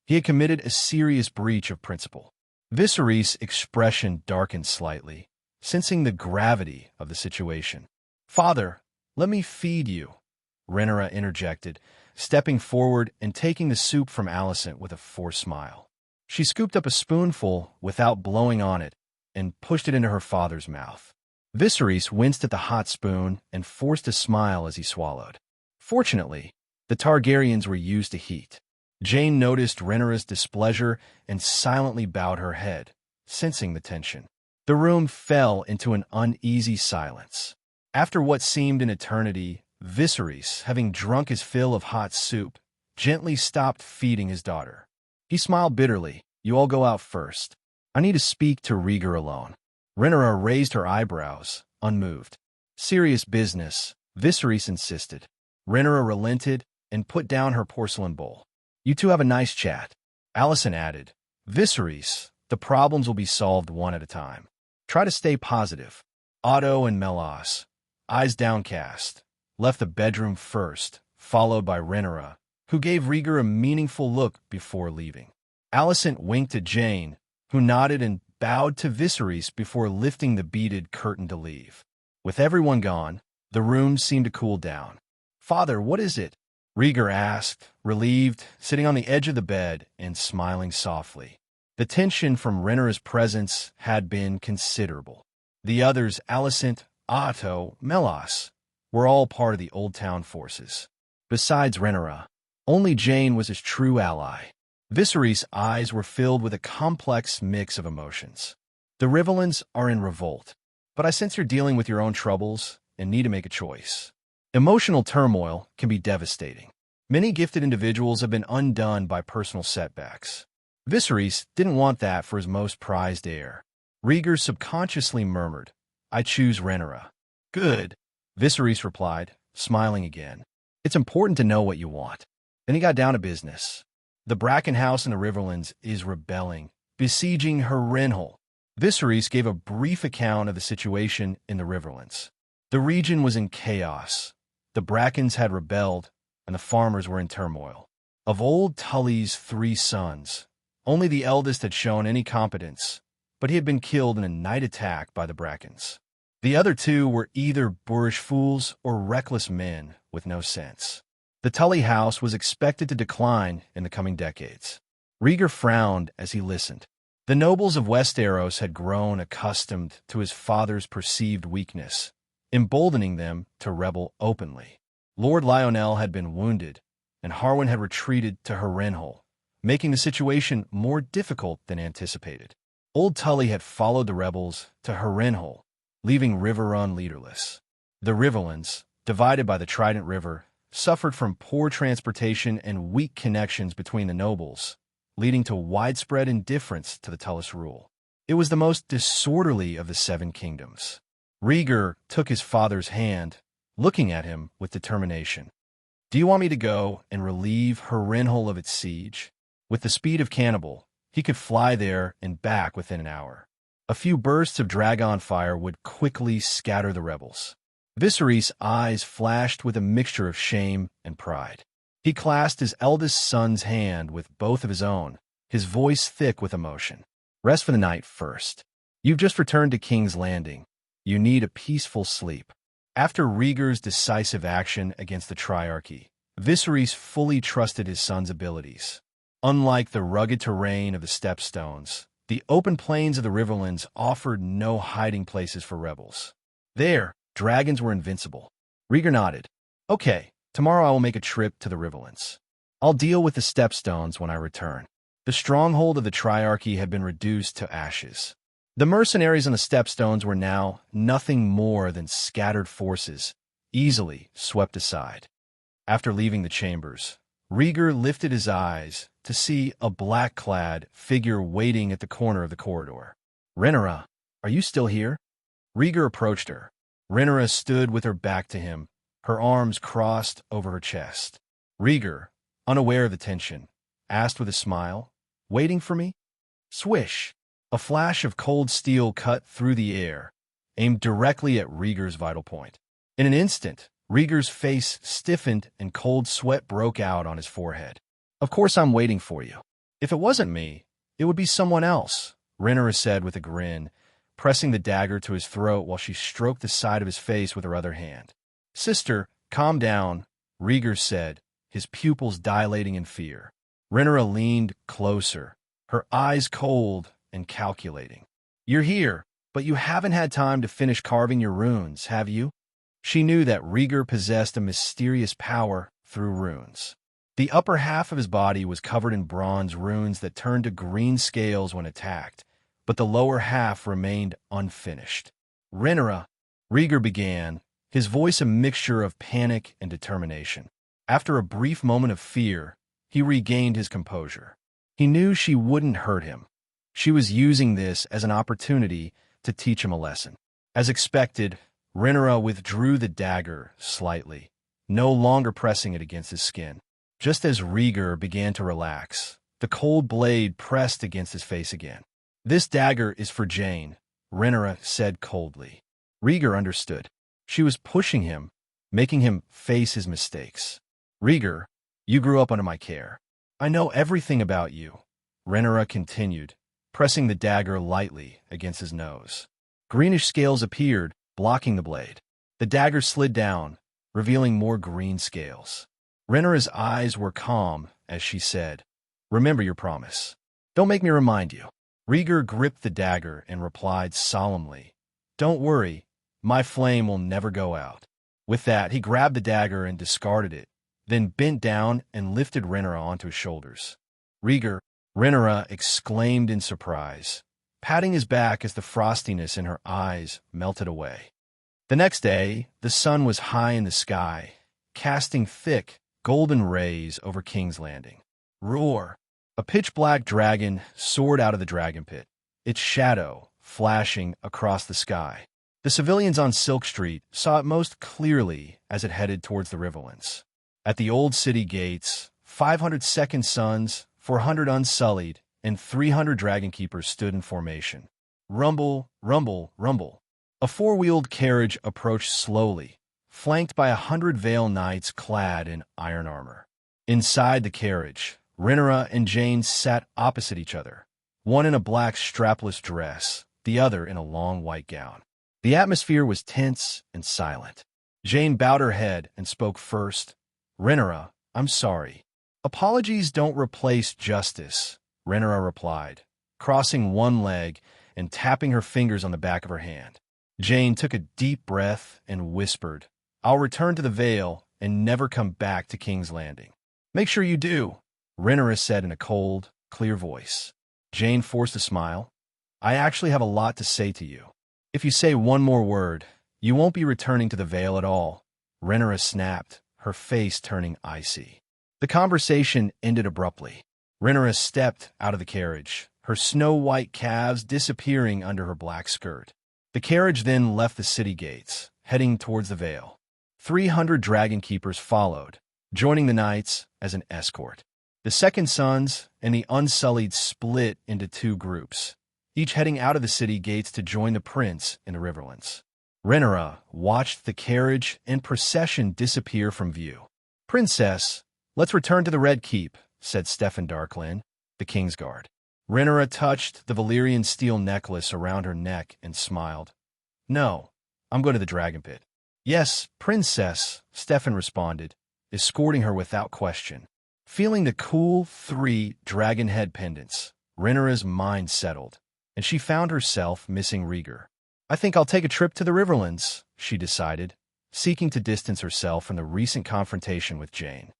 He had committed a serious breach of principle. Viserys' expression darkened slightly, sensing the gravity of the situation. "Father, let me feed you," Rhaegar interjected, stepping forward and taking the soup from Alicent with a forced smile. She scooped up a spoonful without blowing on it and pushed it into her father's mouth. Viserys winced at the hot spoon and forced a smile as he swallowed. Fortunately, the Targaryens were used to heat. Jane noticed Rhaegar's displeasure and silently bowed her head, sensing the tension. The room fell into an uneasy silence. After what seemed an eternity, Viserys, having drunk his fill of hot soup, gently stopped feeding his daughter. He smiled bitterly. "You all go out first. I need to speak to Rhaegar alone." Rhaegar raised her eyebrows, unmoved. "Serious business," Viserys insisted. Rhaegar relented and put down her porcelain bowl. "You two have a nice chat," Alicent added. "Viserys, the problems will be solved one at a time. Try to stay positive." Otto and Melas, eyes downcast, left the bedroom first, followed by Rhaegar, who gave Rhaegar a meaningful look before leaving. Alicent winked at Jane, who nodded and bowed to Viserys before lifting the beaded curtain to leave. With everyone gone, the room seemed to cool down. "Father, what is it?" Rhaegar asked, relieved, sitting on the edge of the bed and smiling softly. The tension from Rhaegar's presence had been considerable. The others, Alicent, Otto, Melas, were all part of the Old Town forces. Besides Rhaegar, only Jane was his true ally. Viserys' eyes were filled with a complex mix of emotions. "The Rivellins are in revolt, but I sense you're dealing with your own troubles and need to make a choice." Emotional turmoil can be devastating. Many gifted individuals have been undone by personal setbacks. Viserys didn't want that for his most prized heir. Rhaegar subconsciously murmured, "I choose Rhaegar." "Good," Viserys replied, smiling again. "It's important to know what you want." Then he got down to business. "The Bracken House in the Riverlands is rebelling, besieging Harrenhal." Viserys gave a brief account of the situation in the Riverlands. The region was in chaos. The Brackens had rebelled, and the farmers were in turmoil. Of old Tully's 3 sons, only the eldest had shown any competence, but he had been killed in a night attack by the Brackens. The other 2 were either boorish fools or reckless men with no sense. The Tully house was expected to decline in the coming decades. Rhaegar frowned as he listened. The nobles of Westeros had grown accustomed to his father's perceived weakness, emboldening them to rebel openly. Lord Lionel had been wounded, and Harwin had retreated to Harrenhal, making the situation more difficult than anticipated. Old Tully had followed the rebels to Harrenhal, leaving Riverrun leaderless. The Riverlands, divided by the Trident River, suffered from poor transportation and weak connections between the nobles, leading to widespread indifference to the Tullys rule. It was the most disorderly of the 7 kingdoms. Rhaegar took his father's hand, looking at him with determination. "Do you want me to go and relieve Harrenhal of its siege?" With the speed of Cannibal, he could fly there and back within an hour. A few bursts of dragon fire would quickly scatter the rebels. Viserys' eyes flashed with a mixture of shame and pride. He clasped his eldest son's hand with both of his own, his voice thick with emotion. "Rest for the night first. You've just returned to King's Landing. You need a peaceful sleep." After Rhaegar's decisive action against the Triarchy, Viserys fully trusted his son's abilities. Unlike the rugged terrain of the Stepstones, The open plains of the Riverlands offered no hiding places for rebels. There, dragons were invincible. Rhaegar nodded. Okay, tomorrow I will make a trip to the Riverlands. I'll deal with the Stepstones when I return. The stronghold of the Triarchy had been reduced to ashes. The mercenaries on the Stepstones were now nothing more than scattered forces, easily swept aside. After leaving the chambers, Rhaegar lifted his eyes to see a black-clad figure waiting at the corner of the corridor. Rhaenyra, are you still here? Rhaegar approached her. Rhaenyra stood with her back to him, her arms crossed over her chest. Rhaegar, unaware of the tension, asked with a smile, "Waiting for me?" Swish! A flash of cold steel cut through the air, aimed directly at Rhaegar's vital point. In an instant, Rhaegar's face stiffened and cold sweat broke out on his forehead. "Of course I'm waiting for you. If it wasn't me, it would be someone else," Rhaenyra said with a grin, pressing the dagger to his throat while she stroked the side of his face with her other hand. "Sister, calm down," Rhaegar said, his pupils dilating in fear. Rhaenyra leaned closer, her eyes cold and calculating. "You're here, but you haven't had time to finish carving your runes, have you?" She knew that Rhaegar possessed a mysterious power through runes. The upper half of his body was covered in bronze runes that turned to green scales when attacked, but the lower half remained unfinished. "Rhaenyra," Rhaegar began, his voice a mixture of panic and determination. After a brief moment of fear, he regained his composure. He knew she wouldn't hurt him. She was using this as an opportunity to teach him a lesson. As expected, Rhaenyra withdrew the dagger slightly, no longer pressing it against his skin. Just as Rhaegar began to relax, the cold blade pressed against his face again. "This dagger is for Jane," Rhaenyra said coldly. Rhaegar understood. She was pushing him, making him face his mistakes. "Rhaegar, you grew up under my care. I know everything about you," Rhaenyra continued, pressing the dagger lightly against his nose. Greenish scales appeared, blocking the blade. The dagger slid down, revealing more green scales. Rhaenyra's eyes were calm as she said, "Remember your promise. Don't make me remind you." Rhaegar gripped the dagger and replied solemnly, "Don't worry, my flame will never go out." With that, he grabbed the dagger and discarded it, then bent down and lifted Rhaenyra onto his shoulders. "Rhaegar," Rhaenyra exclaimed in surprise, patting his back as the frostiness in her eyes melted away. The next day, the sun was high in the sky, casting thick, golden rays over King's Landing. Roar! A pitch-black dragon soared out of the dragon pit, its shadow flashing across the sky. The civilians on Silk Street saw it most clearly as it headed towards the Riverlands. At the old city gates, 500 second sons, 400 unsullied, and 300 dragon keepers stood in formation. Rumble, rumble, rumble. A four-wheeled carriage approached slowly, flanked by 100 Vale knights clad in iron armor. Inside the carriage, Rhaenyra and Jane sat opposite each other, one in a black strapless dress, the other in a long white gown. The atmosphere was tense and silent. Jane bowed her head and spoke first. "Rhaenyra, I'm sorry." "Apologies don't replace justice," Rhaenyra replied, crossing one leg and tapping her fingers on the back of her hand. Jane took a deep breath and whispered, "I'll return to the Vale and never come back to King's Landing." "Make sure you do," Rhaenyra said in a cold, clear voice. Jane forced a smile. "I actually have a lot to say to you. If you say one more word, you won't be returning to the Vale at all," Rhaenyra snapped, her face turning icy. The conversation ended abruptly. Rhaenyra stepped out of the carriage, her snow-white calves disappearing under her black skirt. The carriage then left the city gates, heading towards the Vale. 300 dragon keepers followed, joining the knights as an escort. The second sons and the unsullied split into two groups, each heading out of the city gates to join the prince in the Riverlands. Rhaenyra watched the carriage and procession disappear from view. "Princess, let's return to the Red Keep," said Steffan Darklyn, the Kingsguard. Rhaenyra touched the Balerion steel necklace around her neck and smiled. "No, I'm going to the Dragon Pit." "Yes, Princess," Steffan responded, escorting her without question. Feeling the cool 3 dragon head pendants, Rhaenyra's mind settled, and she found herself missing Rhaegar. "I think I'll take a trip to the Riverlands," she decided, seeking to distance herself from the recent confrontation with Jane.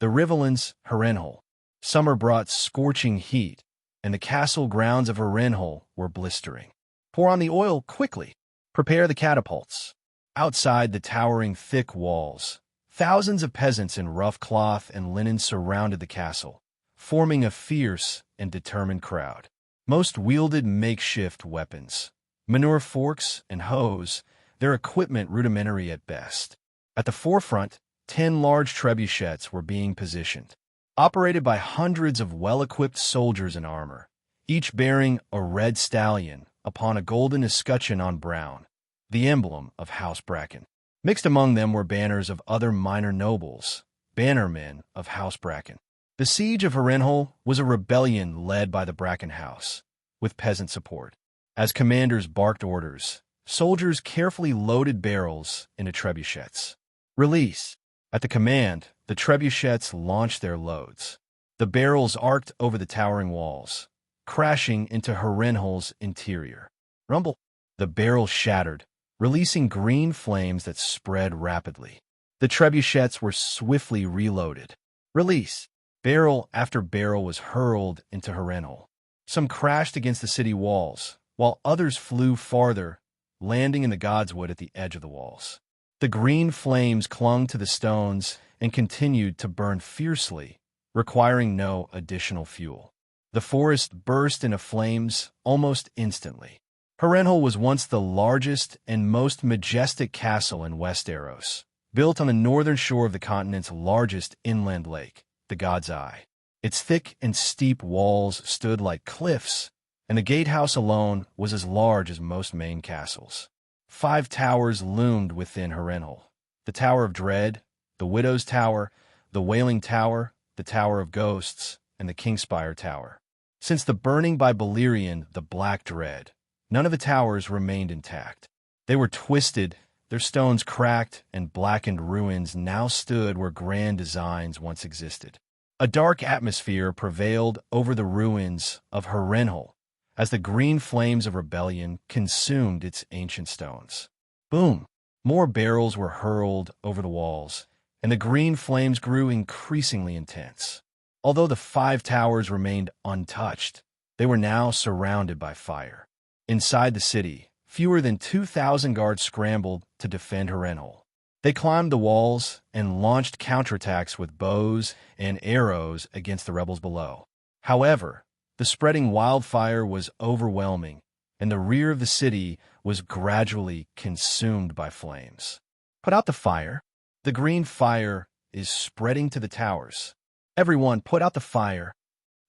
The Riverlands, Harrenhal. Summer brought scorching heat, and the castle grounds of Harrenhal were blistering. Pour on the oil quickly. Prepare the catapults. Outside the towering thick walls, thousands of peasants in rough cloth and linen surrounded the castle, forming a fierce and determined crowd. Most wielded makeshift weapons, manure forks and hoes, their equipment rudimentary at best. At the forefront, 10 large trebuchets were being positioned, operated by hundreds of well-equipped soldiers in armor, each bearing a red stallion upon a golden escutcheon on brown, the emblem of House Bracken. Mixed among them were banners of other minor nobles, bannermen of House Bracken. The siege of Harrenhal was a rebellion led by the Bracken House, with peasant support. As commanders barked orders, soldiers carefully loaded barrels into trebuchets. Release. At the command, the trebuchets launched their loads. The barrels arced over the towering walls, crashing into Harrenhal's interior. Rumble. The barrel shattered, releasing green flames that spread rapidly. The trebuchets were swiftly reloaded. Release. Barrel after barrel was hurled into Harrenhal. Some crashed against the city walls, while others flew farther, landing in the godswood at the edge of the walls. The green flames clung to the stones and continued to burn fiercely, requiring no additional fuel. The forest burst into flames almost instantly. Harrenhal was once the largest and most majestic castle in Westeros, built on the northern shore of the continent's largest inland lake, the God's Eye. Its thick and steep walls stood like cliffs, and the gatehouse alone was as large as most main castles. 5 towers loomed within Harrenhal: the Tower of Dread, the Widow's Tower, the Wailing Tower, the Tower of Ghosts, and the Kingspire Tower. Since the burning by Balerion, the Black Dread, none of the towers remained intact. They were twisted, their stones cracked, and blackened ruins now stood where grand designs once existed. A dark atmosphere prevailed over the ruins of Harrenhal as the green flames of rebellion consumed its ancient stones. Boom! More barrels were hurled over the walls, and the green flames grew increasingly intense. Although the 5 towers remained untouched, they were now surrounded by fire. Inside the city, fewer than 2,000 guards scrambled to defend Harrenhal. They climbed the walls and launched counterattacks with bows and arrows against the rebels below. However, the spreading wildfire was overwhelming, and the rear of the city was gradually consumed by flames. Put out the fire. The green fire is spreading to the towers. Everyone, put out the fire.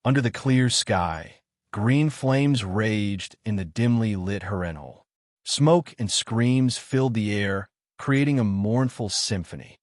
Under the clear sky, green flames raged in the dimly lit Harrenhal. Smoke and screams filled the air, creating a mournful symphony.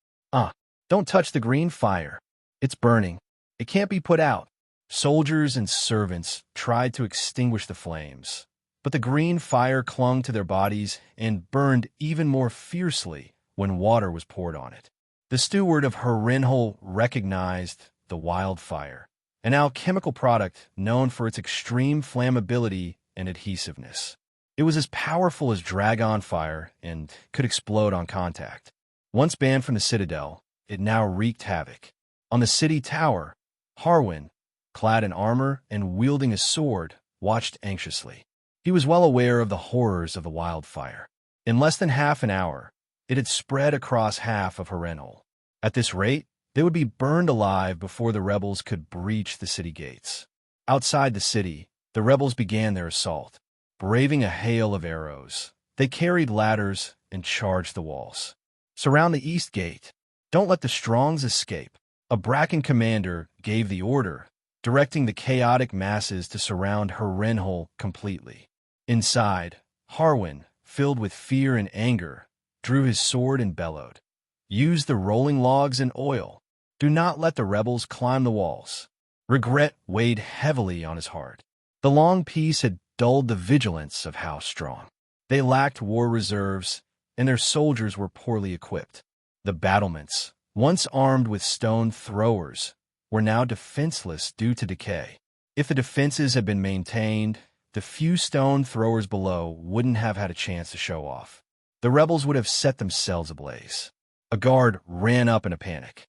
Don't touch the green fire. It's burning. It can't be put out. Soldiers and servants tried to extinguish the flames, but the green fire clung to their bodies and burned even more fiercely when water was poured on it. The steward of Harrenhal recognized the wildfire, an alchemical product known for its extreme flammability and adhesiveness. It was as powerful as dragon fire and could explode on contact. Once banned from the citadel, it now wreaked havoc. On the city tower, Harwin, clad in armor and wielding a sword, watched anxiously. He was well aware of the horrors of the wildfire. In less than half an hour, it had spread across half of Harrenhal. At this rate, they would be burned alive before the rebels could breach the city gates. Outside the city, the rebels began their assault. Braving a hail of arrows, they carried ladders and charged the walls. Surround the east gate. Don't let the Strongs escape. A Bracken commander gave the order, directing the chaotic masses to surround Harrenhal completely. Inside, Harwin, filled with fear and anger, drew his sword and bellowed. Use the rolling logs and oil. Do not let the rebels climb the walls. Regret weighed heavily on his heart. The long peace had dulled the vigilance of House Strong. They lacked war reserves, and their soldiers were poorly equipped. The battlements, once armed with stone throwers, were now defenseless due to decay. If the defenses had been maintained, the few stone throwers below wouldn't have had a chance to show off. The rebels would have set themselves ablaze. A guard ran up in a panic.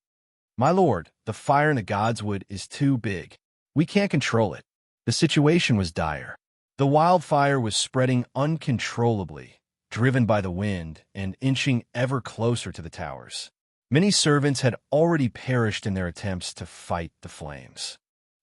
"My lord, the fire in the Godswood is too big. We can't control it." The situation was dire. The wildfire was spreading uncontrollably, driven by the wind and inching ever closer to the towers. Many servants had already perished in their attempts to fight the flames.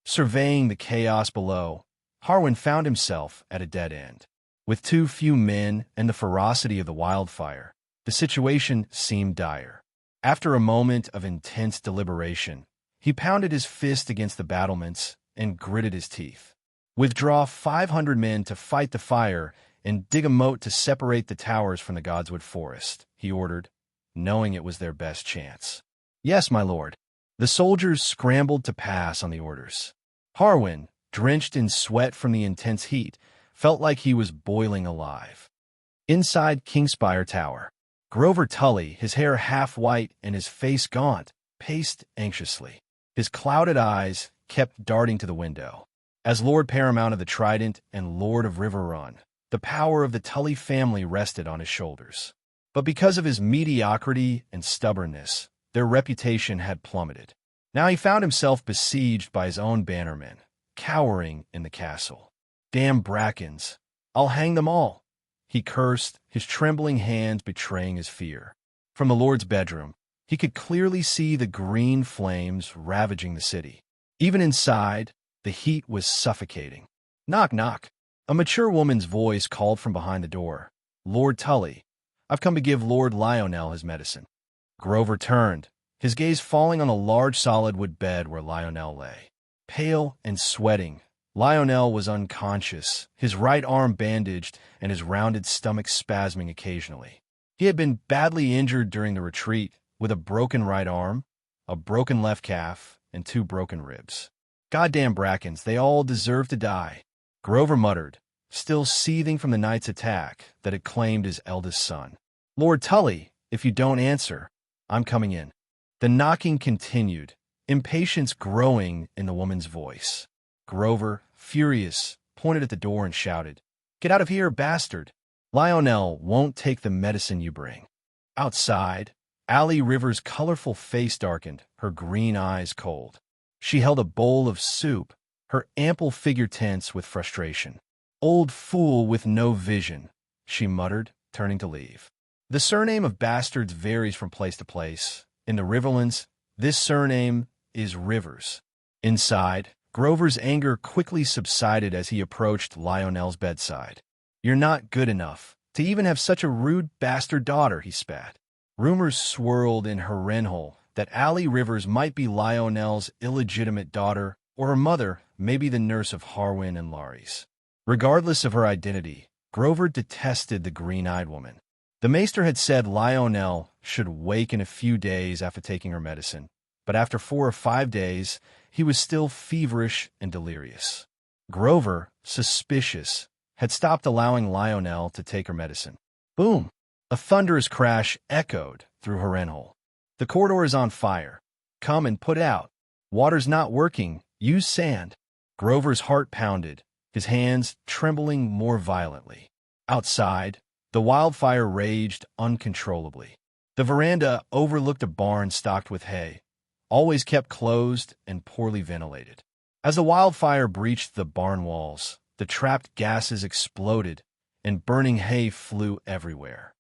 Surveying the chaos below, Harwin found himself at a dead end. With too few men and the ferocity of the wildfire, the situation seemed dire. After a moment of intense deliberation, he pounded his fist against the battlements and gritted his teeth. "Withdraw 500 men to fight the fire and dig a moat to separate the towers from the Godswood forest," he ordered, knowing it was their best chance. "Yes, my lord." The soldiers scrambled to pass on the orders. Harwin, drenched in sweat from the intense heat, felt like he was boiling alive. Inside Kingspire Tower, Grover Tully, his hair half white and his face gaunt, paced anxiously. His clouded eyes kept darting to the window. As Lord Paramount of the Trident and Lord of Riverrun, the power of the Tully family rested on his shoulders. But because of his mediocrity and stubbornness, their reputation had plummeted. Now he found himself besieged by his own bannermen, cowering in the castle. "Damn Brackens! I'll hang them all!" he cursed, his trembling hands betraying his fear. From the Lord's bedroom, he could clearly see the green flames ravaging the city. Even inside, the heat was suffocating. "Knock, knock." A mature woman's voice called from behind the door. "Lord Tully, I've come to give Lord Lionel his medicine." Grover turned, his gaze falling on the large solid wood bed where Lionel lay. Pale and sweating, Lionel was unconscious, his right arm bandaged and his rounded stomach spasming occasionally. He had been badly injured during the retreat, with a broken right arm, a broken left calf, and 2 broken ribs. "Goddamn Brackens, they all deserve to die," Grover muttered, still seething from the night's attack that had claimed his eldest son. "Lord Tully, if you don't answer, I'm coming in." The knocking continued, impatience growing in the woman's voice. Grover, furious, pointed at the door and shouted, "Get out of here, bastard! Lionel won't take the medicine you bring." Outside, Allie Rivers' colorful face darkened, her green eyes cold. She held a bowl of soup, her ample figure tense with frustration. "Old fool with no vision," she muttered, turning to leave. The surname of bastards varies from place to place. In the Riverlands, this surname is Rivers. Inside, Grover's anger quickly subsided as he approached Lionel's bedside. "You're not good enough to even have such a rude bastard daughter," he spat. Rumors swirled in Harrenhal that Allie Rivers might be Lionel's illegitimate daughter, or her mother may be the nurse of Harwin and Lares. Regardless of her identity, Grover detested the green-eyed woman. The maester had said Lionel should wake in a few days after taking her medicine, but after 4 or 5 days, he was still feverish and delirious. Grover, suspicious, had stopped allowing Lionel to take her medicine. Boom! A thunderous crash echoed through Harrenhal. "The corridor is on fire. Come and put it out. Water's not working. Use sand." Grover's heart pounded, his hands trembling more violently. Outside, the wildfire raged uncontrollably. The veranda overlooked a barn stocked with hay, always kept closed and poorly ventilated. As the wildfire breached the barn walls, the trapped gases exploded and burning hay flew everywhere.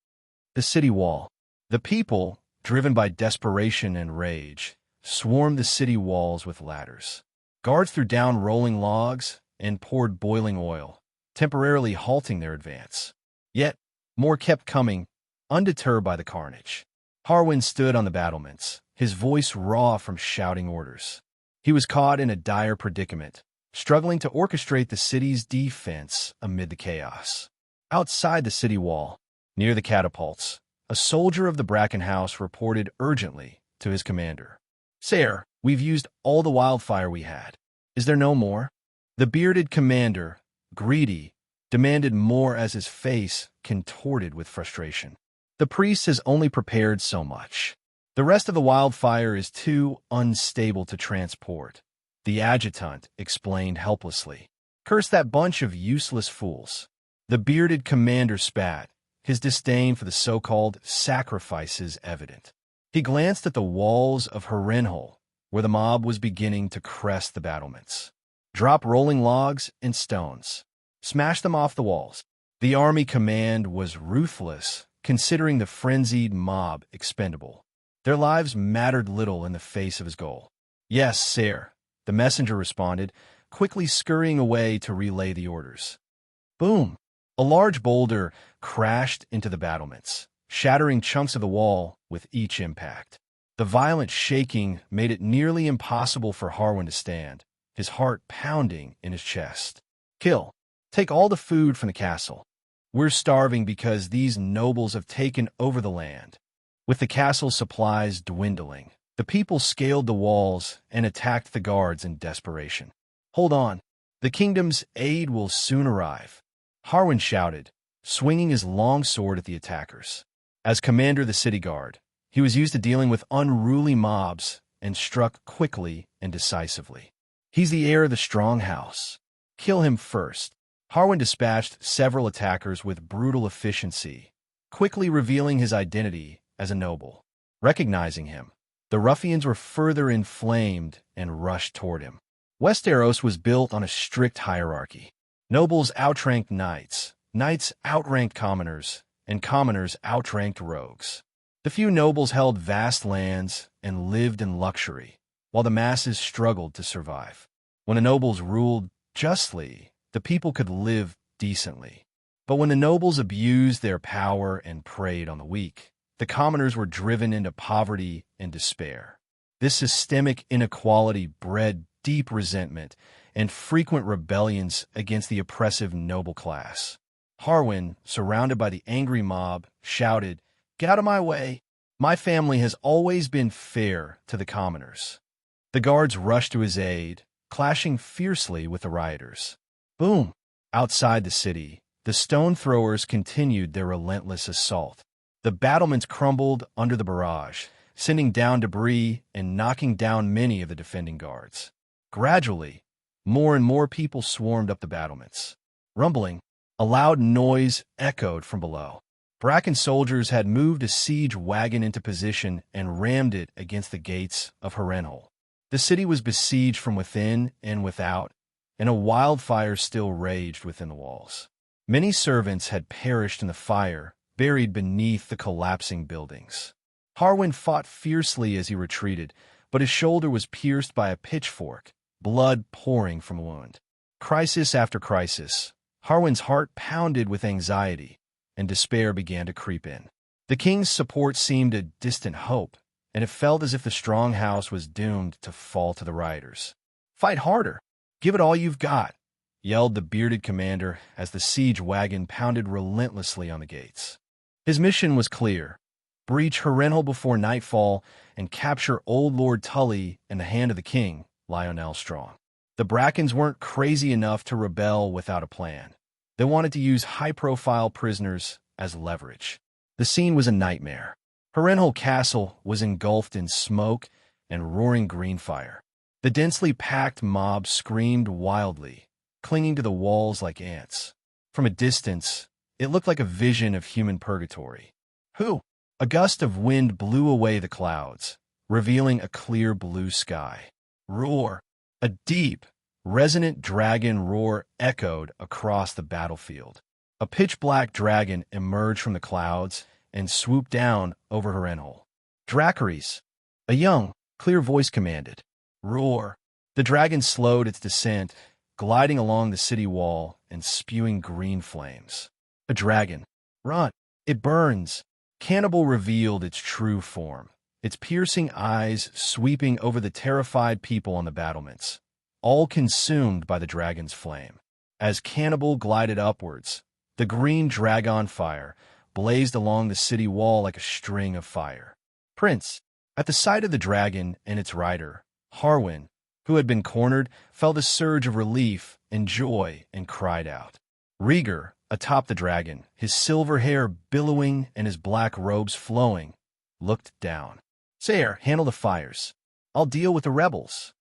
The city wall. The people, driven by desperation and rage, swarmed the city walls with ladders. Guards threw down rolling logs and poured boiling oil, temporarily halting their advance. Yet, more kept coming, undeterred by the carnage. Harwin stood on the battlements, his voice raw from shouting orders. He was caught in a dire predicament, struggling to orchestrate the city's defense amid the chaos. Outside the city wall, near the catapults, a soldier of the Bracken House reported urgently to his commander. "Sire, we've used all the wildfire we had. Is there no more?" The bearded commander, greedy, demanded more as his face contorted with frustration. "The priest has only prepared so much. The rest of the wildfire is too unstable to transport. The adjutant explained helplessly. Curse that bunch of useless fools. The bearded commander spat, his disdain for the so-called sacrifices evident. He glanced at the walls of Harrenhal, where the mob was beginning to crest the battlements. Drop rolling logs and stones. Smash them off the walls. The army command was ruthless, considering the frenzied mob expendable. Their lives mattered little in the face of his goal. Yes, sire, the messenger responded, quickly scurrying away to relay the orders. Boom! A large boulder crashed into the battlements, shattering chunks of the wall with each impact. The violent shaking made it nearly impossible for Harwin to stand, his heart pounding in his chest. Kill. Take all the food from the castle. We're starving because these nobles have taken over the land. With the castle supplies dwindling, the people scaled the walls and attacked the guards in desperation. Hold on. The kingdom's aid will soon arrive, Harwin shouted, swinging his long sword at the attackers. As commander of the city guard, he was used to dealing with unruly mobs and struck quickly and decisively. He's the heir of the strong house. Kill him first. Harwin dispatched several attackers with brutal efficiency, quickly revealing his identity as a noble. Recognizing him, the ruffians were further inflamed and rushed toward him. Westeros was built on a strict hierarchy. Nobles outranked knights, knights outranked commoners, and commoners outranked rogues. The few nobles held vast lands and lived in luxury, while the masses struggled to survive. When the nobles ruled justly, the people could live decently. But when the nobles abused their power and preyed on the weak, the commoners were driven into poverty and despair. This systemic inequality bred deep resentment and frequent rebellions against the oppressive noble class. Harwin, surrounded by the angry mob, shouted, "Get out of my way! My family has always been fair to the commoners." The guards rushed to his aid, clashing fiercely with the rioters. Boom! Outside the city, the stone throwers continued their relentless assault. The battlements crumbled under the barrage, sending down debris and knocking down many of the defending guards. Gradually, more and more people swarmed up the battlements. Rumbling, a loud noise echoed from below. Bracken soldiers had moved a siege wagon into position and rammed it against the gates of Harrenhal. The city was besieged from within and without, and a wildfire still raged within the walls. Many servants had perished in the fire, buried beneath the collapsing buildings. Harwin fought fiercely as he retreated, but his shoulder was pierced by a pitchfork, blood pouring from a wound. Crisis after crisis, Harwin's heart pounded with anxiety, and despair began to creep in. The king's support seemed a distant hope, and it felt as if the strong house was doomed to fall to the rioters. "Fight harder! Give it all you've got!" yelled the bearded commander as the siege wagon pounded relentlessly on the gates. His mission was clear: breach Harrenhal before nightfall and capture Old Lord Tully in the hand of the king, Lionel Strong. The Brackens weren't crazy enough to rebel without a plan. They wanted to use high-profile prisoners as leverage. The scene was a nightmare. Harrenhal Castle was engulfed in smoke and roaring green fire. The densely packed mob screamed wildly, clinging to the walls like ants. From a distance, it looked like a vision of human purgatory. A gust of wind blew away the clouds, revealing a clear blue sky. Roar! A deep, resonant dragon roar echoed across the battlefield. A pitch-black dragon emerged from the clouds and swooped down over Harrenhal. "Dracarys!" a young, clear voice commanded. Roar! The dragon slowed its descent, gliding along the city wall and spewing green flames. "A dragon! Run! It burns!" Cannibal revealed its true form, its piercing eyes sweeping over the terrified people on the battlements, all consumed by the dragon's flame. As Cannibal glided upwards, the green dragon fire blazed along the city wall like a string of fire. "Prince!" At the sight of the dragon and its rider, Harwin, who had been cornered, felt a surge of relief and joy and cried out. Rhaegar, atop the dragon, his silver hair billowing and his black robes flowing, looked down. "Sire, handle the fires. I'll deal with the rebels."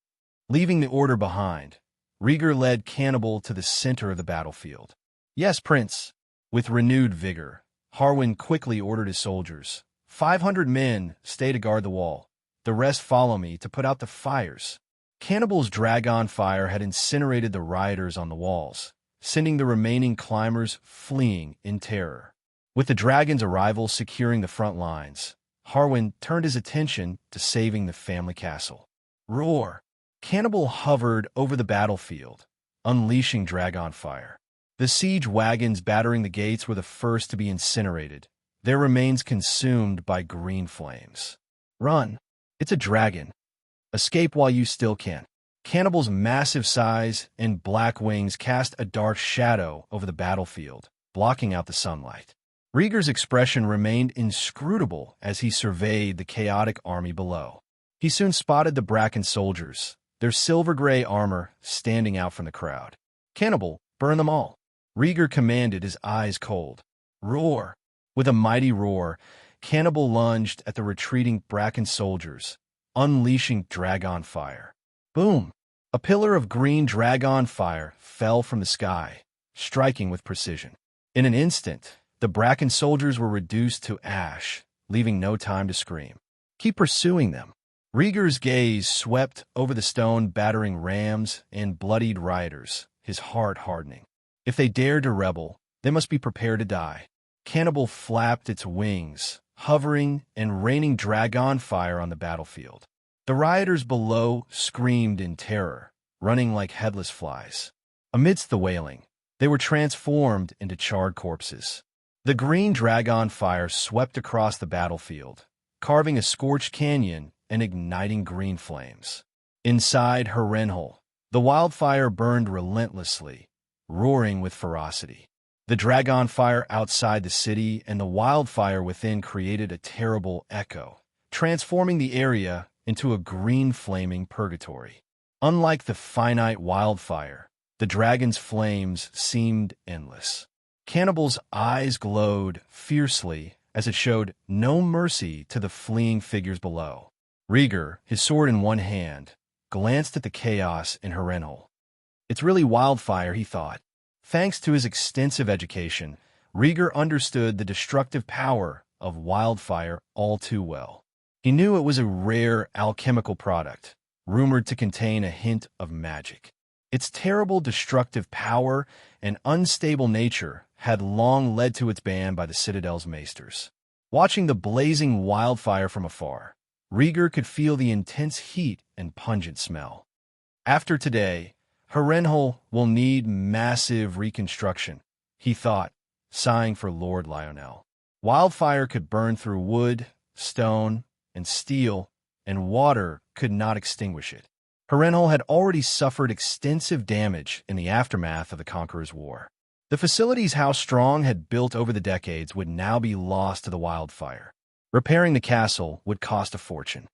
Leaving the order behind, Rhaegar led Cannibal to the center of the battlefield. "Yes, Prince." With renewed vigor, Harwin quickly ordered his soldiers. 500 men stay to guard the wall. The rest follow me to put out the fires." Cannibal's dragon fire had incinerated the rioters on the walls, sending the remaining climbers fleeing in terror. With the dragon's arrival securing the front lines, Harwin turned his attention to saving the family castle. Roar! Cannibal hovered over the battlefield, unleashing dragon fire. The siege wagons battering the gates were the first to be incinerated, their remains consumed by green flames. "Run! It's a dragon. Escape while you still can." Cannibal's massive size and black wings cast a dark shadow over the battlefield, blocking out the sunlight. Rhaegar's expression remained inscrutable as he surveyed the chaotic army below. He soon spotted the Bracken soldiers, their silver-gray armor standing out from the crowd. "Cannibal, burn them all!" Rhaegar commanded, his eyes cold. "Roar!" With a mighty roar, Cannibal lunged at the retreating Bracken soldiers, unleashing dragon fire. Boom! A pillar of green dragon fire fell from the sky, striking with precision. In an instant, the Bracken soldiers were reduced to ash, leaving no time to scream. "Keep pursuing them." Rhaegar's gaze swept over the stone battering rams and bloodied rioters, his heart hardening. If they dared to rebel, they must be prepared to die. Cannibal flapped its wings, hovering and raining dragon fire on the battlefield. The rioters below screamed in terror, running like headless flies. Amidst the wailing, they were transformed into charred corpses. The green dragon fire swept across the battlefield, carving a scorched canyon and igniting green flames. Inside Harrenhal, the wildfire burned relentlessly, roaring with ferocity. The dragon fire outside the city and the wildfire within created a terrible echo, transforming the area into a green flaming purgatory. Unlike the finite wildfire, the dragon's flames seemed endless. Cannibal's eyes glowed fiercely as it showed no mercy to the fleeing figures below. Rhaegar, his sword in one hand, glanced at the chaos in Harrenhal. "It's really wildfire," he thought. Thanks to his extensive education, Rhaegar understood the destructive power of wildfire all too well. He knew it was a rare alchemical product, rumored to contain a hint of magic. Its terrible destructive power and unstable nature had long led to its ban by the Citadel's maesters. Watching the blazing wildfire from afar, Rhaegar could feel the intense heat and pungent smell. After today, Harrenhal will need massive reconstruction, he thought, sighing for Lord Lionel. Wildfire could burn through wood, stone, and steel, and water could not extinguish it. Harrenhal had already suffered extensive damage in the aftermath of the Conqueror's War. The facilities House Strong had built over the decades would now be lost to the wildfire. Repairing the castle would cost a fortune.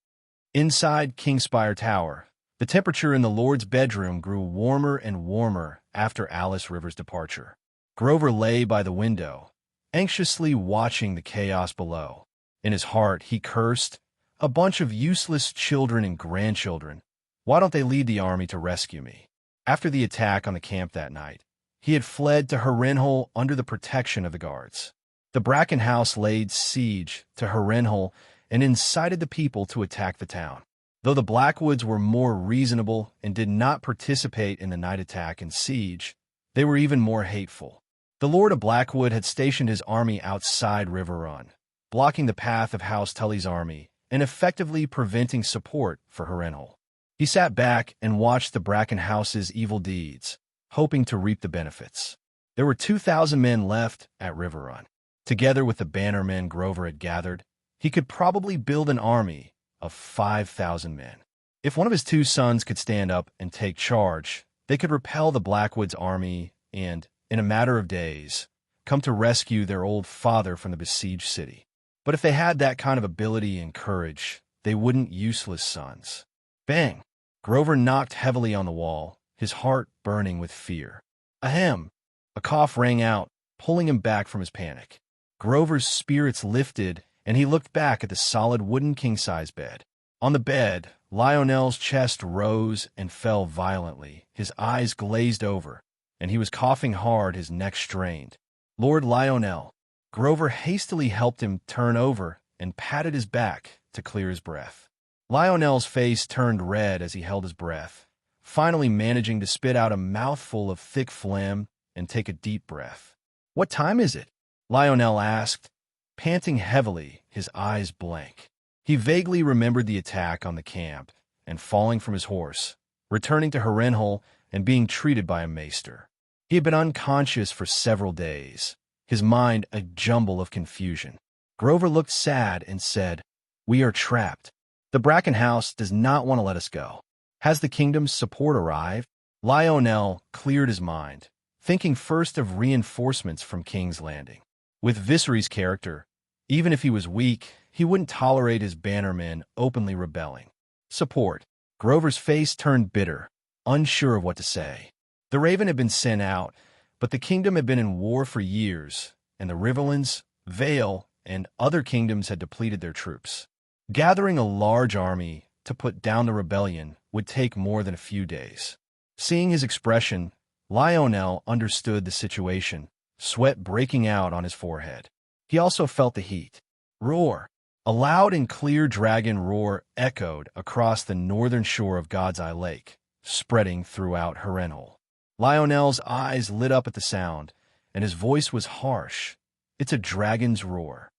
Inside Kingspire Tower, the temperature in the Lord's bedroom grew warmer and warmer after Alice River's departure. Grover lay by the window, anxiously watching the chaos below. In his heart, he cursed, "A bunch of useless children and grandchildren. Why don't they lead the army to rescue me?" After the attack on the camp that night, he had fled to Harrenhal under the protection of the guards. The Bracken house laid siege to Harrenhal and incited the people to attack the town. Though the Blackwoods were more reasonable and did not participate in the night attack and siege, they were even more hateful. The Lord of Blackwood had stationed his army outside River Run, blocking the path of House Tully's army and effectively preventing support for Harrenhal. He sat back and watched the Bracken house's evil deeds, hoping to reap the benefits. There were 2,000 men left at River Run. Together with the bannermen Grover had gathered, he could probably build an army of 5,000 men. If one of his two sons could stand up and take charge, they could repel the Blackwoods army and, in a matter of days, come to rescue their old father from the besieged city. But if they had that kind of ability and courage, they wouldn't useless sons. Bang! Grover knocked heavily on the wall, his heart burning with fear. Ahem! A cough rang out, pulling him back from his panic. Grover's spirits lifted, and he looked back at the solid wooden king-size bed. On the bed, Lionel's chest rose and fell violently, his eyes glazed over, and he was coughing hard, his neck strained. Lord Lionel. Grover hastily helped him turn over and patted his back to clear his breath. Lionel's face turned red as he held his breath, finally managing to spit out a mouthful of thick phlegm and take a deep breath. "What time is it?" Lionel asked, panting heavily, his eyes blank. He vaguely remembered the attack on the camp and falling from his horse, returning to Harrenhal and being treated by a maester. He had been unconscious for several days, his mind a jumble of confusion. Grover looked sad and said, "We are trapped. The Bracken House does not want to let us go. Has the kingdom's support arrived?" Lionel cleared his mind, thinking first of reinforcements from King's Landing. With Viserys' character, even if he was weak, he wouldn't tolerate his bannermen openly rebelling. Support. Grover's face turned bitter, unsure of what to say. The Raven had been sent out, but the kingdom had been in war for years, and the Riverlands, Vale, and other kingdoms had depleted their troops. Gathering a large army to put down the rebellion would take more than a few days. Seeing his expression, Lionel understood the situation, sweat breaking out on his forehead. He also felt the heat. Roar! A loud and clear dragon roar echoed across the northern shore of God's Eye Lake, spreading throughout Harrenhal. Lionel's eyes lit up at the sound, and his voice was harsh. "It's a dragon's roar."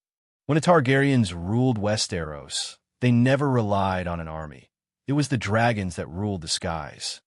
When the Targaryens ruled Westeros, they never relied on an army. It was the dragons that ruled the skies.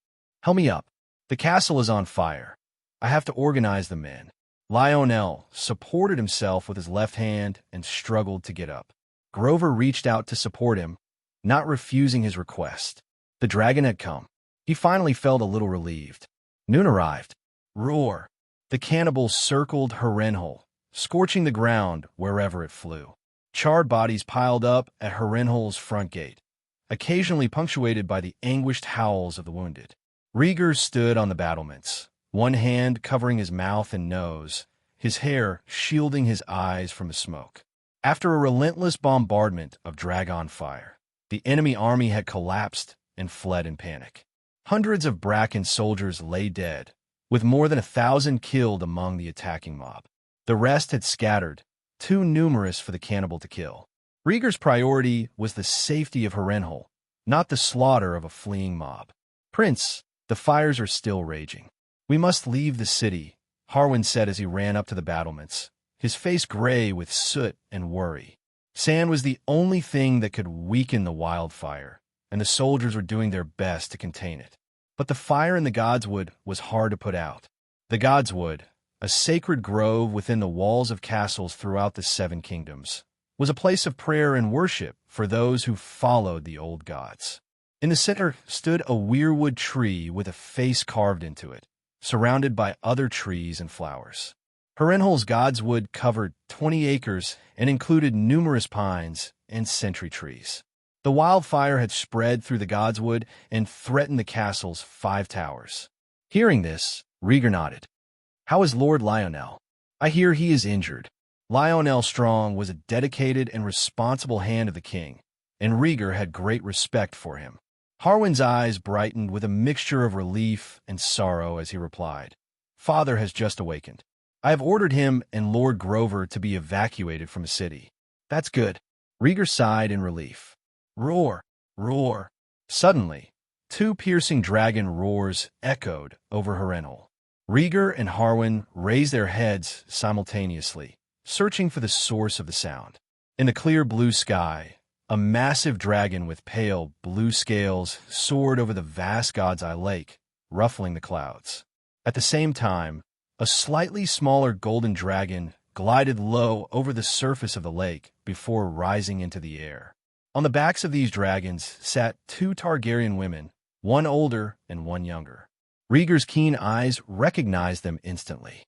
"Help me up. The castle is on fire. I have to organize the men." Lionel supported himself with his left hand and struggled to get up. Grover reached out to support him, not refusing his request. The dragon had come. He finally felt a little relieved. Noon arrived. Roar! The cannibals circled Harrenhal, scorching the ground wherever it flew. Charred bodies piled up at Harrenhal's front gate, occasionally punctuated by the anguished howls of the wounded. Rhaegar stood on the battlements, one hand covering his mouth and nose, his hair shielding his eyes from the smoke. After a relentless bombardment of dragon fire, the enemy army had collapsed and fled in panic. Hundreds of Bracken soldiers lay dead, with more than 1,000 killed among the attacking mob. The rest had scattered, too numerous for the cannibal to kill. Rhaegar's priority was the safety of Harrenhal, not the slaughter of a fleeing mob. "Prince, the fires are still raging. We must leave the city," Harwin said as he ran up to the battlements, his face gray with soot and worry. Sand was the only thing that could weaken the wildfire, and the soldiers were doing their best to contain it. But the fire in the Godswood was hard to put out. The Godswood, a sacred grove within the walls of castles throughout the Seven Kingdoms, was a place of prayer and worship for those who followed the old gods. In the center stood a weirwood tree with a face carved into it, surrounded by other trees and flowers. Harrenhal's Godswood covered 20 acres and included numerous pines and sentry trees. The wildfire had spread through the Godswood and threatened the castle's 5 towers. Hearing this, Rhaegar nodded. "How is Lord Lionel?" "I hear he is injured." Lionel Strong was a dedicated and responsible hand of the king, and Rhaegar had great respect for him. Harwin's eyes brightened with a mixture of relief and sorrow as he replied, "Father has just awakened. I have ordered him and Lord Grover to be evacuated from the city." "That's good." Rhaegar sighed in relief. Roar! Roar! Suddenly, 2 piercing dragon roars echoed over Harrenhal. Rhaegar and Harwin raised their heads simultaneously, searching for the source of the sound. In the clear blue sky, a massive dragon with pale blue scales soared over the vast God's Eye Lake, ruffling the clouds. At the same time, a slightly smaller golden dragon glided low over the surface of the lake before rising into the air. On the backs of these dragons sat 2 Targaryen women, one older and one younger. Rhaegar's keen eyes recognized them instantly.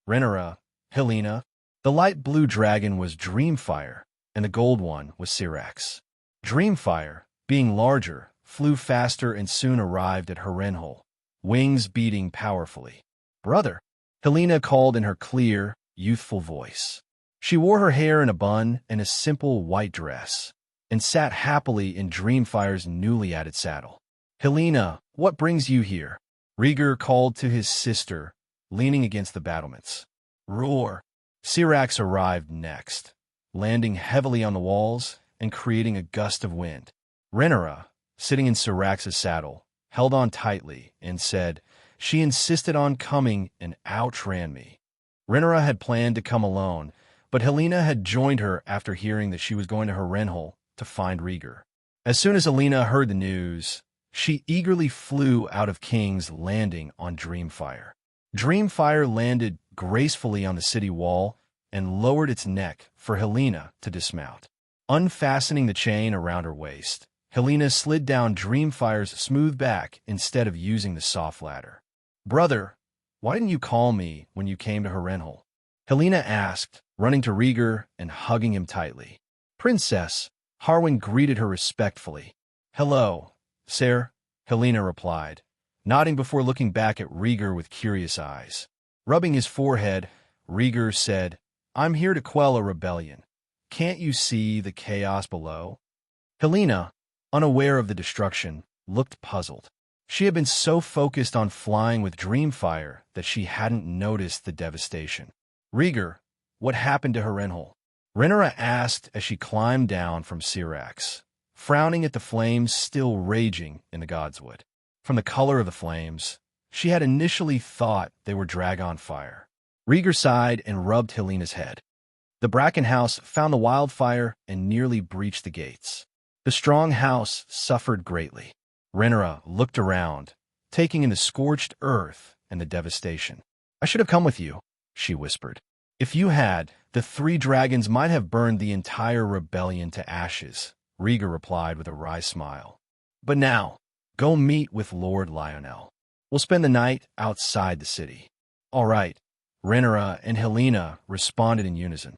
Rhaenyra, Helena. The light blue dragon was Dreamfire, and the gold one was Syrax. Dreamfire, being larger, flew faster and soon arrived at Harrenhal, wings beating powerfully. "Brother," Helena called in her clear, youthful voice. She wore her hair in a bun and a simple white dress. and sat happily in Dreamfire's newly added saddle. "Helena, what brings you here?" Rhaegar called to his sister, leaning against the battlements. "Roar!" Syrax arrived next, landing heavily on the walls and creating a gust of wind. Rhaenyra, sitting in Syrax's saddle, held on tightly and said, "She insisted on coming and outran me." Rhaenyra had planned to come alone, but Helena had joined her after hearing that she was going to Harrenhal to find Rhaegar. As soon as Helena heard the news, she eagerly flew out of King's Landing on Dreamfire. Dreamfire landed gracefully on the city wall and lowered its neck for Helena to dismount. Unfastening the chain around her waist, Helena slid down Dreamfire's smooth back instead of using the soft ladder. "Brother, why didn't you call me when you came to Harrenhal?" Helena asked, running to Rhaegar and hugging him tightly. "Princess," Harwin greeted her respectfully. "Hello, sir," Helena replied, nodding before looking back at Rhaegar with curious eyes. Rubbing his forehead, Rhaegar said, "I'm here to quell a rebellion. Can't you see the chaos below?" Helena, unaware of the destruction, looked puzzled. She had been so focused on flying with Dreamfire that she hadn't noticed the devastation. "Rhaegar, what happened to Harrenhal?" Rhaenyra asked as she climbed down from Syrax, frowning at the flames still raging in the Godswood. From the color of the flames, she had initially thought they were dragon fire. Rhaegar sighed and rubbed Helena's head. "The Bracken House found the wildfire and nearly breached the gates. The Strong House suffered greatly." Rhaenyra looked around, taking in the scorched earth and the devastation. "I should have come with you," she whispered. "If you had, the 3 dragons might have burned the entire rebellion to ashes," Rhaegar replied with a wry smile. "But now, go meet with Lord Lionel. We'll spend the night outside the city." "All right," Rhaenyra and Helena responded in unison.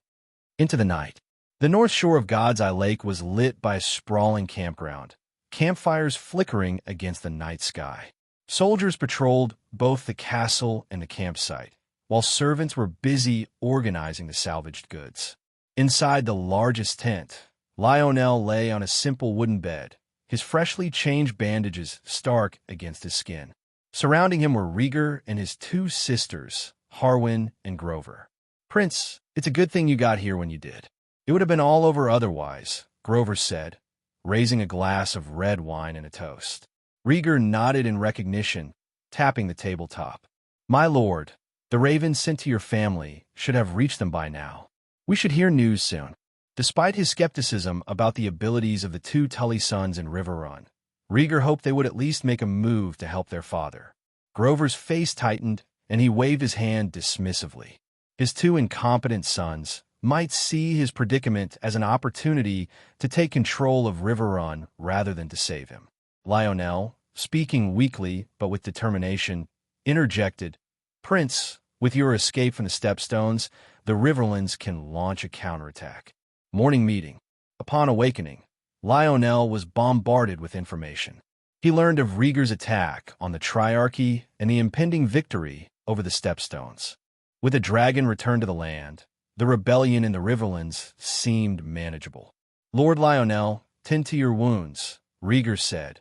Into the night. The north shore of God's Eye Lake was lit by a sprawling campground, campfires flickering against the night sky. Soldiers patrolled both the castle and the campsite, while servants were busy organizing the salvaged goods. Inside the largest tent, Lionel lay on a simple wooden bed, his freshly changed bandages stark against his skin. Surrounding him were Rhaegar and his 2 sisters, Harwin and Grover. "Prince, it's a good thing you got here when you did. It would have been all over otherwise," Grover said, raising a glass of red wine and a toast. Rhaegar nodded in recognition, tapping the tabletop. "My lord, the ravens sent to your family should have reached them by now. We should hear news soon." Despite his skepticism about the abilities of the 2 Tully sons in Riverrun, Rhaegar hoped they would at least make a move to help their father. Grover's face tightened, and he waved his hand dismissively. His 2 incompetent sons might see his predicament as an opportunity to take control of Riverrun rather than to save him. Lionel, speaking weakly but with determination, interjected, "Prince, with your escape from the Stepstones, the Riverlands can launch a counterattack." Morning meeting. Upon awakening, Lionel was bombarded with information. He learned of Rhaegar's attack on the Triarchy and the impending victory over the Stepstones. With a dragon returned to the land, the rebellion in the Riverlands seemed manageable. "Lord Lionel, tend to your wounds," Rhaegar said,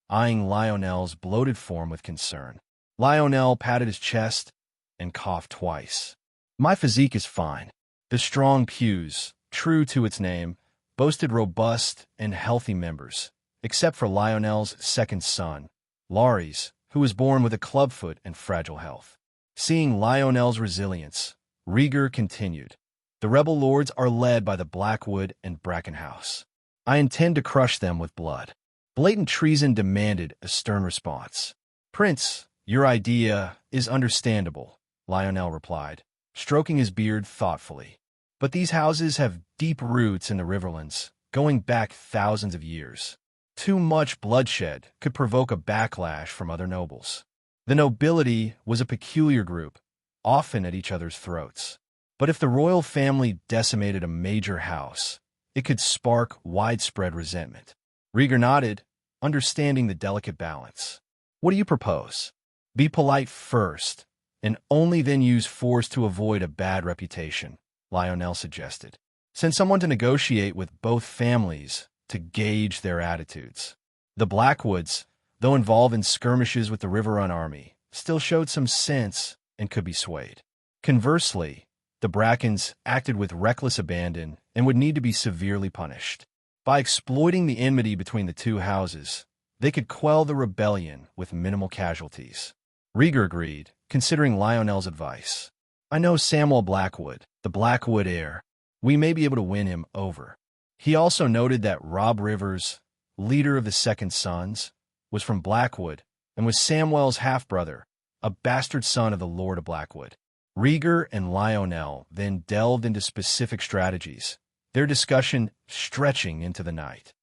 eyeing Lionel's bloated form with concern. Lionel patted his chest and coughed twice. "My physique is fine." The strong Pews, true to its name, boasted robust and healthy members, except for Lionel's second son, Lares, who was born with a clubfoot and fragile health. Seeing Lionel's resilience, Rhaegar continued, "The rebel lords are led by the Blackwood and Bracken House. I intend to crush them with blood." Blatant treason demanded a stern response. "Prince, your idea is understandable," Lionel replied, stroking his beard thoughtfully. "But these houses have deep roots in the Riverlands, going back thousands of years. Too much bloodshed could provoke a backlash from other nobles. The nobility was a peculiar group, often at each other's throats. But if the royal family decimated a major house, it could spark widespread resentment." Rhaegar nodded, understanding the delicate balance. "What do you propose?" "Be polite first, and only then use force to avoid a bad reputation," Lionel suggested. "Send someone to negotiate with both families to gauge their attitudes. The Blackwoods, though involved in skirmishes with the River Run army, still showed some sense and could be swayed. Conversely, the Brackens acted with reckless abandon and would need to be severely punished. By exploiting the enmity between the two houses, they could quell the rebellion with minimal casualties. Rhaegar agreed, considering Lionel's advice. I know Samuel Blackwood, the Blackwood heir. We may be able to win him over. He also noted that Robb Rivers, leader of the Second Sons, was from Blackwood and was Samwell's half-brother, a bastard son of the Lord of Blackwood. Rhaegar and Lionel then delved into specific strategies, their discussion stretching into the night.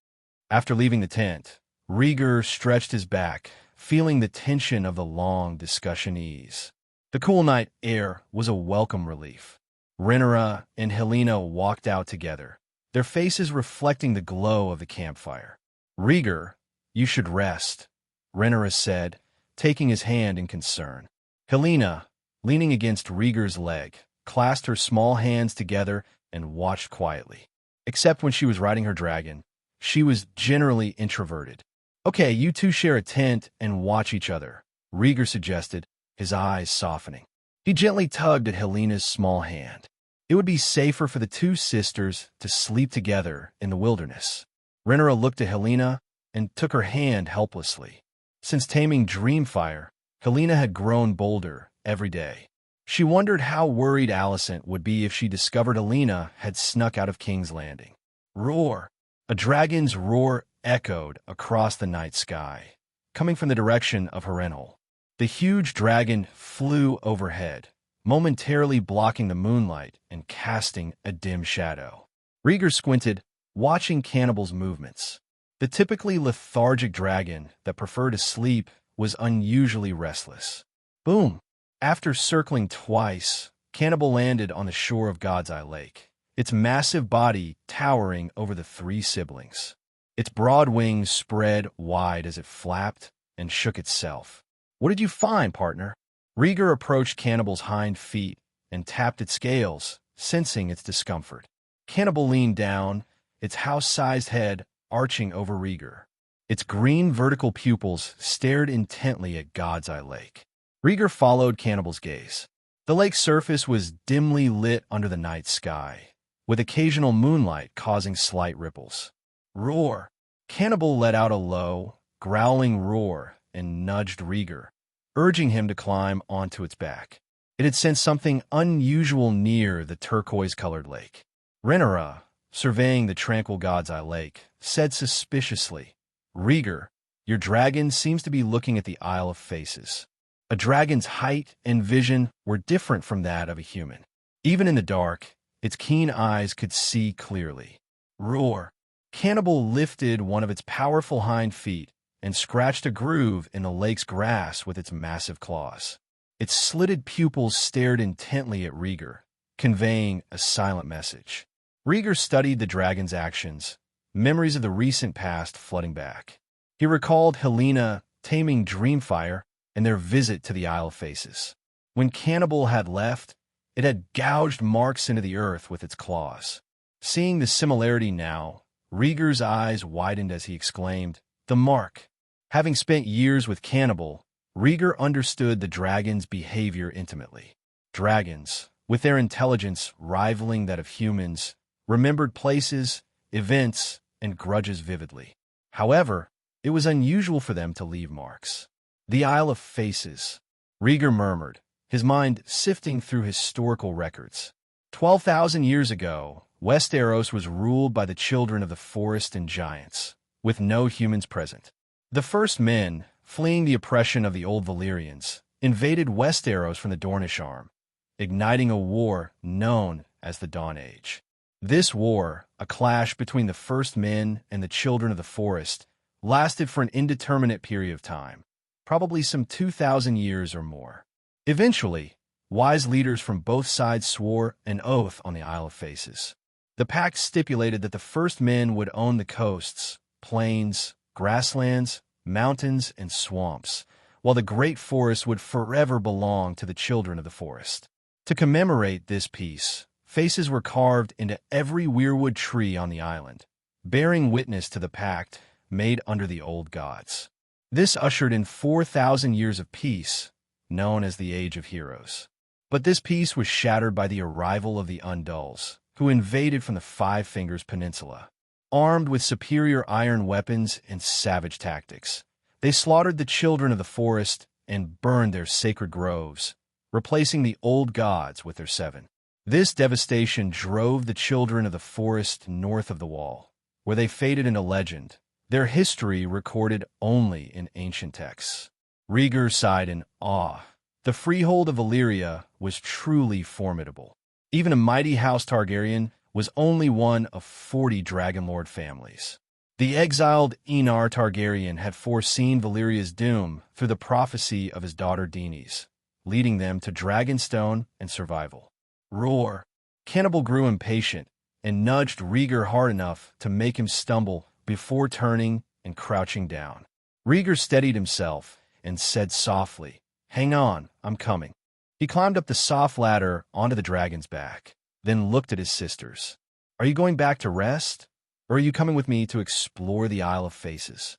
After leaving the tent, Rhaegar stretched his back, feeling the tension of the long discussion ease. The cool night air was a welcome relief. Rhaenyra and Helena walked out together, their faces reflecting the glow of the campfire. Rhaegar, you should rest, Rhaenyra said, taking his hand in concern. Helena, leaning against Rhaegar's leg, clasped her small hands together and watched quietly. Except when she was riding her dragon, she was generally introverted. Okay, you two share a tent and watch each other, Rhaegar suggested, his eyes softening. He gently tugged at Helena's small hand. It would be safer for the two sisters to sleep together in the wilderness. Rhaenyra looked at Helena and took her hand helplessly. Since taming Dreamfire, Helena had grown bolder every day. She wondered how worried Alicent would be if she discovered Helena had snuck out of King's Landing. Roar! A dragon's roar echoed across the night sky, coming from the direction of Harrenhal. The huge dragon flew overhead, momentarily blocking the moonlight and casting a dim shadow. Rhaegar squinted, watching Cannibal's movements. The typically lethargic dragon that preferred to sleep was unusually restless. Boom! After circling twice, Cannibal landed on the shore of God's Eye Lake, its massive body towering over the three siblings. Its broad wings spread wide as it flapped and shook itself. What did you find, partner? Rhaegar approached Cannibal's hind feet and tapped its scales, sensing its discomfort. Cannibal leaned down, its house-sized head arching over Rhaegar. Its green vertical pupils stared intently at God's Eye Lake. Rhaegar followed Cannibal's gaze. The lake's surface was dimly lit under the night sky, with occasional moonlight causing slight ripples. Roar! Cannibal let out a low, growling roar and nudged Rhaegar, urging him to climb onto its back. It had sensed something unusual near the turquoise-colored lake. Rhaenyra, surveying the tranquil God's Eye Lake, said suspiciously, Rhaegar, your dragon seems to be looking at the Isle of Faces. A dragon's height and vision were different from that of a human. Even in the dark, its keen eyes could see clearly. Roar! Cannibal lifted one of its powerful hind feet and scratched a groove in the lake's grass with its massive claws. Its slitted pupils stared intently at Rhaegar, conveying a silent message. Rhaegar studied the dragon's actions, memories of the recent past flooding back. He recalled Helena taming Dreamfire and their visit to the Isle of Faces. When Cannibal had left, it had gouged marks into the earth with its claws. Seeing the similarity now, Rhaegar's eyes widened as he exclaimed, The mark! Having spent years with Cannibal, Rhaegar understood the dragon's behavior intimately. Dragons, with their intelligence rivaling that of humans, remembered places, events, and grudges vividly. However, it was unusual for them to leave marks. The Isle of Faces, Rhaegar murmured, his mind sifting through historical records. 12,000 years ago, Westeros was ruled by the children of the forest and giants, with no humans present. The first men, fleeing the oppression of the old Valyrians, invaded Westeros from the Dornish arm, igniting a war known as the Dawn Age. This war, a clash between the first men and the children of the forest, lasted for an indeterminate period of time, probably some 2,000 years or more. Eventually, wise leaders from both sides swore an oath on the Isle of Faces. The pact stipulated that the first men would own the coasts, plains, grasslands, mountains, and swamps, while the great forest would forever belong to the children of the forest. To commemorate this peace, faces were carved into every weirwood tree on the island, bearing witness to the pact made under the old gods. This ushered in 4,000 years of peace, known as the Age of Heroes. But this peace was shattered by the arrival of the Undulls, who invaded from the Five Fingers Peninsula. Armed with superior iron weapons and savage tactics, they slaughtered the children of the forest and burned their sacred groves, replacing the old gods with their seven. This devastation drove the children of the forest north of the wall, where they faded into legend, their history recorded only in ancient texts. Rhaegar sighed in awe. The freehold of Valyria was truly formidable. Even a mighty House Targaryen was only one of 40 Dragonlord families. The exiled Aenar Targaryen had foreseen Valyria's doom through the prophecy of his daughter Daenerys, leading them to Dragonstone and survival. Roar! Cannibal grew impatient and nudged Rhaegar hard enough to make him stumble before turning and crouching down. Rhaegar steadied himself and said softly, "Hang on, I'm coming." He climbed up the soft ladder onto the dragon's back, then looked at his sisters. "Are you going back to rest, or are you coming with me to explore the Isle of Faces?"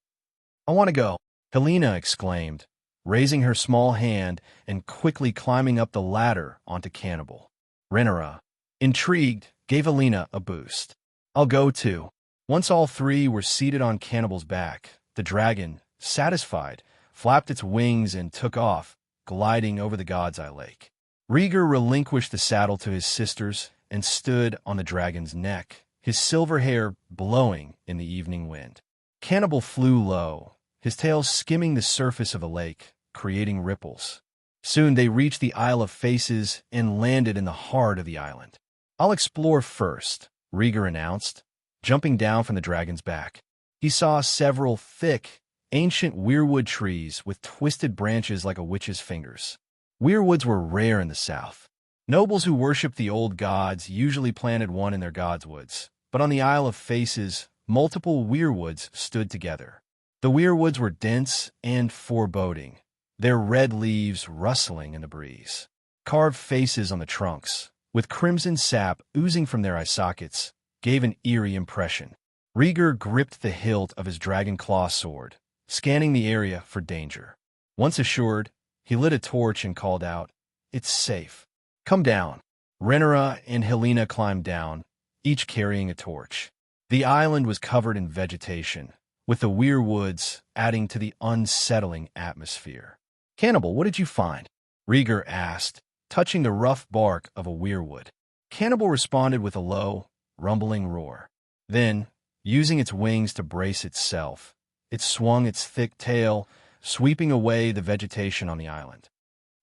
"I want to go," Helena exclaimed, raising her small hand and quickly climbing up the ladder onto Cannibal. Rhaenyra, intrigued, gave Helena a boost. "I'll go too." Once all three were seated on Cannibal's back, the dragon, satisfied, flapped its wings and took off, gliding over the God's Eye Lake. Rhaegar relinquished the saddle to his sisters and stood on the dragon's neck, his silver hair blowing in the evening wind. Cannibal flew low, his tail skimming the surface of the lake, creating ripples. Soon they reached the Isle of Faces and landed in the heart of the island. "I'll explore first," Rhaegar announced, jumping down from the dragon's back. He saw several thick, ancient weirwood trees with twisted branches like a witch's fingers. Weirwoods were rare in the south. Nobles who worshipped the old gods usually planted one in their godswoods, but on the Isle of Faces, multiple weirwoods stood together. The weirwoods were dense and foreboding, their red leaves rustling in the breeze. Carved faces on the trunks, with crimson sap oozing from their eye sockets, gave an eerie impression. Rhaegar gripped the hilt of his dragon claw sword, scanning the area for danger. Once assured, he lit a torch and called out, "It's safe. Come down." Rhaenyra and Helena climbed down, each carrying a torch. The island was covered in vegetation, with the weirwoods adding to the unsettling atmosphere. "Cannibal, what did you find?" Rhaegar asked, touching the rough bark of a weirwood. Cannibal responded with a low, rumbling roar. Then, using its wings to brace itself, it swung its thick tail, sweeping away the vegetation on the island.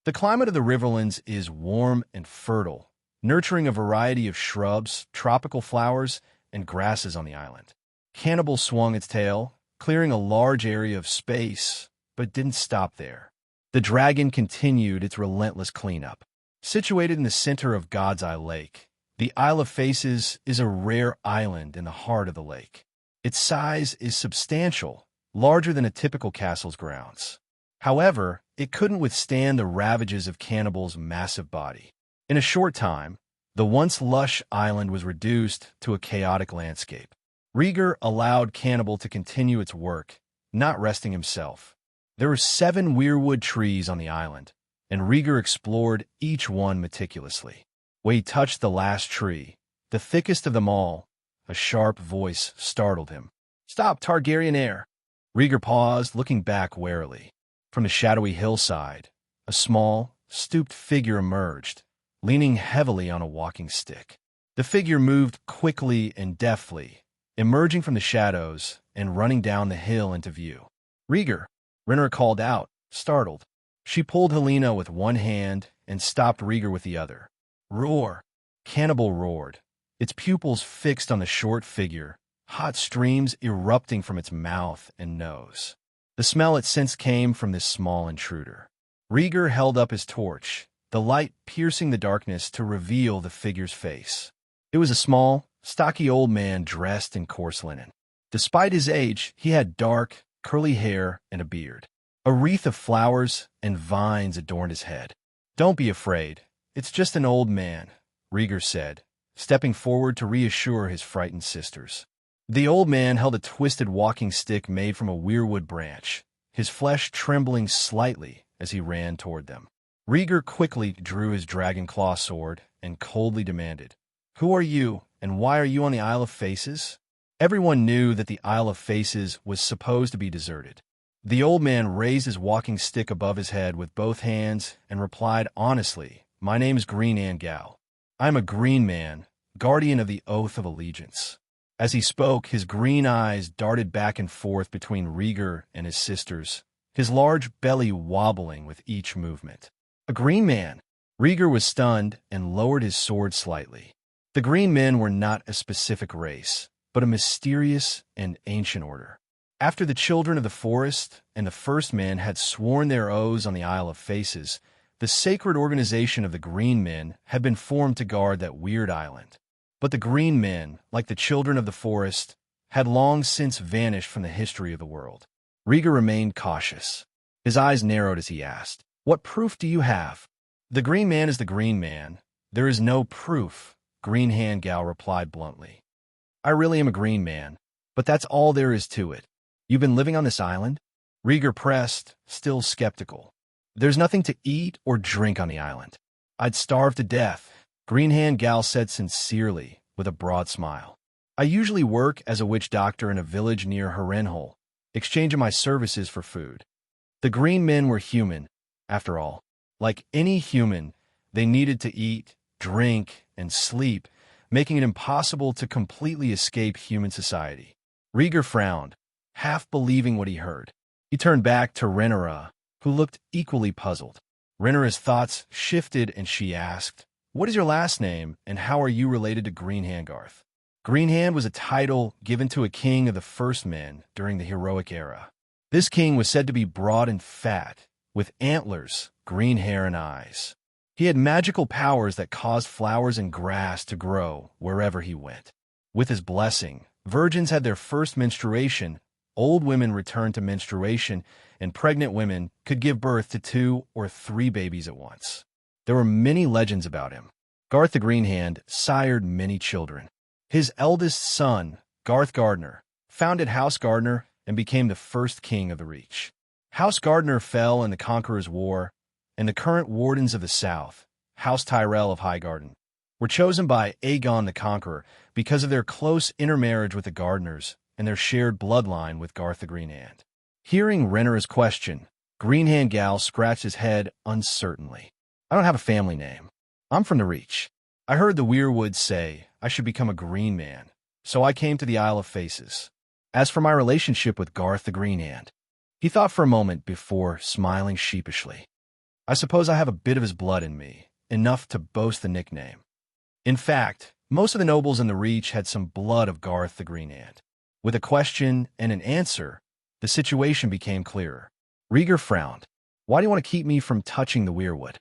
The climate of the Riverlands is warm and fertile, nurturing a variety of shrubs, tropical flowers, and grasses on the island. Cannibal swung its tail, clearing a large area of space, but didn't stop there. The dragon continued its relentless cleanup. Situated in the center of God's Eye Lake, the Isle of Faces is a rare island in the heart of the lake. Its size is substantial, larger than a typical castle's grounds. However, it couldn't withstand the ravages of Cannibal's massive body. In a short time, the once lush island was reduced to a chaotic landscape. Rhaegar allowed Cannibal to continue its work, not resting himself. There were 7 weirwood trees on the island, and Rhaegar explored each one meticulously. When he touched the last tree, the thickest of them all, a sharp voice startled him. "Stop, Targaryen heir!" Rhaegar paused, looking back warily. From the shadowy hillside, a small, stooped figure emerged, leaning heavily on a walking stick. The figure moved quickly and deftly, emerging from the shadows and running down the hill into view. "Rhaegar!" Rhaenyra called out, startled. She pulled Helena with one hand and stopped Rhaegar with the other. "Roar!" Cannibal roared, its pupils fixed on the short figure, hot streams erupting from its mouth and nose. The smell it sensed came from this small intruder. Rhaegar held up his torch, the light piercing the darkness to reveal the figure's face. It was a small, stocky old man dressed in coarse linen. Despite his age, he had dark, curly hair and a beard. A wreath of flowers and vines adorned his head. "Don't be afraid. It's just an old man," Rhaegar said, stepping forward to reassure his frightened sisters. The old man held a twisted walking stick made from a weirwood branch, his flesh trembling slightly as he ran toward them. Rhaegar quickly drew his dragon claw sword and coldly demanded, "Who are you, and why are you on the Isle of Faces?" Everyone knew that the Isle of Faces was supposed to be deserted. The old man raised his walking stick above his head with both hands and replied honestly, "My name is Green Gal. I am a green man, guardian of the Oath of Allegiance." As he spoke, his green eyes darted back and forth between Rhaegar and his sisters, his large belly wobbling with each movement. A green man! Rhaegar was stunned and lowered his sword slightly. The green men were not a specific race, but a mysterious and ancient order. After the children of the forest and the first men had sworn their oaths on the Isle of Faces, the sacred organization of the Green Men had been formed to guard that weird island. But the Green Men, like the children of the forest, had long since vanished from the history of the world. Rhaegar remained cautious. His eyes narrowed as he asked, "What proof do you have?" "The Green Man is the Green Man. There is no proof," Green Gal replied bluntly. "I really am a green man, but that's all there is to it." "You've been living on this island?" Rhaegar pressed, still skeptical. "There's nothing to eat or drink on the island. I'd starve to death," Green Gal said sincerely, with a broad smile. "I usually work as a witch doctor in a village near Harrenhal, exchanging my services for food." The green men were human, after all. Like any human, they needed to eat, drink, and sleep, making it impossible to completely escape human society. Rhaegar frowned, half believing what he heard. He turned back to Rhaenyra, who looked equally puzzled. Rhaenyra's thoughts shifted and she asked, "What is your last name, and how are you related to Greenhangarth?" Greenhand was a title given to a king of the First Men during the heroic era. This king was said to be broad and fat, with antlers, green hair, and eyes. He had magical powers that caused flowers and grass to grow wherever he went. With his blessing, virgins had their first menstruation, old women returned to menstruation, and pregnant women could give birth to 2 or 3 babies at once. There were many legends about him. Garth the Greenhand sired many children. His eldest son, Garth Gardner, founded House Gardner and became the first king of the Reach. House Gardner fell in the Conqueror's War, and the current wardens of the South, House Tyrell of Highgarden, were chosen by Aegon the Conqueror because of their close intermarriage with the Gardners and their shared bloodline with Garth the Greenhand. Hearing Rhaenyra's question, Greenhand Gal scratched his head uncertainly. "I don't have a family name. I'm from the Reach. I heard the Weirwoods say I should become a green man, so I came to the Isle of Faces. As for my relationship with Garth the Greenhand," he thought for a moment before smiling sheepishly, "I suppose I have a bit of his blood in me, enough to boast the nickname." In fact, most of the nobles in the Reach had some blood of Garth the Greenhand. With a question and an answer, the situation became clearer. Rhaegar frowned. "Why do you want to keep me from touching the Weirwood?"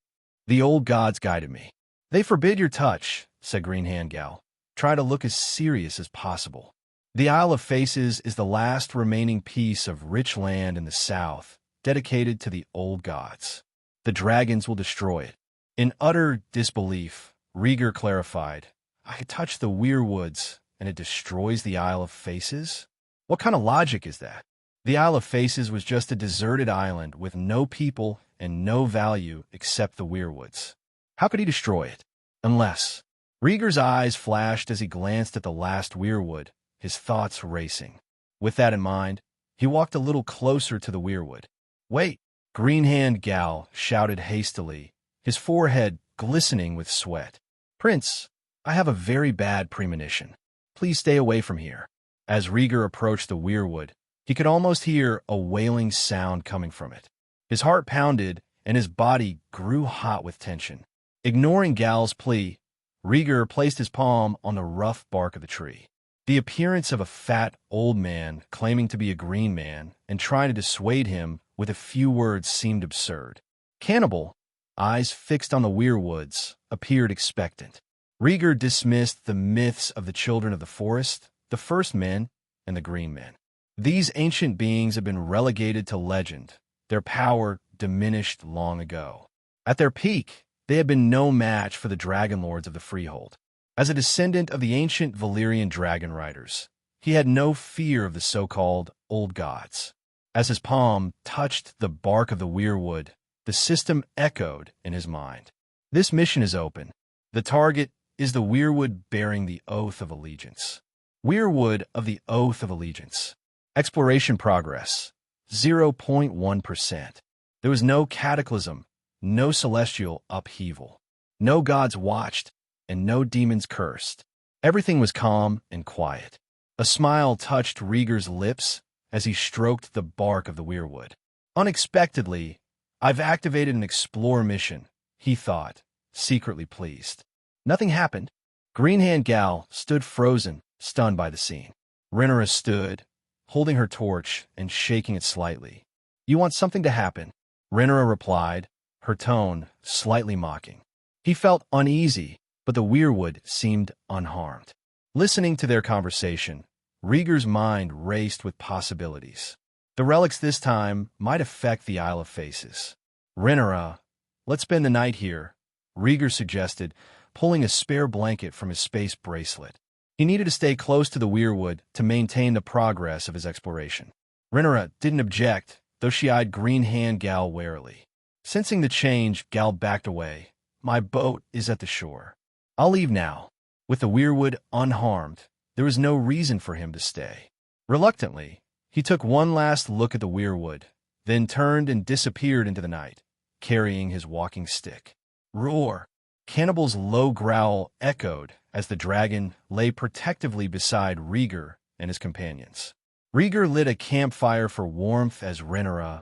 "The old gods guided me." "They forbid your touch," said Greenhand Gal. "Try to look as serious as possible. The Isle of Faces is the last remaining piece of rich land in the south, dedicated to the old gods. The dragons will destroy it." In utter disbelief, Rhaegar clarified, "I could touch the Weirwoods, and it destroys the Isle of Faces? What kind of logic is that?" The Isle of Faces was just a deserted island with no people and no value except the Weirwoods. How could he destroy it? Unless... Rhaegar's eyes flashed as he glanced at the last Weirwood, his thoughts racing. With that in mind, he walked a little closer to the Weirwood. "Wait!" Greenhand Gal shouted hastily, his forehead glistening with sweat. "Prince, I have a very bad premonition. Please stay away from here." As Rhaegar approached the Weirwood, he could almost hear a wailing sound coming from it. His heart pounded, and his body grew hot with tension. Ignoring Gal's plea, Rhaegar placed his palm on the rough bark of the tree. The appearance of a fat, old man claiming to be a green man and trying to dissuade him with a few words seemed absurd. Cannibal, eyes fixed on the Weirwoods, appeared expectant. Rhaegar dismissed the myths of the children of the forest, the first men, and the green men. These ancient beings had been relegated to legend, their power diminished long ago. At their peak, they had been no match for the dragon lords of the Freehold. As a descendant of the ancient Valyrian dragon riders, He had no fear of the so-called old gods. As his palm touched the bark of the weirwood, the system echoed in his mind. This mission is open. The target is the weirwood bearing the Oath of Allegiance. Weirwood of the Oath of Allegiance. Exploration progress, 0.1%. There was no cataclysm, no celestial upheaval. No gods watched, and no demons cursed. Everything was calm and quiet. A smile touched Rhaegar's lips as he stroked the bark of the weirwood. Unexpectedly, I've activated an Explorer mission, he thought, secretly pleased. Nothing happened. Greenhand Gal stood frozen, stunned by the scene. Rhaenyra stood, holding her torch and shaking it slightly. You want something to happen? Rhaenyra replied, her tone slightly mocking. He felt uneasy, but the weirwood seemed unharmed. Listening to their conversation, Rhaegar's mind raced with possibilities. The relics this time might affect the Isle of Faces. Rhaenyra, let's spend the night here, Rhaegar suggested, pulling a spare blanket from his space bracelet. He needed to stay close to the weirwood to maintain the progress of his exploration. Rhaenyra didn't object, though she eyed Greenhand Gal warily. Sensing the change, Gal backed away. My boat is at the shore. I'll leave now. With the weirwood unharmed, there was no reason for him to stay. Reluctantly, he took one last look at the weirwood, then turned and disappeared into the night, carrying his walking stick. Roar! Cannibal's low growl echoed as the dragon lay protectively beside Rhaegar and his companions. Rhaegar lit a campfire for warmth as Rhaenyra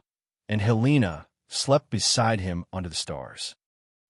and Helaena slept beside him under the stars.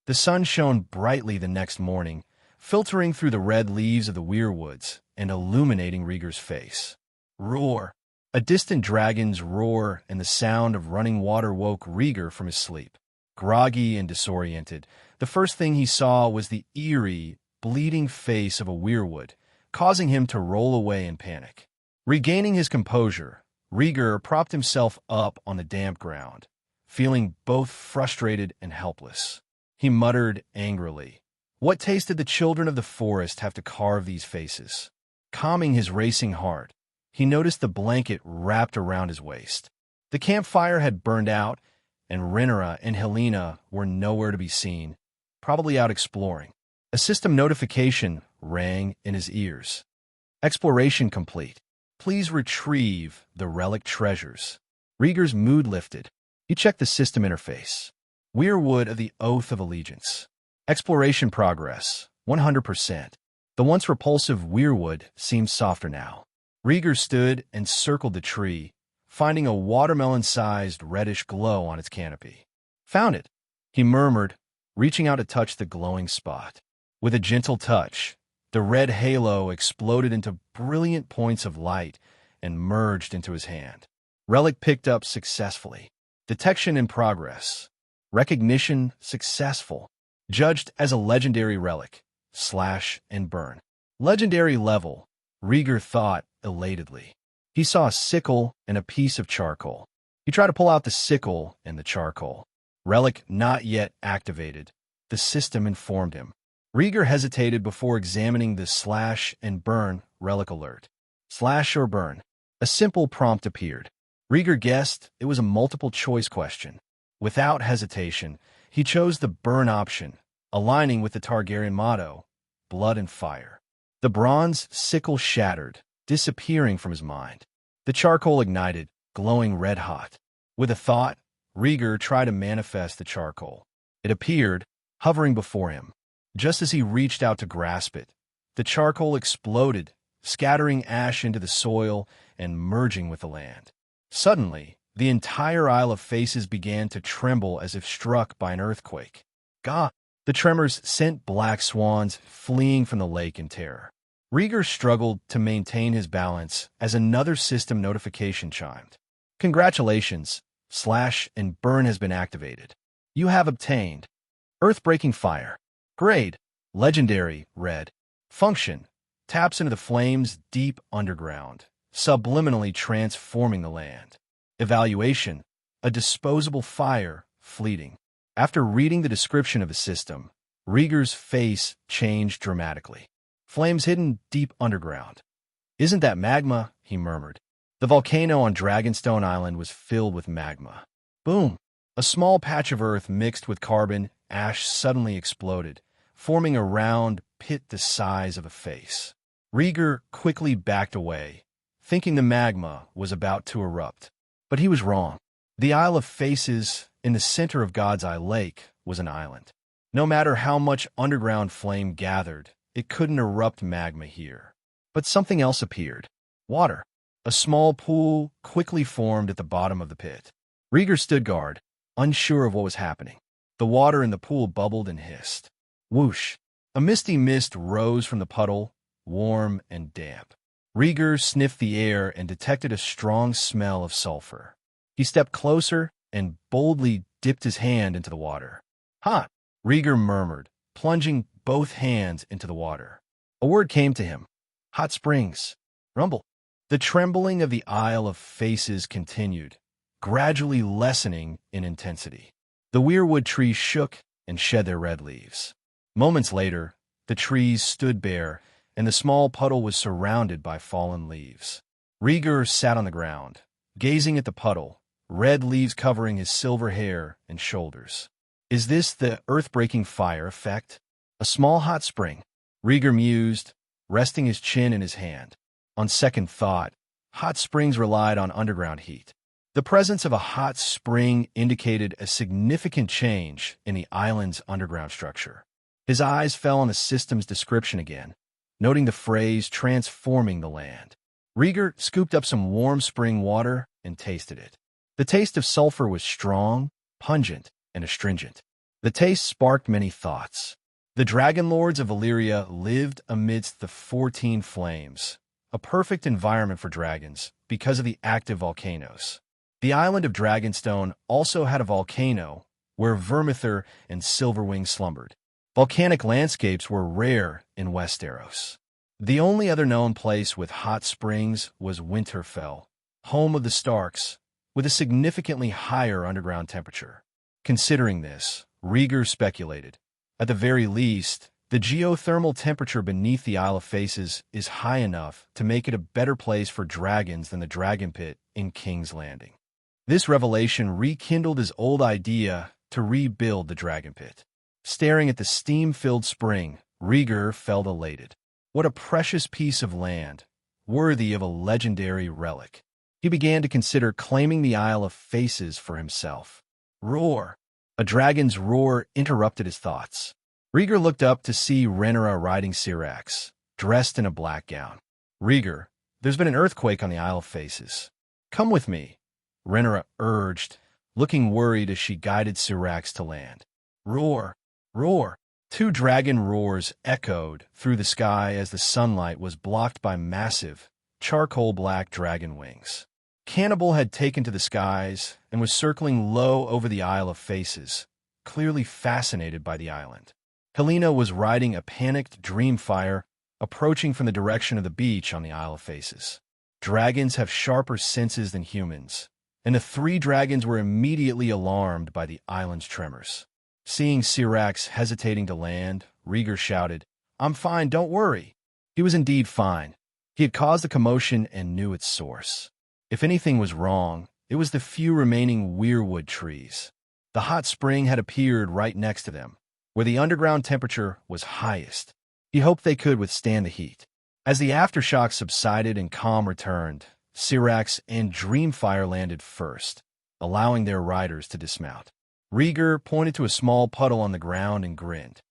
The sun shone brightly the next morning, filtering through the red leaves of the weirwoods and illuminating Rhaegar's face. Roar! A distant dragon's roar and the sound of running water woke Rhaegar from his sleep. Groggy and disoriented, the first thing he saw was the eerie, bleeding face of a weirwood, causing him to roll away in panic. Regaining his composure, Rhaegar propped himself up on the damp ground, feeling both frustrated and helpless. He muttered angrily, "What taste did the children of the forest have to carve these faces?" Calming his racing heart, he noticed the blanket wrapped around his waist. The campfire had burned out, and Rhaenyra and Helaena were nowhere to be seen, probably out exploring. A system notification rang in his ears. Exploration complete. Please retrieve the relic treasures. Rhaegar's mood lifted. He checked the system interface. Weirwood of the Oath of Allegiance. Exploration progress, 100%. The once repulsive weirwood seemed softer now. Rhaegar stood and circled the tree, finding a watermelon-sized reddish glow on its canopy. Found it, he murmured, reaching out to touch the glowing spot. With a gentle touch, the red halo exploded into brilliant points of light and merged into his hand. Relic picked up successfully. Detection in progress. Recognition successful. Judged as a legendary relic. Slash and burn. Legendary level, Rhaegar thought elatedly. He saw a sickle and a piece of charcoal. He tried to pull out the sickle and the charcoal. Relic not yet activated, the system informed him. Rhaegar hesitated before examining the slash and burn relic alert. Slash or burn? A simple prompt appeared. Rhaegar guessed it was a multiple-choice question. Without hesitation, he chose the burn option, aligning with the Targaryen motto, blood and fire. The bronze sickle shattered, disappearing from his mind. The charcoal ignited, glowing red-hot. With a thought, Rhaegar tried to manifest the charcoal. It appeared, hovering before him. Just as he reached out to grasp it, the charcoal exploded, scattering ash into the soil and merging with the land. Suddenly, the entire Isle of Faces began to tremble as if struck by an earthquake. Gah! The tremors sent black swans fleeing from the lake in terror. Rhaegar struggled to maintain his balance as another system notification chimed. Congratulations, slash and burn has been activated. You have obtained Earth-breaking fire. Grade, legendary, red. Function, taps into the flames deep underground, subliminally transforming the land. Evaluation, a disposable fire, fleeting. After reading the description of the system, Rhaegar's face changed dramatically. Flames hidden deep underground. Isn't that magma? He murmured. The volcano on Dragonstone Island was filled with magma. Boom! A small patch of earth mixed with carbon ash suddenly exploded, forming a round pit the size of a face. Rhaegar quickly backed away, thinking the magma was about to erupt. But he was wrong. The Isle of Faces, in the center of God's Eye Lake, was an island. No matter how much underground flame gathered, it couldn't erupt magma here. But something else appeared. Water. A small pool quickly formed at the bottom of the pit. Rhaegar stood guard, unsure of what was happening. The water in the pool bubbled and hissed. Whoosh! A misty mist rose from the puddle, warm and damp. Rhaegar sniffed the air and detected a strong smell of sulfur. He stepped closer and boldly dipped his hand into the water. Hot! Rhaegar murmured, plunging both hands into the water. A word came to him. Hot springs. Rumble. The trembling of the Isle of Faces continued, gradually lessening in intensity. The weirwood trees shook and shed their red leaves. Moments later, the trees stood bare, and the small puddle was surrounded by fallen leaves. Rhaegar sat on the ground, gazing at the puddle, red leaves covering his silver hair and shoulders. Is this the earth-breaking fire effect? A small hot spring? Rhaegar mused, resting his chin in his hand. On second thought, hot springs relied on underground heat. The presence of a hot spring indicated a significant change in the island's underground structure. His eyes fell on the system's description again, noting the phrase transforming the land. Rhaegar scooped up some warm spring water and tasted it. The taste of sulfur was strong, pungent, and astringent. The taste sparked many thoughts. The dragon lords of Valyria lived amidst the 14 flames, a perfect environment for dragons because of the active volcanoes. The island of Dragonstone also had a volcano where Vermithor and Silverwing slumbered. Volcanic landscapes were rare in Westeros. The only other known place with hot springs was Winterfell, home of the Starks, with a significantly higher underground temperature. Considering this, Rhaegar speculated, at the very least, the geothermal temperature beneath the Isle of Faces is high enough to make it a better place for dragons than the Dragon Pit in King's Landing. This revelation rekindled his old idea to rebuild the Dragon Pit. Staring at the steam-filled spring, Rhaegar felt elated. What a precious piece of land, worthy of a legendary relic. He began to consider claiming the Isle of Faces for himself. Roar! A dragon's roar interrupted his thoughts. Rhaegar looked up to see Rhaenyra riding Syrax, dressed in a black gown. Rhaegar, there's been an earthquake on the Isle of Faces. Come with me, Rhaenyra urged, looking worried as she guided Syrax to land. Roar! Roar! 2 dragon roars echoed through the sky as the sunlight was blocked by massive, charcoal-black dragon wings. Cannibal had taken to the skies and was circling low over the Isle of Faces, clearly fascinated by the island. Helena was riding a panicked Dreamfire, approaching from the direction of the beach on the Isle of Faces. Dragons have sharper senses than humans, and the 3 dragons were immediately alarmed by the island's tremors. Seeing Syrax hesitating to land, Rhaegar shouted, I'm fine, don't worry. He was indeed fine. He had caused the commotion and knew its source. If anything was wrong, it was the few remaining weirwood trees. The hot spring had appeared right next to them, where the underground temperature was highest. He hoped they could withstand the heat. As the aftershocks subsided and calm returned, Syrax and Dreamfire landed first, allowing their riders to dismount. Rhaegar pointed to a small puddle on the ground and grinned.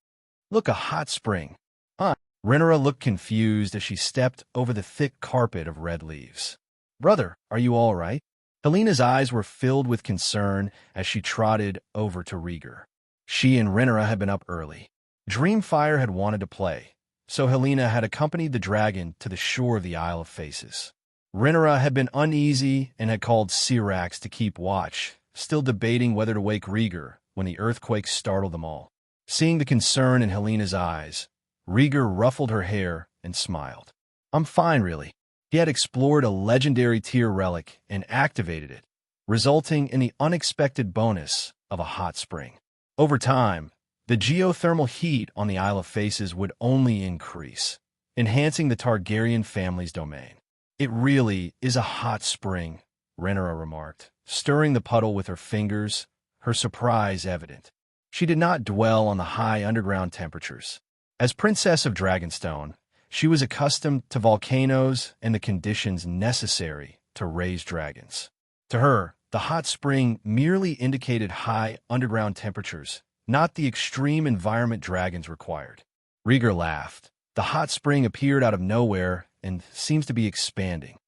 Look, a hot spring. Huh? Rhaenyra looked confused as she stepped over the thick carpet of red leaves. Brother, are you all right? Helena's eyes were filled with concern as she trotted over to Rhaegar. She and Rhaenyra had been up early. Dreamfire had wanted to play, so Helena had accompanied the dragon to the shore of the Isle of Faces. Rhaenyra had been uneasy and had called Syrax to keep watch, still debating whether to wake Rhaegar when the earthquake startled them all. Seeing the concern in Helena's eyes, Rhaegar ruffled her hair and smiled. I'm fine, really. He had explored a legendary tier relic and activated it, resulting in the unexpected bonus of a hot spring. Over time, the geothermal heat on the Isle of Faces would only increase, enhancing the Targaryen family's domain. It really is a hot spring, Rhaegar remarked, stirring the puddle with her fingers, her surprise evident. She did not dwell on the high underground temperatures. As Princess of Dragonstone, she was accustomed to volcanoes and the conditions necessary to raise dragons. To her, the hot spring merely indicated high underground temperatures, not the extreme environment dragons required. Rhaegar laughed. The hot spring appeared out of nowhere and seems to be expanding.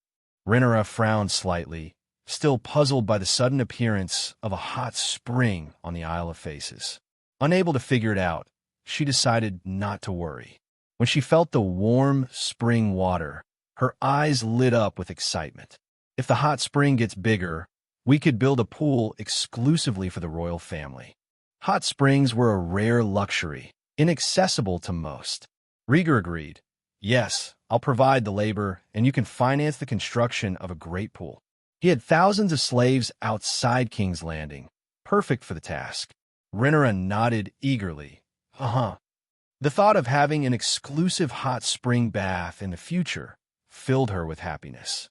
Rhaenyra frowned slightly, still puzzled by the sudden appearance of a hot spring on the Isle of Faces. Unable to figure it out, she decided not to worry. When she felt the warm spring water, her eyes lit up with excitement. If the hot spring gets bigger, we could build a pool exclusively for the royal family. Hot springs were a rare luxury, inaccessible to most. Rhaegar agreed. Yes, I'll provide the labor, and you can finance the construction of a great pool. He had thousands of slaves outside King's Landing, perfect for the task. Rhaenyra nodded eagerly. Uh-huh. The thought of having an exclusive hot spring bath in the future filled her with happiness.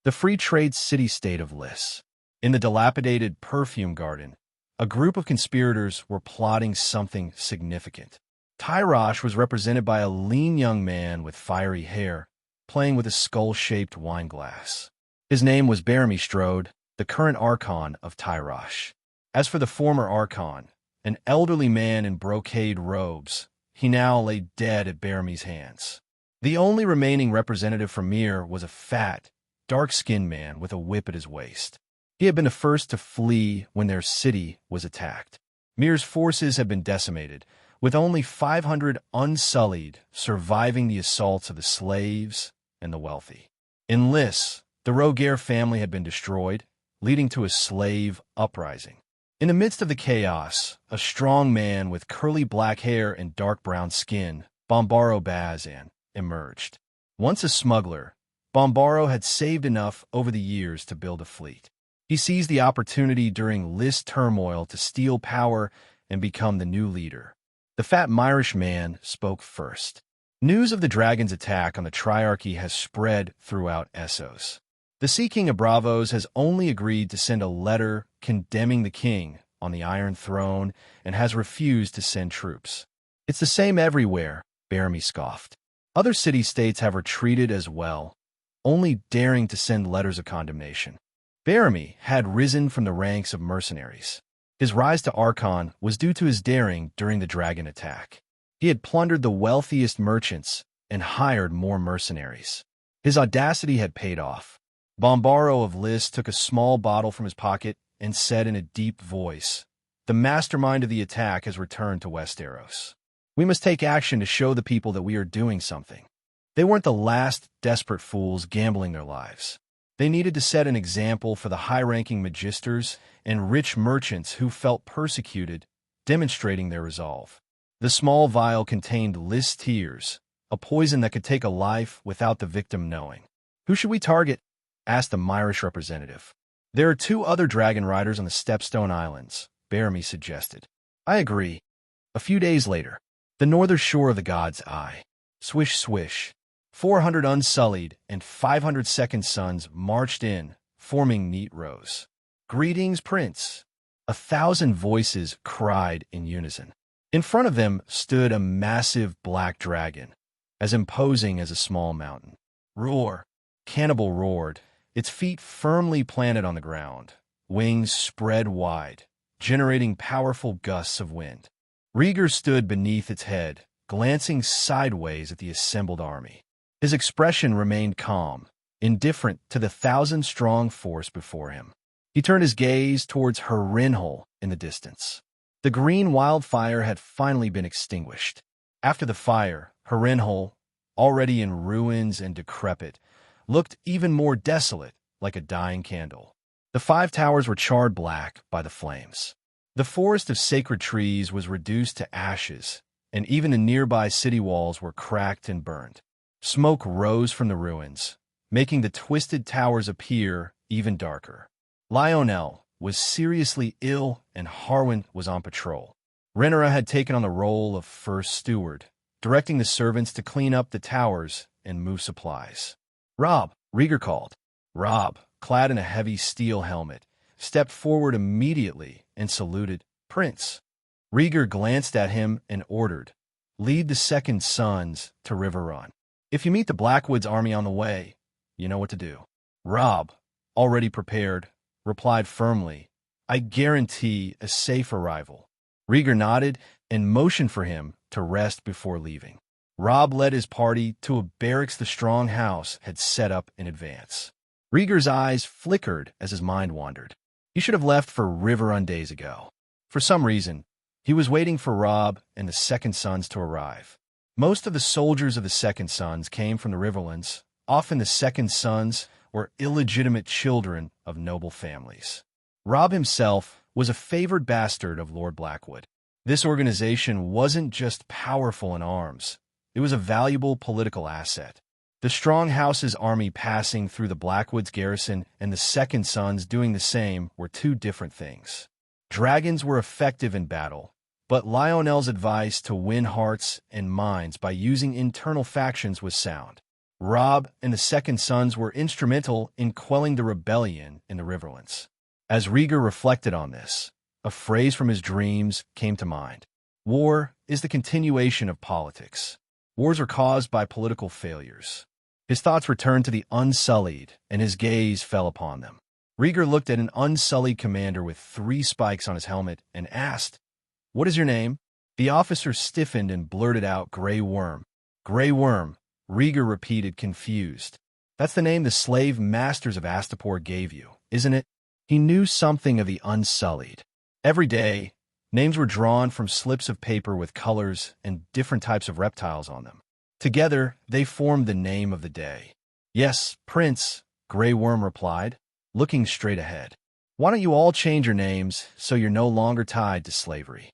The free trade city-state of Lys. In the dilapidated perfume garden, a group of conspirators were plotting something significant. Tyrosh was represented by a lean young man with fiery hair, playing with a skull-shaped wineglass. His name was Baremy Strode, the current Archon of Tyrosh. As for the former Archon, an elderly man in brocade robes, he now lay dead at Baremy's hands. The only remaining representative from Myr was a fat, dark-skinned man with a whip at his waist. He had been the first to flee when their city was attacked. Myr's forces had been decimated, with only 500 unsullied surviving the assaults of the slaves and the wealthy. In Lys, the Rhaegar family had been destroyed, leading to a slave uprising. In the midst of the chaos, a strong man with curly black hair and dark brown skin, Bombaro Bazan, emerged. Once a smuggler, Bombaro had saved enough over the years to build a fleet. He seized the opportunity during Lys turmoil to steal power and become the new leader. The fat Myrish man spoke first. News of the dragon's attack on the Triarchy has spread throughout Essos. The Sea King of Bravos has only agreed to send a letter condemning the king on the Iron Throne and has refused to send troops. It's the same everywhere, Baremy scoffed. Other city-states have retreated as well, only daring to send letters of condemnation. Baremy had risen from the ranks of mercenaries. His rise to Archon was due to his daring during the dragon attack. He had plundered the wealthiest merchants and hired more mercenaries. His audacity had paid off. Bombaro of Lys took a small bottle from his pocket and said in a deep voice, "The mastermind of the attack has returned to Westeros. We must take action to show the people that we are doing something." They weren't the last desperate fools gambling their lives. They needed to set an example for the high-ranking magisters and rich merchants who felt persecuted, demonstrating their resolve. The small vial contained Lys tears, a poison that could take a life without the victim knowing. "Who should we target?" asked the Myrish representative. "There are 2 other dragon riders on the Stepstone Islands," Baremy suggested. "I agree." A few days later, the northern shore of the God's Eye. Swish, swish. 400 unsullied and 500 second sons marched in, forming neat rows. "Greetings, Prince." 1,000 voices cried in unison. In front of them stood a massive black dragon, as imposing as a small mountain. "Roar!" Cannibal roared, its feet firmly planted on the ground, wings spread wide, generating powerful gusts of wind. Rhaegar stood beneath its head, glancing sideways at the assembled army. His expression remained calm, indifferent to the 1,000-strong force before him. He turned his gaze towards Harrenhal in the distance. The green wildfire had finally been extinguished. After the fire, Harrenhal, already in ruins and decrepit, looked even more desolate, like a dying candle. The 5 towers were charred black by the flames. The forest of sacred trees was reduced to ashes, and even the nearby city walls were cracked and burned. Smoke rose from the ruins, making the twisted towers appear even darker. Lionel was seriously ill, and Harwin was on patrol. Rhaenyra had taken on the role of first steward, directing the servants to clean up the towers and move supplies. "Rob," Rhaegar called. Robb, clad in a heavy steel helmet, stepped forward immediately and saluted. Prince. Rhaegar glanced at him and ordered, "Lead the second sons to River Run. If you meet the Blackwood's army on the way, you know what to do." Robb, already prepared, replied firmly, "I guarantee a safe arrival." Rhaegar nodded and motioned for him to rest before leaving. Robb led his party to a barracks the strong house had set up in advance. Rhaegar's eyes flickered as his mind wandered. He should have left for River Run days ago. For some reason, he was waiting for Robb and the Second Sons to arrive. Most of the soldiers of the Second Sons came from the Riverlands. Often the Second Sons were illegitimate children of noble families. Robb himself was a favored bastard of Lord Blackwood. This organization wasn't just powerful in arms. It was a valuable political asset. The Strong House's army passing through the Blackwood's garrison and the Second Sons doing the same were two different things. Dragons were effective in battle, but Lionel's advice to win hearts and minds by using internal factions was sound. Robb and the Second Sons were instrumental in quelling the rebellion in the Riverlands. As Rhaegar reflected on this, a phrase from his dreams came to mind. War is the continuation of politics. Wars are caused by political failures. His thoughts returned to the Unsullied, and his gaze fell upon them. Rhaegar looked at an unsullied commander with 3 spikes on his helmet and asked, "What is your name?" The officer stiffened and blurted out, "Grey Worm." "Grey Worm," Rhaegar repeated, confused. "That's the name the slave masters of Astapor gave you, isn't it?" He knew something of the Unsullied. Every day, names were drawn from slips of paper with colors and different types of reptiles on them. Together, they formed the name of the day. "Yes, Prince," Grey Worm replied, looking straight ahead. "Why don't you all change your names so you're no longer tied to slavery?"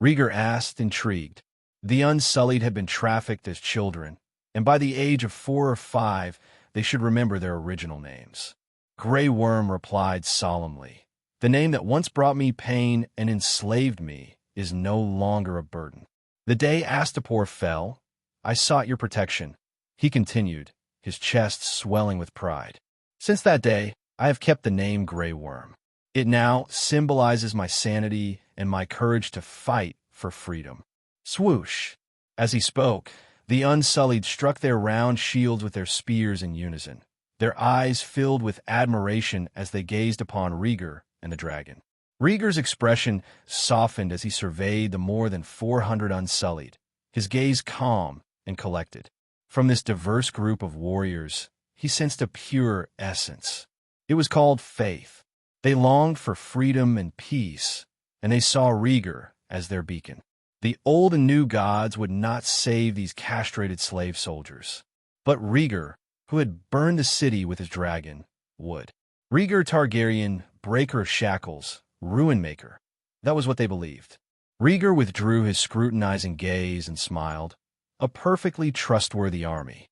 Rhaegar asked, intrigued. The Unsullied had been trafficked as children, and by the age of 4 or 5, they should remember their original names. Grey Worm replied solemnly, "The name that once brought me pain and enslaved me is no longer a burden. The day Astapor fell, I sought your protection," he continued, his chest swelling with pride. "Since that day, I have kept the name Grey Worm. It now symbolizes my sanity and my courage to fight for freedom." Swoosh! As he spoke, the Unsullied struck their round shields with their spears in unison. Their eyes filled with admiration as they gazed upon Rhaegar and the dragon. Rhaegar's expression softened as he surveyed the more than 400 Unsullied, his gaze calm and collected. From this diverse group of warriors, he sensed a pure essence. It was called faith. They longed for freedom and peace, and they saw Rhaegar as their beacon. The old and new gods would not save these castrated slave soldiers, but Rhaegar, who had burned the city with his dragon, would. Rhaegar Targaryen, breaker of shackles, ruin maker. That was what they believed. Rhaegar withdrew his scrutinizing gaze and smiled. A perfectly trustworthy army.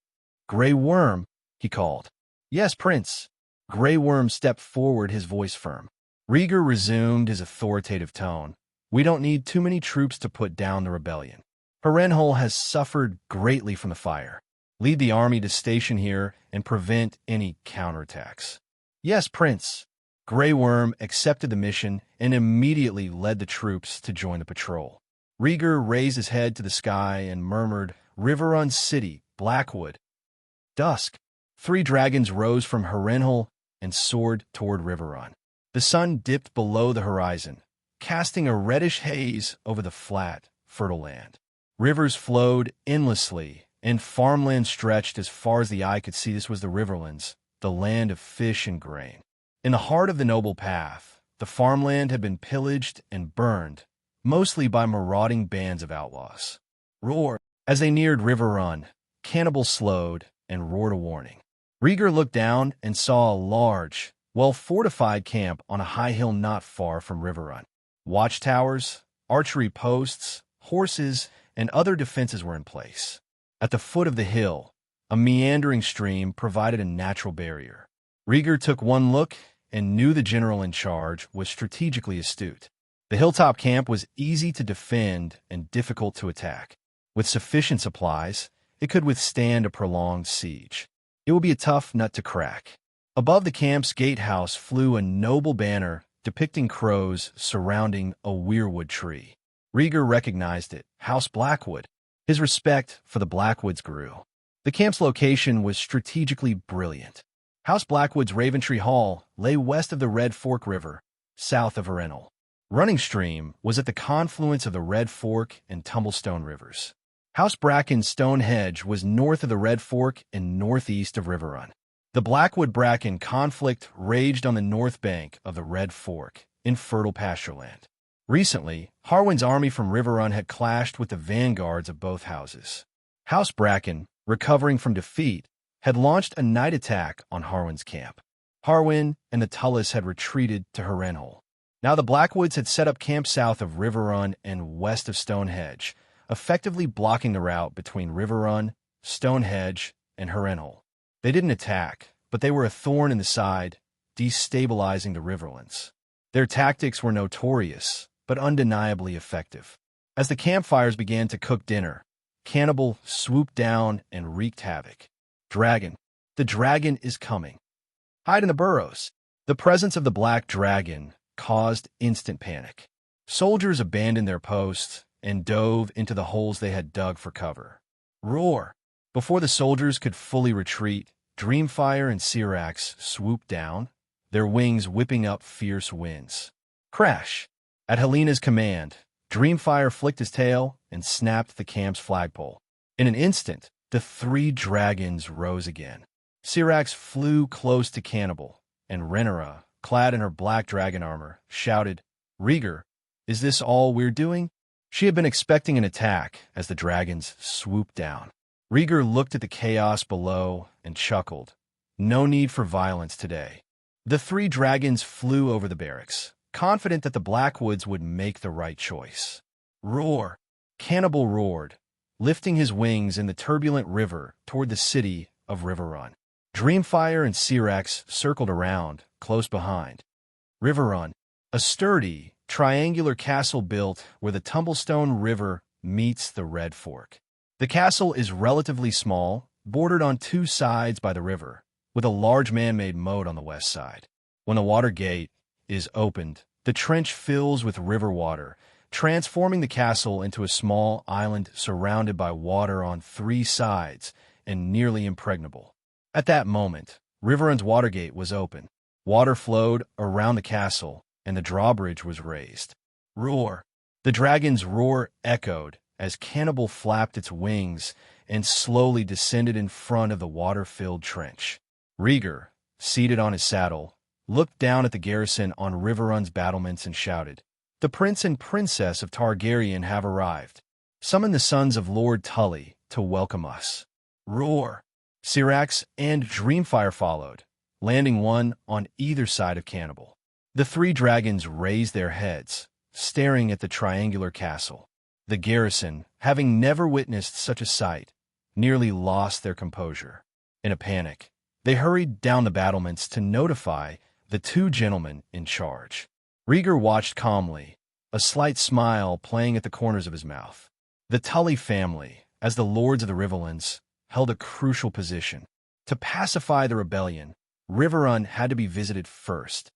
"Grey Worm," he called. "Yes, Prince." Grey Worm stepped forward, his voice firm. Rhaegar resumed his authoritative tone. "We don't need too many troops to put down the rebellion. Harrenhal has suffered greatly from the fire. Lead the army to station here and prevent any counterattacks." "Yes, Prince." Grey Worm accepted the mission and immediately led the troops to join the patrol. Rhaegar raised his head to the sky and murmured, "River Run City, Blackwood." Dusk. 3 dragons rose from Harrenhal and soared toward River Run. The sun dipped below the horizon, casting a reddish haze over the flat, fertile land. Rivers flowed endlessly, and farmland stretched as far as the eye could see. This was the Riverlands, the land of fish and grain. In the heart of the noble path, the farmland had been pillaged and burned, mostly by marauding bands of outlaws. Roar! As they neared River Run, cannibals slowed and roared a warning. Rhaegar looked down and saw a large, well-fortified camp on a high hill not far from River Run. Watchtowers, archery posts, horses, and other defenses were in place. At the foot of the hill, a meandering stream provided a natural barrier. Rhaegar took one look and knew the general in charge was strategically astute. The hilltop camp was easy to defend and difficult to attack. With sufficient supplies, it could withstand a prolonged siege. It would be a tough nut to crack. Above the camp's gatehouse flew a noble banner depicting crows surrounding a weirwood tree. Rhaegar recognized it, House Blackwood. His respect for the Blackwoods grew. The camp's location was strategically brilliant. House Blackwood's Raventree Hall lay west of the Red Fork River, south of Harrenhal. Running Stream was at the confluence of the Red Fork and Tumblestone rivers. House Bracken's Stone Hedge was north of the Red Fork and northeast of River Run. The Blackwood-Bracken conflict raged on the north bank of the Red Fork, in fertile pastureland. Recently, Harwin's army from River Run had clashed with the vanguards of both houses. House Bracken, recovering from defeat, had launched a night attack on Harwin's camp. Harwin and the Tullis had retreated to Harrenhal. Now the Blackwoods had set up camp south of River Run and west of Stonehenge, effectively blocking the route between River Run, Stonehenge, and Harrenhal. They didn't attack, but they were a thorn in the side, destabilizing the Riverlands. Their tactics were notorious, but undeniably effective. As the campfires began to cook dinner, Cannibal swooped down and wreaked havoc. Dragon. The dragon is coming. Hide in the burrows. The presence of the black dragon caused instant panic. Soldiers abandoned their posts and dove into the holes they had dug for cover. Roar! Before the soldiers could fully retreat, Dreamfire and Syrax swooped down, their wings whipping up fierce winds. Crash! At Helena's command, Dreamfire flicked his tail and snapped the camp's flagpole. In an instant, the three dragons rose again. Syrax flew close to Cannibal, and Rhaenyra, clad in her black dragon armor, shouted, "Rhaegar, is this all we're doing?" She had been expecting an attack as the dragons swooped down. Rhaegar looked at the chaos below and chuckled. No need for violence today. The three dragons flew over the barracks, confident that the Blackwoods would make the right choice. Roar! Cannibal roared, lifting his wings in the turbulent river toward the city of River Run. Dreamfire and Syrax circled around, close behind. River Run, a sturdy, triangular castle built where the Tumblestone River meets the Red Fork. The castle is relatively small, bordered on two sides by the river, with a large man-made moat on the west side. When the water gate is opened, the trench fills with river water, transforming the castle into a small island surrounded by water on three sides and nearly impregnable. At that moment, River Run's water gate was open. Water flowed around the castle, and the drawbridge was raised. Roar! The dragon's roar echoed as Cannibal flapped its wings and slowly descended in front of the water-filled trench. Rhaegar, seated on his saddle, looked down at the garrison on River Run's battlements and shouted, "The prince and princess of Targaryen have arrived. Summon the sons of Lord Tully to welcome us." Roar! Syrax and Dreamfire followed, landing one on either side of Cannibal. The three dragons raised their heads, staring at the triangular castle. The garrison, having never witnessed such a sight, nearly lost their composure. In a panic, they hurried down the battlements to notify the two gentlemen in charge. Rhaegar watched calmly, a slight smile playing at the corners of his mouth. The Tully family, as the lords of the Riverlands, held a crucial position. To pacify the rebellion, River Run had to be visited first.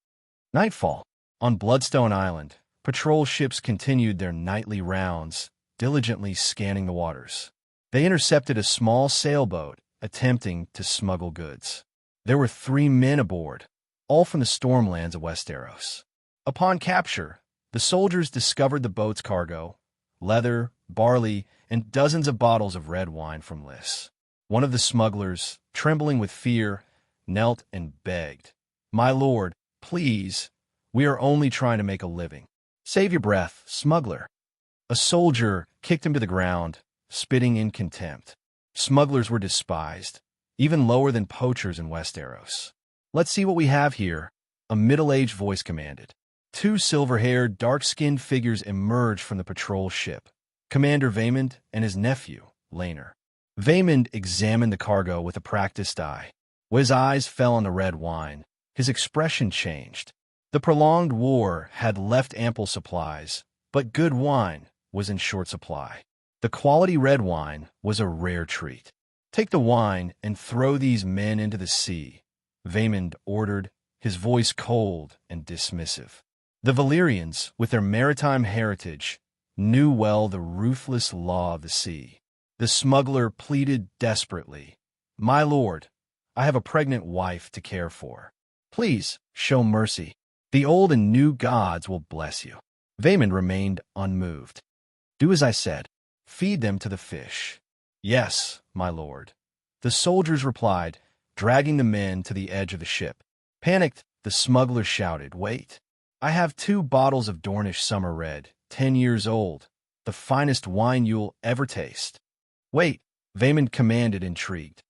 Nightfall. On Bloodstone Island, patrol ships continued their nightly rounds, diligently scanning the waters. They intercepted a small sailboat attempting to smuggle goods. There were 3 men aboard, all from the Stormlands of Westeros. Upon capture, the soldiers discovered the boat's cargo, leather, barley, and dozens of bottles of red wine from Lys. One of the smugglers, trembling with fear, knelt and begged, "My lord, please, we are only trying to make a living. Save your breath, smuggler." A soldier kicked him to the ground, spitting in contempt. Smugglers were despised, even lower than poachers in Westeros. "Let's see what we have here," a middle-aged voice commanded. 2 silver-haired, dark-skinned figures emerged from the patrol ship, Commander Vaemond and his nephew, Laenor. Vaemond examined the cargo with a practiced eye. When his eyes fell on the red wine, his expression changed. The prolonged war had left ample supplies, but good wine was in short supply. The quality red wine was a rare treat. "Take the wine and throw these men into the sea," Vaemond ordered, his voice cold and dismissive. The Valerians, with their maritime heritage, knew well the ruthless law of the sea. The smuggler pleaded desperately, "My lord, I have a pregnant wife to care for. Please show mercy. The old and new gods will bless you." Vaemond remained unmoved. "Do as I said. Feed them to the fish." "Yes, my lord," the soldiers replied, dragging the men to the edge of the ship. Panicked, the smuggler shouted, "Wait! I have 2 bottles of Dornish summer red, 10 years old, the finest wine you'll ever taste." "Wait," Vaemond commanded, intrigued.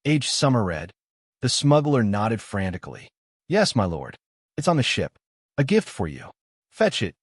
"Aged summer red?" The smuggler nodded frantically. "Yes, my lord. It's on the ship. A gift for you." "Fetch it,"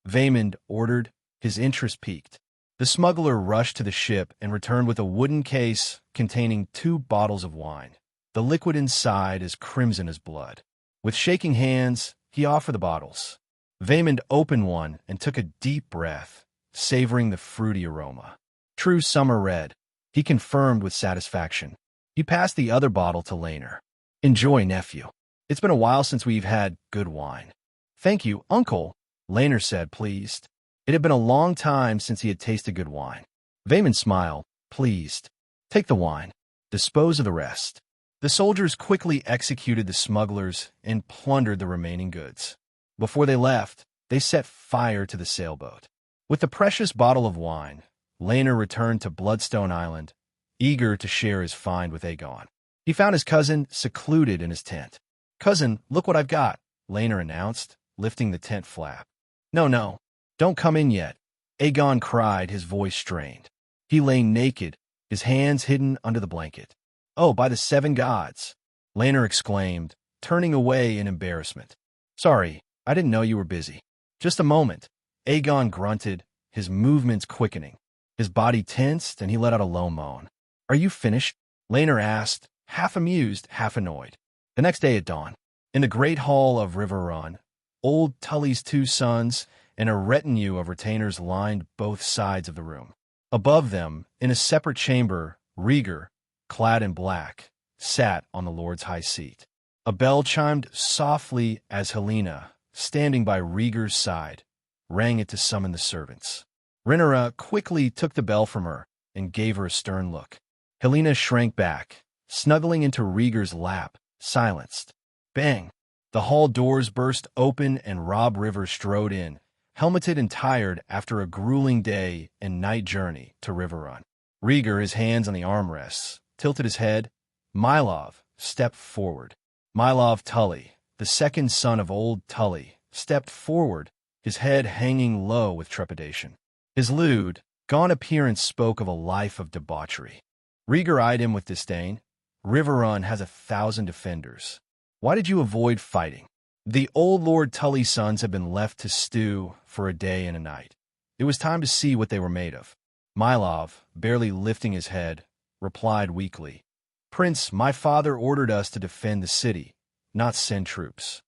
Vaemond ordered, his interest piqued. The smuggler rushed to the ship and returned with a wooden case containing 2 bottles of wine, the liquid inside as crimson as blood. With shaking hands, he offered the bottles. Vaemond opened one and took a deep breath, savoring the fruity aroma. "True summer red," he confirmed with satisfaction. He passed the other bottle to Laenor. "Enjoy, nephew. It's been a while since we've had good wine." "Thank you, uncle," Laenor said, pleased. It had been a long time since he had tasted good wine. Vaemond smiled, pleased. "Take the wine. Dispose of the rest." The soldiers quickly executed the smugglers and plundered the remaining goods. Before they left, they set fire to the sailboat. With the precious bottle of wine, Laenor returned to Bloodstone Island, eager to share his find with Aegon. He found his cousin secluded in his tent. "Cousin, look what I've got," Laenor announced, lifting the tent flap. No, don't come in yet," Aegon cried, his voice strained. He lay naked, his hands hidden under the blanket. "Oh, by the 7 gods!" Laenor exclaimed, turning away in embarrassment. "Sorry, I didn't know you were busy." "Just a moment," Aegon grunted, his movements quickening. His body tensed, and he let out a low moan. "Are you finished?" Laenor asked, half amused, half annoyed. The next day at dawn, in the great hall of Riverrun, old Tully's 2 sons and a retinue of retainers lined both sides of the room. Above them, in a separate chamber, Rhaegar, clad in black, sat on the Lord's high seat. A bell chimed softly as Helena, standing by Rhaegar's side, rang it to summon the servants. Rhaenyra quickly took the bell from her and gave her a stern look. Helena shrank back, snuggling into Rhaegar's lap, silenced. Bang! The hall doors burst open and Robb River strode in, helmeted and tired after a grueling day and night journey to Riverrun. Rhaegar, his hands on the armrests, tilted his head. Mylov stepped forward. Mylov Tully, the second son of old Tully, stepped forward, his head hanging low with trepidation. His lewd, gaunt appearance spoke of a life of debauchery. Rhaegar eyed him with disdain. "Riverrun has 1,000 defenders. Why did you avoid fighting?" The old Lord Tully's sons had been left to stew for a day and a night. It was time to see what they were made of. Mylov, barely lifting his head, replied weakly, "Prince, my father ordered us to defend the city, not send troops."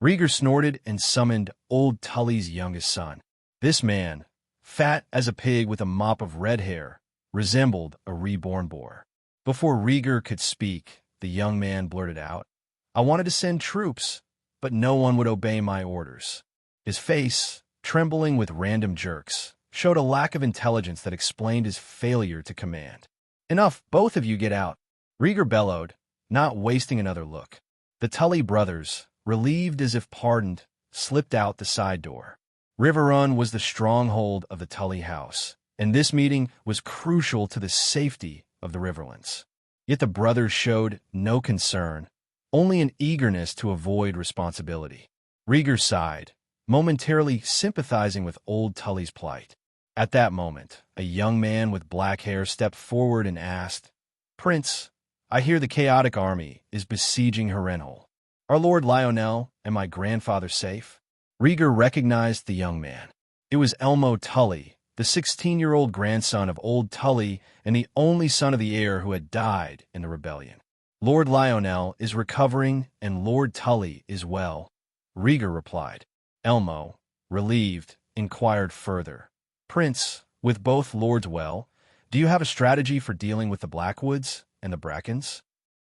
Rhaegar snorted and summoned old Tully's youngest son. This man, fat as a pig with a mop of red hair, resembled a reborn boar. Before Rhaegar could speak, the young man blurted out, "I wanted to send troops, but no one would obey my orders." His face, trembling with random jerks, showed a lack of intelligence that explained his failure to command. "Enough, both of you get out," Rhaegar bellowed, not wasting another look. The Tully brothers, relieved as if pardoned, slipped out the side door. Riverrun was the stronghold of the Tully house, and this meeting was crucial to the safety of the Riverlands. Yet the brothers showed no concern, only an eagerness to avoid responsibility. Rhaegar sighed, momentarily sympathizing with old Tully's plight. At that moment, a young man with black hair stepped forward and asked, "Prince, I hear the chaotic army is besieging Harrenhal. Are Lord Lionel and my grandfather safe?" Rhaegar recognized the young man. It was Elmo Tully, the 16-year-old grandson of old Tully and the only son of the heir who had died in the rebellion. "Lord Lionel is recovering and Lord Tully is well," Rhaegar replied. Elmo, relieved, inquired further, "Prince, with both lords well, do you have a strategy for dealing with the Blackwoods?" and the Brackens?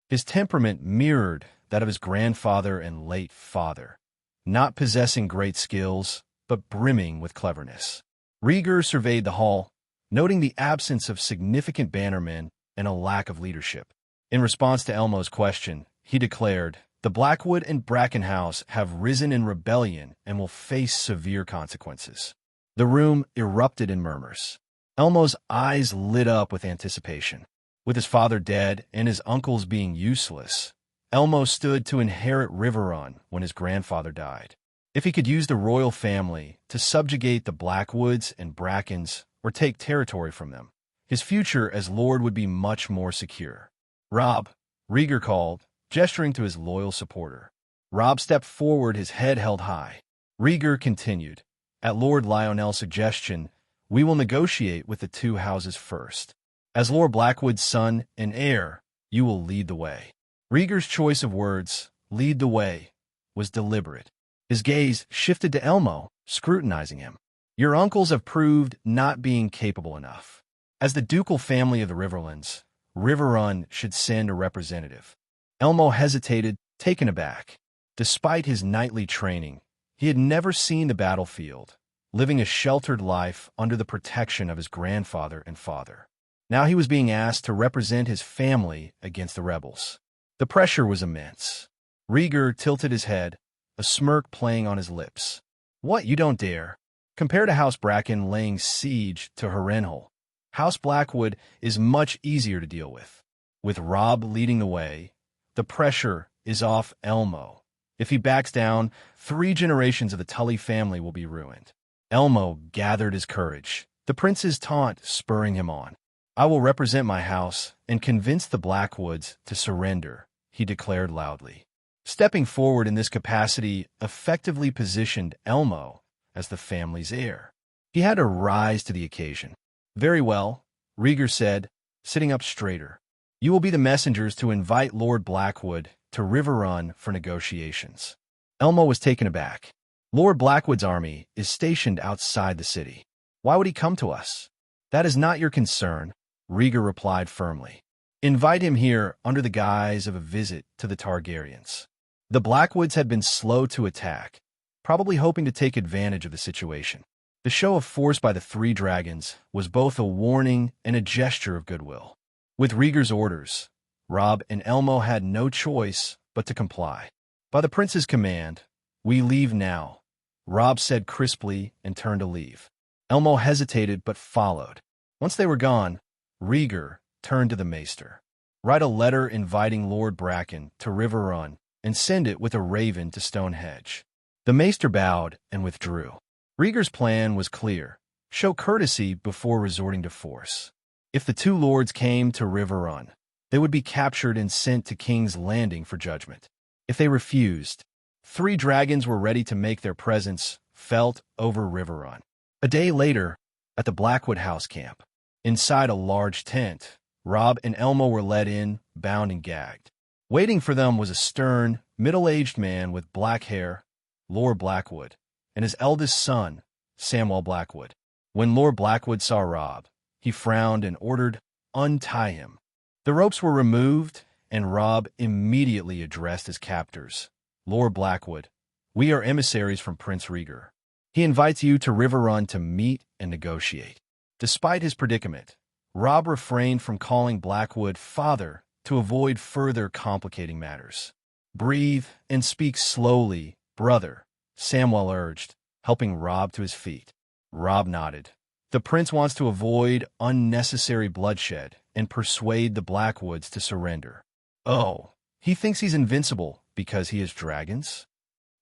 His temperament mirrored that of his grandfather and late father, not possessing great skills, but brimming with cleverness. Rhaegar surveyed the hall, noting the absence of significant bannermen and a lack of leadership. In response to Elmo's question, he declared, "The Blackwood and Bracken House have risen in rebellion and will face severe consequences." The room erupted in murmurs. Elmo's eyes lit up with anticipation. With his father dead and his uncles being useless, Elmo stood to inherit Riverrun when his grandfather died. If he could use the royal family to subjugate the Blackwoods and Brackens or take territory from them, his future as lord would be much more secure. "Robb," Rhaegar called, gesturing to his loyal supporter. Robb stepped forward, his head held high. Rhaegar continued, "At Lord Lionel's suggestion, we will negotiate with the two houses first. As Lord Blackwood's son and heir, you will lead the way." Rhaegar's choice of words, "lead the way," was deliberate. His gaze shifted to Elmo, scrutinizing him. "Your uncles have proved not being capable enough. As the ducal family of the Riverlands, Riverrun should send a representative." Elmo hesitated, taken aback. Despite his knightly training, he had never seen the battlefield, living a sheltered life under the protection of his grandfather and father. Now he was being asked to represent his family against the rebels. The pressure was immense. Rhaegar tilted his head, a smirk playing on his lips. "What, you don't dare?" Compared to House Bracken laying siege to Harrenhal, House Blackwood is much easier to deal with. With Robb leading the way, the pressure is off Elmo. If he backs down, 3 generations of the Tully family will be ruined. Elmo gathered his courage, the prince's taunt spurring him on. "I will represent my house and convince the Blackwoods to surrender," he declared loudly. Stepping forward in this capacity effectively positioned Elmo as the family's heir. He had to rise to the occasion. "Very well," Rhaegar said, sitting up straighter. "You will be the messengers to invite Lord Blackwood to Riverrun for negotiations." Elmo was taken aback. "Lord Blackwood's army is stationed outside the city. Why would he come to us?" "That is not your concern," Rhaegar replied firmly. "Invite him here under the guise of a visit to the Targaryens." The Blackwoods had been slow to attack, probably hoping to take advantage of the situation. The show of force by the 3 dragons was both a warning and a gesture of goodwill. With Rhaegar's orders, Robb and Elmo had no choice but to comply. "By the prince's command, we leave now," Robb said crisply and turned to leave. Elmo hesitated but followed. Once they were gone, Rhaegar turned to the maester. "Write a letter inviting Lord Bracken to Riverrun and send it with a raven to Stonehenge." The maester bowed and withdrew. Rhaegar's plan was clear: show courtesy before resorting to force. If the 2 lords came to Riverrun, they would be captured and sent to King's Landing for judgment. If they refused, 3 dragons were ready to make their presence felt over Riverrun. A day later, at the Blackwood House camp, inside a large tent, Robb and Elmo were led in, bound and gagged. Waiting for them was a stern, middle-aged man with black hair, Lord Blackwood, and his eldest son, Samwell Blackwood. When Lord Blackwood saw Robb, he frowned and ordered, "Untie him." The ropes were removed, and Robb immediately addressed his captors. "Lord Blackwood, we are emissaries from Prince Rhaegar. He invites you to Riverrun to meet and negotiate." Despite his predicament, Robb refrained from calling Blackwood father to avoid further complicating matters. "Breathe and speak slowly, brother," Samwell urged, helping Robb to his feet. Robb nodded. "The prince wants to avoid unnecessary bloodshed and persuade the Blackwoods to surrender." "Oh, he thinks he's invincible because he has dragons?"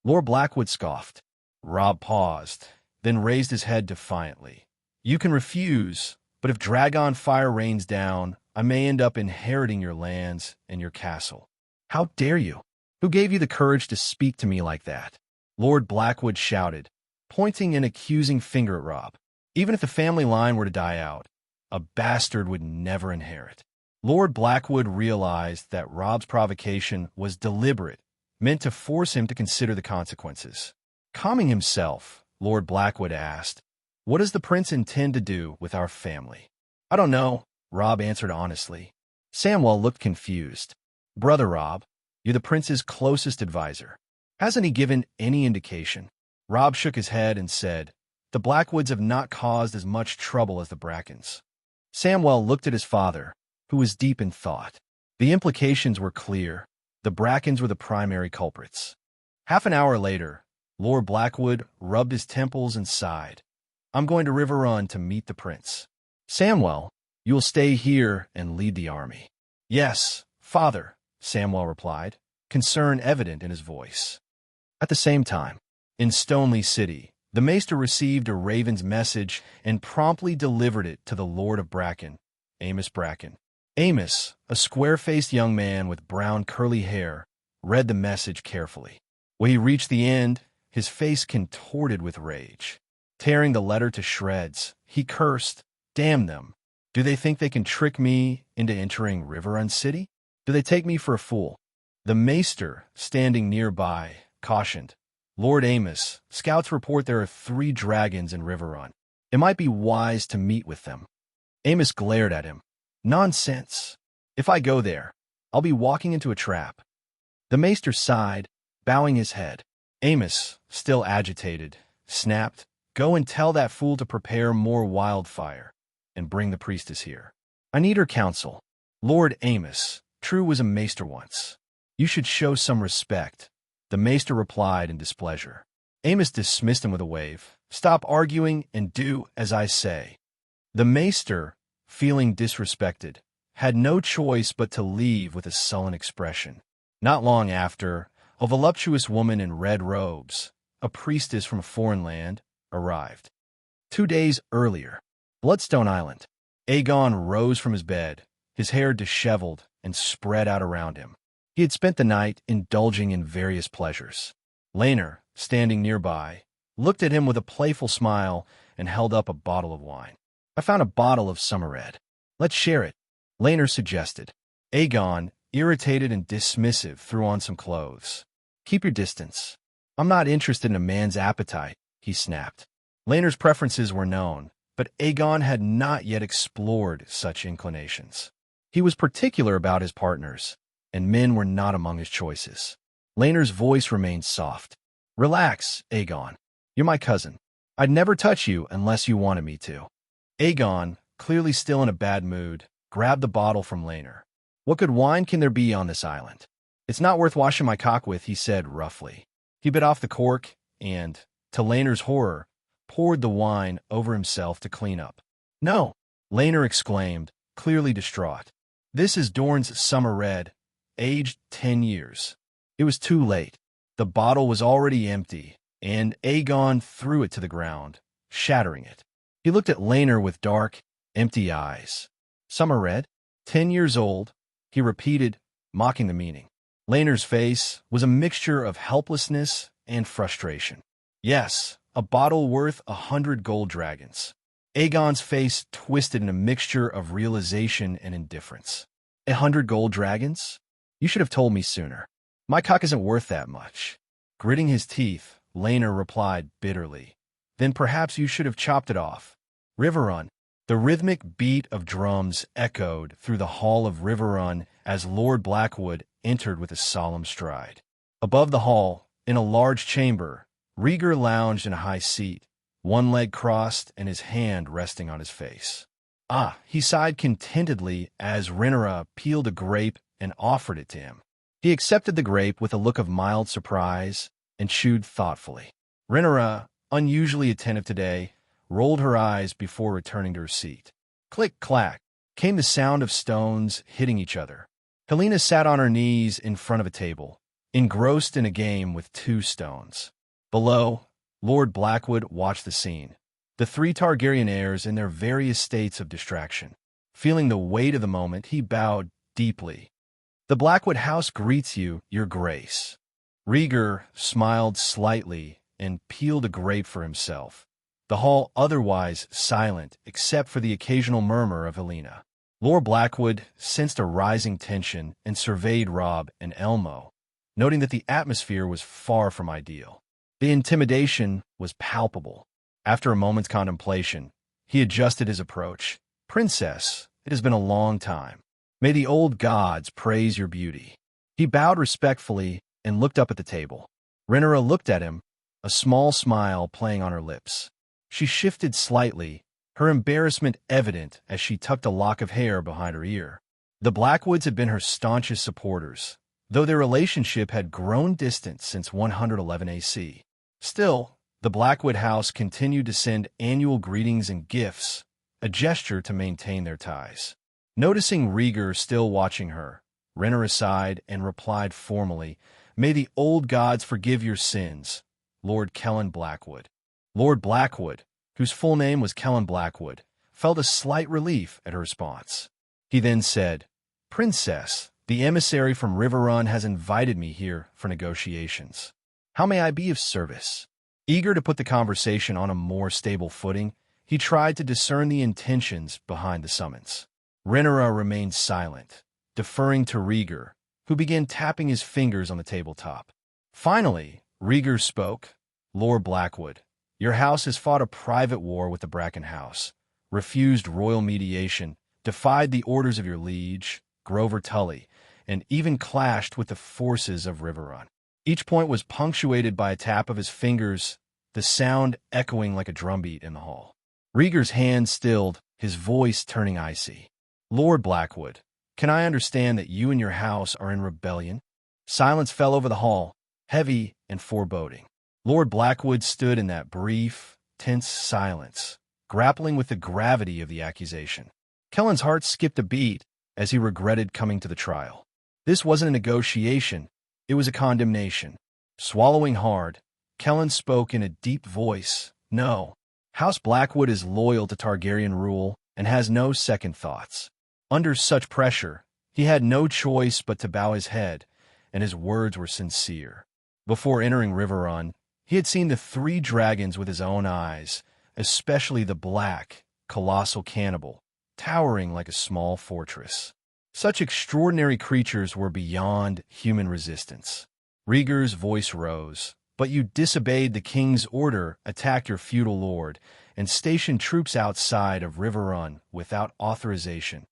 Lord Blackwood scoffed. Robb paused, then raised his head defiantly. "You can refuse, but if dragon fire rains down, I may end up inheriting your lands and your castle." "How dare you? Who gave you the courage to speak to me like that?" Lord Blackwood shouted, pointing an accusing finger at Robb. "Even if the family line were to die out, a bastard would never inherit." Lord Blackwood realized that Robb's provocation was deliberate, meant to force him to consider the consequences. Calming himself, Lord Blackwood asked, "What does the prince intend to do with our family?" "I don't know," Robb answered honestly. Samwell looked confused. Brother Robb, you're the prince's closest advisor. Hasn't he given any indication? Robb shook his head and said, the Blackwoods have not caused as much trouble as the Brackens. Samwell looked at his father, who was deep in thought. The implications were clear. The Brackens were the primary culprits. Half an hour later, Lord Blackwood rubbed his temples and sighed. I'm going to River Run to meet the prince. Samwell, you will stay here and lead the army. Yes, father, Samwell replied, concern evident in his voice. At the same time, in Stoneleigh City, the maester received a raven's message and promptly delivered it to the Lord of Bracken, Amos Bracken. Amos, a square-faced young man with brown curly hair, read the message carefully. When he reached the end, his face contorted with rage. Tearing the letter to shreds, he cursed, damn them. Do they think they can trick me into entering River Run City? Do they take me for a fool? The maester, standing nearby, cautioned, Lord Amos, scouts report there are 3 dragons in River Run. It might be wise to meet with them. Amos glared at him. Nonsense. If I go there, I'll be walking into a trap. The maester sighed, bowing his head. Amos, still agitated, snapped, Go and tell that fool to prepare more wildfire, and bring the priestess here. I need her counsel. Lord Amos, True was a maester once. You should show some respect. The maester replied in displeasure. Amos dismissed him with a wave. Stop arguing and do as I say. The maester, feeling disrespected, had no choice but to leave with a sullen expression. Not long after, a voluptuous woman in red robes, a priestess from a foreign land, arrived. 2 days earlier, Bloodstone Island. Aegon rose from his bed, his hair disheveled and spread out around him. He had spent the night indulging in various pleasures. Laenor, standing nearby, looked at him with a playful smile and held up a bottle of wine. I found a bottle of summer red. Let's share it, Laenor suggested. Aegon, irritated and dismissive, threw on some clothes. Keep your distance. I'm not interested in a man's appetite, he snapped. Laenor's preferences were known, but Aegon had not yet explored such inclinations. He was particular about his partners, and men were not among his choices. Laenor's voice remained soft. Relax, Aegon. You're my cousin. I'd never touch you unless you wanted me to. Aegon, clearly still in a bad mood, grabbed the bottle from Laenor. What good wine can there be on this island? It's not worth washing my cock with, he said roughly. He bit off the cork and, to Laenor's horror, poured the wine over himself to clean up. No, Laenor exclaimed, clearly distraught. This is Dorne's summer red, aged 10 years. It was too late. The bottle was already empty, and Aegon threw it to the ground, shattering it. He looked at Laenor with dark, empty eyes. Summer red? 10 years old, he repeated, mocking the meaning. Laenor's face was a mixture of helplessness and frustration. Yes, a bottle worth 100 gold dragons. Aegon's face twisted in a mixture of realization and indifference. 100 gold dragons? You should have told me sooner. My cock isn't worth that much. Gritting his teeth, Laenor replied bitterly. Then perhaps you should have chopped it off. River Run. The rhythmic beat of drums echoed through the hall of River Run as Lord Blackwood entered with a solemn stride. Above the hall, in a large chamber, Rhaegar lounged in a high seat, one leg crossed and his hand resting on his face. Ah, he sighed contentedly as Rhaenyra peeled a grape and offered it to him. He accepted the grape with a look of mild surprise and chewed thoughtfully. Rhaenyra, unusually attentive today, rolled her eyes before returning to her seat. Click-clack came the sound of stones hitting each other. Helena sat on her knees in front of a table, engrossed in a game with 2 stones. Below, Lord Blackwood watched the scene, the 3 Targaryen heirs in their various states of distraction. Feeling the weight of the moment, he bowed deeply. The Blackwood house greets you, your grace. Rhaegar smiled slightly and peeled a grape for himself, the hall otherwise silent except for the occasional murmur of Helena. Lord Blackwood sensed a rising tension and surveyed Robb and Elmo, noting that the atmosphere was far from ideal. The intimidation was palpable. After a moment's contemplation, he adjusted his approach. Princess, it has been a long time. May the old gods praise your beauty. He bowed respectfully and looked up at the table. Rhaenyra looked at him, a small smile playing on her lips. She shifted slightly, her embarrassment evident as she tucked a lock of hair behind her ear. The Blackwoods had been her staunchest supporters, though their relationship had grown distant since 111 AC. Still, the Blackwood house continued to send annual greetings and gifts, a gesture to maintain their ties. Noticing Rhaegar still watching her, Rhaenyra sighed and replied formally, "May the old gods forgive your sins, Lord Kellen Blackwood." Lord Blackwood, whose full name was Kellen Blackwood, felt a slight relief at her response. He then said, "Princess, the emissary from Riverrun has invited me here for negotiations. How may I be of service?" Eager to put the conversation on a more stable footing, he tried to discern the intentions behind the summons. Rhaenyra remained silent, deferring to Rhaegar, who began tapping his fingers on the tabletop. Finally, Rhaegar spoke. "Lord Blackwood, your house has fought a private war with the Bracken House, refused royal mediation, defied the orders of your liege, Grover Tully, and even clashed with the forces of Riverrun." Each point was punctuated by a tap of his fingers, the sound echoing like a drumbeat in the hall. Rhaegar's hand stilled, his voice turning icy. "Lord Blackwood, can I understand that you and your house are in rebellion?" Silence fell over the hall, heavy and foreboding. Lord Blackwood stood in that brief, tense silence, grappling with the gravity of the accusation. Kellen's heart skipped a beat as he regretted coming to the trial. This wasn't a negotiation, it was a condemnation. Swallowing hard, Kellen spoke in a deep voice. "No, House Blackwood is loyal to Targaryen rule and has no second thoughts." Under such pressure, he had no choice but to bow his head, and his words were sincere. Before entering Riverrun, he had seen the 3 dragons with his own eyes, especially the black, colossal cannibal, towering like a small fortress. Such extraordinary creatures were beyond human resistance. Rhaegar's voice rose. "But you disobeyed the king's order, attacked your feudal lord, and stationed troops outside of Riverrun without authorization."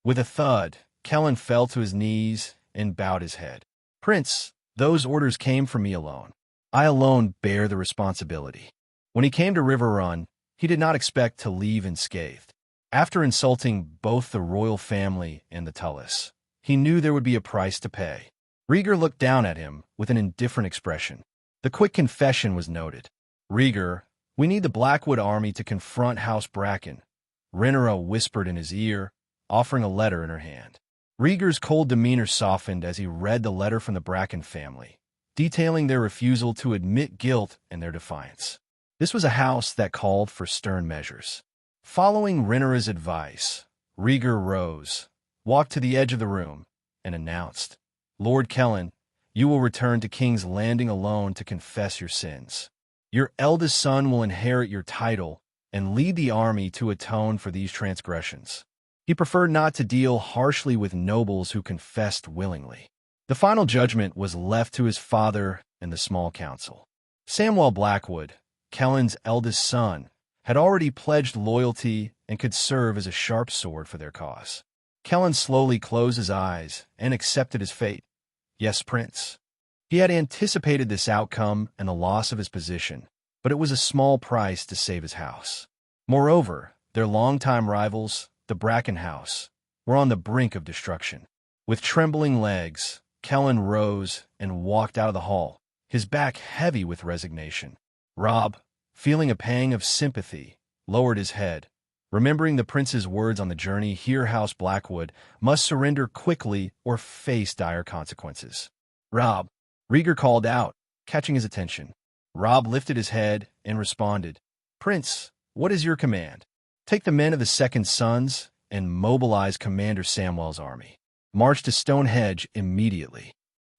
With a thud, Kellen fell to his knees and bowed his head. "Prince, those orders came from me alone. I alone bear the responsibility." When he came to Riverrun, he did not expect to leave unscathed. After insulting both the royal family and the Tullys, he knew there would be a price to pay. Rhaegar looked down at him with an indifferent expression. The quick confession was noted. "Rhaegar, we need the Blackwood army to confront House Bracken," Rhaenyra whispered in his ear, offering a letter in her hand. Rhaegar's cold demeanor softened as he read the letter from the Bracken family, detailing their refusal to admit guilt and their defiance. This was a house that called for stern measures. Following Rhaenyra's advice, Rhaegar rose, walked to the edge of the room, and announced, "Lord Kellen, you will return to King's Landing alone to confess your sins. Your eldest son will inherit your title and lead the army to atone for these transgressions." He preferred not to deal harshly with nobles who confessed willingly. The final judgment was left to his father and the small council. Samwell Blackwood, Kellen's eldest son, had already pledged loyalty and could serve as a sharp sword for their cause. Kellen slowly closed his eyes and accepted his fate. "Yes, Prince." He had anticipated this outcome and the loss of his position, but it was a small price to save his house. Moreover, their longtime rivals, the Bracken House, were on the brink of destruction. With trembling legs, Kellen rose and walked out of the hall, his back heavy with resignation. Robb, feeling a pang of sympathy, lowered his head. Remembering the prince's words on the journey here, House Blackwood must surrender quickly or face dire consequences. "Robb," Rhaegar called out, catching his attention. Robb lifted his head and responded, "Prince, what is your command?" "Take the men of the Second Sons and mobilize Commander Samwell's army. March to Stonehenge immediately."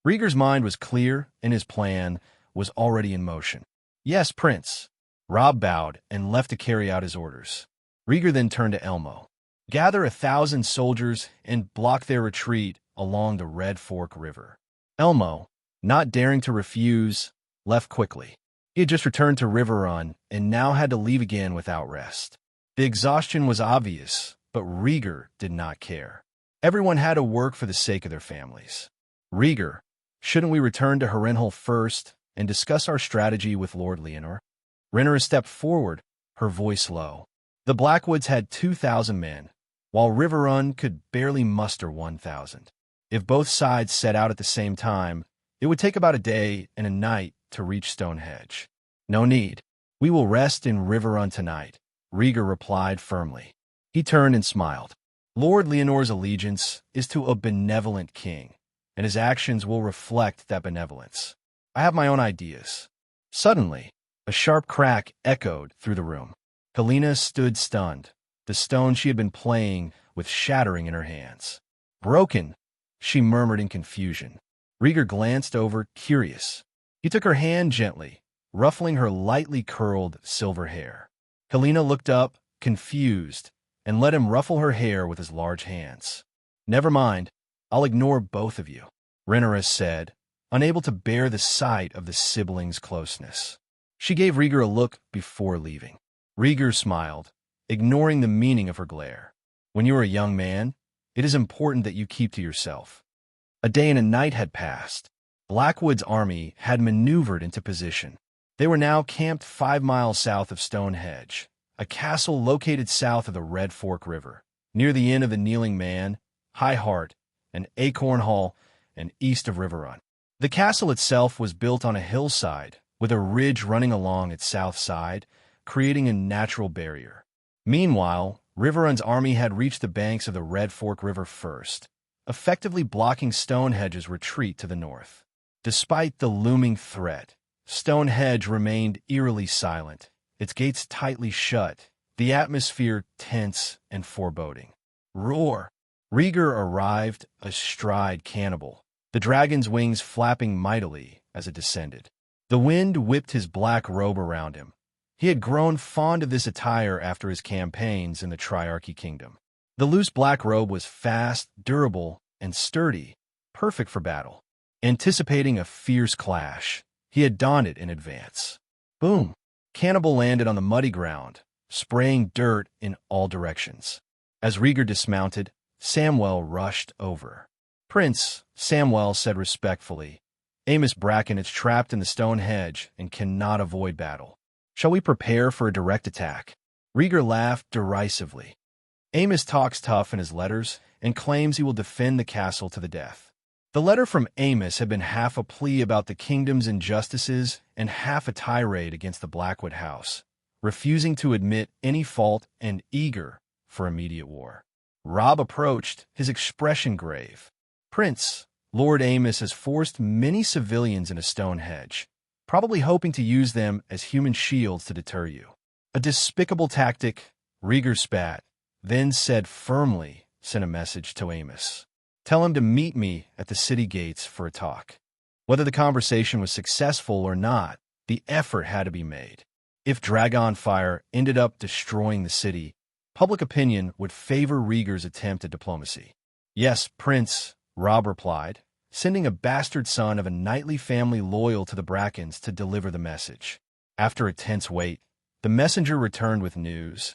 Rhaegar's mind was clear and his plan was already in motion. "Yes, Prince." Robb bowed and left to carry out his orders. Rhaegar then turned to Elmo. "Gather 1,000 soldiers and block their retreat along the Red Fork River." Elmo, not daring to refuse, left quickly. He had just returned to Riverrun and now had to leave again without rest. The exhaustion was obvious, but Rhaegar did not care. Everyone had to work for the sake of their families. Rhaegar, shouldn't we return to Harrenhal first and discuss our strategy with Lord Leonor? Rhaenyra stepped forward, her voice low. The Blackwoods had 2,000 men, while Riverrun could barely muster 1,000. If both sides set out at the same time, it would take about a day and a night to reach Stonehenge. No need. We will rest in Riverrun tonight, Rhaegar replied firmly. He turned and smiled. Lord Leonor's allegiance is to a benevolent king, and his actions will reflect that benevolence. I have my own ideas. Suddenly, a sharp crack echoed through the room. Helena stood stunned, the stone she had been playing with shattering in her hands. Broken, she murmured in confusion. Rhaegar glanced over, curious. He took her hand gently, ruffling her lightly curled silver hair. Helena looked up, confused, and let him ruffle her hair with his large hands. Never mind, I'll ignore both of you, Rhaenyra said, unable to bear the sight of the siblings' closeness. She gave Rhaegar a look before leaving. Rhaegar smiled, ignoring the meaning of her glare. When you are a young man, it is important that you keep to yourself. A day and a night had passed. Blackwood's army had maneuvered into position. They were now camped 5 miles south of Stonehenge, a castle located south of the Red Fork River, near the Inn of the Kneeling Man, White Hart, and Acorn Hall, and east of Riverrun. The castle itself was built on a hillside, with a ridge running along its south side, creating a natural barrier. Meanwhile, Riverrun's army had reached the banks of the Red Fork River first, effectively blocking Stonehenge's retreat to the north. Despite the looming threat, Stonehenge remained eerily silent, its gates tightly shut, the atmosphere tense and foreboding. Roar! Rhaegar arrived astride Cannibal, the dragon's wings flapping mightily as it descended. The wind whipped his black robe around him. He had grown fond of this attire after his campaigns in the Triarchy Kingdom. The loose black robe was fast, durable, and sturdy, perfect for battle. Anticipating a fierce clash, he had donned it in advance. Boom! Cannibal landed on the muddy ground, spraying dirt in all directions. As Rhaegar dismounted, Samwell rushed over. Prince, Samwell said respectfully, Amos Bracken is trapped in the Stonehenge and cannot avoid battle. Shall we prepare for a direct attack? Rhaegar laughed derisively. Amos talks tough in his letters and claims he will defend the castle to the death. The letter from Amos had been half a plea about the kingdom's injustices and half a tirade against the Blackwood house, refusing to admit any fault and eager for immediate war. Robb approached, his expression grave. Prince, Lord Amos has forced many civilians into Stonehenge, probably hoping to use them as human shields to deter you. A despicable tactic, Rhaegar spat, then said firmly, sent a message to Amos. Tell him to meet me at the city gates for a talk. Whether the conversation was successful or not, the effort had to be made. If Dragonfire ended up destroying the city, public opinion would favor Rhaegar's attempt at diplomacy. Yes, Prince, Robb replied, sending a bastard son of a knightly family loyal to the Brackens to deliver the message. After a tense wait, the messenger returned with news.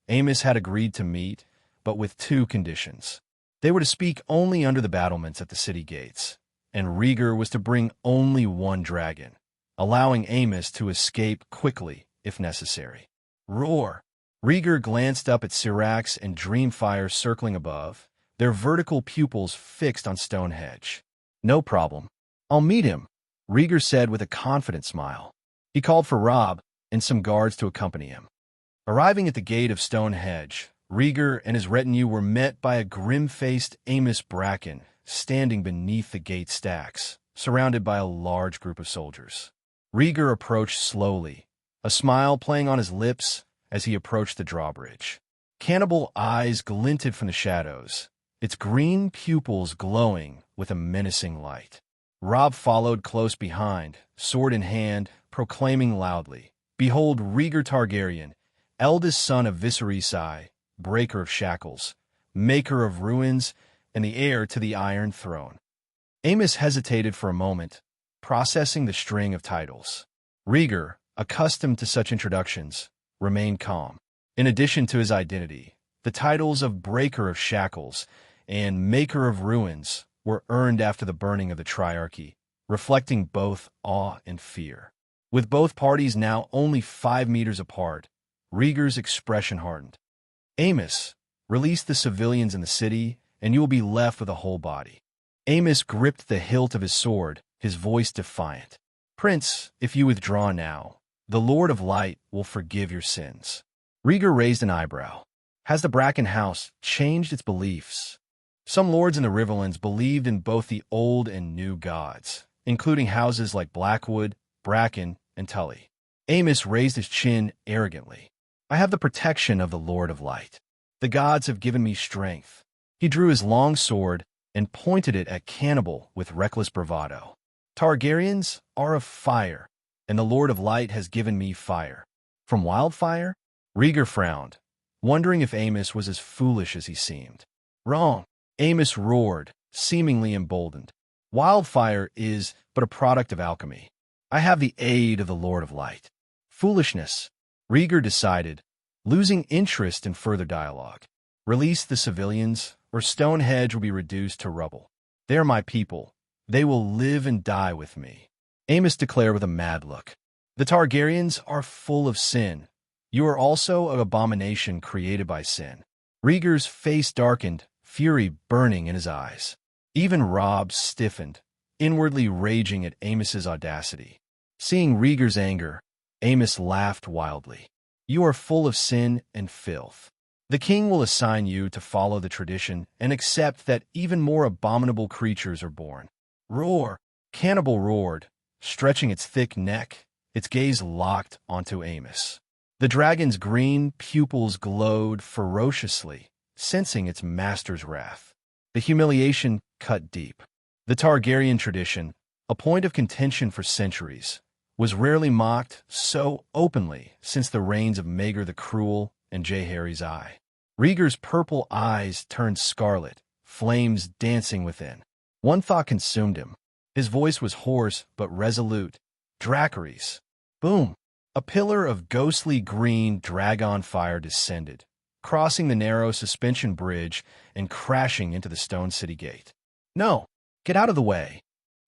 Amos had agreed to meet, but with 2 conditions. They were to speak only under the battlements at the city gates, and Rhaegar was to bring only 1 dragon, allowing Amos to escape quickly if necessary. Roar! Rhaegar glanced up at Syrax and Dreamfire circling above, their vertical pupils fixed on Stonehenge. No problem. I'll meet him, Rhaegar said with a confident smile. He called for Robb and some guards to accompany him. Arriving at the gate of Stonehenge, Rhaegar and his retinue were met by a grim-faced Amos Bracken standing beneath the gate stacks, surrounded by a large group of soldiers. Rhaegar approached slowly, a smile playing on his lips as he approached the drawbridge. Cannibal eyes glinted from the shadows, its green pupils glowing with a menacing light. Robb followed close behind, sword in hand, proclaiming loudly, Behold Rhaegar Targaryen, eldest son of Viserys, breaker of shackles, maker of ruins, and the heir to the Iron Throne. Amos hesitated for a moment, processing the string of titles. Rhaegar, accustomed to such introductions, remained calm. In addition to his identity, the titles of breaker of shackles and Maker of Ruins were earned after the burning of the Triarchy, reflecting both awe and fear. With both parties now only 5 meters apart, Rhaegar's expression hardened. Amos, release the civilians in the city, and you will be left with a whole body. Amos gripped the hilt of his sword, his voice defiant. Prince, if you withdraw now, the Lord of Light will forgive your sins. Rhaegar raised an eyebrow. Has the Bracken house changed its beliefs? Some lords in the Riverlands believed in both the old and new gods, including houses like Blackwood, Bracken, and Tully. Amos raised his chin arrogantly. I have the protection of the Lord of Light. The gods have given me strength. He drew his long sword and pointed it at Cannibal with reckless bravado. Targaryens are of fire, and the Lord of Light has given me fire. From wildfire? Rhaegar frowned, wondering if Amos was as foolish as he seemed. Wrong. Amos roared, seemingly emboldened. Wildfire is but a product of alchemy. I have the aid of the Lord of Light. Foolishness. Rhaegar decided, losing interest in further dialogue. Release the civilians, or Stonehenge will be reduced to rubble. They are my people. They will live and die with me. Amos declared with a mad look. The Targaryens are full of sin. You are also an abomination created by sin. Rhaegar's face darkened, fury burning in his eyes. Even Robb stiffened, inwardly raging at Amos's audacity. Seeing Rhaegar's anger, Amos laughed wildly. You are full of sin and filth. The king will assign you to follow the tradition and accept that even more abominable creatures are born. Roar! Cannibal roared, stretching its thick neck, its gaze locked onto Amos. The dragon's green pupils glowed ferociously, sensing its master's wrath. The humiliation cut deep. The Targaryen tradition, a point of contention for centuries, was rarely mocked so openly since the reigns of Maegor the Cruel and Jaehaerys I. Rhaegar's purple eyes turned scarlet, flames dancing within. One thought consumed him. His voice was hoarse but resolute. Dracarys. Boom! A pillar of ghostly green dragon fire descended, crossing the narrow suspension bridge and crashing into the stone city gate. No! Get out of the way!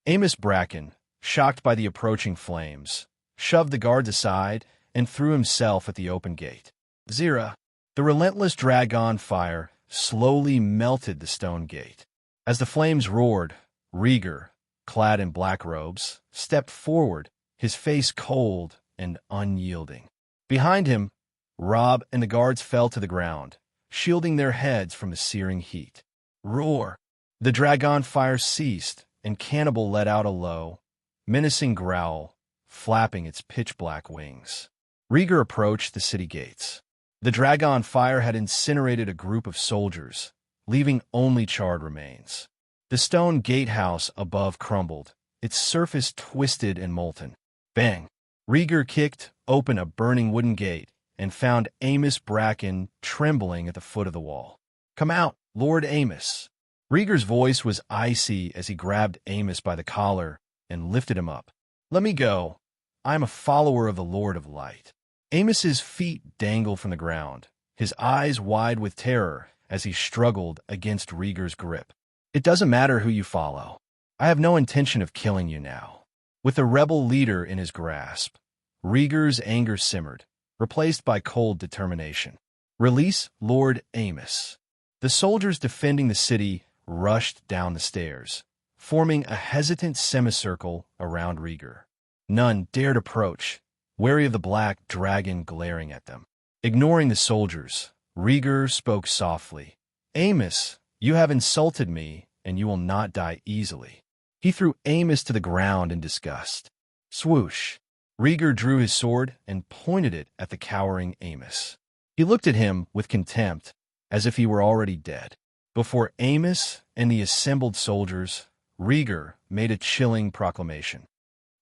Amos Bracken, shocked by the approaching flames, shoved the guards aside and threw himself at the open gate. Zira, the relentless dragon fire, slowly melted the stone gate. As the flames roared, Rhaegar, clad in black robes, stepped forward, his face cold and unyielding. Behind him, Robb and the guards fell to the ground, shielding their heads from the searing heat. Roar! The dragon fire ceased, and Cannibal let out a low, menacing growl, flapping its pitch-black wings. Rhaegar approached the city gates. The dragon fire had incinerated a group of soldiers, leaving only charred remains. The stone gatehouse above crumbled, its surface twisted and molten. Bang! Rhaegar kicked open a burning wooden gate and found Amos Bracken trembling at the foot of the wall. Come out, Lord Amos! Rhaegar's voice was icy as he grabbed Amos by the collar and lifted him up. Let me go. I am a follower of the Lord of Light. Amos's feet dangled from the ground, his eyes wide with terror as he struggled against Rhaegar's grip. It doesn't matter who you follow. I have no intention of killing you now. With the rebel leader in his grasp, Rhaegar's anger simmered, replaced by cold determination. Release Lord Amos. The soldiers defending the city rushed down the stairs, forming a hesitant semicircle around Rhaegar. None dared approach, wary of the black dragon glaring at them. Ignoring the soldiers, Rhaegar spoke softly. Amos, you have insulted me, and you will not die easily. He threw Amos to the ground in disgust. Swoosh! Rhaegar drew his sword and pointed it at the cowering Amos. He looked at him with contempt, as if he were already dead. Before Amos and the assembled soldiers, Rhaegar made a chilling proclamation.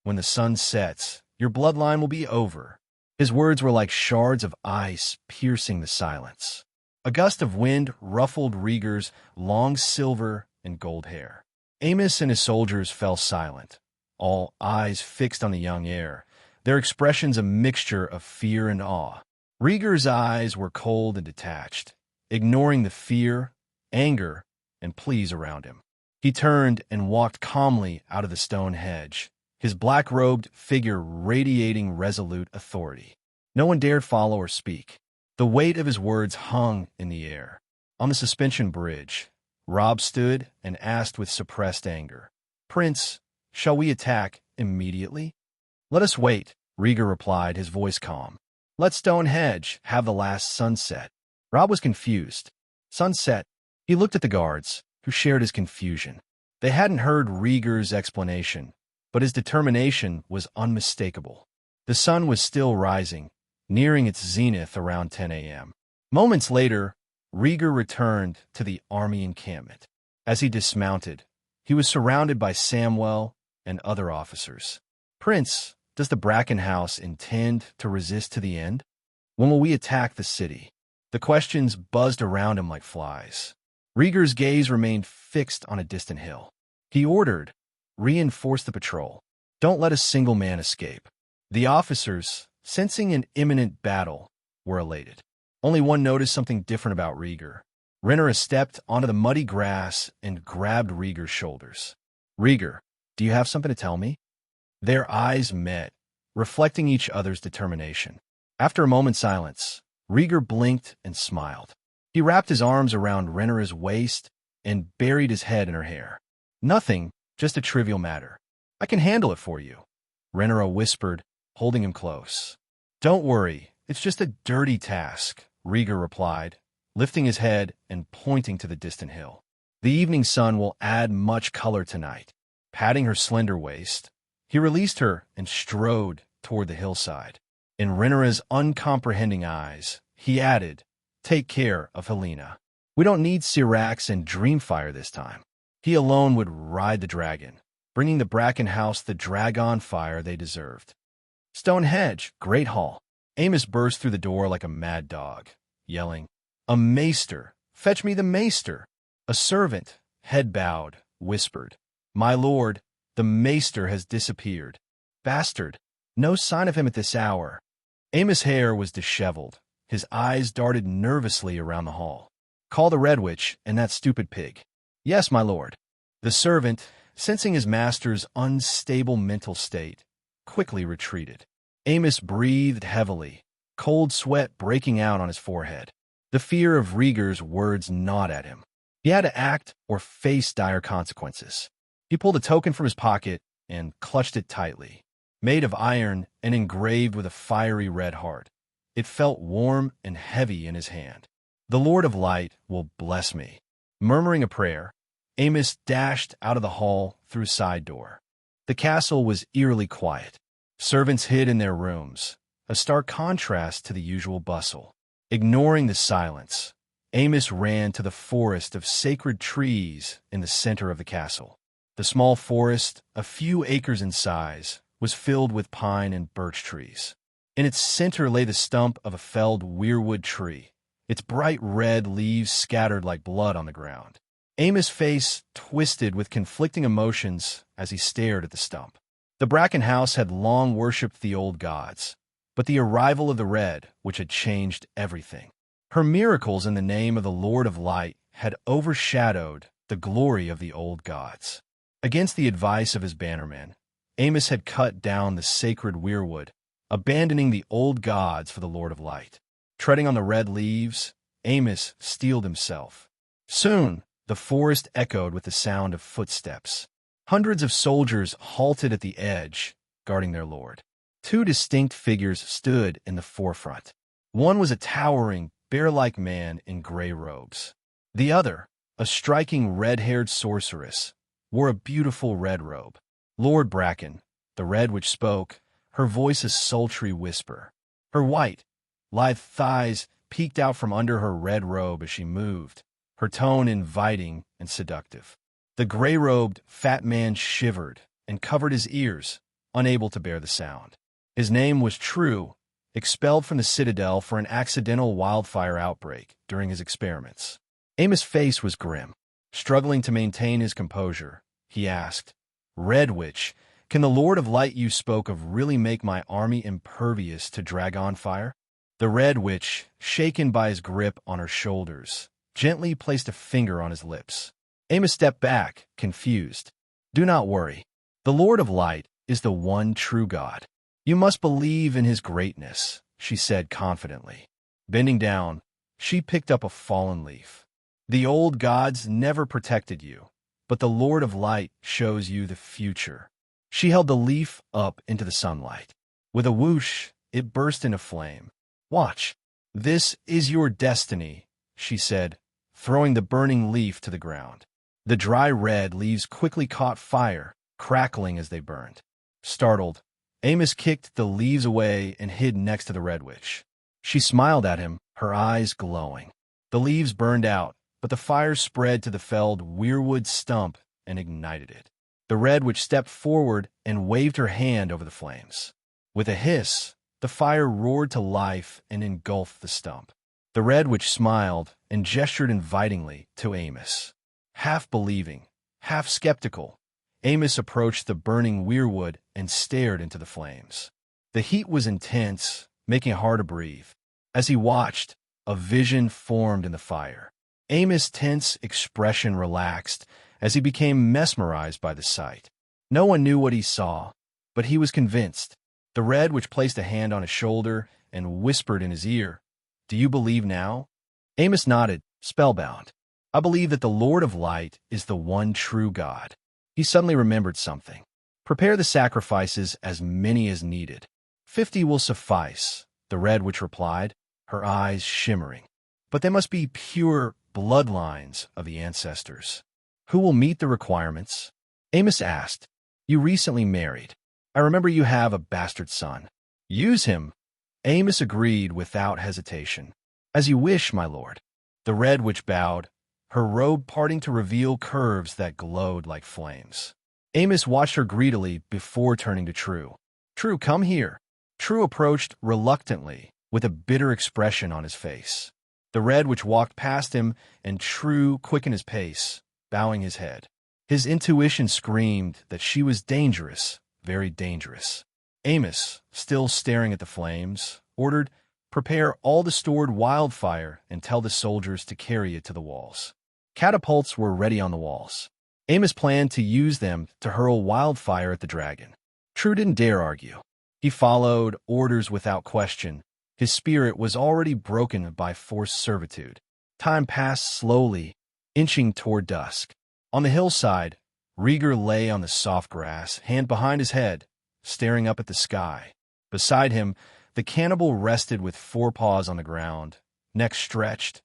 When the sun sets, your bloodline will be over. His words were like shards of ice piercing the silence. A gust of wind ruffled Rhaegar's long silver and gold hair. Amos and his soldiers fell silent, all eyes fixed on the young heir, their expressions a mixture of fear and awe. Rhaegar's eyes were cold and detached, ignoring the fear, anger, and pleas around him. He turned and walked calmly out of the stone hedge, his black-robed figure radiating resolute authority. No one dared follow or speak. The weight of his words hung in the air. On the suspension bridge, Robb stood and asked with suppressed anger, "Prince, shall we attack immediately?" "Let us wait," Rhaegar replied, his voice calm. "Let Stonehenge have the last sunset." Robb was confused. Sunset? He looked at the guards, who shared his confusion. They hadn't heard Rhaegar's explanation, but his determination was unmistakable. The sun was still rising, nearing its zenith around 10 a.m. Moments later, Rhaegar returned to the army encampment. As he dismounted, he was surrounded by Samwell and other officers. "Prince, does the Bracken House intend to resist to the end? When will we attack the city?" The questions buzzed around him like flies. Rhaegar's gaze remained fixed on a distant hill. He ordered, "Reinforce the patrol. Don't let a single man escape." The officers, sensing an imminent battle, were elated. Only one noticed something different about Rhaegar. Rhaenyra stepped onto the muddy grass and grabbed Rhaegar's shoulders. "Rhaegar, do you have something to tell me?" Their eyes met, reflecting each other's determination. After a moment's silence, Rhaegar blinked and smiled. He wrapped his arms around Rhaenyra's waist and buried his head in her hair. "Nothing, just a trivial matter. I can handle it for you," Rhaenyra whispered, holding him close. "Don't worry, it's just a dirty task," Rhaegar replied, lifting his head and pointing to the distant hill. "The evening sun will add much color tonight." Patting her slender waist, he released her and strode toward the hillside. In Rhaenyra's uncomprehending eyes, he added, "Take care of Helena. We don't need Syrax and Dreamfire this time." He alone would ride the dragon, bringing the Bracken House the dragon fire they deserved. "Stonehenge, Great Hall." Amos burst through the door like a mad dog, yelling, "A maester! Fetch me the maester!" A servant, head bowed, whispered, "My lord, the maester has disappeared. Bastard! No sign of him at this hour." Amos' hair was disheveled. His eyes darted nervously around the hall. "Call the Red Witch and that stupid pig." "Yes, my lord." The servant, sensing his master's unstable mental state, quickly retreated. Amos breathed heavily, cold sweat breaking out on his forehead. The fear of Rhaegar's words gnawed at him. He had to act or face dire consequences. He pulled a token from his pocket and clutched it tightly. Made of iron and engraved with a fiery red heart, it felt warm and heavy in his hand. "The Lord of Light will bless me." Murmuring a prayer, Amos dashed out of the hall through a side door. The castle was eerily quiet. Servants hid in their rooms, a stark contrast to the usual bustle. Ignoring the silence, Amos ran to the forest of sacred trees in the center of the castle. The small forest, a few acres in size, was filled with pine and birch trees. In its center lay the stump of a felled weirwood tree, its bright red leaves scattered like blood on the ground. Amos' face twisted with conflicting emotions as he stared at the stump. The Bracken House had long worshipped the old gods, but the arrival of the Red, which had changed everything. Her miracles in the name of the Lord of Light had overshadowed the glory of the old gods. Against the advice of his bannermen, Amos had cut down the sacred weirwood, abandoning the old gods for the Lord of Light. Treading on the red leaves, Amos steeled himself. Soon, the forest echoed with the sound of footsteps. Hundreds of soldiers halted at the edge, guarding their lord. Two distinct figures stood in the forefront. One was a towering, bear-like man in gray robes. The other, a striking red-haired sorceress, wore a beautiful red robe. Lord Bracken, the Red Witch spoke, her voice a sultry whisper. Her white, lithe thighs peeked out from under her red robe as she moved, her tone inviting and seductive. The gray-robed, fat man shivered and covered his ears, unable to bear the sound. His name was True, expelled from the Citadel for an accidental wildfire outbreak during his experiments. Amos' face was grim. Struggling to maintain his composure, he asked, "Red Witch, can the Lord of Light you spoke of really make my army impervious to dragon fire?" The Red Witch, shaken by his grip on her shoulders, gently placed a finger on his lips. Amos stepped back, confused. "Do not worry. The Lord of Light is the one true God. You must believe in his greatness," she said confidently. Bending down, she picked up a fallen leaf. "The old gods never protected you, but the Lord of Light shows you the future." She held the leaf up into the sunlight. With a whoosh, it burst into flame. "Watch. This is your destiny," she said, throwing the burning leaf to the ground. The dry red leaves quickly caught fire, crackling as they burned. Startled, Amos kicked the leaves away and hid next to the Red Witch. She smiled at him, her eyes glowing. The leaves burned out, but the fire spread to the felled weirwood stump and ignited it. The Red Witch stepped forward and waved her hand over the flames. With a hiss, the fire roared to life and engulfed the stump. The Red Witch smiled and gestured invitingly to Amos. Half believing, half skeptical, Amos approached the burning weirwood and stared into the flames. The heat was intense, making it hard to breathe. As he watched, a vision formed in the fire. Amos' tense expression relaxed as he became mesmerized by the sight. No one knew what he saw, but he was convinced. The Red Witch placed a hand on his shoulder and whispered in his ear, "Do you believe now?" Amos nodded, spellbound. "I believe that the Lord of Light is the one true God." He suddenly remembered something. "Prepare the sacrifices as many as needed. 50 will suffice," the Red Witch replied, her eyes shimmering. "But they must be pure bloodlines of the ancestors." "Who will meet the requirements?" Amos asked. "You recently married. I remember you have a bastard son." "Use him," Amos agreed without hesitation. "As you wish, my lord." The Red Witch bowed, her robe parting to reveal curves that glowed like flames. Amos watched her greedily before turning to True. "True, come here." True approached reluctantly, with a bitter expression on his face. The Red Witch walked past him, and True quickened his pace, bowing his head. His intuition screamed that she was dangerous, very dangerous. Amos, still staring at the flames, ordered, "Prepare all the stored wildfire and tell the soldiers to carry it to the walls." Catapults were ready on the walls. Amos planned to use them to hurl wildfire at the dragon. True didn't dare argue. He followed orders without question. His spirit was already broken by forced servitude. Time passed slowly, inching toward dusk. On the hillside, Rhaegar lay on the soft grass, hand behind his head, staring up at the sky. Beside him, the cannibal rested with forepaws on the ground, neck stretched,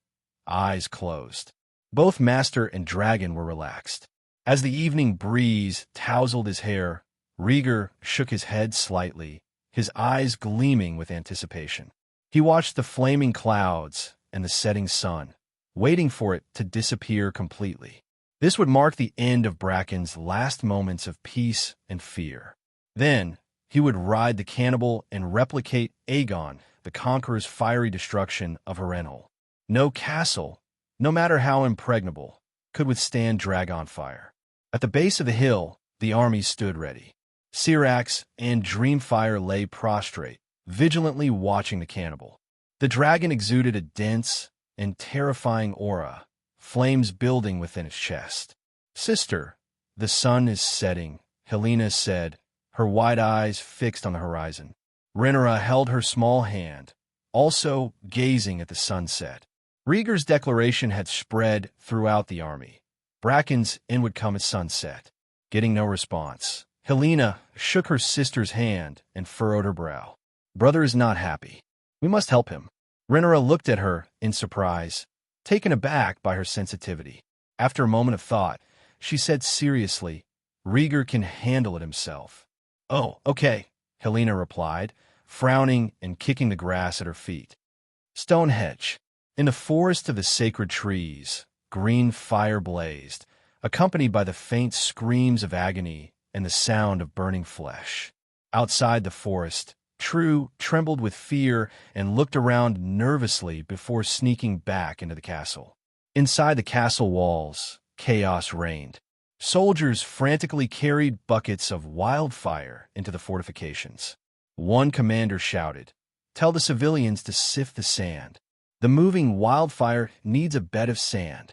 eyes closed. Both master and dragon were relaxed. As the evening breeze tousled his hair, Rhaegar shook his head slightly, his eyes gleaming with anticipation. He watched the flaming clouds and the setting sun, waiting for it to disappear completely. This would mark the end of Bracken's last moments of peace and fear. Then, he would ride the cannibal and replicate Aegon, the Conqueror's fiery destruction of Harrenhal. No castle, no matter how impregnable, could withstand dragon fire. At the base of the hill, the armies stood ready. Syrax and Dreamfire lay prostrate, vigilantly watching the cannibal. The dragon exuded a dense and terrifying aura, flames building within its chest. "Sister, the sun is setting," Helena said, her wide eyes fixed on the horizon. Rhaenyra held her small hand, also gazing at the sunset. Rhaegar's declaration had spread throughout the army. Bracken's in would come at sunset. Getting no response, Helena shook her sister's hand and furrowed her brow. "Brother is not happy. We must help him." Rhaenyra looked at her in surprise, taken aback by her sensitivity. After a moment of thought, she said seriously, "Rhaegar can handle it himself." "Oh, okay," Helena replied, frowning and kicking the grass at her feet. Stonehenge. In the forest of the sacred trees, green fire blazed, accompanied by the faint screams of agony and the sound of burning flesh. Outside the forest, True trembled with fear and looked around nervously before sneaking back into the castle. Inside the castle walls, chaos reigned. Soldiers frantically carried buckets of wildfire into the fortifications. One commander shouted, "Tell the civilians to sift the sand. The moving wildfire needs a bed of sand."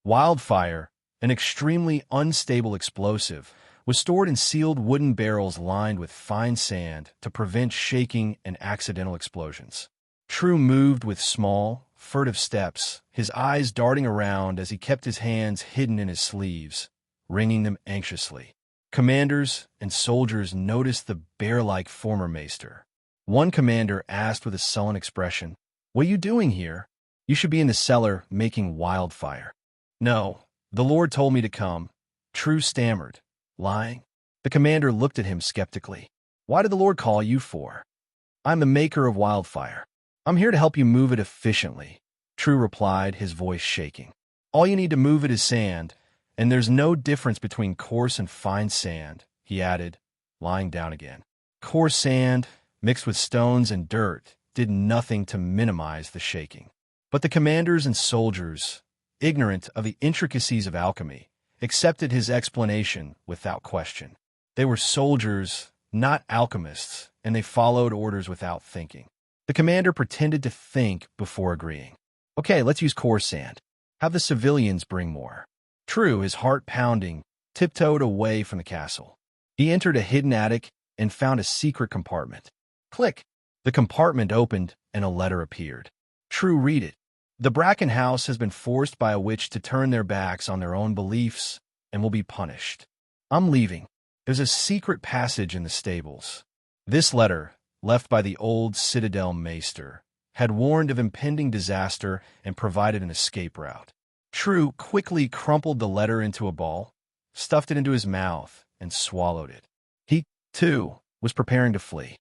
Wildfire, an extremely unstable explosive, was stored in sealed wooden barrels lined with fine sand to prevent shaking and accidental explosions. True moved with small, furtive steps, his eyes darting around as he kept his hands hidden in his sleeves, wringing them anxiously. Commanders and soldiers noticed the bear-like former maester. One commander asked with a sullen expression, "What are you doing here? You should be in the cellar making wildfire." "No, the Lord told me to come," True stammered, lying. The commander looked at him skeptically. "Why did the Lord call you for?" "I'm the maker of wildfire. I'm here to help you move it efficiently," True replied, his voice shaking. "All you need to move it is sand, and there's no difference between coarse and fine sand," he added, lying down again. Coarse sand, mixed with stones and dirt, did nothing to minimize the shaking. But the commanders and soldiers, ignorant of the intricacies of alchemy, accepted his explanation without question. They were soldiers, not alchemists, and they followed orders without thinking. The commander pretended to think before agreeing. "Okay, let's use coarse sand. Have the civilians bring more." True, his heart pounding, tiptoed away from the castle. He entered a hidden attic and found a secret compartment. Click! The compartment opened and a letter appeared. True, read it. "The Bracken house has been forced by a witch to turn their backs on their own beliefs and will be punished. I'm leaving. There's a secret passage in the stables." This letter, left by the old Citadel Maester, had warned of impending disaster and provided an escape route. True quickly crumpled the letter into a ball, stuffed it into his mouth, and swallowed it. He, too, was preparing to flee.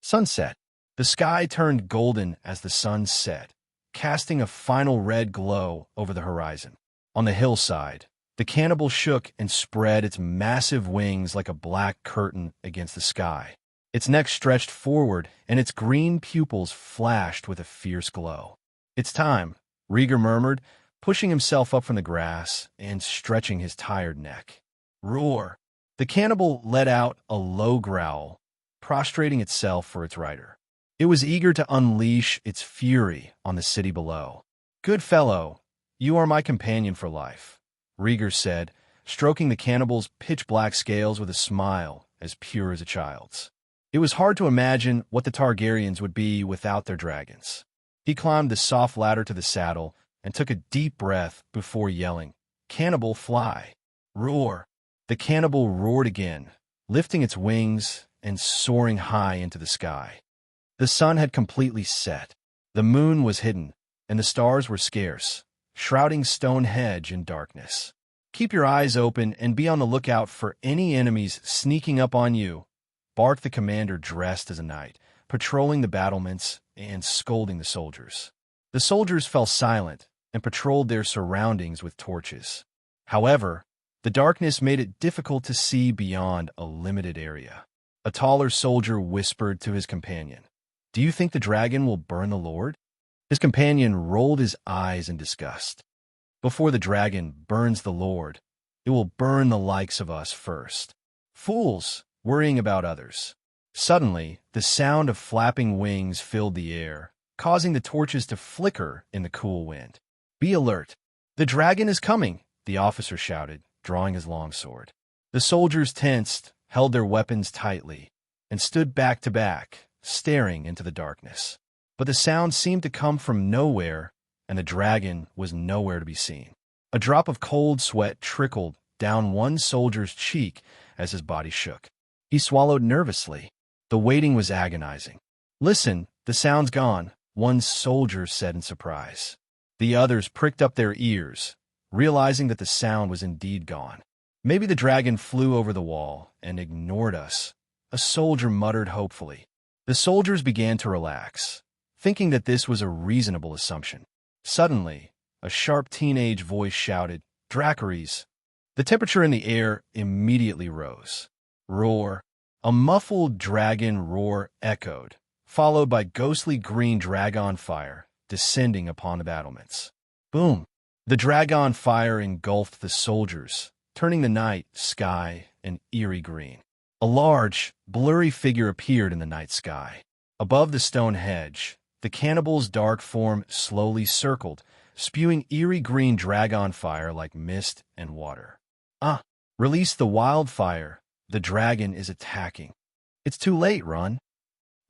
Sunset. The sky turned golden as the sun set, casting a final red glow over the horizon. On the hillside, the cannibal shook and spread its massive wings like a black curtain against the sky. Its neck stretched forward, and its green pupils flashed with a fierce glow. "It's time," Rhaegar murmured, pushing himself up from the grass and stretching his tired neck. "Roar!" The cannibal let out a low growl, prostrating itself for its rider. It was eager to unleash its fury on the city below. "Good fellow, you are my companion for life," Rhaegar said, stroking the cannibal's pitch-black scales with a smile as pure as a child's. It was hard to imagine what the Targaryens would be without their dragons. He climbed the soft ladder to the saddle and took a deep breath before yelling, "Cannibal, fly!" "Roar!" The cannibal roared again, lifting its wings and soaring high into the sky. The sun had completely set. The moon was hidden, and the stars were scarce, shrouding Stonehenge in darkness. "Keep your eyes open and be on the lookout for any enemies sneaking up on you," barked the commander dressed as a knight, patrolling the battlements and scolding the soldiers. The soldiers fell silent and patrolled their surroundings with torches. However, the darkness made it difficult to see beyond a limited area. A taller soldier whispered to his companion, "Do you think the dragon will burn the Lord?" His companion rolled his eyes in disgust. "Before the dragon burns the Lord, it will burn the likes of us first. Fools, worrying about others." Suddenly, the sound of flapping wings filled the air, causing the torches to flicker in the cool wind. "Be alert! The dragon is coming!" the officer shouted, drawing his longsword. The soldiers tensed, held their weapons tightly, and stood back to back, staring into the darkness. But the sound seemed to come from nowhere, and the dragon was nowhere to be seen. A drop of cold sweat trickled down one soldier's cheek as his body shook. He swallowed nervously. The waiting was agonizing. "Listen, the sound's gone," one soldier said in surprise. The others pricked up their ears, realizing that the sound was indeed gone. "Maybe the dragon flew over the wall and ignored us," a soldier muttered hopefully. The soldiers began to relax, thinking that this was a reasonable assumption. Suddenly, a sharp teenage voice shouted, "Dracarys!" The temperature in the air immediately rose. Roar! A muffled dragon roar echoed, followed by ghostly green dragon fire descending upon the battlements. Boom! The dragon fire engulfed the soldiers, turning the night sky an eerie green. A large, blurry figure appeared in the night sky. Above the stone hedge, the cannibal's dark form slowly circled, spewing eerie green dragon fire like mist and water. Ah! Release the wildfire. The dragon is attacking. It's too late, run.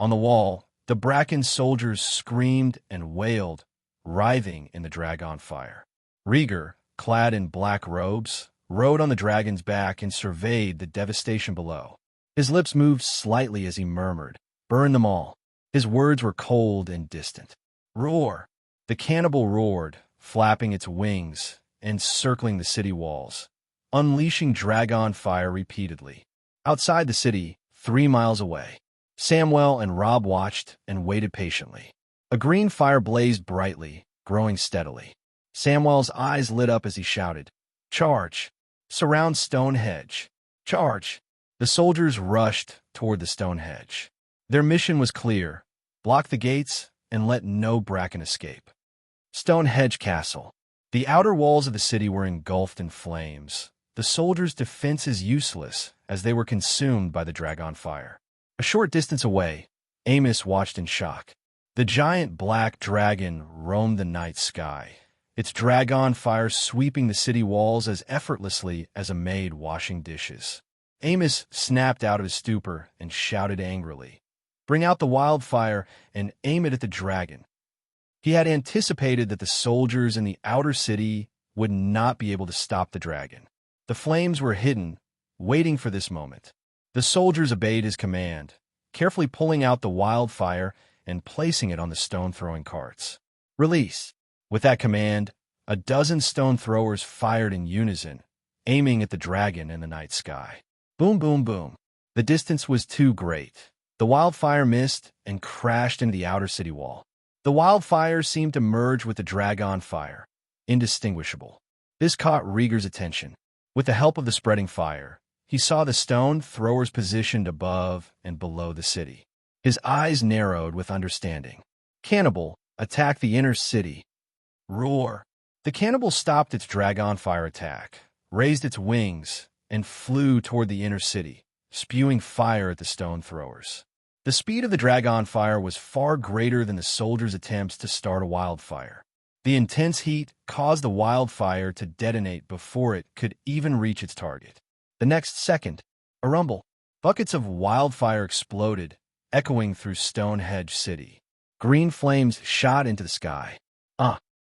On the wall, the Bracken soldiers screamed and wailed, writhing in the dragon fire. Rhaegar, clad in black robes, rode on the dragon's back and surveyed the devastation below. His lips moved slightly as he murmured, "Burn them all." His words were cold and distant. Roar! The cannibal roared, flapping its wings and circling the city walls, unleashing dragon fire repeatedly. Outside the city, 3 miles away, Samwell and Robb watched and waited patiently. A green fire blazed brightly, growing steadily. Samwell's eyes lit up as he shouted, "Charge! Surround Stonehenge! Charge!" The soldiers rushed toward the Stonehenge. Their mission was clear: block the gates and let no Bracken escape. Stonehenge Castle. The outer walls of the city were engulfed in flames. The soldiers' defenses useless as they were consumed by the dragon fire. A short distance away, Amos watched in shock. The giant black dragon roamed the night sky, its dragon fire sweeping the city walls as effortlessly as a maid washing dishes. Amos snapped out of his stupor and shouted angrily, "Bring out the wildfire and aim it at the dragon." He had anticipated that the soldiers in the outer city would not be able to stop the dragon. The flames were hidden, waiting for this moment. The soldiers obeyed his command, carefully pulling out the wildfire and placing it on the stone-throwing carts. Release! With that command, a dozen stone throwers fired in unison, aiming at the dragon in the night sky. Boom, boom, boom. The distance was too great. The wildfire missed and crashed into the outer city wall. The wildfire seemed to merge with the dragon fire, indistinguishable. This caught Rhaegar's attention. With the help of the spreading fire, he saw the stone throwers positioned above and below the city. His eyes narrowed with understanding. Cannibal, attack the inner city. Roar! The cannibal stopped its dragon fire attack, raised its wings, and flew toward the inner city, spewing fire at the stone throwers. The speed of the dragon fire was far greater than the soldiers' attempts to start a wildfire. The intense heat caused the wildfire to detonate before it could even reach its target. The next second, a rumble. Buckets of wildfire exploded, echoing through Stonehenge City. Green flames shot into the sky.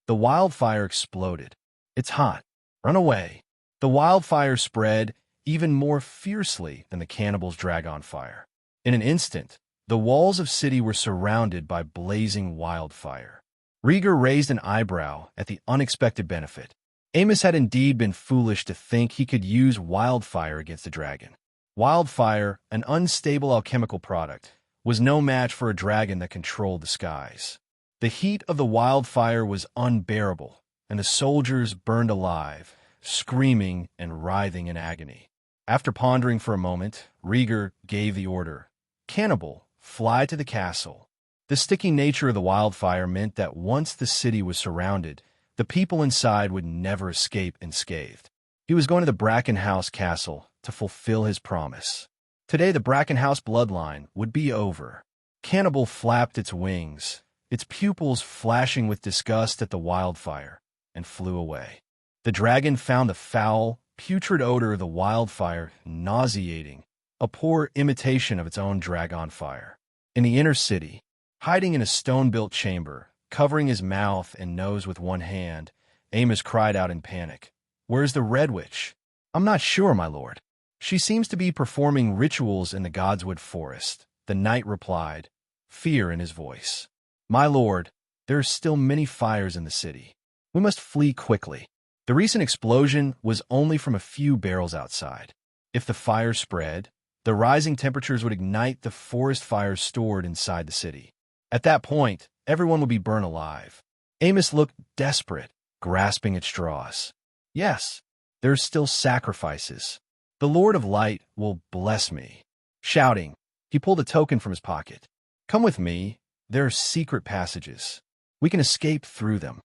The wildfire exploded. It's hot. Run away. The wildfire spread even more fiercely than the cannibal's dragon fire. In an instant, the walls of city were surrounded by blazing wildfire. Rhaegar raised an eyebrow at the unexpected benefit. Amos had indeed been foolish to think he could use wildfire against the dragon. Wildfire, an unstable alchemical product, was no match for a dragon that controlled the skies. The heat of the wildfire was unbearable, and the soldiers burned alive, screaming and writhing in agony. After pondering for a moment, Rhaegar gave the order, "Cannibal, fly to the castle." The sticky nature of the wildfire meant that once the city was surrounded, the people inside would never escape unscathed. He was going to the Bracken House castle to fulfill his promise. Today the Bracken House bloodline would be over. Cannibal flapped its wings, its pupils flashing with disgust at the wildfire, and flew away. The dragon found the foul, putrid odor of the wildfire nauseating, a poor imitation of its own dragon fire. In the inner city, hiding in a stone-built chamber, covering his mouth and nose with one hand, Amos cried out in panic, "Where's the Red Witch?" "I'm not sure, my lord. She seems to be performing rituals in the Godswood Forest," the knight replied, fear in his voice. "My lord, there are still many fires in the city. We must flee quickly." The recent explosion was only from a few barrels outside. If the fire spread, the rising temperatures would ignite the forest fires stored inside the city. At that point, everyone would be burned alive. Amos looked desperate, grasping at straws. "Yes, there are still sacrifices. The Lord of Light will bless me." Shouting, he pulled a token from his pocket. "Come with me. There are secret passages. We can escape through them."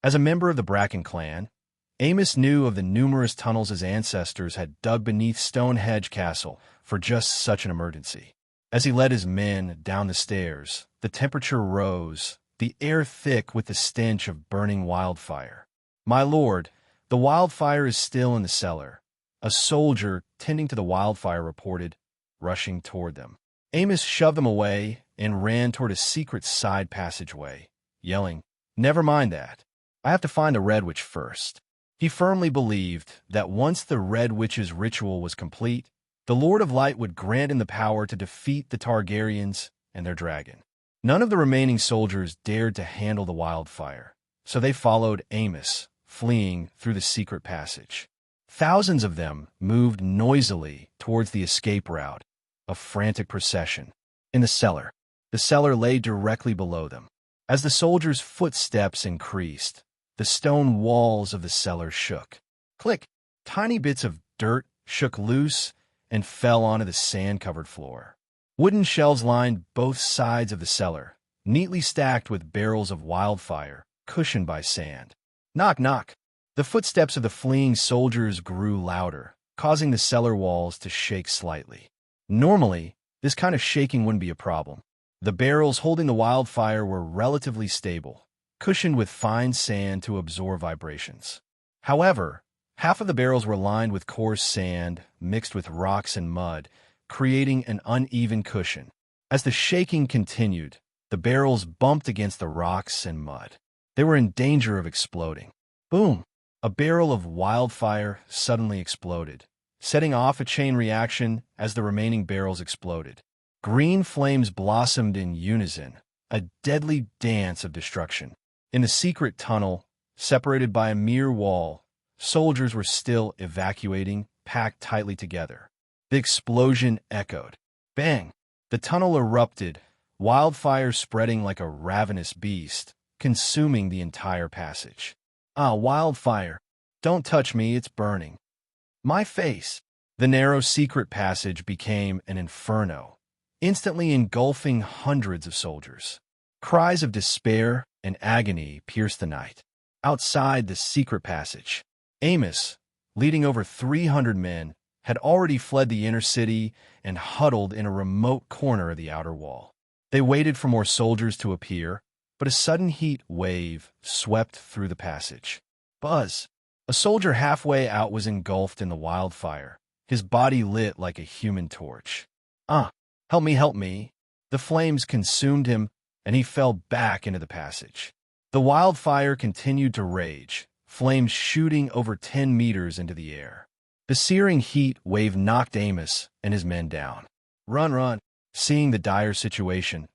As a member of the Bracken clan, Amos knew of the numerous tunnels his ancestors had dug beneath Stonehenge Castle for just such an emergency. As he led his men down the stairs, the temperature rose, the air thick with the stench of burning wildfire. "My lord, the wildfire is still in the cellar," a soldier tending to the wildfire reported, rushing toward them. Amos shoved them away and ran toward a secret side passageway, yelling, "Never mind that. I have to find the Red Witch first." He firmly believed that once the Red Witch's ritual was complete, the Lord of Light would grant him the power to defeat the Targaryens and their dragon. None of the remaining soldiers dared to handle the wildfire, so they followed Amos, fleeing through the secret passage. Thousands of them moved noisily towards the escape route, a frantic procession. In the cellar lay directly below them. As the soldiers' footsteps increased, the stone walls of the cellar shook. Click! Tiny bits of dirt shook loose and fell onto the sand-covered floor. Wooden shelves lined both sides of the cellar, neatly stacked with barrels of wildfire, cushioned by sand. Knock, knock! The footsteps of the fleeing soldiers grew louder, causing the cellar walls to shake slightly. Normally, this kind of shaking wouldn't be a problem. The barrels holding the wildfire were relatively stable, cushioned with fine sand to absorb vibrations. However, half of the barrels were lined with coarse sand mixed with rocks and mud, creating an uneven cushion. As the shaking continued, the barrels bumped against the rocks and mud. They were in danger of exploding. Boom! A barrel of wildfire suddenly exploded, setting off a chain reaction as the remaining barrels exploded. Green flames blossomed in unison, a deadly dance of destruction. In the secret tunnel, separated by a mere wall, soldiers were still evacuating, packed tightly together. The explosion echoed. Bang! The tunnel erupted, wildfire spreading like a ravenous beast, consuming the entire passage. "Ah, wildfire! Don't touch me, it's burning." "My face!" The narrow secret passage became an inferno, instantly engulfing hundreds of soldiers. Cries of despair and agony pierced the night. Outside the secret passage, Amos, leading over 300 men, had already fled the inner city and huddled in a remote corner of the outer wall. They waited for more soldiers to appear, but a sudden heat wave swept through the passage. Buzz! A soldier halfway out was engulfed in the wildfire, his body lit like a human torch. Help me, help me!" The flames consumed him, and he fell back into the passage. The wildfire continued to rage, flames shooting over 10 meters into the air. The searing heat wave knocked Amos and his men down. "Run, run!" Seeing the dire situation,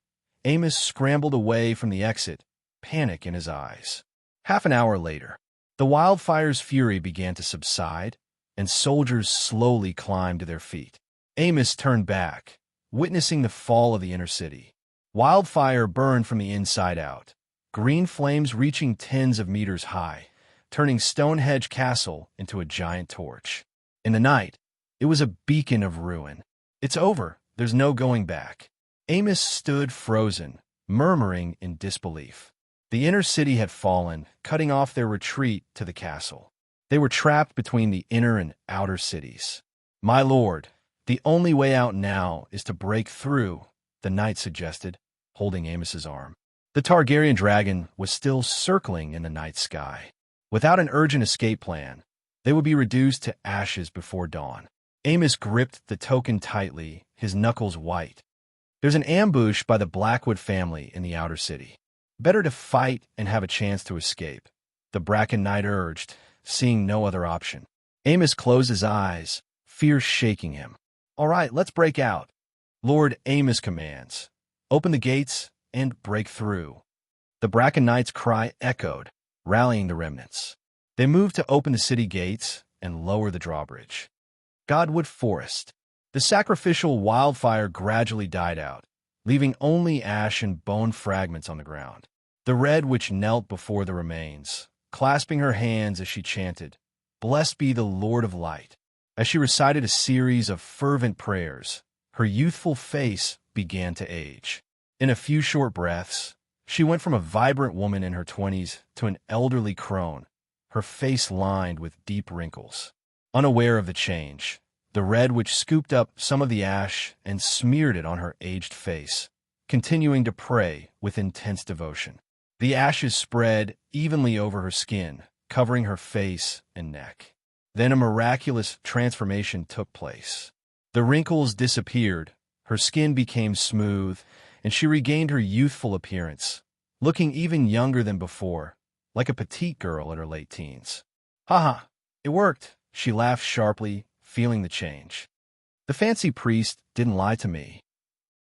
Amos scrambled away from the exit, panic in his eyes. Half an hour later, the wildfire's fury began to subside, and soldiers slowly climbed to their feet. Amos turned back, witnessing the fall of the inner city. Wildfire burned from the inside out, green flames reaching tens of meters high, turning Stonehenge Castle into a giant torch. In the night, it was a beacon of ruin. "It's over. There's no going back." Amos stood frozen, murmuring in disbelief. The inner city had fallen, cutting off their retreat to the castle. They were trapped between the inner and outer cities. "My lord, the only way out now is to break through," the knight suggested, holding Amos's arm. The Targaryen dragon was still circling in the night sky. Without an urgent escape plan, they would be reduced to ashes before dawn. Amos gripped the token tightly, his knuckles white. "There's an ambush by the Blackwood family in the outer city. Better to fight and have a chance to escape," the Bracken Knight urged, seeing no other option. Amos closed his eyes, fear shaking him. "All right, let's break out." Lord Amos commands. "Open the gates and break through." The Bracken Knight's cry echoed, rallying the remnants. They moved to open the city gates and lower the drawbridge. Godwood Forest. The sacrificial wildfire gradually died out, leaving only ash and bone fragments on the ground. The Red Witch knelt before the remains, clasping her hands as she chanted, "Blessed be the Lord of Light." As she recited a series of fervent prayers, her youthful face began to age. In a few short breaths, she went from a vibrant woman in her 20s to an elderly crone, her face lined with deep wrinkles. Unaware of the change, the Red Witch scooped up some of the ash and smeared it on her aged face, continuing to pray with intense devotion. The ashes spread evenly over her skin, covering her face and neck. Then a miraculous transformation took place. The wrinkles disappeared, her skin became smooth, and she regained her youthful appearance, looking even younger than before, like a petite girl in her late teens. "Haha, it worked," she laughed sharply, feeling the change. "The fancy priest didn't lie to me."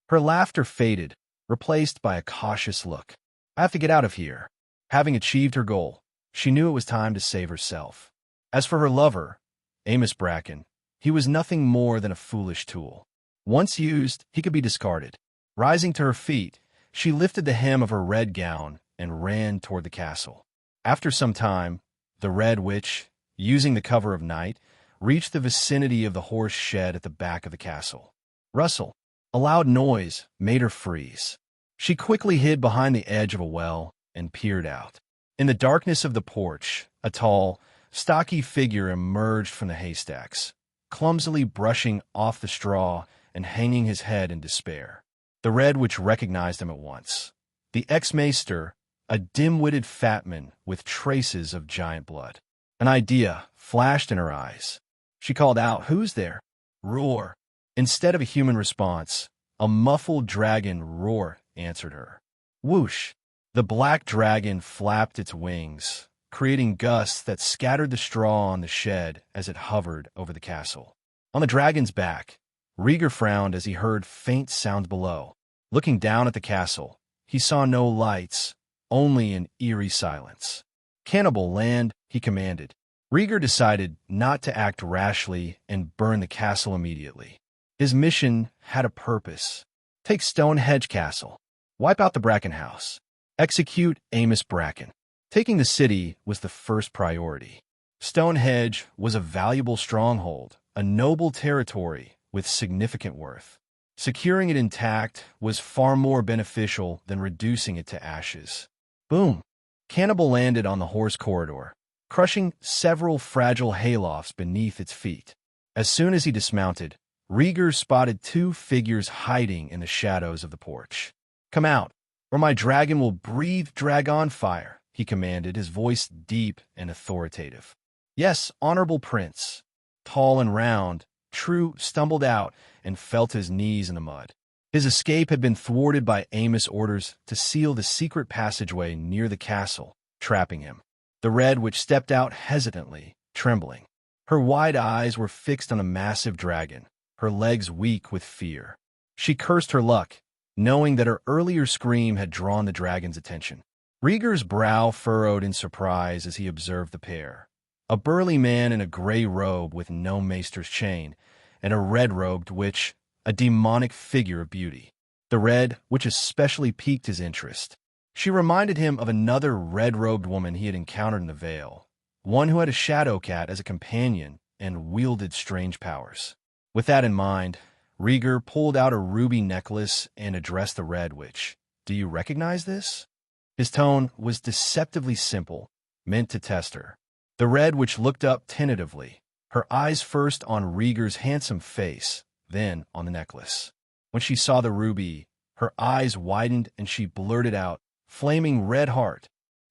Her laughter faded, replaced by a cautious look. "I have to get out of here." Having achieved her goal, she knew it was time to save herself. As for her lover, Amos Bracken, he was nothing more than a foolish tool. Once used, he could be discarded. Rising to her feet, she lifted the hem of her red gown and ran toward the castle. After some time, the Red Witch, using the cover of night, reached the vicinity of the horse shed at the back of the castle. Rustle, a loud noise, made her freeze. She quickly hid behind the edge of a well and peered out. In the darkness of the porch, a tall, stocky figure emerged from the haystacks, clumsily brushing off the straw and hanging his head in despair. The Red Witch recognized him at once. The ex-maester, a dim-witted fatman with traces of giant blood. An idea flashed in her eyes. She called out, "Who's there?" Roar. Instead of a human response, a muffled dragon roar answered her. Whoosh! The black dragon flapped its wings, creating gusts that scattered the straw on the shed as it hovered over the castle. On the dragon's back, Rhaegar frowned as he heard faint sounds below. Looking down at the castle, he saw no lights, only an eerie silence. "Cannibal, land," he commanded. Rhaegar decided not to act rashly and burn the castle immediately. His mission had a purpose. Take Stonehenge Castle. Wipe out the Bracken House. Execute Amos Bracken. Taking the city was the first priority. Stonehenge was a valuable stronghold, a noble territory with significant worth. Securing it intact was far more beneficial than reducing it to ashes. Boom! Cannibal landed on the horse corridor, crushing several fragile haylofts beneath its feet. As soon as he dismounted, Rhaegar spotted two figures hiding in the shadows of the porch. "Come out, or my dragon will breathe dragon fire," he commanded, his voice deep and authoritative. "Yes, honorable prince." Tall and round, True stumbled out and felt his knees in the mud. His escape had been thwarted by Amos' orders to seal the secret passageway near the castle, trapping him. The Red Witch stepped out hesitantly, trembling. Her wide eyes were fixed on a massive dragon, her legs weak with fear. She cursed her luck, knowing that her earlier scream had drawn the dragon's attention. Rhaegar's brow furrowed in surprise as he observed the pair. A burly man in a gray robe with no maester's chain, and a red-robed witch, a demonic figure of beauty. The Red Witch especially piqued his interest. She reminded him of another red-robed woman he had encountered in the Vale, one who had a shadow cat as a companion and wielded strange powers. With that in mind, Rhaegar pulled out a ruby necklace and addressed the Red Witch. "Do you recognize this?" His tone was deceptively simple, meant to test her. The Red Witch looked up tentatively, her eyes first on Rhaegar's handsome face, then on the necklace. When she saw the ruby, her eyes widened and she blurted out, "Flaming red heart."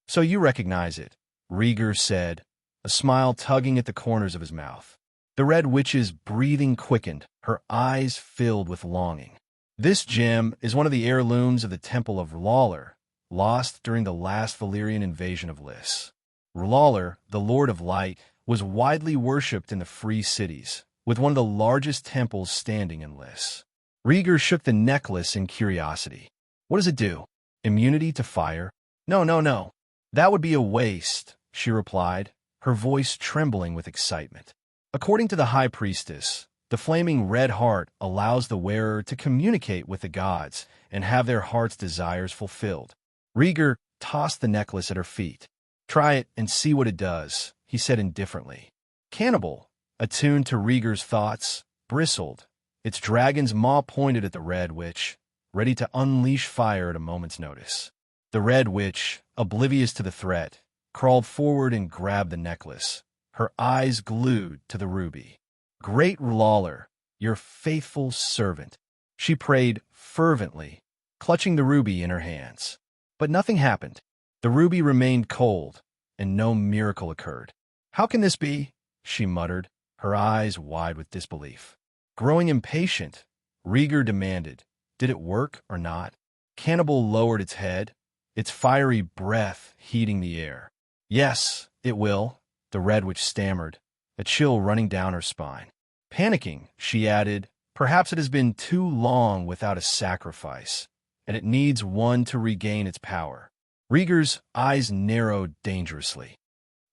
"So you recognize it," Rhaegar said, a smile tugging at the corners of his mouth. The Red Witch's breathing quickened, her eyes filled with longing. "This gem is one of the heirlooms of the Temple of R'hllor, lost during the last Balerion invasion of Lys. R'hllor, the Lord of Light, was widely worshipped in the free cities, with one of the largest temples standing in Lys." Rhaegar shook the necklace in curiosity. "What does it do? Immunity to fire?" No. That would be a waste," she replied, her voice trembling with excitement. "According to the High Priestess, the flaming red heart allows the wearer to communicate with the gods and have their heart's desires fulfilled." Rhaegar tossed the necklace at her feet. "Try it and see what it does," he said indifferently. Cannibal, attuned to Rhaegar's thoughts, bristled, its dragon's maw pointed at the Red Witch, ready to unleash fire at a moment's notice. The Red Witch, oblivious to the threat, crawled forward and grabbed the necklace, her eyes glued to the ruby. "Great R'hllor, your faithful servant," she prayed fervently, clutching the ruby in her hands. But nothing happened. The ruby remained cold, and no miracle occurred. "How can this be?" she muttered, her eyes wide with disbelief. Growing impatient, Rhaegar demanded, "Did it work or not?" Cannibal lowered its head, its fiery breath heating the air. "Yes, it will," the Red Witch stammered, a chill running down her spine. Panicking, she added, "Perhaps it has been too long without a sacrifice, and it needs one to regain its power." Rhaegar's eyes narrowed dangerously.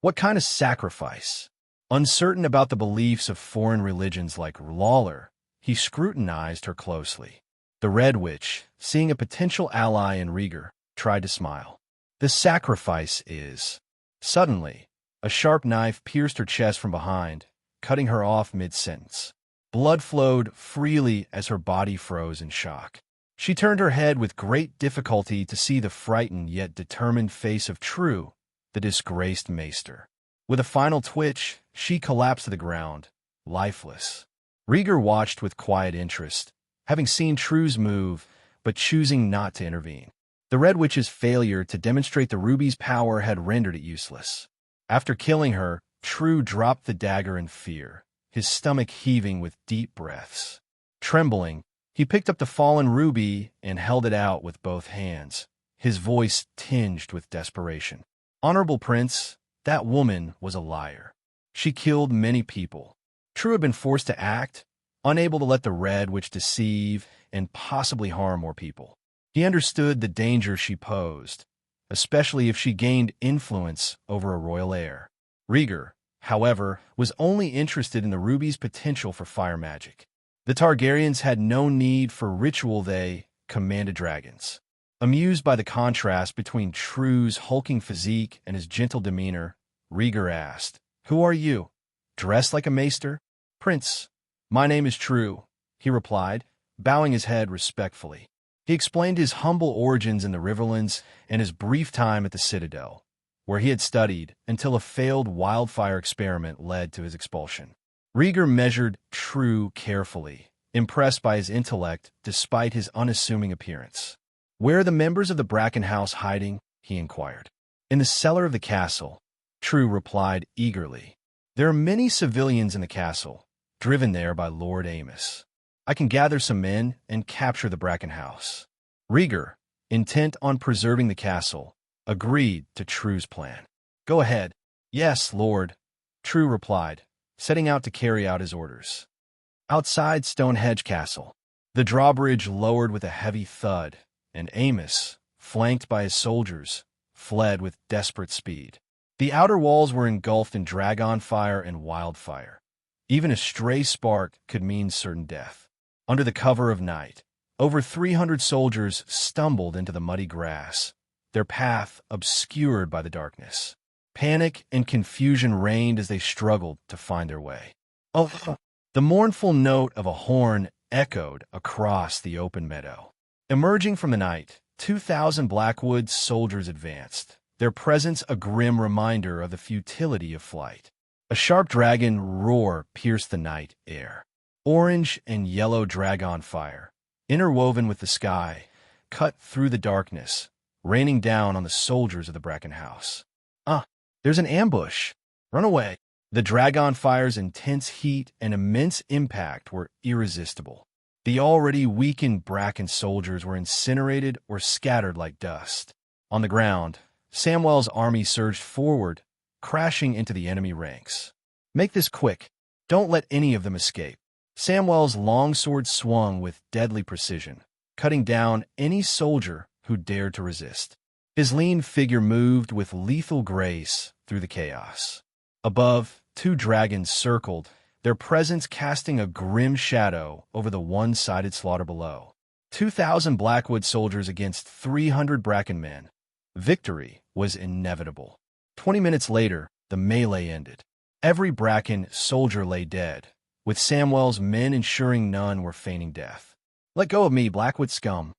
What kind of sacrifice? Uncertain about the beliefs of foreign religions like Lawler, he scrutinized her closely. The Red Witch, seeing a potential ally in Rhaegar, tried to smile. "The sacrifice is—" Suddenly, a sharp knife pierced her chest from behind, cutting her off mid-sentence. Blood flowed freely as her body froze in shock. She turned her head with great difficulty to see the frightened yet determined face of True, the disgraced maester. With a final twitch, she collapsed to the ground, lifeless. Rhaegar watched with quiet interest, having seen True's move, but choosing not to intervene. The Red Witch's failure to demonstrate the ruby's power had rendered it useless. After killing her, True dropped the dagger in fear, his stomach heaving with deep breaths. Trembling, he picked up the fallen ruby and held it out with both hands, his voice tinged with desperation. "Honorable Prince, that woman was a liar. She killed many people. True had been forced to act, unable to let the Red Witch deceive and possibly harm more people. He understood the danger she posed, especially if she gained influence over a royal heir. Rhaegar, however, was only interested in the ruby's potential for fire magic. The Targaryens had no need for ritual, they commanded dragons. Amused by the contrast between True's hulking physique and his gentle demeanor, Rhaegar asked, "Who are you? Dressed like a maester?" "Prince, my name is True," he replied, bowing his head respectfully. He explained his humble origins in the Riverlands and his brief time at the Citadel, where he had studied until a failed wildfire experiment led to his expulsion. Rhaegar measured True carefully, impressed by his intellect despite his unassuming appearance. "Where are the members of the Bracken House hiding?" he inquired. "In the cellar of the castle," True replied eagerly. "There are many civilians in the castle, driven there by Lord Amos. I can gather some men and capture the Bracken House." Rhaegar, intent on preserving the castle, agreed to True's plan. "Go ahead." "Yes, Lord," True replied, setting out to carry out his orders. Outside Stonehenge Castle, the drawbridge lowered with a heavy thud, and Amos, flanked by his soldiers, fled with desperate speed. The outer walls were engulfed in dragon fire and wildfire. Even a stray spark could mean certain death. Under the cover of night, over 300 soldiers stumbled into the muddy grass, their path obscured by the darkness. Panic and confusion reigned as they struggled to find their way. Oh! The mournful note of a horn echoed across the open meadow. Emerging from the night, 2,000 Blackwood soldiers advanced, their presence a grim reminder of the futility of flight. A sharp dragon roar pierced the night air. Orange and yellow dragon fire, interwoven with the sky, cut through the darkness, raining down on the soldiers of the Bracken House. There's an ambush! Run away!" The dragon fire's intense heat and immense impact were irresistible. The already weakened Bracken soldiers were incinerated or scattered like dust. On the ground, Samwell's army surged forward, crashing into the enemy ranks. "Make this quick. Don't let any of them escape." Samwell's longsword swung with deadly precision, cutting down any soldier who dared to resist. His lean figure moved with lethal grace through the chaos. Above, 2 dragons circled, their presence casting a grim shadow over the one-sided slaughter below. 2,000 Blackwood soldiers against 300 Bracken men. Victory was inevitable. 20 minutes later, the melee ended. Every Bracken soldier lay dead, with Samwell's men ensuring none were feigning death. "Let go of me, Blackwood scum."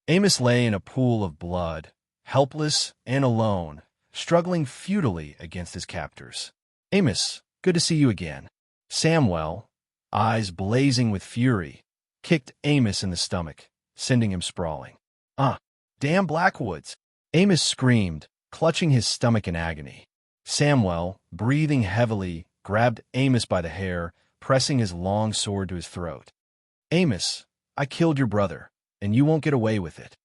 Amos lay in a pool of blood, helpless and alone, struggling futilely against his captors. "Amos, good to see you again." Samwell, eyes blazing with fury, kicked Amos in the stomach, sending him sprawling. Damn Blackwoods!" Amos screamed, clutching his stomach in agony. Samwell, breathing heavily, grabbed Amos by the hair, pressing his long sword to his throat. "Amos, I killed your brother, and you won't get away with it."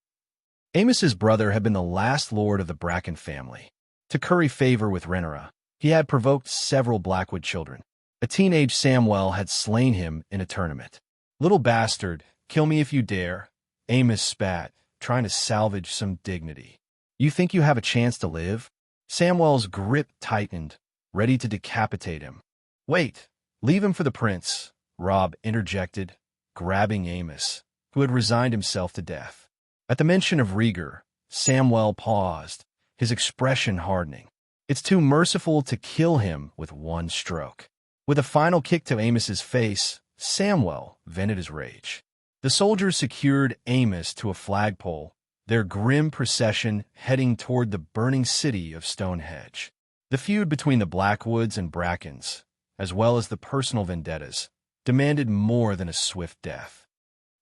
Amos's brother had been the last lord of the Bracken family. To curry favor with Rhaegar, he had provoked several Blackwood children. A teenage Samwell had slain him in a tournament. "Little bastard, kill me if you dare," Amos spat, trying to salvage some dignity. "You think you have a chance to live?" Samwell's grip tightened, ready to decapitate him. "Wait, leave him for the prince," Robb interjected, grabbing Amos, who had resigned himself to death. At the mention of Rhaegar, Samwell paused, his expression hardening. "It's too merciful to kill him with one stroke." With a final kick to Amos's face, Samwell vented his rage. The soldiers secured Amos to a flagpole, their grim procession heading toward the burning city of Stonehenge. The feud between the Blackwoods and Brackens, as well as the personal vendettas, demanded more than a swift death.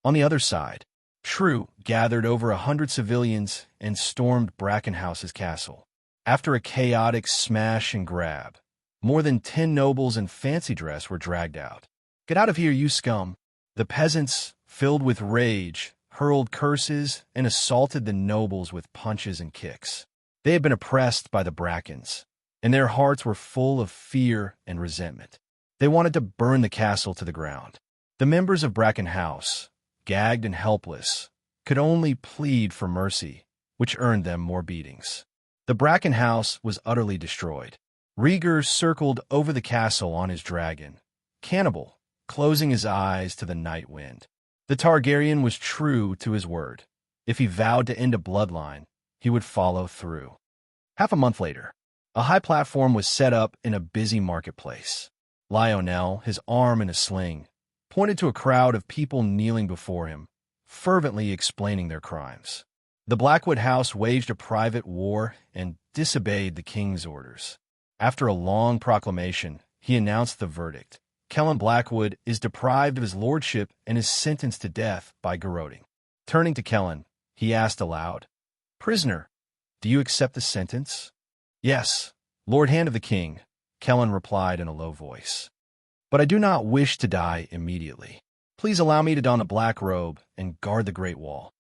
On the other side, Shrew gathered over 100 civilians and stormed Brackenhouse's castle. After a chaotic smash and grab, more than 10 nobles in fancy dress were dragged out. "Get out of here, you scum!" The peasants, filled with rage, hurled curses and assaulted the nobles with punches and kicks. They had been oppressed by the Brackens, and their hearts were full of fear and resentment. They wanted to burn the castle to the ground. The members of Bracken House, gagged and helpless, could only plead for mercy, which earned them more beatings. The Bracken House was utterly destroyed. Rhaegar circled over the castle on his dragon, cannibal, closing his eyes to the night wind. The Targaryen was true to his word. If he vowed to end a bloodline, he would follow through. Half a month later, a high platform was set up in a busy marketplace. Lionel, his arm in a sling, pointed to a crowd of people kneeling before him, fervently explaining their crimes. The Blackwood House waged a private war and disobeyed the king's orders. After a long proclamation, he announced the verdict. Kellen Blackwood is deprived of his lordship and is sentenced to death by garroting. Turning to Kellen, he asked aloud, "Prisoner, do you accept the sentence?" "Yes, Lord Hand of the King," Kellen replied in a low voice. "But I do not wish to die immediately. Please allow me to don a black robe and guard the Great Wall."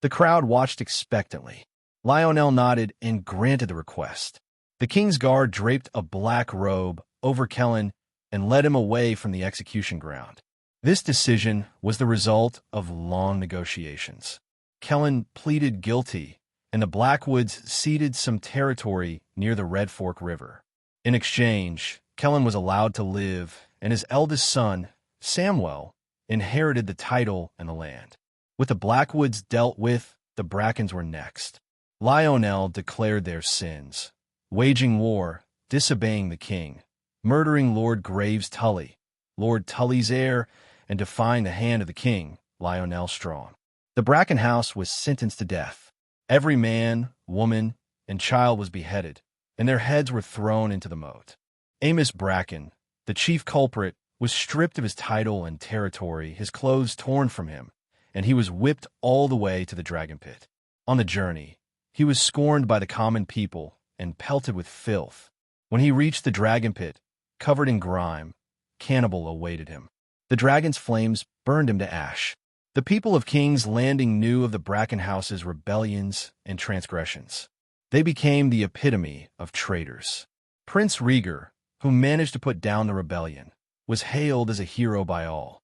The crowd watched expectantly. Lionel nodded and granted the request. The king's guard draped a black robe over Kellen and led him away from the execution ground. This decision was the result of long negotiations. Kellen pleaded guilty, and the Blackwoods ceded some territory near the Red Fork River. In exchange, Kellen was allowed to live, and his eldest son, Samwell, inherited the title and the land. With the Blackwoods dealt with, the Brackens were next. Lionel declared their sins, waging war, disobeying the king, murdering Lord Graves Tully, Lord Tully's heir, and defying the hand of the king, Lionel Strong. The Bracken House was sentenced to death. Every man, woman, and child was beheaded, and their heads were thrown into the moat. Amos Bracken, the chief culprit, was stripped of his title and territory, his clothes torn from him, and he was whipped all the way to the dragon pit. On the journey, he was scorned by the common people and pelted with filth. When he reached the dragon pit, covered in grime, cannibal awaited him. The dragon's flames burned him to ash. The people of King's Landing knew of the Bracken House's rebellions and transgressions. They became the epitome of traitors. Prince Rhaegar, who managed to put down the rebellion, was hailed as a hero by all.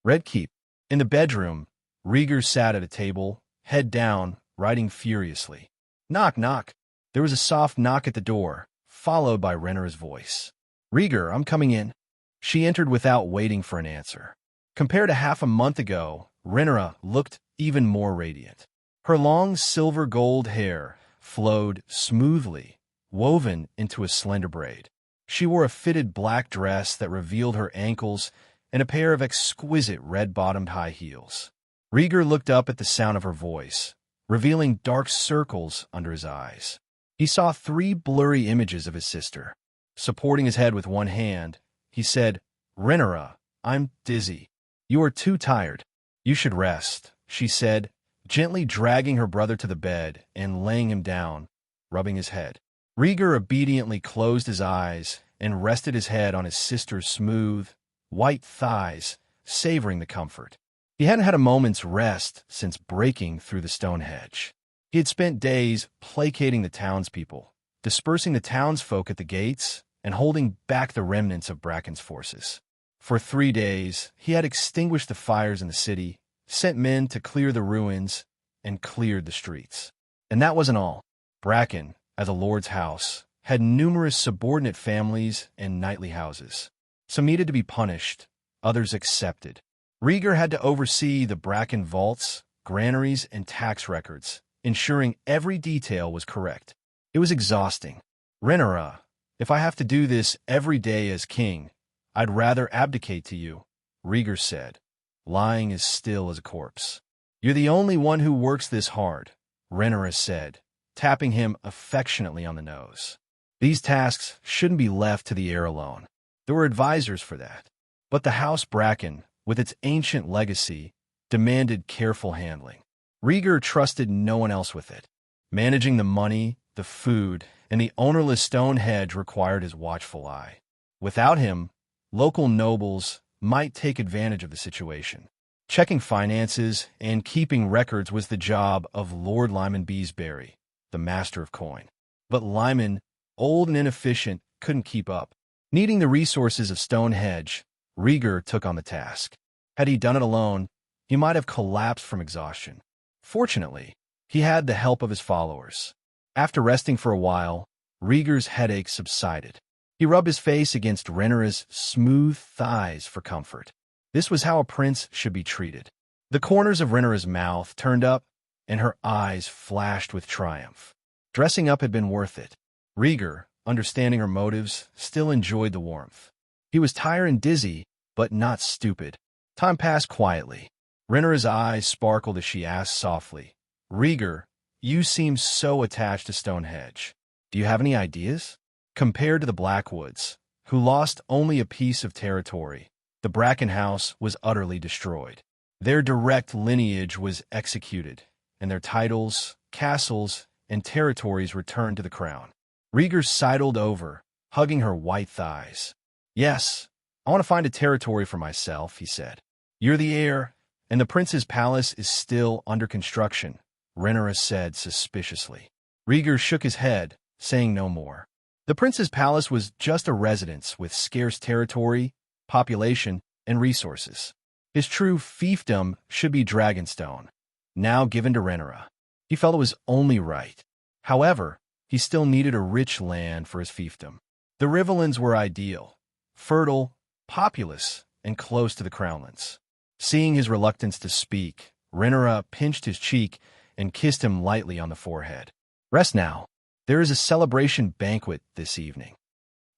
Red Keep. In the bedroom, Rhaegar sat at a table, head down, writing furiously. "Knock, knock." There was a soft knock at the door, followed by Rhaegar's voice. "Rhaegar, I'm coming in." She entered without waiting for an answer. Compared to half a month ago, Rhaegar looked even more radiant. Her long silver gold hair flowed smoothly, woven into a slender braid. She wore a fitted black dress that revealed her ankles and a pair of exquisite red-bottomed high heels. Rhaegar looked up at the sound of her voice, revealing dark circles under his eyes. He saw 3 blurry images of his sister. Supporting his head with one hand, he said, "Rhaegar, I'm dizzy. You are too tired. You should rest," she said, gently dragging her brother to the bed and laying him down. rubbing his head. Rhaegar obediently closed his eyes and rested his head on his sister's smooth, white thighs, savoring the comfort. He hadn't had a moment's rest since breaking through the stone hedge. He had spent days placating the townspeople, dispersing the townsfolk at the gates, and holding back the remnants of Bracken's forces. For 3 days, he had extinguished the fires in the city, sent men to clear the ruins, and cleared the streets. And that wasn't all. Bracken, at the Lord's house, had numerous subordinate families and knightly houses. Some needed to be punished, others accepted. Rhaegar had to oversee the Bracken vaults, granaries, and tax records, ensuring every detail was correct. It was exhausting. Rhaenyra, if I have to do this every day as king, I'd rather abdicate to you, Rhaegar said, lying as still as a corpse. You're the only one who works this hard, Rhaenyra said, tapping him affectionately on the nose. These tasks shouldn't be left to the heir alone. There were advisors for that. But the House Bracken, with its ancient legacy, demanded careful handling. Rhaegar trusted no one else with it. Managing the money, the food, and the ownerless stone hedge required his watchful eye. Without him, local nobles might take advantage of the situation. Checking finances and keeping records was the job of Lord Lyman Beesbury, the master of coin. But Lyman, old and inefficient, couldn't keep up. Needing the resources of Stonehenge, Rhaegar took on the task. Had he done it alone, he might have collapsed from exhaustion. Fortunately, he had the help of his followers. After resting for a while, Rhaegar's headache subsided. He rubbed his face against Rhaenyra's smooth thighs for comfort. This was how a prince should be treated. The corners of Rhaenyra's mouth turned up, and her eyes flashed with triumph. Dressing up had been worth it. Rhaegar, understanding her motives, still enjoyed the warmth. He was tired and dizzy, but not stupid. Time passed quietly. Rhaenyra's eyes sparkled as she asked softly, Rhaegar, you seem so attached to Stonehenge. Do you have any ideas? Compared to the Blackwoods, who lost only a piece of territory, the Bracken house was utterly destroyed. Their direct lineage was executed, and their titles, castles, and territories returned to the crown. Rhaegar sidled over, hugging her white thighs. Yes, I want to find a territory for myself, he said. You're the heir, and the prince's palace is still under construction, Rhaenyra said suspiciously. Rhaegar shook his head, saying no more. The prince's palace was just a residence with scarce territory, population, and resources. His true fiefdom should be Dragonstone, now given to Rhaenyra. He felt it was only right. However, he still needed a rich land for his fiefdom. The Riverlands were ideal, fertile, populous, and close to the crownlands. Seeing his reluctance to speak, Rhaenyra pinched his cheek and kissed him lightly on the forehead. Rest now. There is a celebration banquet this evening.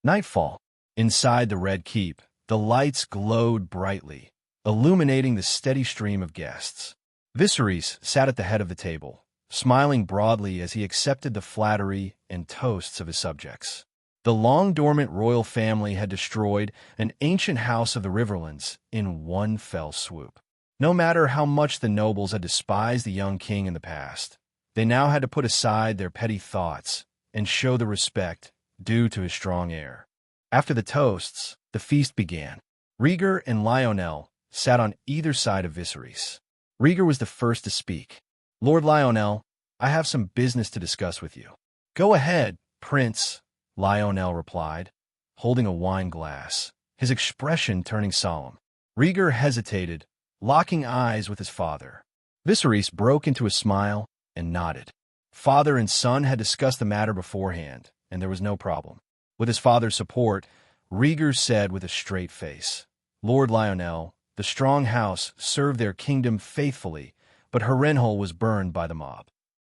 Nightfall. Inside the Red Keep, the lights glowed brightly, illuminating the steady stream of guests. Viserys sat at the head of the table, smiling broadly as he accepted the flattery and toasts of his subjects. The long-dormant royal family had destroyed an ancient house of the Riverlands in one fell swoop. No matter how much the nobles had despised the young king in the past, they now had to put aside their petty thoughts and show the respect due to his strong heir. After the toasts, the feast began. Rhaegar and Lionel sat on either side of Viserys. Rhaegar was the first to speak. Lord Lionel, I have some business to discuss with you. Go ahead, Prince, Lionel replied, holding a wine glass, his expression turning solemn. Rhaegar hesitated, locking eyes with his father. Viserys broke into a smile and nodded. Father and son had discussed the matter beforehand, and there was no problem. With his father's support, Rhaegar said with a straight face, Lord Lionel, the strong house served their kingdom faithfully, but Harrenhal was burned by the mob.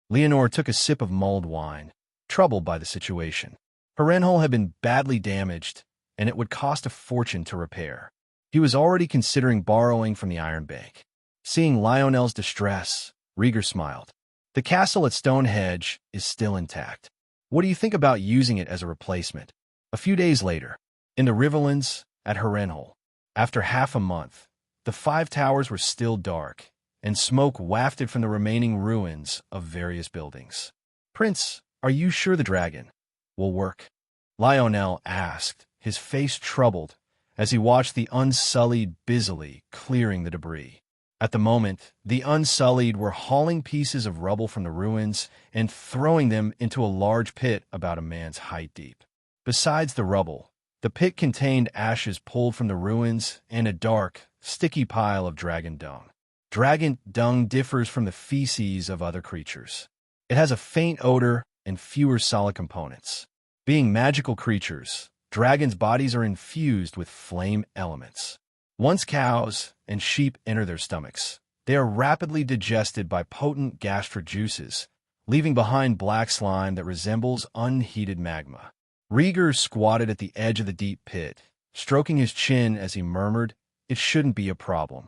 Leonor took a sip of mulled wine, troubled by the situation. Harrenhal had been badly damaged, and it would cost a fortune to repair. He was already considering borrowing from the Iron Bank. Seeing Lionel's distress, Rhaegar smiled. The castle at Stonehenge is still intact. What do you think about using it as a replacement? A few days later, in the Riverlands at Harrenhal, after half a month, the 5 towers were still dark, and smoke wafted from the remaining ruins of various buildings. Prince, "Are you sure the dragon will work?" Lionel asked, his face troubled, as he watched the Unsullied busily clearing the debris. At the moment, the Unsullied were hauling pieces of rubble from the ruins and throwing them into a large pit about a man's height deep. Besides the rubble, the pit contained ashes pulled from the ruins and a dark, sticky pile of dragon dung. Dragon dung differs from the feces of other creatures. It has a faint odor and fewer solid components. Being magical creatures, dragons' bodies are infused with flame elements. Once cows and sheep enter their stomachs, they are rapidly digested by potent gastric juices, leaving behind black slime that resembles unheated magma. Rhaegar squatted at the edge of the deep pit, stroking his chin as he murmured, "It shouldn't be a problem."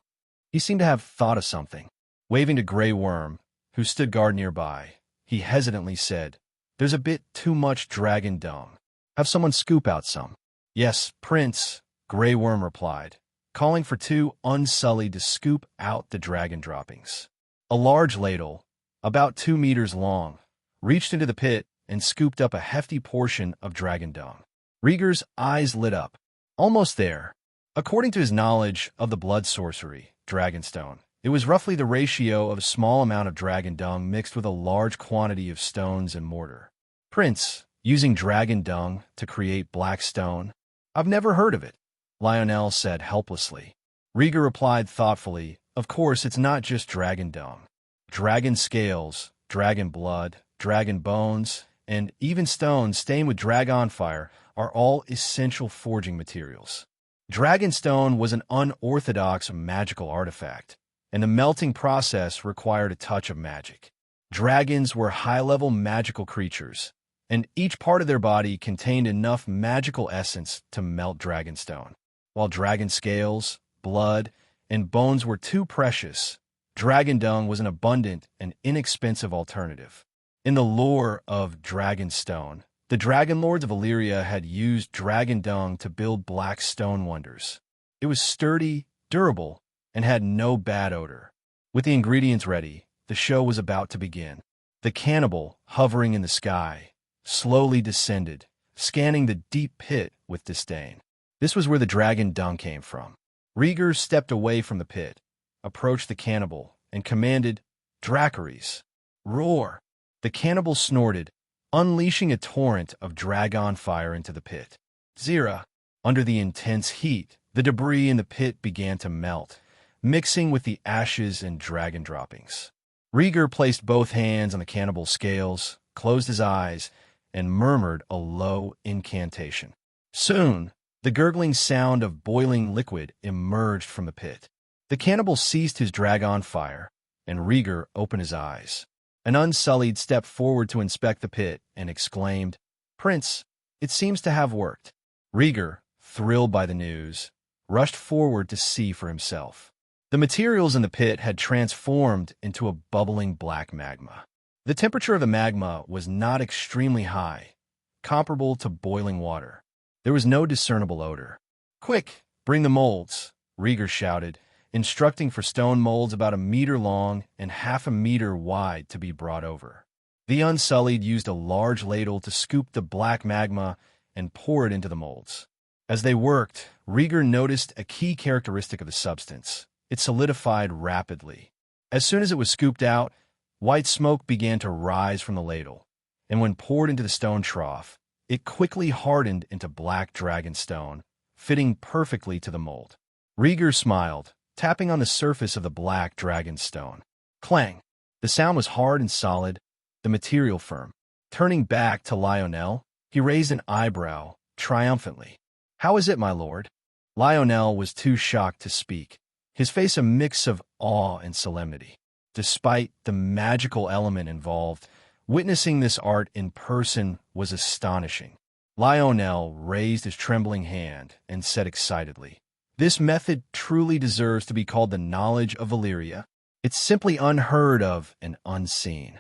He seemed to have thought of something. Waving to Grey Worm, who stood guard nearby, he hesitantly said, "There's a bit too much dragon dung. Have someone scoop out some." "Yes, Prince," Grey Worm replied, calling for 2 Unsullied to scoop out the dragon droppings. A large ladle, about 2 meters long, reached into the pit and scooped up a hefty portion of dragon dung. Rhaegar's eyes lit up. Almost there. According to his knowledge of the blood sorcery, Dragonstone, it was roughly the ratio of a small amount of dragon dung mixed with a large quantity of stones and mortar. "Prince, using dragon dung to create black stone? I've never heard of it," Lionel said helplessly. Rhaegar replied thoughtfully, "Of course, it's not just dragon dung. Dragon scales, dragon blood, dragon bones, and even stones stained with dragon fire are all essential forging materials." Dragonstone was an unorthodox magical artifact, and the melting process required a touch of magic. Dragons were high-level magical creatures, and each part of their body contained enough magical essence to melt dragonstone. While dragon scales, blood, and bones were too precious, dragon dung was an abundant and inexpensive alternative. In the lore of Dragonstone, the Dragon Lords of Valyria had used dragon dung to build black stone wonders. It was sturdy, durable, and had no bad odor. With the ingredients ready, the show was about to begin. The cannibal, hovering in the sky, slowly descended, scanning the deep pit with disdain. This was where the dragon dung came from. Rhaegar stepped away from the pit, approached the cannibal, and commanded, "Dracarys, roar!" The cannibal snorted, unleashing a torrent of dragon fire into the pit. Zira, under the intense heat, the debris in the pit began to melt, mixing with the ashes and dragon droppings. Rhaegar placed both hands on the cannibal's scales, closed his eyes, and murmured a low incantation. Soon, the gurgling sound of boiling liquid emerged from the pit. The cannibal ceased his dragon fire, and Rhaegar opened his eyes. An Unsullied stepped forward to inspect the pit and exclaimed, "Prince, it seems to have worked." Rhaegar, thrilled by the news, rushed forward to see for himself. The materials in the pit had transformed into a bubbling black magma. The temperature of the magma was not extremely high, comparable to boiling water. There was no discernible odor. "Quick, bring the molds," Rhaegar shouted, instructing for stone molds about 1 meter long and half a meter wide to be brought over. The Unsullied used a large ladle to scoop the black magma and pour it into the molds. As they worked, Rhaegar noticed a key characteristic of the substance. It solidified rapidly. As soon as it was scooped out, white smoke began to rise from the ladle, and when poured into the stone trough, it quickly hardened into black dragon stone, fitting perfectly to the mold. Rhaegar smiled, tapping on the surface of the black dragon stone. Clang! The sound was hard and solid, the material firm. Turning back to Lionel, he raised an eyebrow, triumphantly. "How is it, my lord?" Lionel was too shocked to speak, his face a mix of awe and solemnity. Despite the magical element involved, witnessing this art in person was astonishing. Lionel raised his trembling hand and said excitedly, "This method truly deserves to be called the knowledge of Valyria. It's simply unheard of and unseen."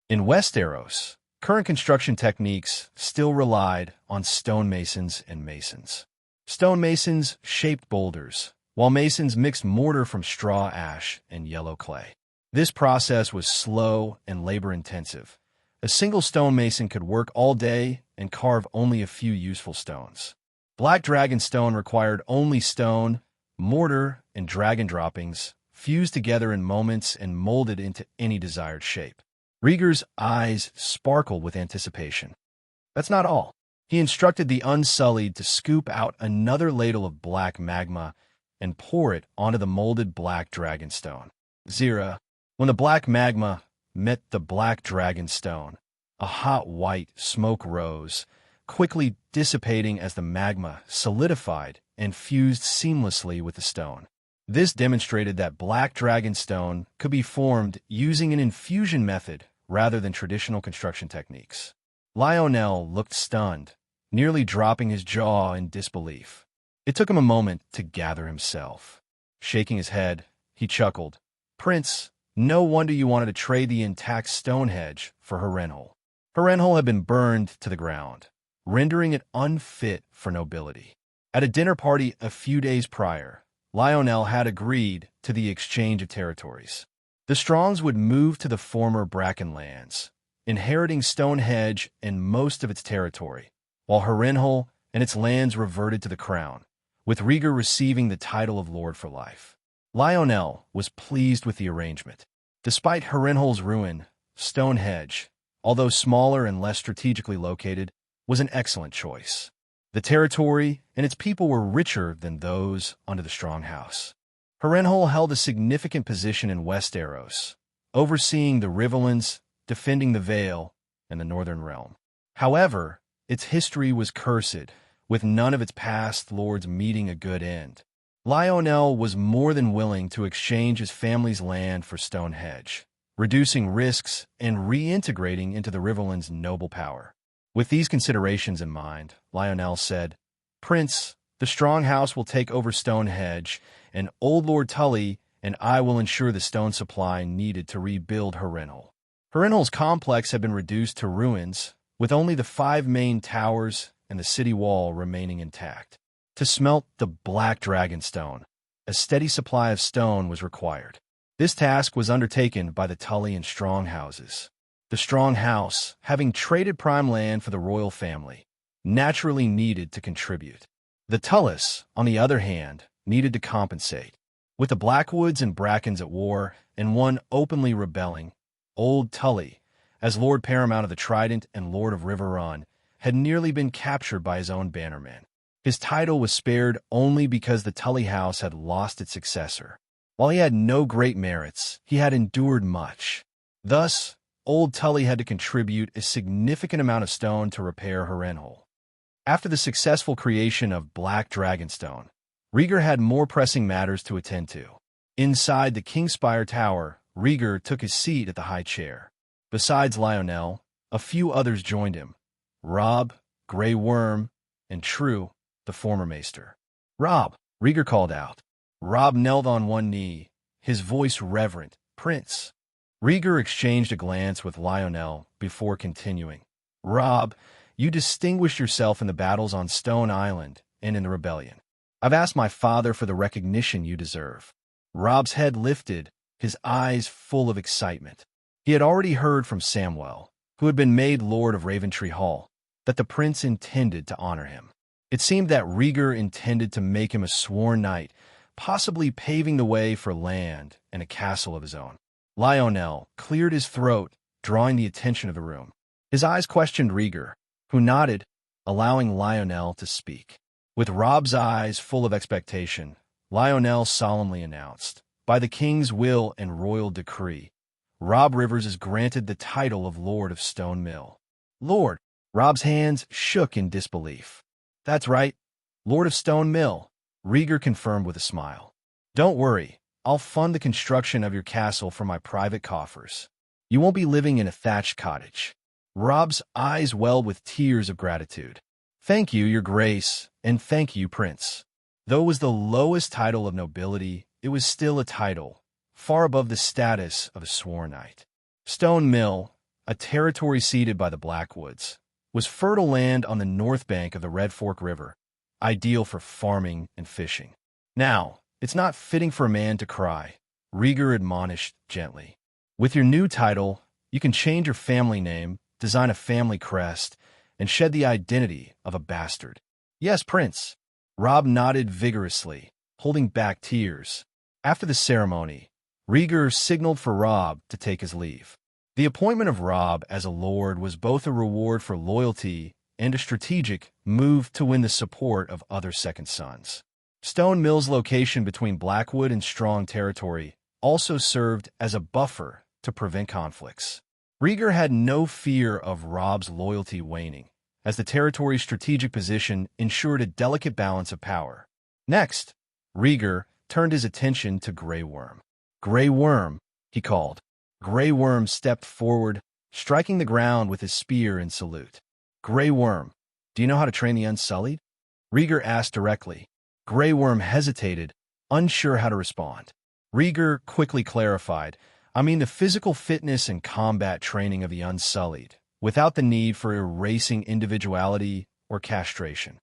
In Westeros, current construction techniques still relied on stonemasons and masons. Stonemasons shaped boulders, while masons mixed mortar from straw ash and yellow clay. This process was slow and labor-intensive, A single stonemason could work all day and carve only a few useful stones. Black dragon stone required only stone, mortar, and dragon droppings, fused together in moments and molded into any desired shape. Rhaegar's eyes sparkled with anticipation. That's not all. He instructed the Unsullied to scoop out another ladle of black magma and pour it onto the molded black dragon stone. Zira, when the black magma met the black dragon stone, a hot white smoke rose, quickly dissipating as the magma solidified and fused seamlessly with the stone. This demonstrated that black dragon stone could be formed using an infusion method rather than traditional construction techniques. Lionel looked stunned, nearly dropping his jaw in disbelief. It took him a moment to gather himself. Shaking his head, he chuckled. "Prince, no wonder you wanted to trade the intact Stonehenge for Harrenhal." Harrenhal had been burned to the ground, rendering it unfit for nobility. At a dinner party a few days prior, Lionel had agreed to the exchange of territories. The Strongs would move to the former Bracken lands, inheriting Stonehenge and most of its territory, while Harrenhal and its lands reverted to the crown, with Rhaegar receiving the title of Lord for life. Lionel was pleased with the arrangement. Despite Harrenhal's ruin, Stonehenge, although smaller and less strategically located, was an excellent choice. The territory and its people were richer than those under the Strong House. Harrenhal held a significant position in Westeros, overseeing the Riverlands, defending the Vale, and the Northern Realm. However, its history was cursed, with none of its past lords meeting a good end. Lionel was more than willing to exchange his family's land for Stonehenge, reducing risks and reintegrating into the Riverlands' noble power. With these considerations in mind, Lionel said, "Prince, the Strong House will take over Stonehenge, and Old Lord Tully and I will ensure the stone supply needed to rebuild Harrenhal." Harrenhal's complex had been reduced to ruins, with only the 5 main towers and the city wall remaining intact. To smelt the black dragon stone, a steady supply of stone was required. This task was undertaken by the Tully and Strong houses. The Strong House, having traded prime land for the royal family, naturally needed to contribute. The Tullys, on the other hand, needed to compensate. With the Blackwoods and Brackens at war, and one openly rebelling, Old Tully, as Lord Paramount of the Trident and Lord of River Run, had nearly been captured by his own bannermen. His title was spared only because the Tully house had lost its successor. While he had no great merits, he had endured much. Thus, Old Tully had to contribute a significant amount of stone to repair Harrenhal. After the successful creation of Black Dragonstone, Rhaegar had more pressing matters to attend to. Inside the Kingspire Tower, Rhaegar took his seat at the high chair. Besides Lionel, a few others joined him. Robb, Grey Worm, and True, the former maester. "Robb," Rhaegar called out. Robb knelt on one knee, his voice reverent. "Prince." Rhaegar exchanged a glance with Lionel before continuing. "Robb, you distinguished yourself in the battles on Stone Island and in the rebellion. I've asked my father for the recognition you deserve." Robb's head lifted, his eyes full of excitement. He had already heard from Samwell, who had been made Lord of Raventree Hall, that the prince intended to honor him. It seemed that Rhaegar intended to make him a sworn knight, possibly paving the way for land and a castle of his own. Lionel cleared his throat, drawing the attention of the room. His eyes questioned Rhaegar, who nodded, allowing Lionel to speak. With Robb's eyes full of expectation, Lionel solemnly announced, "By the king's will and royal decree, Robb Rivers is granted the title of Lord of Stone Mill." "Lord!" Robb's hands shook in disbelief. "That's right, Lord of Stone Mill," Rhaegar confirmed with a smile. "Don't worry, I'll fund the construction of your castle from my private coffers. You won't be living in a thatched cottage." Robb's eyes welled with tears of gratitude. "Thank you, your grace, and thank you, prince." Though it was the lowest title of nobility, it was still a title, far above the status of a sworn knight. Stone Mill, a territory ceded by the Blackwoods, was fertile land on the north bank of the Red Fork River, ideal for farming and fishing. "Now, it's not fitting for a man to cry," Rhaegar admonished gently. "With your new title, you can change your family name, design a family crest, and shed the identity of a bastard. Yes, Prince. Robb nodded vigorously, holding back tears. After the ceremony, Rhaegar signaled for Robb to take his leave. The appointment of Robb as a lord was both a reward for loyalty and a strategic move to win the support of other second sons. Stone Mill's location between Blackwood and Strong territory also served as a buffer to prevent conflicts. Rhaegar had no fear of Robb's loyalty waning, as the territory's strategic position ensured a delicate balance of power. Next, Rhaegar turned his attention to Grey Worm. "Grey Worm," he called. Grey Worm stepped forward, striking the ground with his spear in salute. "Grey Worm, do you know how to train the Unsullied?" Rhaegar asked directly. Grey Worm hesitated, unsure how to respond. Rhaegar quickly clarified, "I mean the physical fitness and combat training of the Unsullied, without the need for erasing individuality or castration."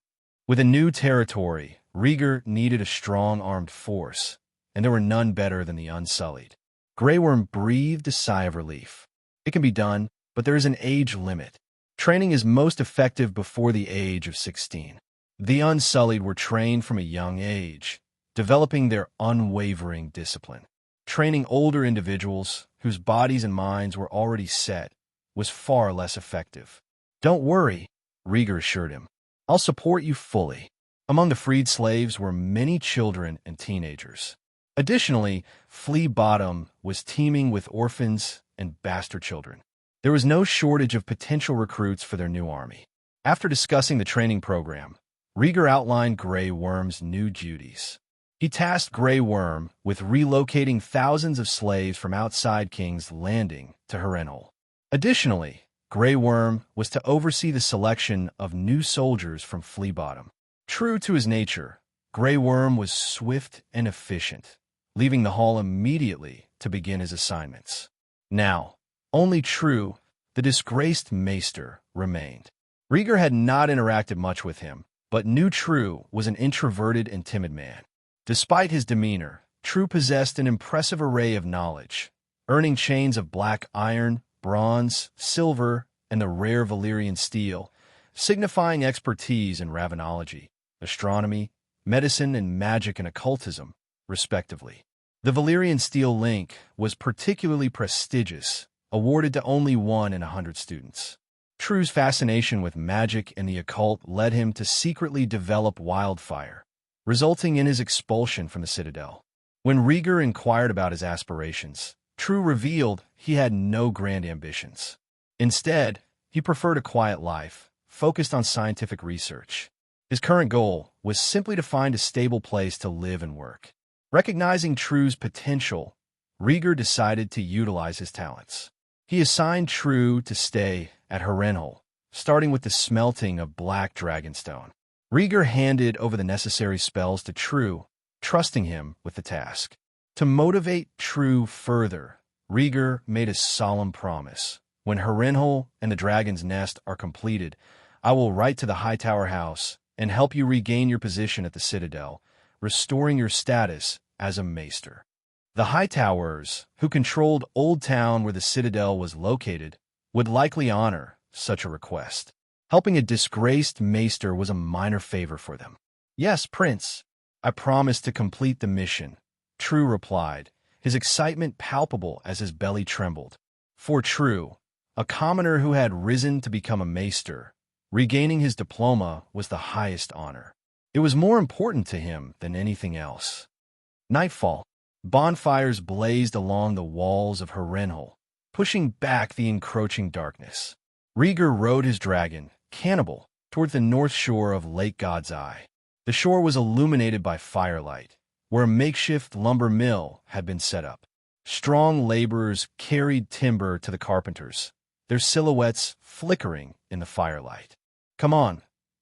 With a new territory, Rhaegar needed a strong armed force, and there were none better than the Unsullied. Grey Worm breathed a sigh of relief. "It can be done, but there is an age limit. Training is most effective before the age of 16. The Unsullied were trained from a young age, developing their unwavering discipline. Training older individuals, whose bodies and minds were already set, was far less effective." "Don't worry," Rhaegar assured him. "I'll support you fully." Among the freed slaves were many children and teenagers. Additionally, Flea Bottom was teeming with orphans and bastard children. There was no shortage of potential recruits for their new army. After discussing the training program, Rhaegar outlined Grey Worm's new duties. He tasked Grey Worm with relocating thousands of slaves from outside King's Landing to Harrenhal. Additionally, Grey Worm was to oversee the selection of new soldiers from Flea Bottom. True to his nature, Grey Worm was swift and efficient, leaving the hall immediately to begin his assignments. Now, only True, the disgraced maester, remained. Rhaegar had not interacted much with him, but knew True was an introverted and timid man. Despite his demeanor, True possessed an impressive array of knowledge, earning chains of black iron, bronze, silver, and the rare Balerion steel, signifying expertise in ravenology, astronomy, medicine, and magic and occultism, respectively. The Balerion steel link was particularly prestigious, awarded to only 1 in 100 students. True's fascination with magic and the occult led him to secretly develop Wildfire, resulting in his expulsion from the Citadel. When Rhaegar inquired about his aspirations, True revealed he had no grand ambitions. Instead, he preferred a quiet life, focused on scientific research. His current goal was simply to find a stable place to live and work. Recognizing True's potential, Rhaegar decided to utilize his talents. He assigned True to stay at Harrenhal, starting with the smelting of black dragonstone. Rhaegar handed over the necessary spells to True, trusting him with the task. To motivate True further, Rhaegar made a solemn promise. "When Harrenhal and the Dragon's Nest are completed, I will write to the Hightower House and help you regain your position at the Citadel, restoring your status as a maester." The Hightowers, who controlled Old Town where the Citadel was located, would likely honor such a request. Helping a disgraced maester was a minor favor for them. "Yes, Prince, I promise to complete the mission," True replied, his excitement palpable as his belly trembled. For True, a commoner who had risen to become a maester, regaining his diploma was the highest honor. It was more important to him than anything else. Nightfall. Bonfires blazed along the walls of Harrenhal, pushing back the encroaching darkness. Rhaegar rode his dragon, Cannibal, toward the north shore of Lake God's Eye. The shore was illuminated by firelight, where a makeshift lumber mill had been set up. Strong laborers carried timber to the carpenters, their silhouettes flickering in the firelight. "Come on,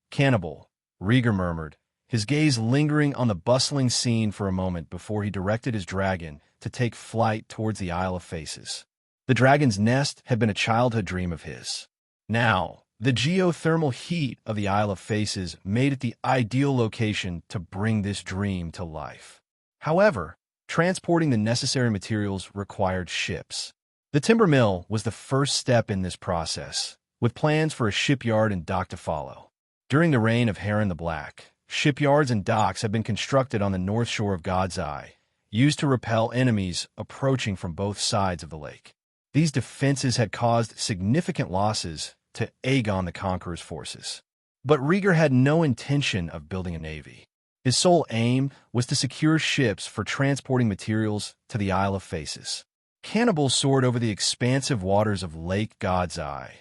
Cannibal," Rhaegar murmured, his gaze lingering on the bustling scene for a moment before he directed his dragon to take flight towards the Isle of Faces. The Dragon's Nest had been a childhood dream of his. Now, the geothermal heat of the Isle of Faces made it the ideal location to bring this dream to life. However, transporting the necessary materials required ships. The timber mill was the first step in this process, with plans for a shipyard and dock to follow. During the reign of Harren the Black, shipyards and docks had been constructed on the north shore of God's Eye, used to repel enemies approaching from both sides of the lake. These defenses had caused significant losses to Aegon the Conqueror's forces. But Rhaegar had no intention of building a navy. His sole aim was to secure ships for transporting materials to the Isle of Faces. Cannibals soared over the expansive waters of Lake God's Eye,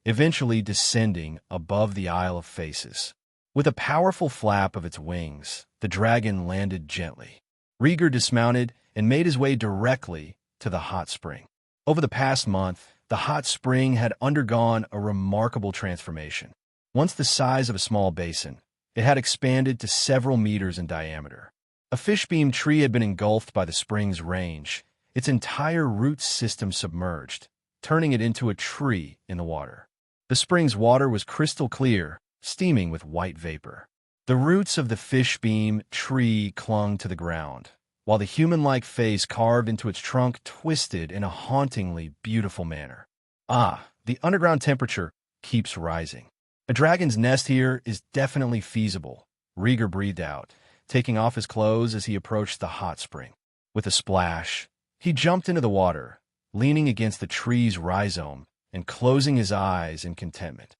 eventually descending above the Isle of Faces. With a powerful flap of its wings, the dragon landed gently. Rhaegar dismounted and made his way directly to the hot spring. Over the past month, the hot spring had undergone a remarkable transformation. Once the size of a small basin, it had expanded to several meters in diameter. A fishbeam tree had been engulfed by the spring's range, its entire root system submerged, turning it into a tree in the water. The spring's water was crystal clear, steaming with white vapor. The roots of the fishbeam tree clung to the ground, while the human-like face carved into its trunk twisted in a hauntingly beautiful manner. The underground temperature keeps rising. A dragon's nest here is definitely feasible, Rhaegar breathed out, taking off his clothes as he approached the hot spring. With a splash, he jumped into the water, leaning against the tree's rhizome and closing his eyes in contentment.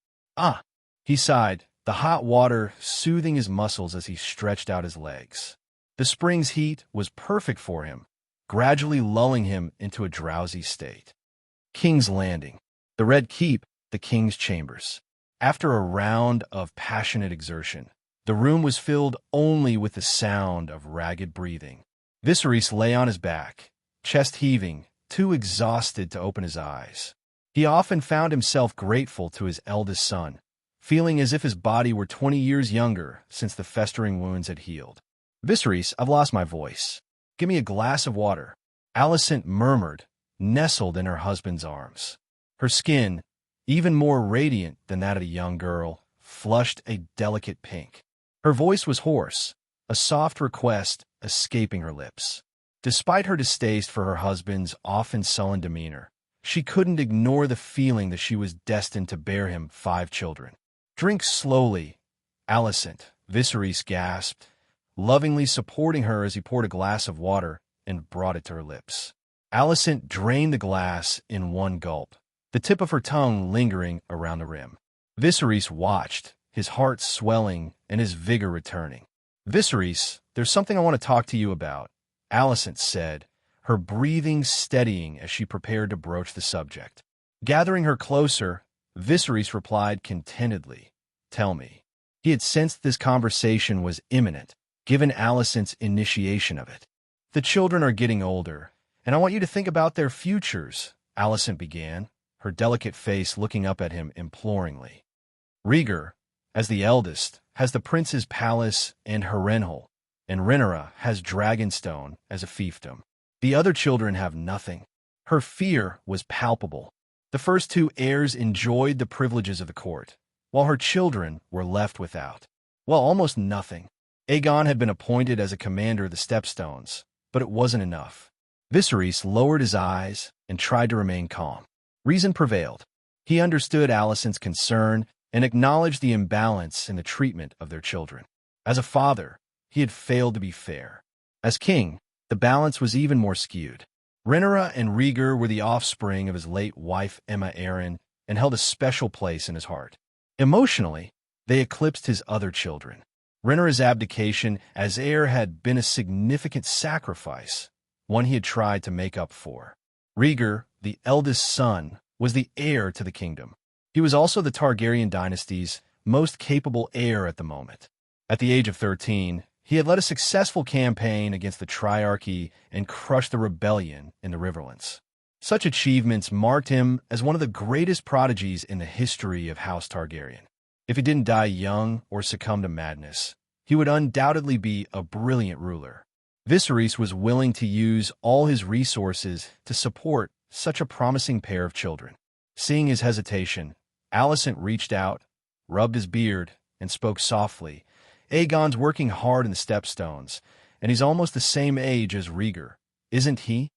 He sighed, the hot water soothing his muscles as he stretched out his legs. The spring's heat was perfect for him, gradually lulling him into a drowsy state. King's Landing. The Red Keep, the King's Chambers. After a round of passionate exertion, the room was filled only with the sound of ragged breathing. Viserys lay on his back, chest heaving, too exhausted to open his eyes. He often found himself grateful to his eldest son, feeling as if his body were 20 years younger since the festering wounds had healed. Viserys, I've lost my voice. Give me a glass of water, Alicent murmured, nestled in her husband's arms. Her skin, even more radiant than that of a young girl, flushed a delicate pink. Her voice was hoarse, a soft request escaping her lips. Despite her distaste for her husband's often sullen demeanor, she couldn't ignore the feeling that she was destined to bear him 5 children. Drink slowly, Alicent, Viserys gasped, lovingly supporting her as he poured a glass of water and brought it to her lips. Alicent drained the glass in one gulp, the tip of her tongue lingering around the rim. Viserys watched, his heart swelling and his vigor returning. Viserys, there's something I want to talk to you about, Alicent said, her breathing steadying as she prepared to broach the subject. Gathering her closer, Viserys replied contentedly, Tell me. He had sensed this conversation was imminent, given Alicent's initiation of it. The children are getting older, and I want you to think about their futures, Alicent began, her delicate face looking up at him imploringly. Rhaegar, as the eldest, has the prince's palace and Harrenhal, and Rhaenyra has Dragonstone as a fiefdom. The other children have nothing. Her fear was palpable. The first 2 heirs enjoyed the privileges of the court, while her children were left without. Well, almost nothing. Aegon had been appointed as a commander of the Stepstones, but it wasn't enough. Viserys lowered his eyes and tried to remain calm. Reason prevailed. He understood Alicent's concern and acknowledged the imbalance in the treatment of their children. As a father, he had failed to be fair. As king, the balance was even more skewed. Rhaenyra and Rhaegar were the offspring of his late wife Aemma Arryn and held a special place in his heart. Emotionally, they eclipsed his other children. Rhaenyra's abdication as heir had been a significant sacrifice, one he had tried to make up for. Rhaegar, the eldest son, was the heir to the kingdom. He was also the Targaryen dynasty's most capable heir at the moment. At the age of 13, he had led a successful campaign against the Triarchy and crushed the rebellion in the Riverlands. Such achievements marked him as one of the greatest prodigies in the history of House Targaryen. If he didn't die young or succumb to madness, he would undoubtedly be a brilliant ruler. Viserys was willing to use all his resources to support such a promising pair of children. Seeing his hesitation, Alicent reached out, rubbed his beard, and spoke softly. Aegon's working hard in the Stepstones, and he's almost the same age as Rhaegar, isn't he?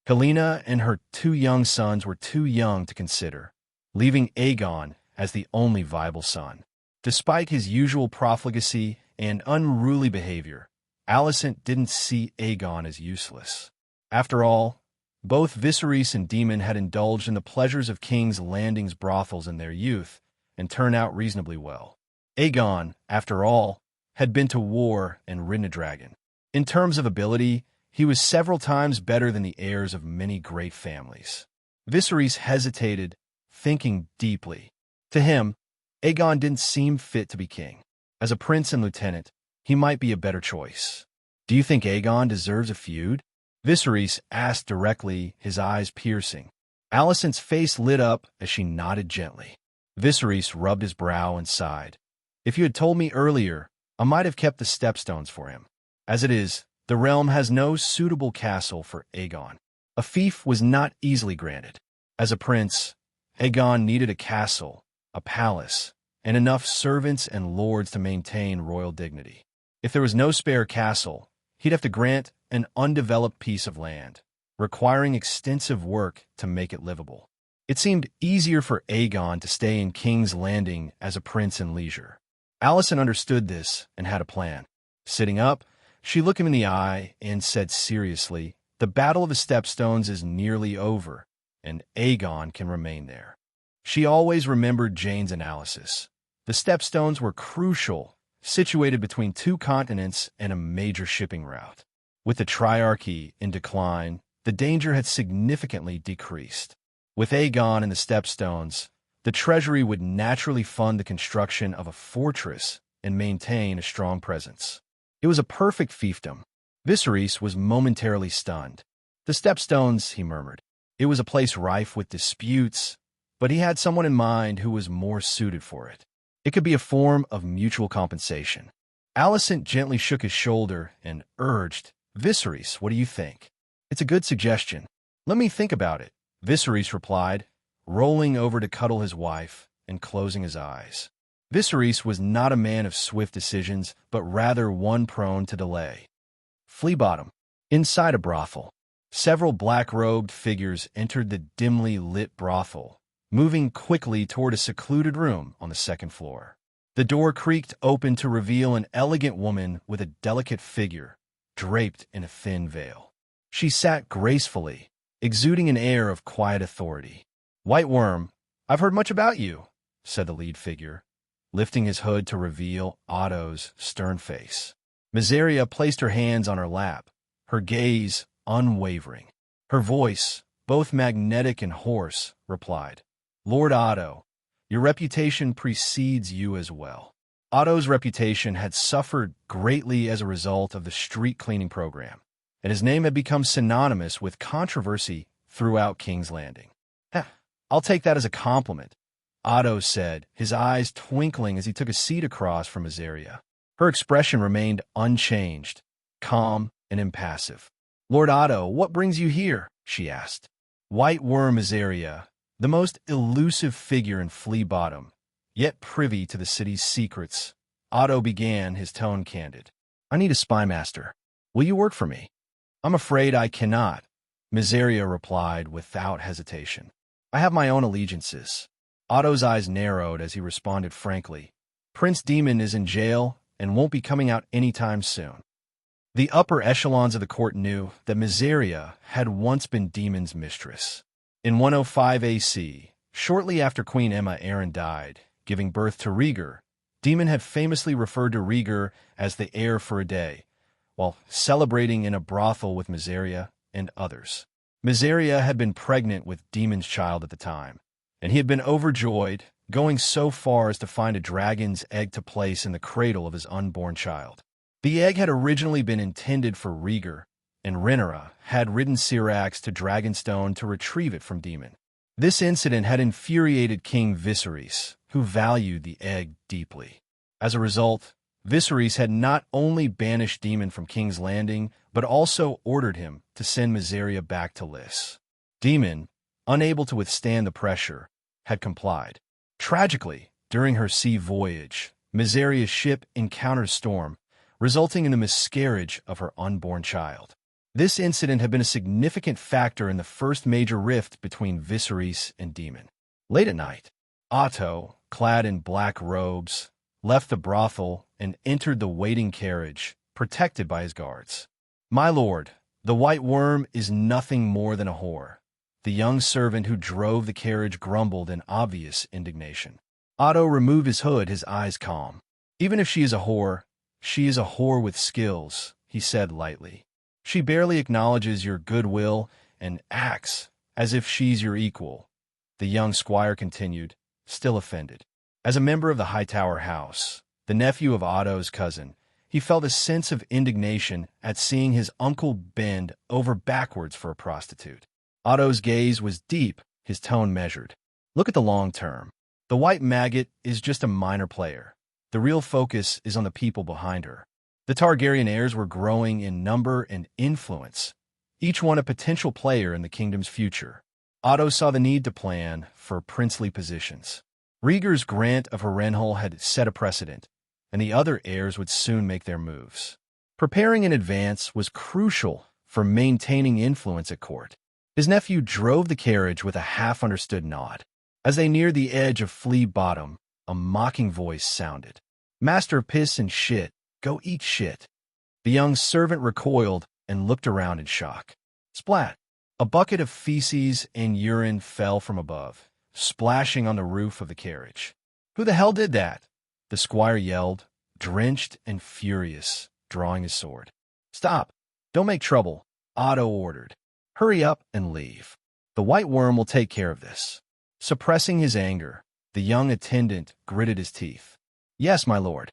Helaena and her 2 young sons were too young to consider, leaving Aegon as the only viable son. Despite his usual profligacy and unruly behavior, Alicent didn't see Aegon as useless. After all, both Viserys and Daemon had indulged in the pleasures of King's Landing's brothels in their youth and turned out reasonably well. Aegon, after all, had been to war and ridden a dragon. In terms of ability, he was several times better than the heirs of many great families. Viserys hesitated, thinking deeply. To him, Aegon didn't seem fit to be king. As a prince and lieutenant, he might be a better choice. Do you think Aegon deserves a feud? Viserys asked directly, his eyes piercing. Alicent's face lit up as she nodded gently. Viserys rubbed his brow and sighed. If you had told me earlier, I might have kept the stepstones for him. As it is, the realm has no suitable castle for Aegon. A fief was not easily granted. As a prince, Aegon needed a castle, a palace, and enough servants and lords to maintain royal dignity. If there was no spare castle, he'd have to grant an undeveloped piece of land, requiring extensive work to make it livable. It seemed easier for Aegon to stay in King's Landing as a prince in leisure. Alicent understood this and had a plan. Sitting up, she looked him in the eye and said seriously, "The Battle of the Stepstones is nearly over, and Aegon can remain there." She always remembered Jane's analysis. The Stepstones were crucial, situated between two continents and a major shipping route. With the Triarchy in decline, the danger had significantly decreased. With Aegon and the Stepstones, the treasury would naturally fund the construction of a fortress and maintain a strong presence. It was a perfect fiefdom. Viserys was momentarily stunned. The Stepstones, he murmured. It was a place rife with disputes, but he had someone in mind who was more suited for it. It could be a form of mutual compensation. Alicent gently shook his shoulder and urged, "Viserys, what do you think?" "It's a good suggestion. Let me think about it," Viserys replied, rolling over to cuddle his wife and closing his eyes. Viserys was not a man of swift decisions, but rather one prone to delay. Fleabottom. Inside a brothel, several black-robed figures entered the dimly lit brothel, moving quickly toward a secluded room on the second floor. The door creaked open to reveal an elegant woman with a delicate figure, draped in a thin veil. She sat gracefully, exuding an air of quiet authority. "White Worm, I've heard much about you," said the lead figure, lifting his hood to reveal Otto's stern face. Mysaria placed her hands on her lap, her gaze unwavering. Her voice, both magnetic and hoarse, replied, "Lord Otto, your reputation precedes you as well." Otto's reputation had suffered greatly as a result of the street cleaning program, and his name had become synonymous with controversy throughout King's Landing. "I'll take that as a compliment," Otto said, his eyes twinkling as he took a seat across from Mysaria. Her expression remained unchanged, calm and impassive. "Lord Otto, what brings you here?" she asked. White Worm Mysaria, the most elusive figure in Fleabottom, yet privy to the city's secrets, Otto began, his tone candid. "I need a spymaster. Will you work for me?" "I'm afraid I cannot," Mysaria replied without hesitation. "I have my own allegiances." Otto's eyes narrowed as he responded frankly, "Prince Daemon is in jail and won't be coming out anytime soon." The upper echelons of the court knew that Mysaria had once been Daemon's mistress. In 105 AC, shortly after Queen Aemma Arryn died, giving birth to Rhaegar, Daemon had famously referred to Rhaegar as the heir for a day, while celebrating in a brothel with Mysaria and others. Mysaria had been pregnant with Daemon's child at the time, and he had been overjoyed, going so far as to find a dragon's egg to place in the cradle of his unborn child. The egg had originally been intended for Rhaegar, and Rhaenyra had ridden Syrax to Dragonstone to retrieve it from Daemon. This incident had infuriated King Viserys, who valued the egg deeply. As a result, Viserys had not only banished Daemon from King's Landing, but also ordered him to send Mysaria back to Lys. Daemon, unable to withstand the pressure, had complied. Tragically, during her sea voyage, Mysaria's ship encountered a storm, resulting in the miscarriage of her unborn child. This incident had been a significant factor in the first major rift between Viserys and Daemon. Late at night, Otto, clad in black robes, left the brothel and entered the waiting carriage, protected by his guards. "My lord, the White Worm is nothing more than a whore." The young servant who drove the carriage grumbled in obvious indignation. Otto removed his hood, his eyes calm. "Even if she is a whore, she is a whore with skills," he said lightly. "She barely acknowledges your goodwill and acts as if she's your equal," the young squire continued, still offended. As a member of the Hightower house, the nephew of Otto's cousin, he felt a sense of indignation at seeing his uncle bend over backwards for a prostitute. Otto's gaze was deep, his tone measured. "Look at the long term. The white maggot is just a minor player. The real focus is on the people behind her." The Targaryen heirs were growing in number and influence, each one a potential player in the kingdom's future. Otto saw the need to plan for princely positions. Rhaegar's grant of Harrenhal had set a precedent, and the other heirs would soon make their moves. Preparing in advance was crucial for maintaining influence at court. His nephew drove the carriage with a half-understood nod. As they neared the edge of Flea Bottom, a mocking voice sounded. "Master of piss and shit, go eat shit." The young servant recoiled and looked around in shock. Splat! A bucket of feces and urine fell from above, splashing on the roof of the carriage. "Who the hell did that?" the squire yelled, drenched and furious, drawing his sword. "Stop! Don't make trouble," Otto ordered. "Hurry up and leave. The White Worm will take care of this." Suppressing his anger, the young attendant gritted his teeth. "Yes, my lord."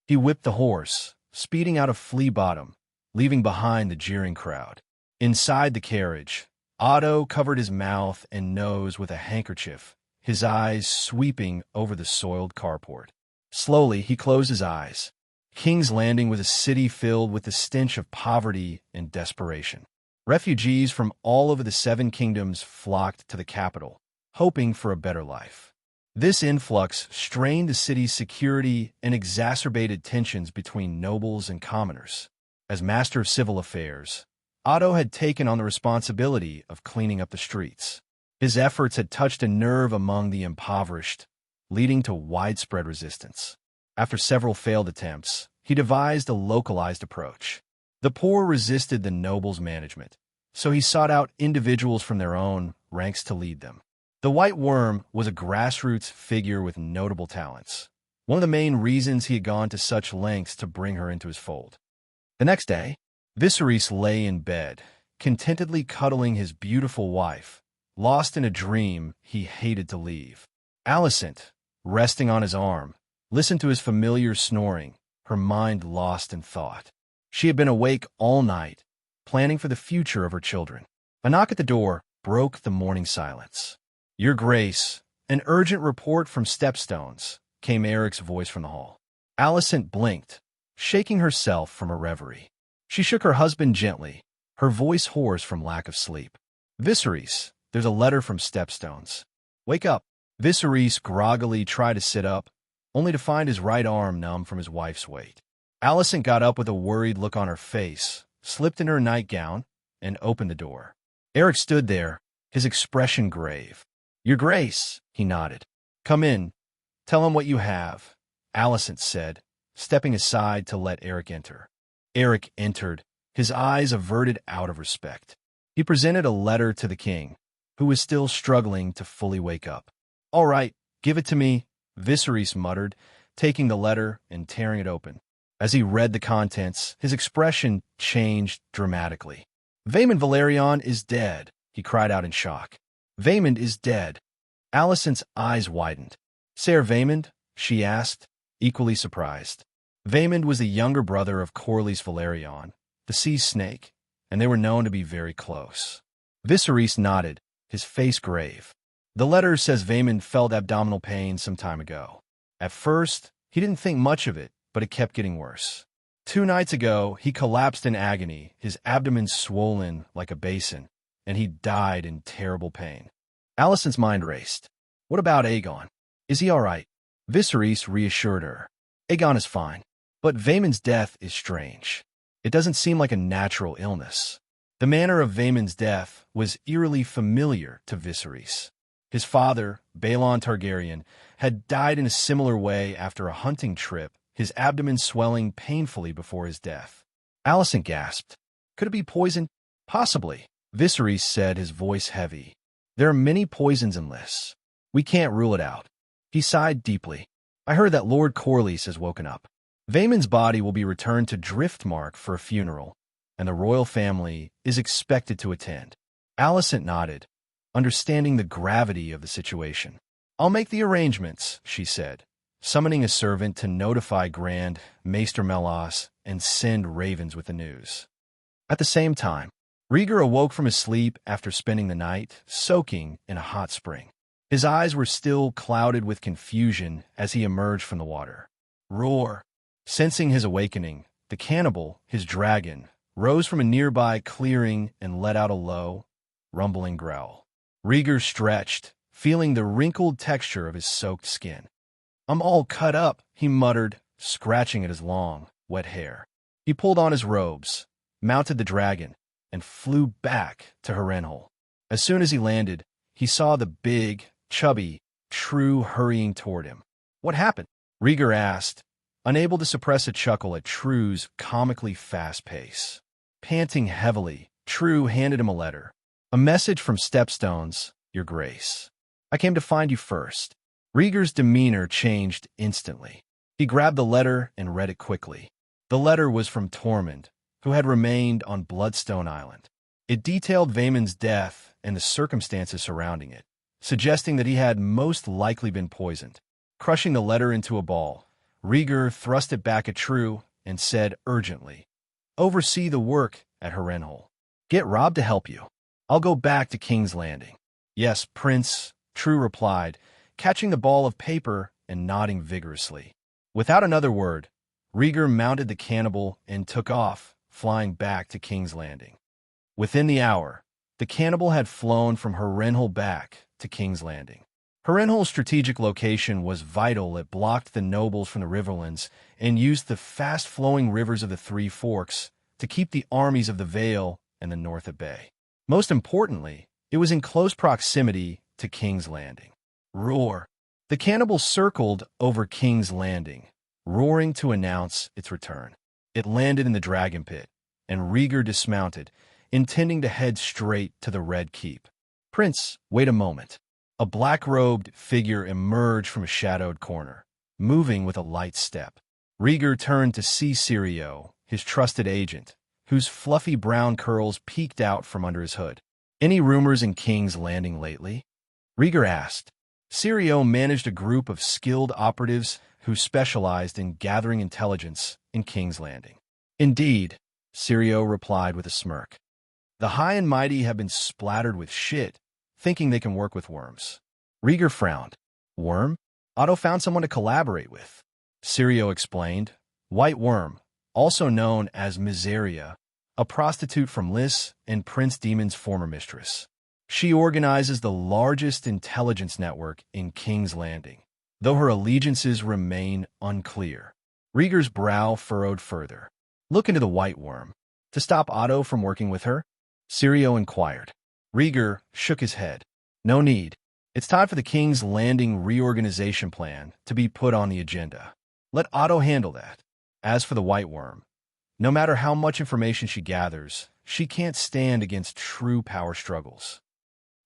He whipped the horse, speeding out of Flea Bottom, leaving behind the jeering crowd. Inside the carriage, Otto covered his mouth and nose with a handkerchief, his eyes sweeping over the soiled carport. Slowly, he closed his eyes. King's Landing was a city filled with the stench of poverty and desperation. Refugees from all over the Seven Kingdoms flocked to the capital, hoping for a better life. This influx strained the city's security and exacerbated tensions between nobles and commoners. As Master of Civil Affairs, Otto had taken on the responsibility of cleaning up the streets. His efforts had touched a nerve among the impoverished, leading to widespread resistance. After several failed attempts, he devised a localized approach. The poor resisted the nobles' management, so he sought out individuals from their own ranks to lead them. The White Worm was a grassroots figure with notable talents, one of the main reasons he had gone to such lengths to bring her into his fold. The next day, Viserys lay in bed, contentedly cuddling his beautiful wife, lost in a dream he hated to leave. Alicent, resting on his arm, listened to his familiar snoring, her mind lost in thought. She had been awake all night, planning for the future of her children. A knock at the door broke the morning silence. "Your Grace, an urgent report from Stepstones," came Eric's voice from the hall. Alicent blinked, shaking herself from her reverie. She shook her husband gently, her voice hoarse from lack of sleep. "Viserys, there's a letter from Stepstones." "Wake up." Viserys groggily tried to sit up, only to find his right arm numb from his wife's weight. Alicent got up with a worried look on her face, slipped in her nightgown, and opened the door. Eric stood there, his expression grave. "Your Grace," he nodded. "Come in. Tell him what you have," Alicent said, stepping aside to let Eric enter. Eric entered, his eyes averted out of respect. He presented a letter to the king, who was still struggling to fully wake up. "All right, give it to me," Viserys muttered, taking the letter and tearing it open. As he read the contents, his expression changed dramatically. "Vaemond Balerion is dead," he cried out in shock. "Vaemond is dead." Alicent's eyes widened. "Sir Vaemond?" she asked, equally surprised. Vaemond was the younger brother of Corlys Balerion, the sea snake, and they were known to be very close. Viserys nodded, his face grave. "The letter says Vaemond felt abdominal pain some time ago. At first, he didn't think much of it, but it kept getting worse. 2 nights ago, he collapsed in agony, his abdomen swollen like a basin, and he died in terrible pain." Alicent's mind raced. "What about Aegon? Is he all right?" Viserys reassured her. "Aegon is fine, but Vaemond's death is strange. It doesn't seem like a natural illness." The manner of Vaemond's death was eerily familiar to Viserys. His father, Balon Targaryen, had died in a similar way after a hunting trip, his abdomen swelling painfully before his death. Alicent gasped. Could it be poison? Possibly, Viserys said, his voice heavy. There are many poisons in lists. We can't rule it out. He sighed deeply. I heard that Lord Corlys has woken up. Vaemon's body will be returned to Driftmark for a funeral, and the royal family is expected to attend. Alicent nodded, understanding the gravity of the situation. I'll make the arrangements, she said, summoning a servant to notify Grand Maester Melas and send ravens with the news. At the same time, Rhaegar awoke from his sleep after spending the night soaking in a hot spring. His eyes were still clouded with confusion as he emerged from the water. Roar! Sensing his awakening, the cannibal, his dragon, rose from a nearby clearing and let out a low, rumbling growl. Rhaegar stretched, feeling the wrinkled texture of his soaked skin. I'm all cut up, he muttered, scratching at his long, wet hair. He pulled on his robes, mounted the dragon, and flew back to Harrenhal. As soon as he landed, he saw the big, chubby True hurrying toward him. What happened? Rhaegar asked, unable to suppress a chuckle at True's comically fast pace. Panting heavily, True handed him a letter. A message from Stepstones, Your Grace. I came to find you first. Rhaegar's demeanor changed instantly. He grabbed the letter and read it quickly. The letter was from Tormund, who had remained on Bloodstone Island. It detailed Vaemon's death and the circumstances surrounding it, suggesting that he had most likely been poisoned. Crushing the letter into a ball, Rhaegar thrust it back at True and said urgently, Oversee the work at Harrenhal. Get Robb to help you. I'll go back to King's Landing. Yes, Prince, True replied, catching the ball of paper and nodding vigorously. Without another word, Rhaegar mounted the cannibal and took off, flying back to King's Landing. Within the hour, the cannibal had flown from Harrenhal back to King's Landing. Harrenhal's strategic location was vital. It blocked the nobles from the Riverlands and used the fast-flowing rivers of the Three Forks to keep the armies of the Vale and the North at bay. Most importantly, it was in close proximity to King's Landing. Roar! The cannibal circled over King's Landing, roaring to announce its return. It landed in the Dragon Pit, and Rhaegar dismounted, intending to head straight to the Red Keep. Prince, wait a moment. A black-robed figure emerged from a shadowed corner, moving with a light step. Rhaegar turned to see Syrio, his trusted agent, whose fluffy brown curls peeked out from under his hood. Any rumors in King's Landing lately? Rhaegar asked. Syrio managed a group of skilled operatives who specialized in gathering intelligence in King's Landing. Indeed, Syrio replied with a smirk. The high and mighty have been splattered with shit, thinking they can work with worms. Rhaegar frowned. Worm? Otto found someone to collaborate with. Syrio explained. White Worm, also known as Miseria, a prostitute from Lys and Prince Daemon's former mistress. She organizes the largest intelligence network in King's Landing, though her allegiances remain unclear. Rhaegar's brow furrowed further. Look into the White Worm. To stop Otto from working with her? Syrio inquired. Rhaegar shook his head. No need. It's time for the King's Landing reorganization plan to be put on the agenda. Let Otto handle that. As for the White Worm, no matter how much information she gathers, she can't stand against true power struggles.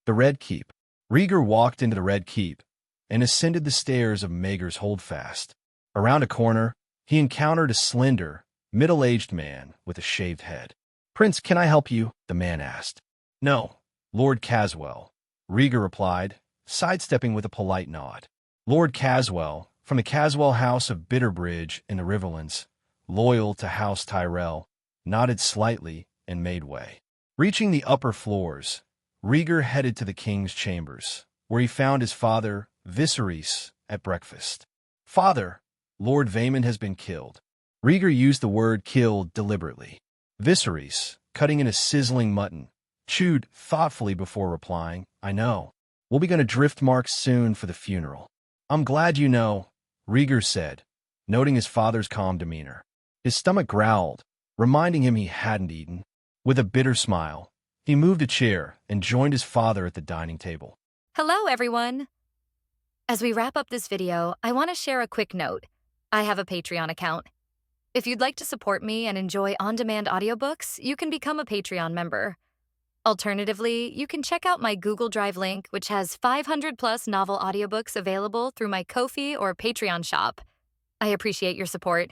The Red Keep. Rhaegar walked into the Red Keep and ascended the stairs of Maegor's Holdfast. Around a corner, he encountered a slender, middle-aged man with a shaved head. Prince, can I help you? The man asked. No, Lord Caswell, Rhaegar replied, sidestepping with a polite nod. Lord Caswell, from the Caswell House of Bitterbridge in the Riverlands, loyal to House Tyrell, nodded slightly and made way. Reaching the upper floors, Rhaegar headed to the king's chambers, where he found his father, Viserys, at breakfast. Father, Lord Vaemon has been killed. Rhaegar used the word killed deliberately. Viserys, cutting in a sizzling mutton, chewed thoughtfully before replying, I know. We'll be going to Driftmark soon for the funeral. I'm glad you know, Rhaegar said, noting his father's calm demeanor. His stomach growled, reminding him he hadn't eaten. With a bitter smile, he moved a chair and joined his father at the dining table. Hello, everyone! As we wrap up this video, I want to share a quick note. I have a Patreon account. If you'd like to support me and enjoy on-demand audiobooks, you can become a Patreon member. Alternatively, you can check out my Google Drive link, which has 500-plus novel audiobooks available through my Ko-fi or Patreon shop. I appreciate your support.